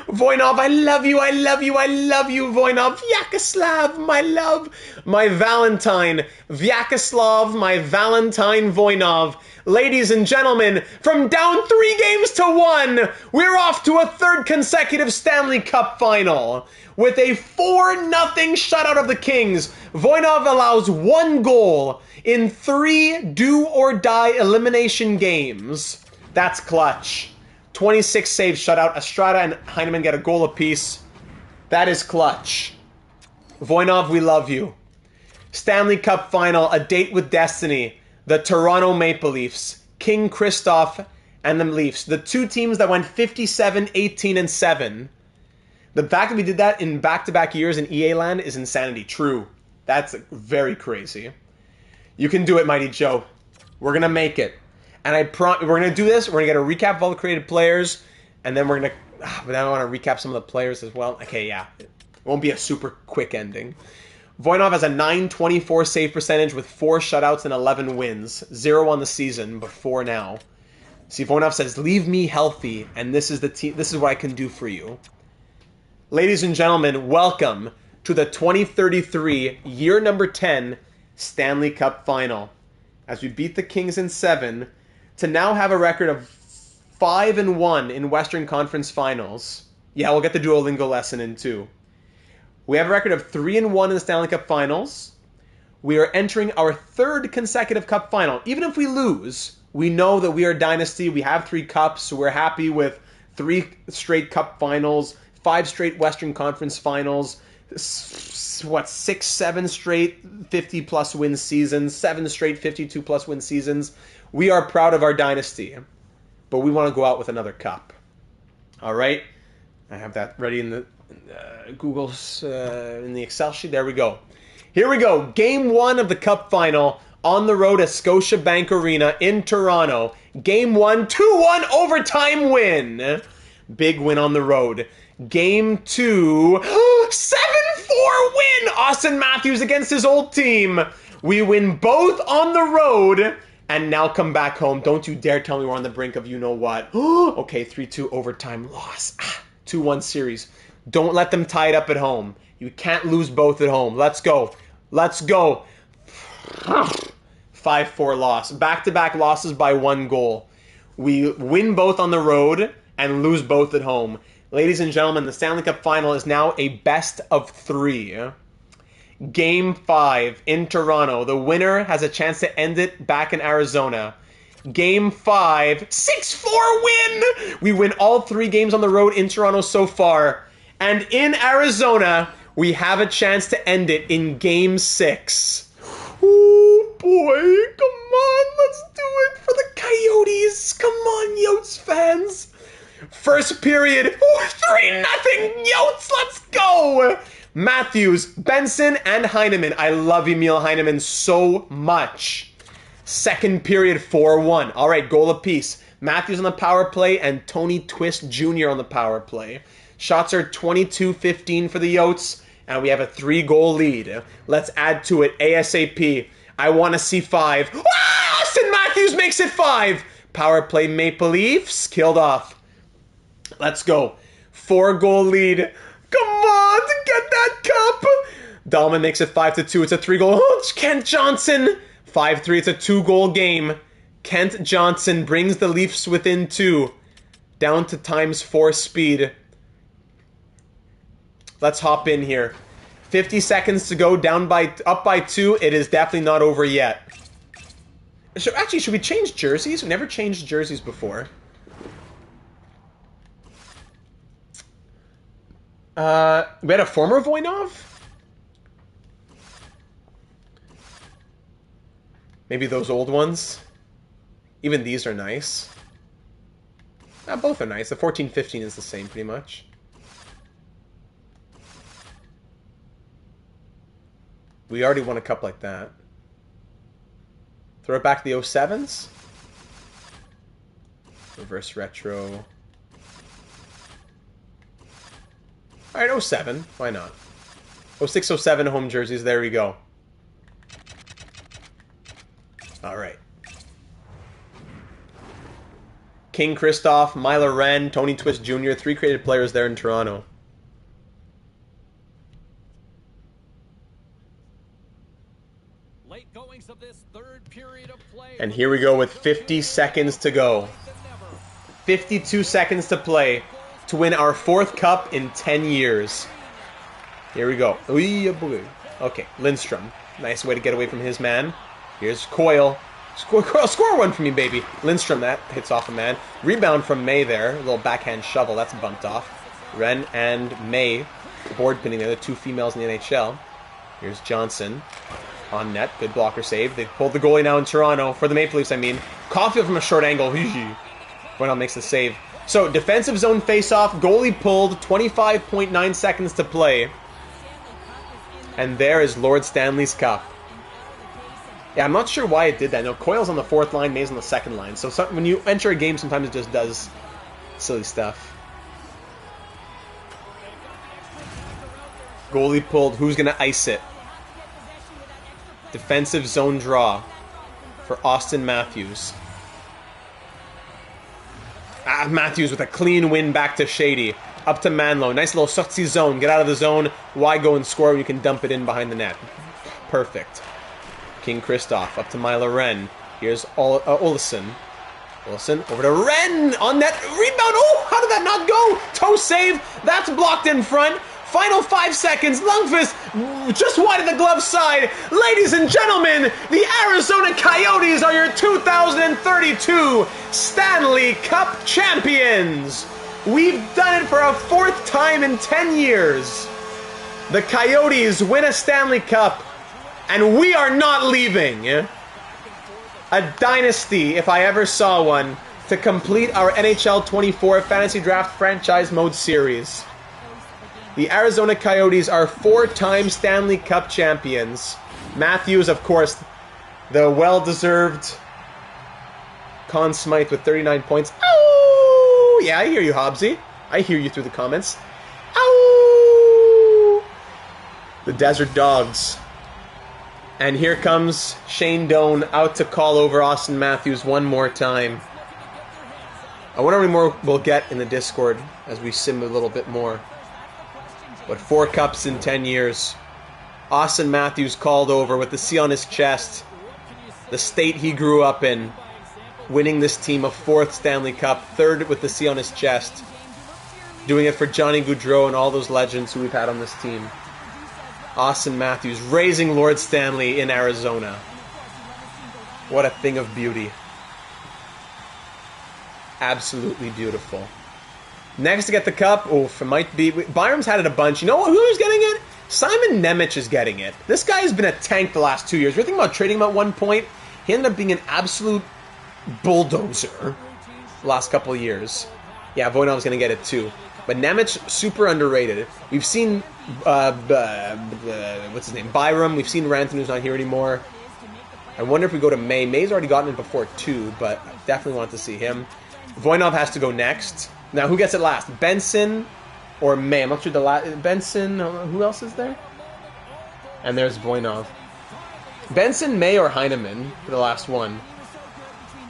Voinov, I love you, I love you, I love you, Voinov. Vyacheslav, my love. My Valentine. Vyacheslav, my Valentine Voinov. Ladies and gentlemen, from down 3-1, we're off to a 3rd consecutive Stanley Cup Final. With a 4-0 shutout of the Kings, Voinov allows 1 goal in 3 do-or-die elimination games. That's clutch. 26 saves shutout. Estrada and Heineman get a goal apiece. That is clutch. Voinov, we love you. Stanley Cup Final, a date with destiny. The Toronto Maple Leafs, King Kristoff, and the Leafs. The 2 teams that went 57-18-7. The fact that we did that in back-to-back years in EA land is insanity. True. That's very crazy. You can do it, Mighty Joe. We're going to make it. And we're going to do this. We're going to get a recap of all the created players. And then we're going to... But then I want to recap some of the players as well. Okay, yeah. It won't be a super quick ending. Voinov has a 924 save percentage with 4 shutouts and 11 wins. 0 on the season, but 4 now. See, Voinov says, leave me healthy, and this is the team. This is what I can do for you. Ladies and gentlemen, welcome to the 2033, year number 10, Stanley Cup Final. As we beat the Kings in 7, to now have a record of 5-1 in Western Conference Finals. Yeah, we'll get the Duolingo lesson in too. We have a record of 3-1 in the Stanley Cup Finals. We are entering our 3rd consecutive Cup Final. Even if we lose, we know that we are a dynasty. We have 3 cups, so we're happy with 3 straight Cup Finals, 5 straight Western Conference Finals, 6-7 straight 50-plus win seasons, 7 straight 52-plus win seasons. We are proud of our dynasty, but we want to go out with another cup. All right? I have that ready in the Google's in the Excel sheet. There we go. Here we go. Game 1 of the Cup Final on the road at Scotiabank Arena in Toronto. Game 1, 2-1 overtime win. Big win on the road. Game 2, 7-4 win. Austin Matthews against his old team. We win both on the road and now come back home. Don't you dare tell me we're on the brink of you-know-what. Okay, 3-2 overtime loss. 2-1 series. Don't let them tie it up at home. You can't lose both at home. Let's go. Let's go. 5-4 loss. Back-to-back losses by 1 goal. We win both on the road and lose both at home. Ladies and gentlemen, the Stanley Cup Final is now a best of 3. Game 5 in Toronto. The winner has a chance to end it back in Arizona. Game 5, 6-4 win! We win all 3 games on the road in Toronto so far. And in Arizona, we have a chance to end it in Game 6. Oh boy, come on, let's do it for the Coyotes. Come on, Yotes fans. First period, 3-0 Yotes, let's go! Matthews, Benson, and Heineman. I love Emil Heineman so much. Second period, 4-1. All right, goal apiece. Matthews on the power play and Tony Twist Jr. on the power play. Shots are 22-15 for the Yotes, and we have a 3-goal lead. Let's add to it ASAP. I want to see 5. Ah! Austin Matthews makes it 5. Power play Maple Leafs, killed off. Let's go. 4-goal lead. Come on to get that cup. Dahlman makes it 5-2. It's a 3-goal. Oh, it's Kent Johnson. 5-3. It's a 2-goal game. Kent Johnson brings the Leafs within 2. Down to ×4 speed. Let's hop in here. 50 seconds to go, up by 2. It is definitely not over yet. Actually, should we change jerseys? We never changed jerseys before. We had a former Voinov? Maybe those old ones? Even these are nice. Both are nice. The 14-15 is the same, pretty much. We already won a cup like that. Throw it back to the 07s. Reverse retro. Alright, 07. Why not? 06, 07 home jerseys. There we go. Alright. King Kristoff, Myla Wren, Tony Twist Jr. 3 created players there in Toronto. Late goings of this 3rd period of play. And here we go with 50 seconds to go. 52 seconds to play to win our 4th cup in 10 years. Here we go. Okay, Lindstrom. Nice way to get away from his man. Here's Coyle. Score one for me, baby. Lindstrom, that hits off a man. Rebound from May there. A little backhand shovel. That's bumped off. Wren and May board pinning there. The 2 females in the NHL. Here's Johnson. On net. Good blocker save. They pulled the goalie now in Toronto. For the Maple Leafs, I mean. Caulfield from a short angle. Bueno makes the save. So, defensive zone face-off, goalie pulled, 25.9 seconds to play. And there is Lord Stanley's Cup. Yeah, I'm not sure why it did that. No, Coyle's on the 4th line, May's on the 2nd line. So when you enter a game, sometimes it just does silly stuff. Goalie pulled. Who's going to ice it? Defensive zone draw for Austin Matthews. Matthews with a clean win back to Shady. Up to Manlow. Nice little sortie zone. Get out of the zone. Why go and score when you can dump it in behind the net? Perfect. King Kristoff up to Mila Wren. Here's Olsen. Olsen over to Wren on net. Rebound. Oh, how did that not go? Toe save. That's blocked in front. Final 5 seconds. Lundqvist just wide of the glove side. Ladies and gentlemen, the Arizona Coyotes are your 2032 Stanley Cup champions. We've done it for a 4th time in 10 years. The Coyotes win a Stanley Cup, and we are not leaving. A dynasty, if I ever saw one, to complete our NHL 24 Fantasy Draft Franchise Mode series. The Arizona Coyotes are 4-time Stanley Cup champions. Matthews, of course, the well-deserved Conn Smythe with 39 points. Ow! Yeah, I hear you, Hobbsy. I hear you through the comments. Ow! The Desert Dogs. And here comes Shane Doan out to call over Austin Matthews one more time. I wonder how many more we'll get in the Discord as we sim a little bit more. But 4 cups in 10 years. Austin Matthews called over with the C on his chest. The state he grew up in. Winning this team a 4th Stanley Cup. 3rd with the C on his chest. Doing it for Johnny Gaudreau and all those legends who we've had on this team. Austin Matthews raising Lord Stanley in Arizona. What a thing of beauty. Absolutely beautiful. Next to get the cup, oof, it might be... Byram's had it a bunch. You know who's getting it? Simon Nemec is getting it. This guy has been a tank the last 2 years. We're thinking about trading him at one point. He ended up being an absolute bulldozer the last couple of years. Yeah, Voinov's going to get it too. But Nemec, super underrated. We've seen... what's his name? Byram. We've seen Ranton, who's not here anymore. I wonder if we go to May. May's already gotten it before too, but I definitely want to see him. Voinov has to go next. Now, who gets it last? Benson or May? I'm not sure the last... Benson... Who else is there? And there's Voinov. Benson, May, or Heineman for the last one.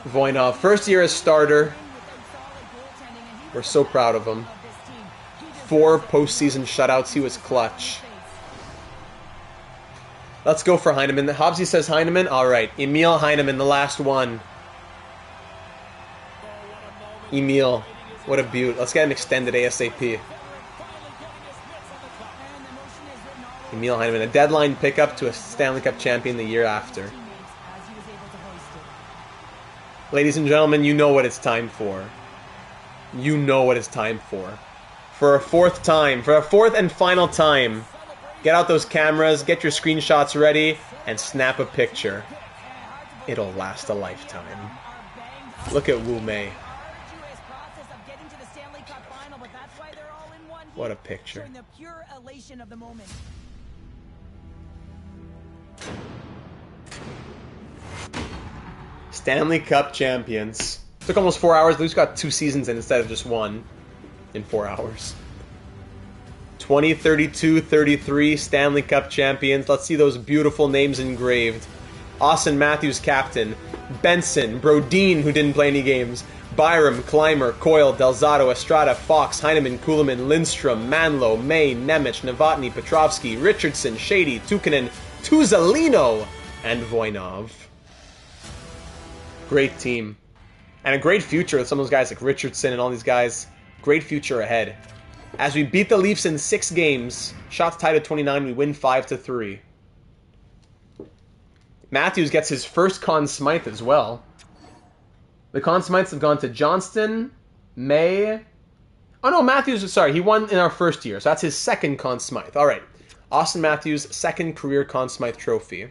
Voinov. First year as starter. We're so proud of him. 4 postseason shutouts. He was clutch. Let's go for Heineman. Hobbsy says Heineman. All right. Emil Heineman, the last one. Emil. What a beaut. Let's get him extended ASAP. Emil Heineman, a deadline pickup to a Stanley Cup champion the year after. Ladies and gentlemen, you know what it's time for. You know what it's time for. For a 4th time, for a 4th and final time, get out those cameras, get your screenshots ready, and snap a picture. It'll last a lifetime. Look at Wu Mei. What a picture. Stanley Cup champions. Took almost 4 hours. At least got 2 seasons in instead of just 1 in 4 hours. 2032-33 Stanley Cup champions. Let's see those beautiful names engraved. Austin Matthews, captain. Benson, Brodin, who didn't play any games. Byram, Clymer, Coyle, Delzato, Estrada, Fox, Heineman, Kuhlman, Lindstrom, Manlow, May, Nemec, Novotny, Petrovsky, Richardson, Shady, Tukinen, Tuzalino, and Voinov. Great team. And a great future with some of those guys like Richardson and all these guys. Great future ahead. As we beat the Leafs in 6 games, shots tied at 29, we win 5-3. Matthews gets his first Conn Smythe as well. The Conn Smythes have gone to Johnston, May... Oh no, Matthews, sorry, he won in our first year, so that's his 2nd Conn Smythe. Alright, Austin Matthews' 2nd career Conn Smythe trophy.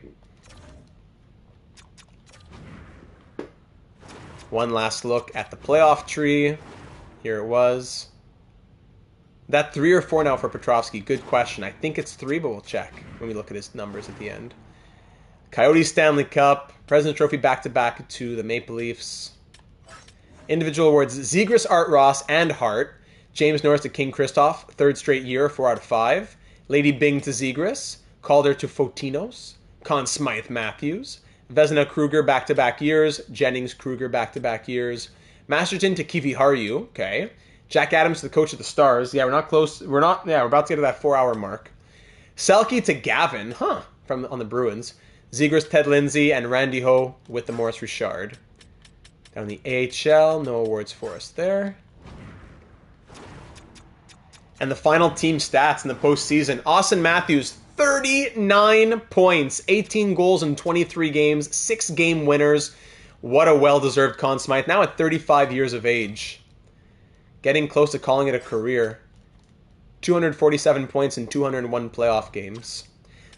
One last look at the playoff tree. Here it was. That 3 or 4 now for Petrovsky? Good question. I think it's 3, but we'll check when we look at his numbers at the end. Coyotes Stanley Cup. President's Trophy back-to-back to the Maple Leafs. Individual awards. Zegras, Art Ross, and Hart. James Norris to King Christoph. 3rd straight year, 4 out of 5. Lady Byng to Zegras. Calder to Fotinos. Conn Smythe Matthews. Vezina Kruger back-to-back years. Jennings Kruger back-to-back years. Masterton to Kivi Haryu. Okay. Jack Adams to the coach of the Stars. Yeah, we're not close. We're about to get to that 4-hour mark. Selke to Gavin. On the Bruins. Zegras, Ted Lindsay, and Randy Ho with the Maurice Richard. Down the AHL. No awards for us there. And the final team stats in the postseason. Austin Matthews, 39 points, 18 goals in 23 games, 6 game winners. What a well-deserved Conn Smythe, now at 35 years of age. Getting close to calling it a career. 247 points in 201 playoff games.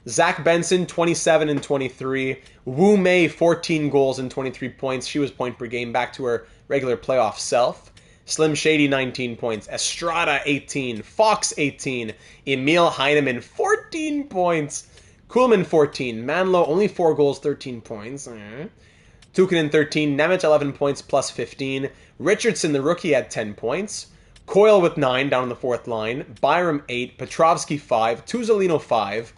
Zach Benson, 27 and 23. Wu Mei, 14 goals and 23 points. She was point per game, back to her regular playoff self. Slim Shady, 19 points. Estrada, 18. Fox, 18. Emil Heineman, 14 points. Kuhlman, 14. Manlow, only 4 goals, 13 points. Tukinen, 13. Nemec, 11 points, plus 15. Richardson, the rookie, had 10 points. Coyle with 9, down on the 4th line. Byram, 8. Petrovsky, 5. Tuzolino, 5.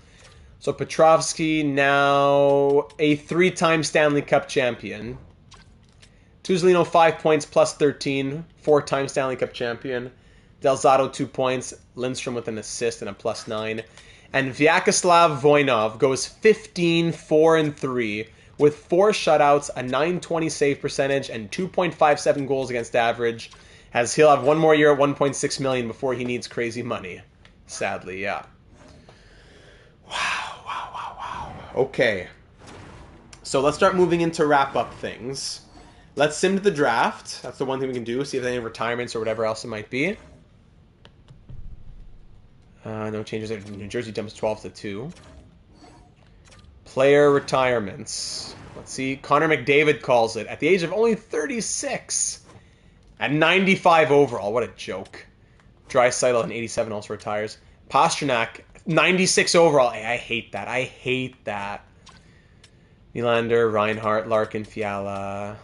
So Petrovsky, now a 3-time Stanley Cup champion. Tuzolino, 5 points, plus 13. 4-time Stanley Cup champion. Delzato, 2 points. Lindstrom with an assist and a plus 9. And Vyacheslav Voinov goes 15, 4, and 3 with 4 shutouts, a .920 save percentage, and 2.57 goals against average, as he'll have one more year at $1.6 million before he needs crazy money. Sadly, yeah. Wow. Okay. So let's start moving into wrap-up things. Let's sim to the draft. That's the one thing we can do. See if there's any retirements or whatever else it might be. No changes there. New Jersey jumps 12-2. Player retirements. Let's see. Connor McDavid calls it. At the age of only 36. At 95 overall. What a joke. Draisaitl in 87 also retires. Pasternak, 96 overall. I hate that. I hate that. Nylander, Reinhart, Larkin, Fiala.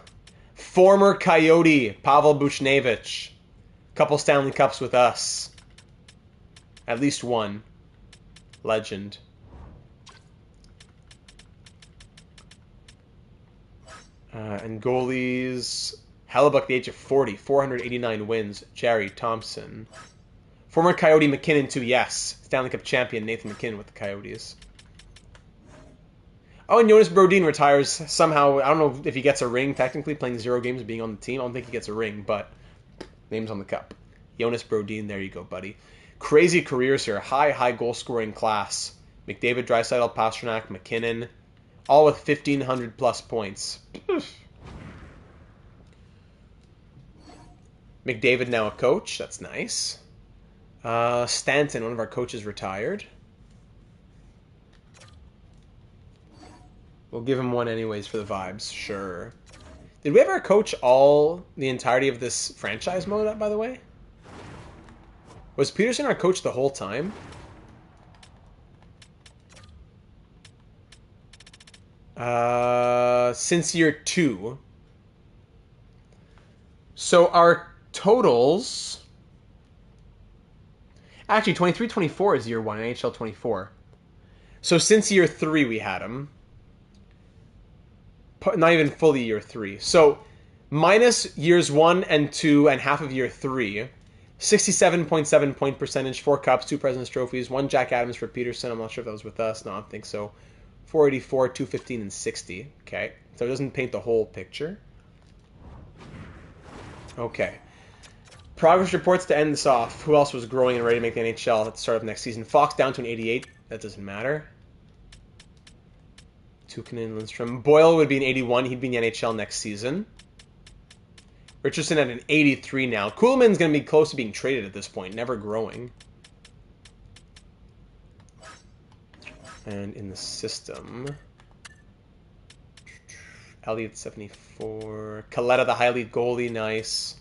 Former Coyote, Pavel Buchnevich. Couple Stanley Cups with us. At least one. Legend. And goalies. Hellebuck, the age of 40. 489 wins. Jerry Thompson. Former Coyote McKinnon, too. Yes. Stanley Cup champion Nathan McKinnon with the Coyotes. Oh, and Jonas Brodin retires somehow. I don't know if he gets a ring, technically, playing 0 games and being on the team. I don't think he gets a ring, but name's on the cup. Jonas Brodin, there you go, buddy. Crazy careers here. High goal-scoring class. McDavid, Draisaitl, Pasternak, McKinnon. All with 1,500-plus points. McDavid now a coach. That's nice. Stanton, one of our coaches, retired. We'll give him one anyways for the vibes. Sure. Did we ever coach the entirety of this franchise mode, by the way? Was Peterson our coach the whole time? Since year 2. So our totals... Actually, 23-24 is year 1, NHL 24. So since year 3 we had him. Not even fully year 3. So minus years 1 and 2 and half of year 3... 67.7 point percentage, 4 cups, 2 President's Trophies, 1 Jack Adams for Peterson. I'm not sure if that was with us. No, I don't think so. 484, 215, and 60. Okay. So it doesn't paint the whole picture. Okay. Progress reports to end this off. Who else was growing and ready to make the NHL at the start of next season? Fox down to an 88. That doesn't matter. Tukinen, Lindstrom. Boyle would be an 81. He'd be in the NHL next season. Richardson at an 83 now. Kuhlman's going to be close to being traded at this point. Never growing. And in the system... Elliott, 74. Coletta, the high lead goalie. Nice.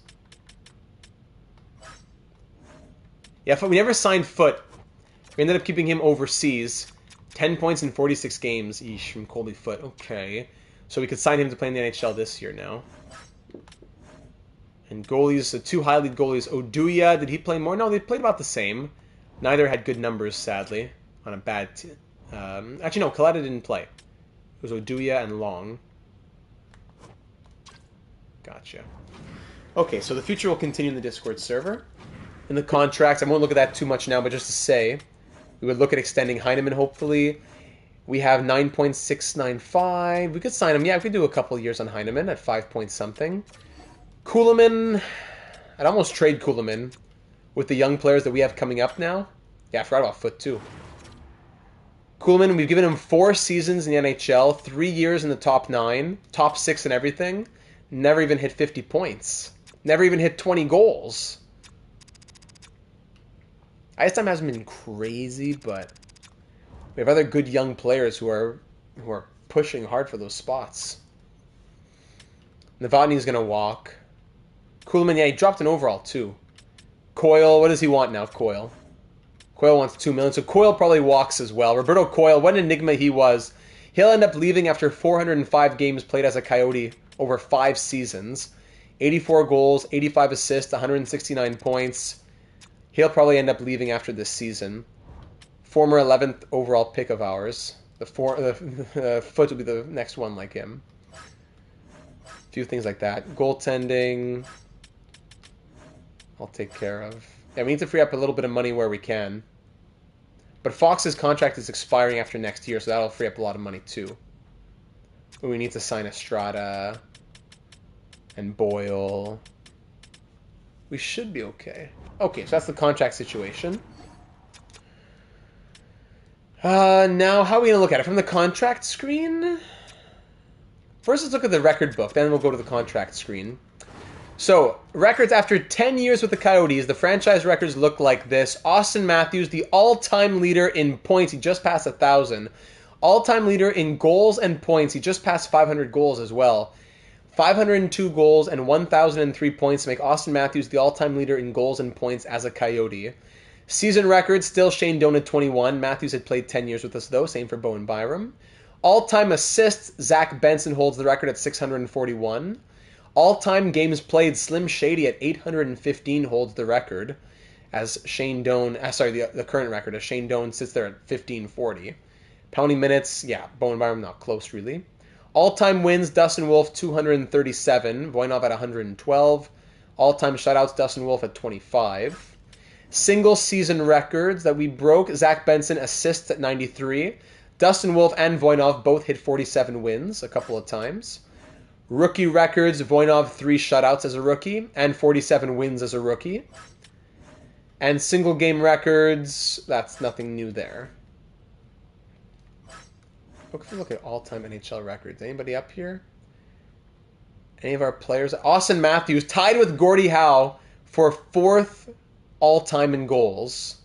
Yeah, we never signed Foot. We ended up keeping him overseas. 10 points in 46 games. Eesh, from Colby Foot. Okay. So we could sign him to play in the NHL this year now. And goalies, the two high lead goalies. Oduya, did he play more? No, they played about the same. Neither had good numbers, sadly, on a bad team. Actually, no, Kaleta didn't play. It was Oduya and Long. Gotcha. Okay, so the future will continue in the Discord server. In the contracts, I won't look at that too much now, but just to say, we would look at extending Heineman, hopefully. We have 9.695. We could sign him. Yeah, we could do a couple years on Heineman at 5 point something. Kuhlman, I'd almost trade Kuhlman with the young players that we have coming up now. Yeah, I forgot about Foot, too. Kuhlman, we've given him 4 seasons in the NHL, 3 years in the top 9, top 6 and everything. Never even hit 50 points. Never even hit 20 goals. Ice time hasn't been crazy, but we have other good young players who are pushing hard for those spots. Novotny's going to walk. Kuhlman, yeah, he dropped an overall, too. Coyle, what does he want now, Coyle? Coyle wants $2 million, so Coyle probably walks as well. Roberto Coyle, what an enigma he was. He'll end up leaving after 405 games played as a Coyote over 5 seasons. 84 goals, 85 assists, 169 points. He'll probably end up leaving after this season. Former 11th overall pick of ours. The Foot will be the next one like him. A few things like that. Goaltending, I'll take care of. Yeah, we need to free up a little bit of money where we can. But Fox's contract is expiring after next year, so that'll free up a lot of money too. We need to sign Estrada and Boyle. We should be okay. Okay, so that's the contract situation. Now, how are we going to look at it? From the contract screen? First, let's look at the record book. Then we'll go to the contract screen. So, records after 10 years with the Coyotes, the franchise records look like this. Austin Matthews, the all-time leader in points. He just passed 1,000. All-time leader in goals and points. He just passed 500 goals as well. 502 goals and 1,003 points to make Austin Matthews the all-time leader in goals and points as a Coyote. Season record, still Shane Doan at 21. Matthews had played 10 years with us, though. Same for Bowen Byram. All-time assists, Zach Benson holds the record at 641. All-time games played, Slim Shady at 815 holds the record, as Shane Doan, the current record, as Shane Doan sits there at 1540. Pounding minutes, yeah, Bowen Byram not close, really. All-time wins, Dustin Wolf, 237. Voinov at 112. All-time shutouts, Dustin Wolf at 25. Single-season records that we broke, Zach Benson assists at 93. Dustin Wolf and Voinov both hit 47 wins a couple of times. Rookie records, Voinov 3 shutouts as a rookie and 47 wins as a rookie. And single game records, that's nothing new there. If we look at all-time NHL records, anybody up here? Any of our players? Austin Matthews tied with Gordie Howe for 4th all-time in goals.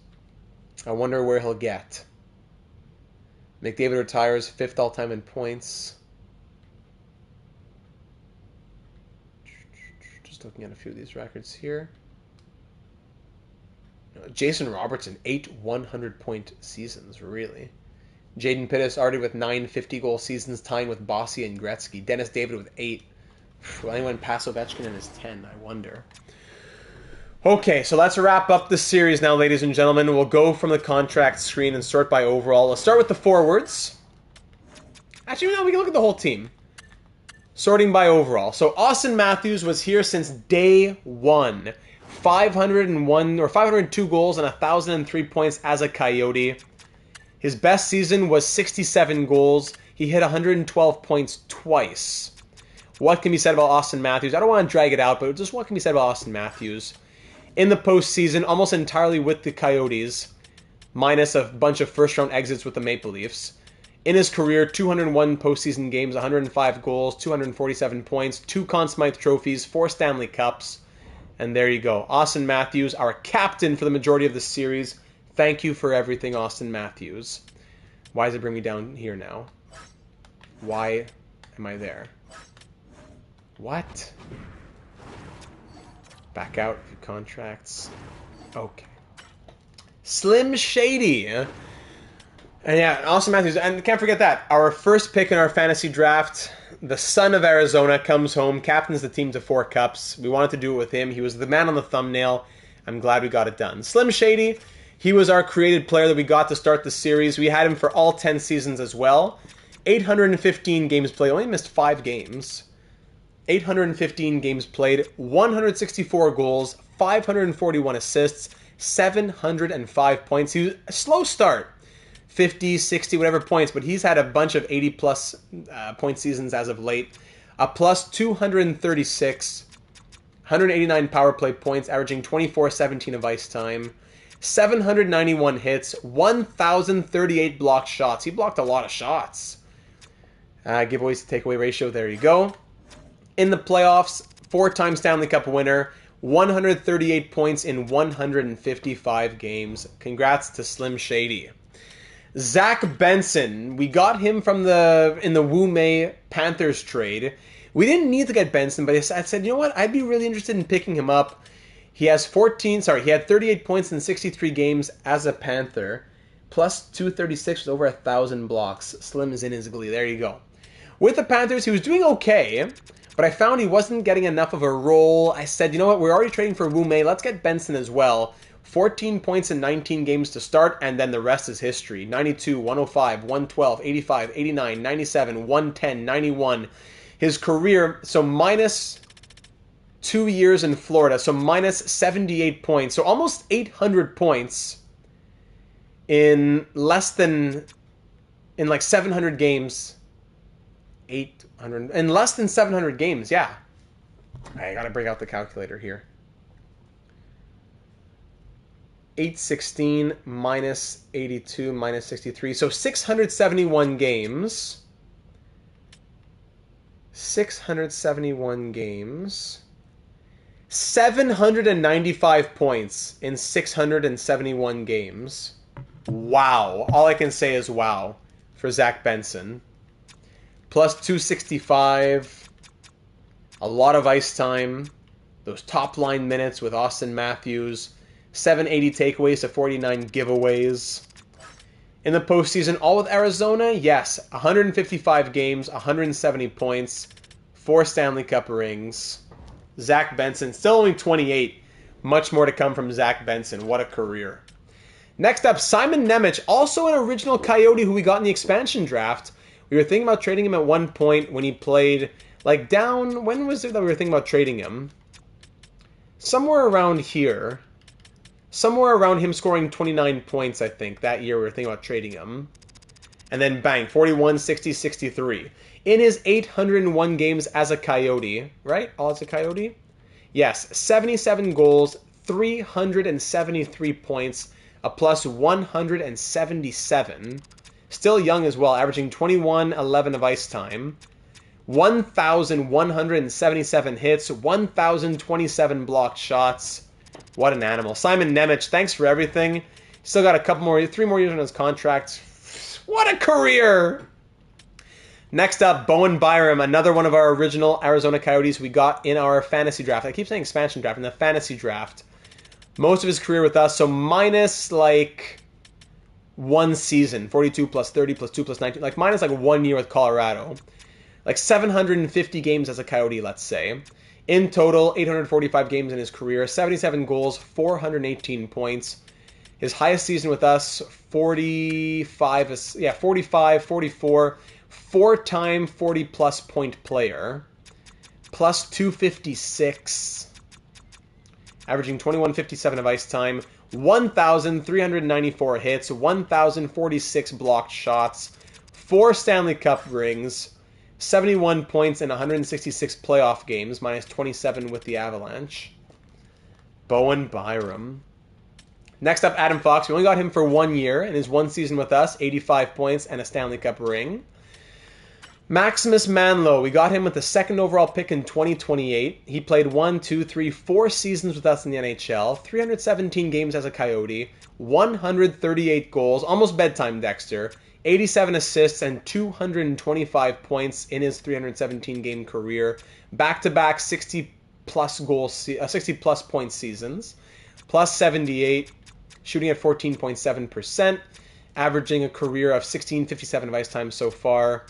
I wonder where he'll get. McDavid retires 5th all-time in points. Just looking at a few of these records here. Jason Robertson, 8 100-point seasons, really. Jaden Pittis already with 9 50-goal seasons, tying with Bossy and Gretzky. Dennis David with 8. Will anyone pass Ovechkin in his 10? I wonder. Okay, so let's wrap up the series now, ladies and gentlemen. We'll go from the contract screen and sort by overall. Let's start with the forwards. Actually, no, we can look at the whole team. Sorting by overall. So Austin Matthews was here since day one. 502 goals and 1,003 points as a Coyote. His best season was 67 goals. He hit 112 points twice. What can be said about Austin Matthews? I don't want to drag it out, but just what can be said about Austin Matthews? In the postseason, almost entirely with the Coyotes, minus a bunch of first-round exits with the Maple Leafs. In his career, 201 postseason games, 105 goals, 247 points, 2 Conn Smythe trophies, 4 Stanley Cups. And there you go. Austin Matthews, our captain for the majority of the series. Thank you for everything, Austin Matthews. Why does it bring me down here now? Why am I there? What? Back out of contracts. Okay. Slim Shady. And yeah, Austin Matthews. And can't forget that. Our first pick in our fantasy draft, the son of Arizona, comes home, captains the team to 4 cups. We wanted to do it with him. He was the man on the thumbnail. I'm glad we got it done. Slim Shady, he was our created player that we got to start the series. We had him for all 10 seasons as well. 815 games played. Only missed 5 games. 815 games played. 164 goals. 541 assists. 705 points. He was a slow start. 50, 60, whatever points. But he's had a bunch of 80-plus point seasons as of late. A plus 236. 189 power play points, averaging 24-17 of ice time. 791 hits, 1,038 blocked shots. He blocked a lot of shots. Giveaways to takeaway ratio, there you go. In the playoffs, 4-time Stanley Cup winner, 138 points in 155 games. Congrats to Slim Shady. Zach Benson, we got him from in the Wu Mei Panthers trade. We didn't need to get Benson, but I said, you know what? I'd be really interested in picking him up. He had 38 points in 63 games as a Panther, plus 236 with over 1,000 blocks. Slim is in his glee. There you go. With the Panthers, he was doing okay, but I found he wasn't getting enough of a role. I said, you know what? We're already trading for Wu Mei. Let's get Benson as well. 14 points in 19 games to start, and then the rest is history. 92, 105, 112, 85, 89, 97, 110, 91. His career, so minus 2 years in Florida, so minus 78 points. So almost 800 points in like 700 games. 800, in less than 700 games, yeah. I gotta break out the calculator here. 816 minus 82 minus 63. So 671 games. 671 games. 795 points in 671 games. Wow. All I can say is wow for Zach Benson. Plus 265. A lot of ice time. Those top line minutes with Austin Matthews. 780 takeaways to 49 giveaways. In the postseason, all with Arizona, yes. 155 games, 170 points, 4 Stanley Cup rings. Zach Benson, still only 28. Much more to come from Zach Benson. What a career. Next up, Simon Nemec, also an original Coyote who we got in the expansion draft. We were thinking about trading him at one point when he played, like down, when was it that we were thinking about trading him? Somewhere around here. Somewhere around him scoring 29 points, I think. That year we were thinking about trading him. And then bang, 41, 60, 63. In his 801 games as a Coyote, right? All as a Coyote? Yes, 77 goals, 373 points, a plus 177. Still young as well, averaging 21-11 of ice time. 1,177 hits, 1,027 blocked shots. What an animal. Simon Nemec, thanks for everything. Still got 3 more years on his contract. What a career! Next up, Bowen Byram, another one of our original Arizona Coyotes we got in our fantasy draft. I keep saying expansion draft, in the fantasy draft. Most of his career with us, so minus like 1 season, 42 plus 30 plus 2 plus 19, like minus like 1 year with Colorado. Like 750 games as a Coyote, let's say. In total, 845 games in his career, 77 goals, 418 points. His highest season with us, 44, 4-time 40-plus point player. Plus 256. Averaging 21.57 of ice time. 1,394 hits, 1,046 blocked shots. 4 Stanley Cup rings. 71 points in 166 playoff games, minus 27 with the Avalanche. Bowen Byram. Next up, Adam Fox. We only got him for 1 year in his 1 season with us, 85 points and a Stanley Cup ring. Maximus Manlow. We got him with the 2nd overall pick in 2028. He played 4 seasons with us in the NHL, 317 games as a Coyote, 138 goals, almost bedtime Dexter, 87 assists and 225 points in his 317-game career. Back-to-back 60-plus point seasons. Plus 78, shooting at 14.7%, averaging a career of 1657 of ice time so far.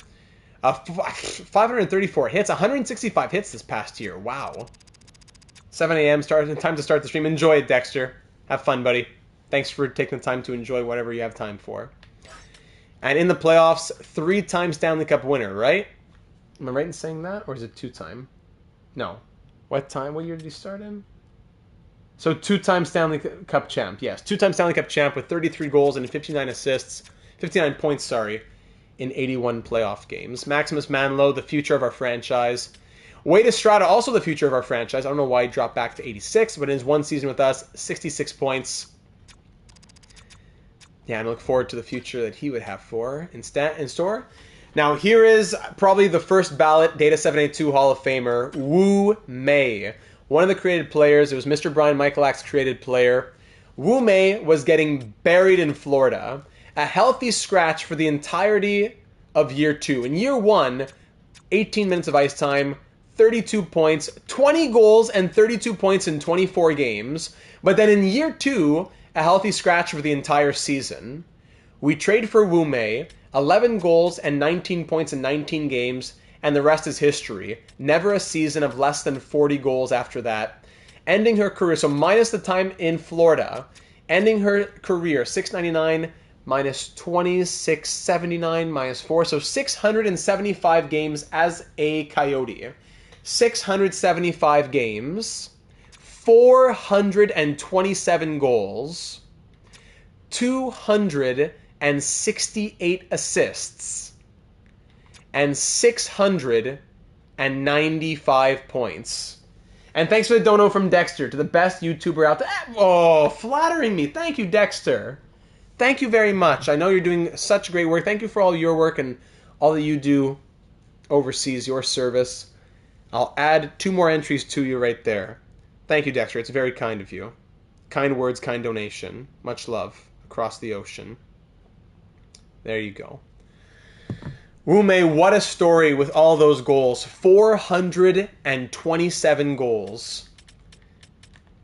534 hits, 165 hits this past year. Wow. 7 a.m. Time to start the stream. Enjoy it, Dexter. Have fun, buddy. Thanks for taking the time to enjoy whatever you have time for. And in the playoffs, 3-time Stanley Cup winner, right? Am I right in saying that? Or is it 2-time? No. What year did he start in? So 2-time Stanley Cup champ. Yes, 2-time Stanley Cup champ with 33 goals and 59 assists. 59 points, sorry, in 81 playoff games. Maximus Manlow, the future of our franchise. Wade Estrada, also the future of our franchise. I don't know why he dropped back to 86, but in his one season with us, 66 points. Yeah, and I look forward to the future that he would have in store. Now, here is probably the first ballot Data 782 Hall of Famer, Wu Mei. One of the created players. It was Mr. Brian Michalak's created player. Wu Mei was getting buried in Florida. A healthy scratch for the entirety of year 2. In year 1, 18 minutes of ice time, 32 points, 20 goals, and 32 points in 24 games. But then in year 2, a healthy scratch for the entire season. We trade for Wu Mei, 11 goals and 19 points in 19 games, and the rest is history. Never a season of less than 40 goals after that. Ending her career, so minus the time in Florida, ending her career, 699 minus 20, 679 minus 4, so 675 games as a Coyote. 675 games, 427 goals, 268 assists, and 695 points. And thanks for the dono from Dexter, to the best YouTuber out there. Oh, flattering me. Thank you, Dexter. Thank you very much. I know you're doing such great work. Thank you for all your work and all that you do overseas, your service. I'll add 2 more entries to you right there. Thank you, Dexter. It's very kind of you. Kind words, kind donation. Much love across the ocean. There you go. Wu Mei, what a story with all those goals. 427 goals.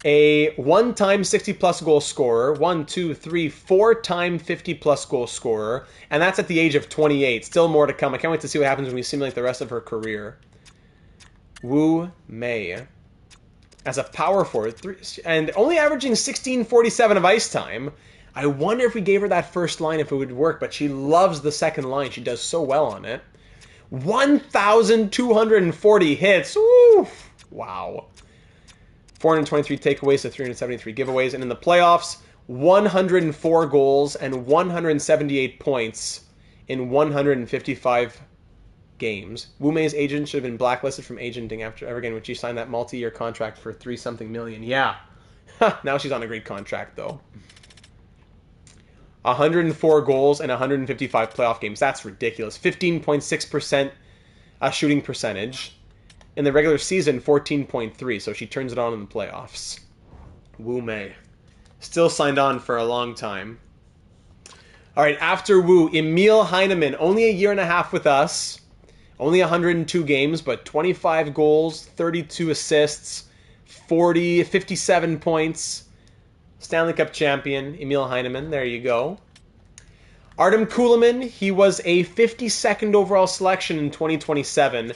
A 1-time 60-plus goal scorer. 4-time 50-plus goal scorer. And that's at the age of 28. Still more to come. I can't wait to see what happens when we simulate the rest of her career. Wu Mei. As a power forward. And only averaging 1647 of ice time. I wonder if we gave her that first line if it would work, but she loves the second line. She does so well on it. 1,240 hits. Oof. Wow. 423 takeaways to 373 giveaways. And in the playoffs, 104 goals and 178 points in 155 games. Wu Mei's agent should have been blacklisted from agenting after ever again when she signed that multi-year contract for $3-something million. Yeah. Now she's on a great contract, though. 104 goals and 155 playoff games. That's ridiculous. 15.6% shooting percentage. In the regular season, 14.3. So she turns it on in the playoffs. Wu Mei. Still signed on for a long time. All right, after Wu, Emil Heineman. Only a year and a half with us. Only 102 games, but 25 goals, 32 assists, 57 points. Stanley Cup champion, Emil Heineman. There you go. Artem Kulemin, he was a 52nd overall selection in 2027.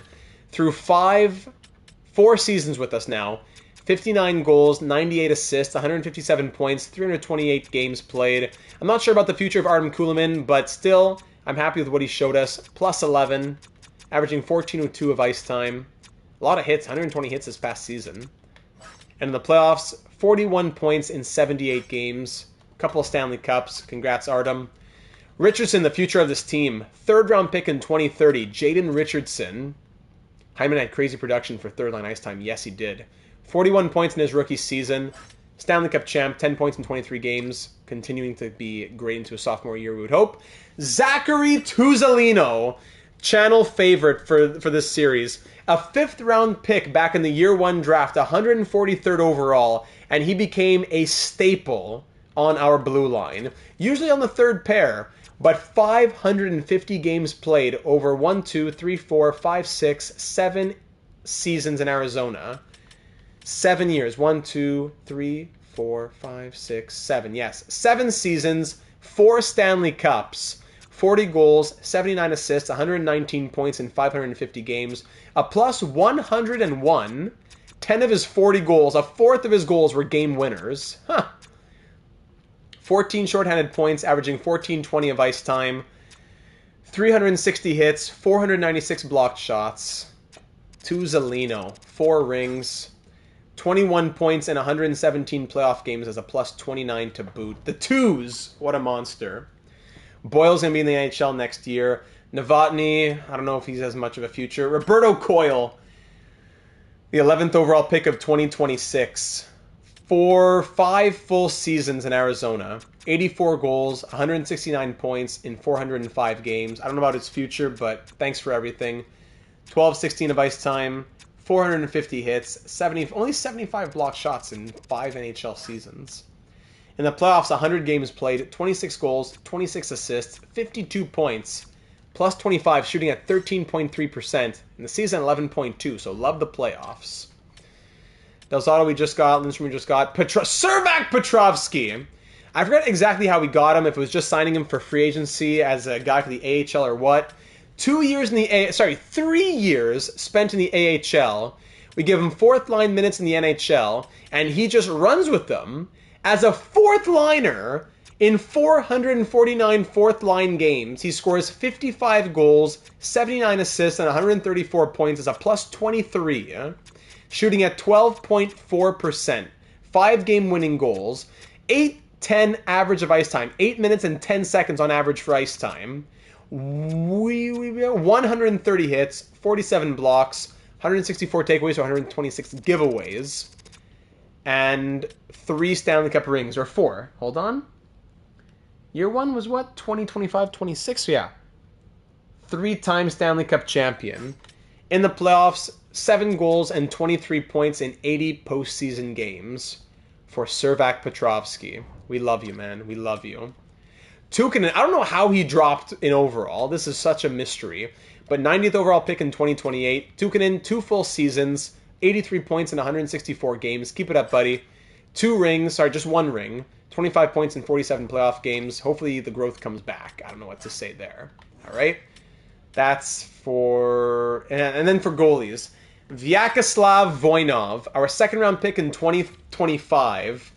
Through 4 seasons with us now. 59 goals, 98 assists, 157 points, 328 games played. I'm not sure about the future of Artem Kulemin, but still, I'm happy with what he showed us. Plus 11, averaging 1402 of ice time. A lot of hits, 120 hits this past season. And in the playoffs, 41 points in 78 games. A couple of Stanley Cups. Congrats, Artem. Richardson, the future of this team. 3rd-round pick in 2030, Jaden Richardson. Hyman had crazy production for third-line ice time. Yes, he did. 41 points in his rookie season. Stanley Cup champ, 10 points in 23 games. Continuing to be great into his sophomore year, we would hope. Zachary Tuzolino, channel favorite for this series. A 5th-round pick back in the year 1 draft, 143rd overall, and he became a staple on our blue line. Usually on the 3rd pair, but 550 games played over 7 seasons in Arizona. 7 years. 1, 2, 3, 4, 5, 6, 7. Yes, 7 seasons, 4 Stanley Cups, 40 goals, 79 assists, 119 points in 550 games, a plus 101. 10 of his 40 goals, a fourth of his goals were game winners. Huh. 14 shorthanded points, averaging 14-20 of ice time. 360 hits, 496 blocked shots. 2 Zelino, 4 rings. 21 points in 117 playoff games as a plus 29 to boot. The twos, what a monster. Boyle's going to be in the NHL next year. Novotny, I don't know if he has much of a future. Roberto Coyle, the 11th overall pick of 2026. For 5 full seasons in Arizona. 84 goals, 169 points in 405 games. I don't know about his future, but thanks for everything. 12-16 of ice time, 450 hits, only 75 blocked shots in 5 NHL seasons. In the playoffs, 100 games played, 26 goals, 26 assists, 52 points, plus 25, shooting at 13.3%. In the season, 11.2, so love the playoffs. Del Zotto we just got, Lindstrom we just got, Servac Petrovsky. I forget exactly how we got him, if it was just signing him for free agency as a guy for the AHL or what. 3 years spent in the AHL. We give him fourth line minutes in the NHL, and he just runs with them as a fourth liner in 449 fourth line games. He scores 55 goals, 79 assists, and 134 points as a plus 23, shooting at 12.4%, 5-game winning goals, 8-10 average of ice time, 8 minutes and 10 seconds on average for ice time. 130 hits, 47 blocks, 164 takeaways, 126 giveaways, and 3 Stanley Cup rings, or 4. Hold on. Year 1 was what? 2025, 26? Yeah. 3-time Stanley Cup champion. In the playoffs, 7 goals and 23 points in 80 postseason games for Servac Petrovsky. We love you, man. We love you. Tukinen, I don't know how he dropped in overall. This is such a mystery. But 90th overall pick in 2028. Tukinen, 2 full seasons, 83 points in 164 games. Keep it up, buddy. 2 rings, just 1 ring. 25 points in 47 playoff games. Hopefully the growth comes back. I don't know what to say there. All right? That's for... And then for goalies. Vyacheslav Voinov, our second-round pick in 2025.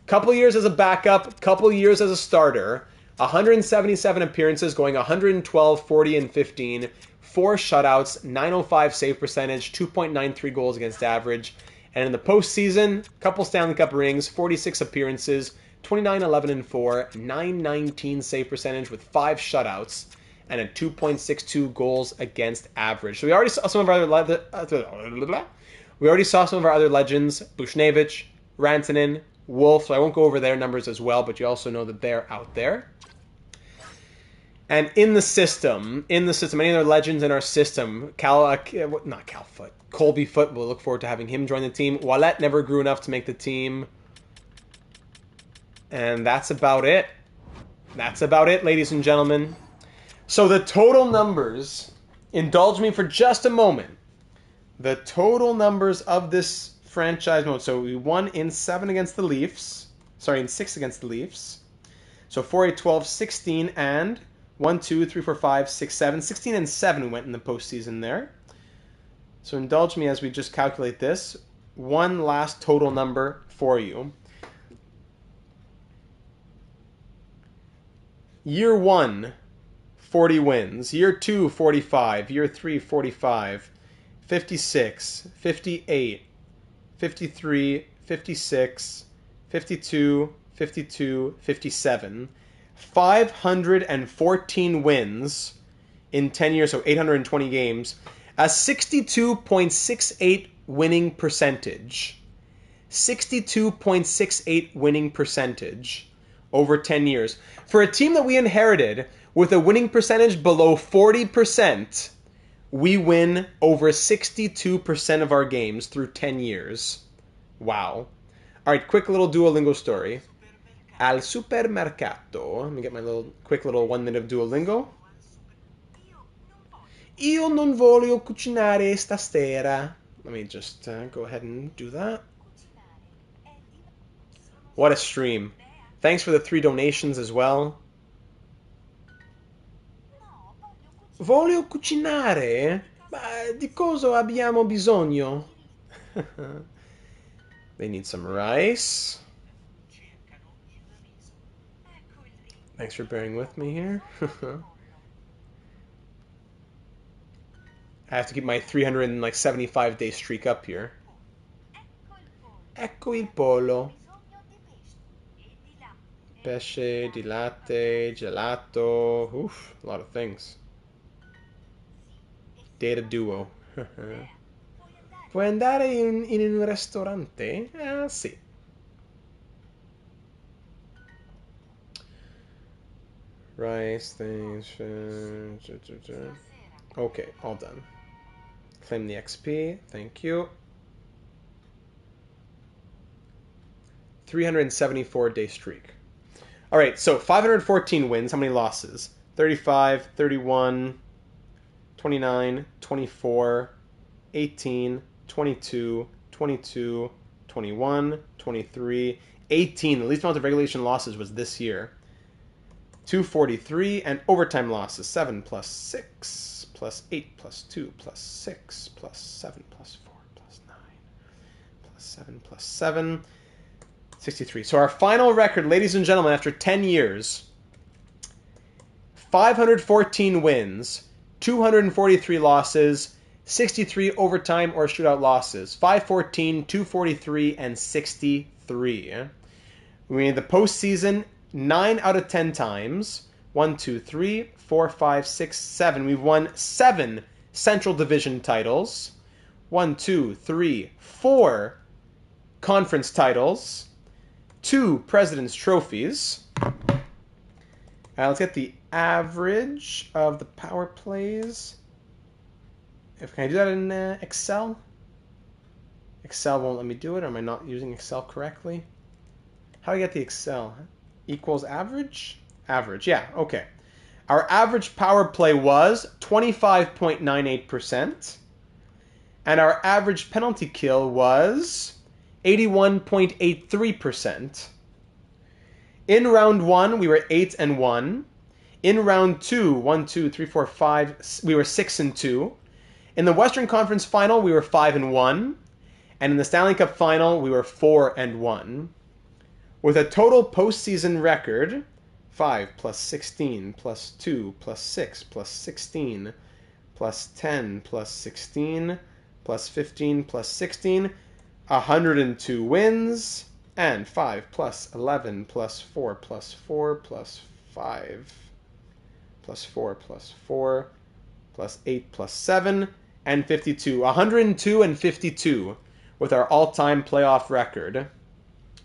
Couple years as a backup, couple years as a starter. 177 appearances, going 112, 40, and 15. 4 shutouts, 905 save percentage, 2.93 goals against average. And in the postseason, couple Stanley Cup rings, 46 appearances, 29, 11, and 4, 919 save percentage with 5 shutouts, and a 2.62 goals against average. So we already saw some of our other legends, Bushnevich, Rantanen, Wolf. So I won't go over their numbers as well, but you also know that they're out there. And in the system, any other legends in our system, Colby Foote, we'll look forward to having him join the team. Wallet never grew enough to make the team. And that's about it. That's about it, ladies and gentlemen. So the total numbers, indulge me for just a moment. The total numbers of this franchise mode. So we won in 7 against the Leafs. Sorry, in 6 against the Leafs. So 4, 8, 12, 16, and 1, 2, 3, 4, 5, 6, 7. 16 and 7 we went in the postseason there. So indulge me as we just calculate this. One last total number for you. Year 1, 40 wins. Year 2, 45. Year 3, 45. 56, 58, 53, 56, 52, 52, 57. 514 wins in 10 years, so 820 games. A 62.68 winning percentage. 62.68 winning percentage over 10 years. For a team that we inherited with a winning percentage below 40%, we win over 62% of our games through 10 years. Wow. All right, quick little Duolingo story. Al supermercato. Let me get my quick little 1 minute of Duolingo. Io non voglio cucinare stasera. Let me just go ahead and do that. What a stream. Thanks for the 3 donations as well. Voglio cucinare? Ma di cosa abbiamo bisogno? They need some rice. Thanks for bearing with me here. I have to keep my 375-day streak up here. Ecco il pollo. Pesce, di latte, gelato. Oof, a lot of things. Data duo. Puoi andare in un ristorante? Ah, sì. Rice, things. Okay, all done. Claim the XP. Thank you. 374-day streak. All right, so 514 wins. How many losses? 35, 31, 29, 24, 18, 22, 22, 21, 23, 18. The least amount of regulation losses was this year. 243, and overtime losses. 7 plus 6 plus 8 plus 2 plus 6 plus 7 plus 4 plus 9 plus 7 plus 7. 63. So our final record, ladies and gentlemen, after 10 years, 514 wins, 243 losses, 63 overtime or shootout losses. 514, 243, and 63. We made the postseason 9 out of 10 times. 1, 2, 3, 4, 5, 6, 7. We've won 7 Central Division titles. 1, 2, 3, 4 conference titles. 2 President's Trophies. Let's get the average of the power plays. Can I do that in Excel? Excel won't let me do it. Or am I not using Excel correctly? How do I get the Excel? Equals average? Average, yeah, okay. Our average power play was 25.98%. And our average penalty kill was 81.83%. In round 1, we were 8-1. In round 2, 1, 2, 3, 4, 5, we were 6-2. In the Western Conference Final, we were 5-1. And in the Stanley Cup Final, we were 4-1. With a total postseason record, 5 plus 16 plus 2 plus 6 plus 16 plus 10 plus 16 plus 15 plus 16, 102 wins, and 5 plus 11 plus 4 plus 4 plus 5 plus 4 plus 4 plus 8 plus 7, and 52. 102 and 52 with our all-time playoff record.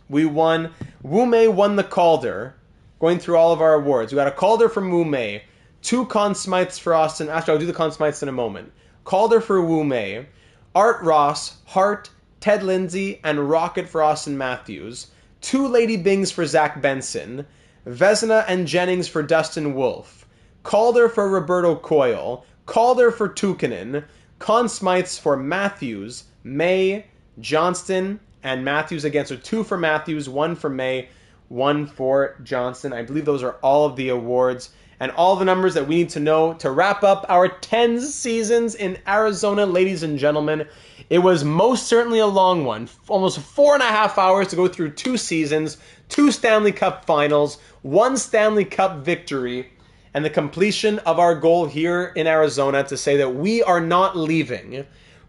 We won. Wu-Mei won the Calder. Going through all of our awards. We got a Calder from Wu-Mei. 2 Conn Smythes for Austin. Actually, I'll do the Conn Smythes in a moment. Calder for Wu-Mei. Art Ross, Hart, Ted Lindsay, and Rocket for Austin Matthews. 2 Lady Bings for Zach Benson. Vezina and Jennings for Dustin Wolf. Calder for Roberto Coyle. Calder for Tukkanen. Conn Smythes for Matthews, May, Johnston, and Matthews again. So 2 for Matthews, 1 for May, 1 for Johnston. I believe those are all of the awards and all the numbers that we need to know to wrap up our 10 seasons in Arizona, ladies and gentlemen. It was most certainly a long one. Almost 4.5 hours to go through 2 seasons, 2 Stanley Cup finals, 1 Stanley Cup victory, and the completion of our goal here in Arizona to say that we are not leaving.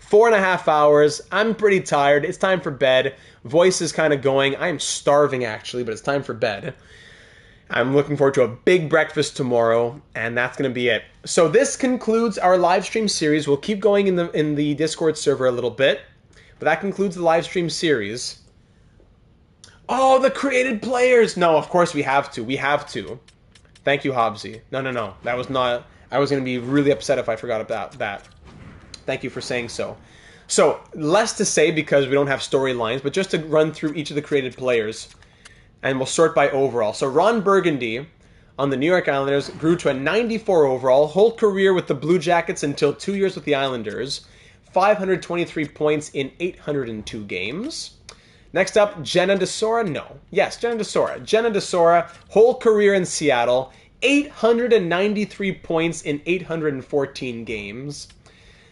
4.5 hours. I'm pretty tired. It's time for bed. Voice is kind of going. I'm starving, actually, but it's time for bed. I'm looking forward to a big breakfast tomorrow, and that's going to be it. So this concludes our live stream series. We'll keep going in the Discord server a little bit, but that concludes the live stream series. Oh, the created players! No, of course we have to. We have to. Thank you, Hobbsy. No. That was not... I was going to be really upset if I forgot about that. Thank you for saying so. So, less to say because we don't have storylines, but just to run through each of the created players, and we'll sort by overall. So, Ron Burgundy on the New York Islanders grew to a 94 overall, whole career with the Blue Jackets until 2 years with the Islanders, 523 points in 802 games. Next up, Jenna Desora. No. Yes, Jenna Desora. Jenna Desora, whole career in Seattle, 893 points in 814 games.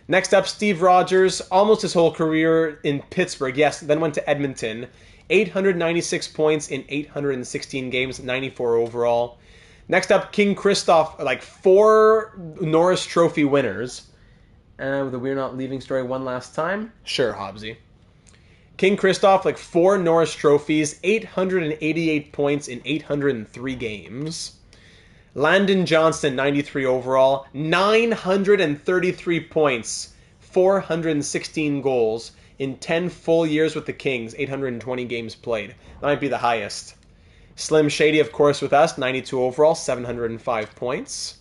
Next up, Steve Rogers, almost his whole career in Pittsburgh. Yes, then went to Edmonton. 896 points in 816 games, 94 overall. Next up, King Kristoff, like 4 Norris Trophy winners. The We're Not Leaving story one last time. Sure, Hobbsy. King Kristoff, like 4 Norris Trophies, 888 points in 803 games. Landon Johnston, 93 overall, 933 points, 416 goals in 10 full years with the Kings, 820 games played. That might be the highest. Slim Shady, of course, with us, 92 overall, 705 points.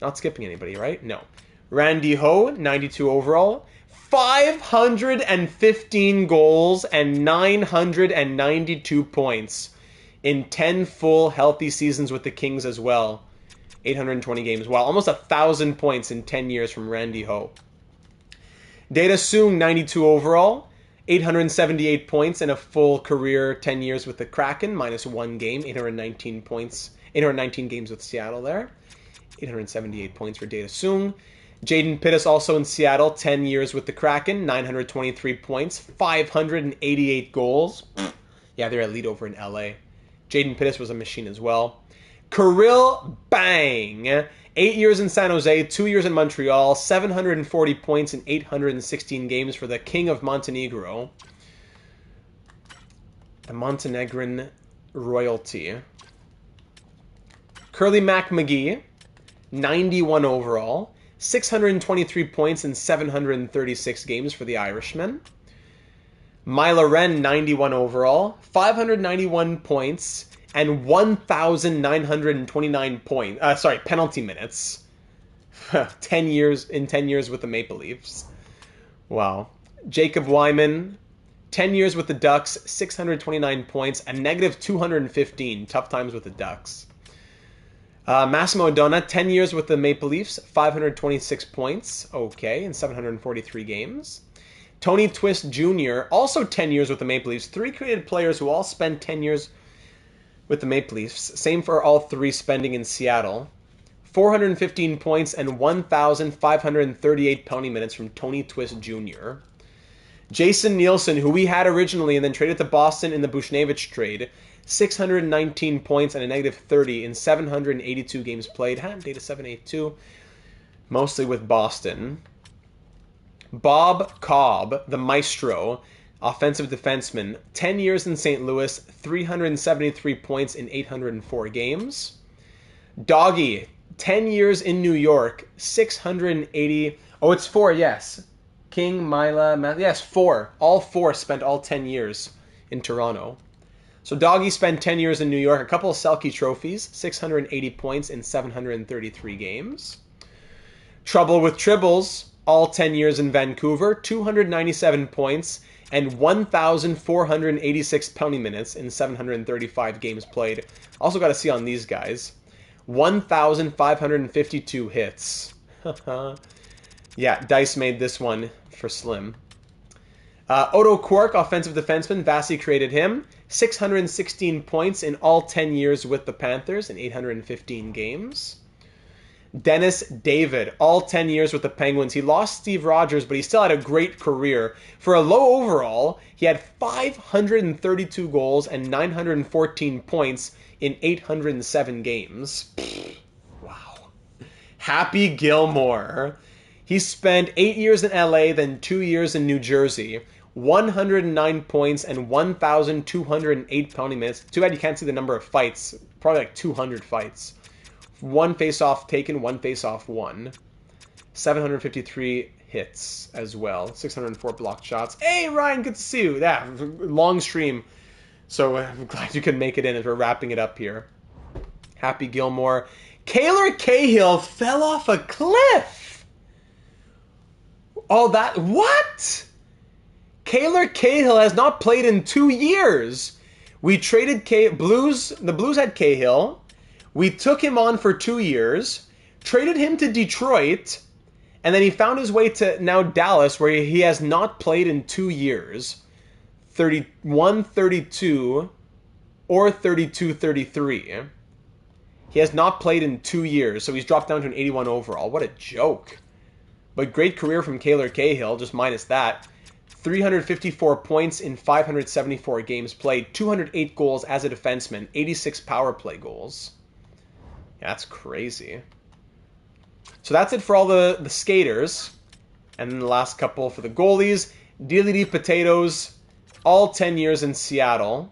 Not skipping anybody, right? No. Randy Ho, 92 overall, 515 goals and 992 points in 10 full healthy seasons with the Kings as well. 820 games. Wow, almost 1,000 points in 10 years from Randy Ho. Data Soong, 92 overall, 878 points in a full career 10 years with the Kraken, minus 1 game, 819 points, 819 games with Seattle there. 878 points for Data Soong. Jaden Pittis also in Seattle, 10 years with the Kraken, 923 points, 588 goals. Yeah, they're elite over in LA. Jaden Pittis was a machine as well. Kirill Bang, 8 years in San Jose, 2 years in Montreal, 740 points in 816 games for the King of Montenegro. The Montenegrin royalty. Curly Mac McGee, 91 overall, 623 points in 736 games for the Irishman. Mila Ren, 91 overall, 591 points and 1,929 penalty minutes. 10 years with the Maple Leafs. Wow. Jacob Wyman, 10 years with the Ducks, 629 points, and negative 215. Tough times with the Ducks. Massimo Odona, 10 years with the Maple Leafs, 526 points, okay, in 743 games. Tony Twist Jr., also 10 years with the Maple Leafs. 3 created players who all spent 10 years with the Maple Leafs. Same for all 3 spending in Seattle. 415 points and 1,538 penalty minutes from Tony Twist Jr. Jason Nielsen, who we had originally and then traded to Boston in the Bushnevich trade. 619 points and a negative 30 in 782 games played. Data 782. Mostly with Boston. Bob Cobb, the maestro, offensive defenseman, 10 years in St. Louis, 373 points in 804 games. Doggy, 10 years in New York, 680... Oh, it's 4, yes. King, Mila, yes, 4. All 4 spent all 10 years in Toronto. So Doggy spent 10 years in New York, a couple of Selke trophies, 680 points in 733 games. Trouble with Tribbles, all 10 years in Vancouver, 297 points and 1,486 penalty minutes in 735 games played. Also got to see on these guys. 1,552 hits. Yeah, Dice made this one for Slim. Odo Quark, offensive defenseman, Vasi created him. 616 points in all 10 years with the Panthers in 815 games. Dennis David, all 10 years with the Penguins. He lost Steve Rogers, but he still had a great career. For a low overall, he had 532 goals and 914 points in 807 games. Wow. Happy Gilmore. He spent 8 years in LA, then 2 years in New Jersey. 109 points and 1,208 penalty minutes. Too bad you can't see the number of fights. Probably like 200 fights. 1 face-off taken, 1 face-off won. 753 hits as well. 604 blocked shots. Hey, Ryan, good to see you. Yeah, long stream. So I'm glad you could make it in as we're wrapping it up here. Happy Gilmore. Kaylor Cahill fell off a cliff. Oh, that... What? Kaylor Cahill has not played in 2 years. We traded Blues. The Blues had Cahill. We took him on for 2 years, traded him to Detroit, and then he found his way to now Dallas, where he has not played in 2 years. 31-32, or 32-33. He has not played in 2 years, so he's dropped down to an 81 overall. What a joke. But great career from Kaylor Cahill, just minus that. 354 points in 574 games played, 208 goals as a defenseman, 86 power play goals. Yeah, that's crazy. So that's it for all the skaters. And then the last couple for the goalies. Dealey Potatoes, all 10 years in Seattle.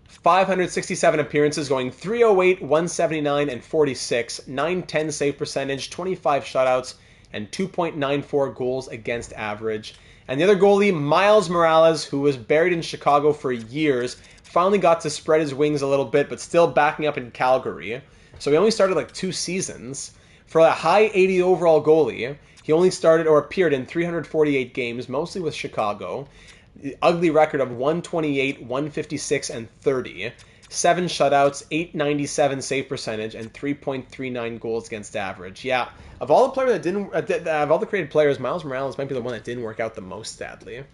567 appearances, going 308, 179, and 46. 910 save percentage, 25 shutouts, and 2.94 goals against average. And the other goalie, Miles Morales, who was buried in Chicago for years, finally got to spread his wings a little bit, but still backing up in Calgary. So he only started like 2 seasons. For a high 80 overall goalie, he only started or appeared in 348 games, mostly with Chicago. The ugly record of 128, 156, and 30. 7 shutouts, 897 save percentage, and 3.39 goals against average. Yeah, of all the players that didn't, of all the created players, Miles Morales might be the one that didn't work out the most, sadly.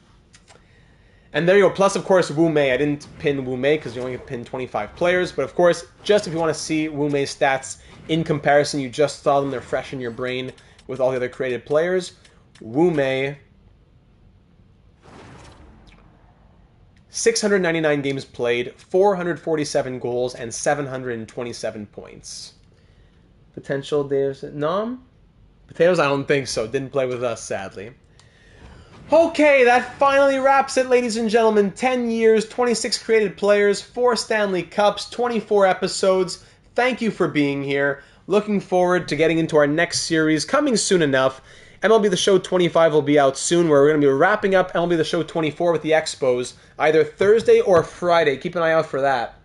And there you go. Plus, of course, Wu Mei. I didn't pin Wu Mei because you only pin 25 players. But, of course, just if you want to see Wu Mei's stats in comparison, you just saw them. They're fresh in your brain with all the other created players. Wu Mei, 699 games played, 447 goals, and 727 points. Potential Davis Nom? Potatoes? I don't think so. Didn't play with us, sadly. Okay, that finally wraps it, ladies and gentlemen. 10 years, 26 created players, 4 Stanley Cups, 24 episodes. Thank you for being here. Looking forward to getting into our next series, coming soon enough. MLB The Show 25 will be out soon, where we're going to be wrapping up MLB The Show 24 with the Expos, either Thursday or Friday. Keep an eye out for that.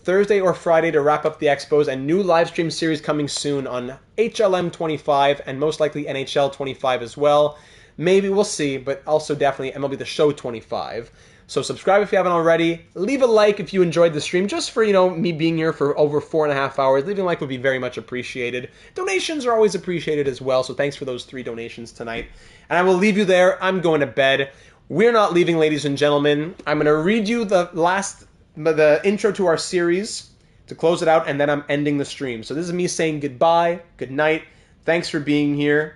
Thursday or Friday to wrap up the Expos, and new live stream series coming soon on HLM 25 and most likely NHL 25 as well. Maybe, we'll see, but also definitely MLB The Show 25. So subscribe if you haven't already. Leave a like if you enjoyed the stream, just for, me being here for over 4.5 hours. Leaving a like would be very much appreciated. Donations are always appreciated as well, so thanks for those 3 donations tonight. And I will leave you there. I'm going to bed. We're not leaving, ladies and gentlemen. I'm going to read you the intro to our series to close it out, and then I'm ending the stream. So this is me saying goodbye, good night. Thanks for being here.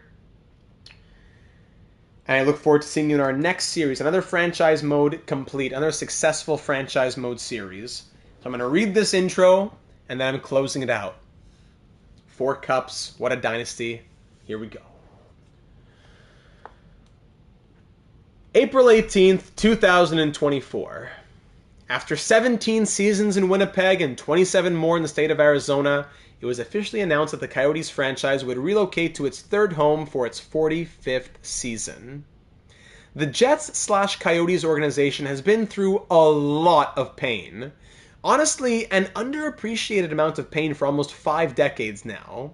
And I look forward to seeing you in our next series, another franchise mode complete, another successful franchise mode series. So I'm going to read this intro, and then I'm closing it out. 4 cups, what a dynasty. Here we go. April 18th, 2024. After 17 seasons in Winnipeg and 27 more in the state of Arizona, it was officially announced that the Coyotes franchise would relocate to its third home for its 45th season. The Jets/Coyotes organization has been through a lot of pain. Honestly, an underappreciated amount of pain for almost 5 decades now.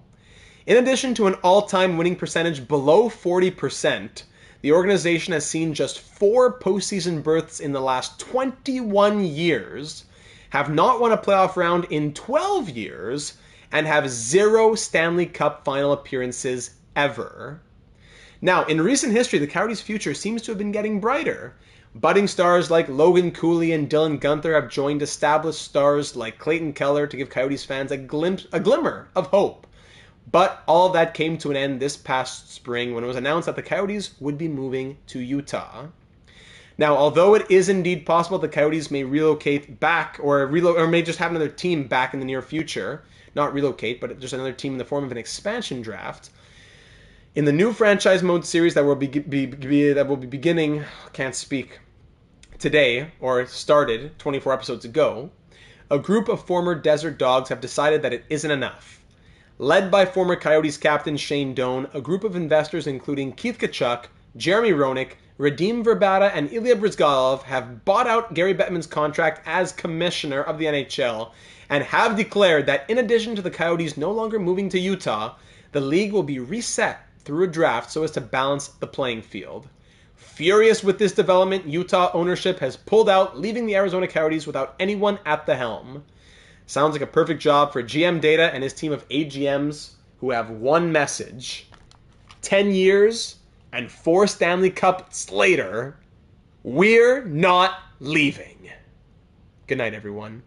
In addition to an all-time winning percentage below 40%, the organization has seen just 4 postseason berths in the last 21 years, have not won a playoff round in 12 years, and have 0 Stanley Cup Final appearances ever. Now, in recent history, the Coyotes' future seems to have been getting brighter. Budding stars like Logan Cooley and Dylan Guenther have joined established stars like Clayton Keller to give Coyotes fans a glimmer of hope. But all of that came to an end this past spring when it was announced that the Coyotes would be moving to Utah. Now, although it is indeed possible the Coyotes may relocate back or may just have another team back in the near future, not relocate, but just another team in the form of an expansion draft, in the new franchise mode series that will be beginning, can't speak, today, or started 24 episodes ago, a group of former Desert Dogs have decided that it isn't enough. Led by former Coyotes captain Shane Doan, a group of investors including Keith Tkachuk, Jeremy Roenick, Radim Verbata, and Ilya Bryzgalov have bought out Gary Bettman's contract as commissioner of the NHL and have declared that in addition to the Coyotes no longer moving to Utah, the league will be reset through a draft so as to balance the playing field. Furious with this development, Utah ownership has pulled out, leaving the Arizona Coyotes without anyone at the helm. Sounds like a perfect job for GM Data and his team of AGMs who have one message. 10 years and 4 Stanley Cups later, We're not leaving. Good night, everyone.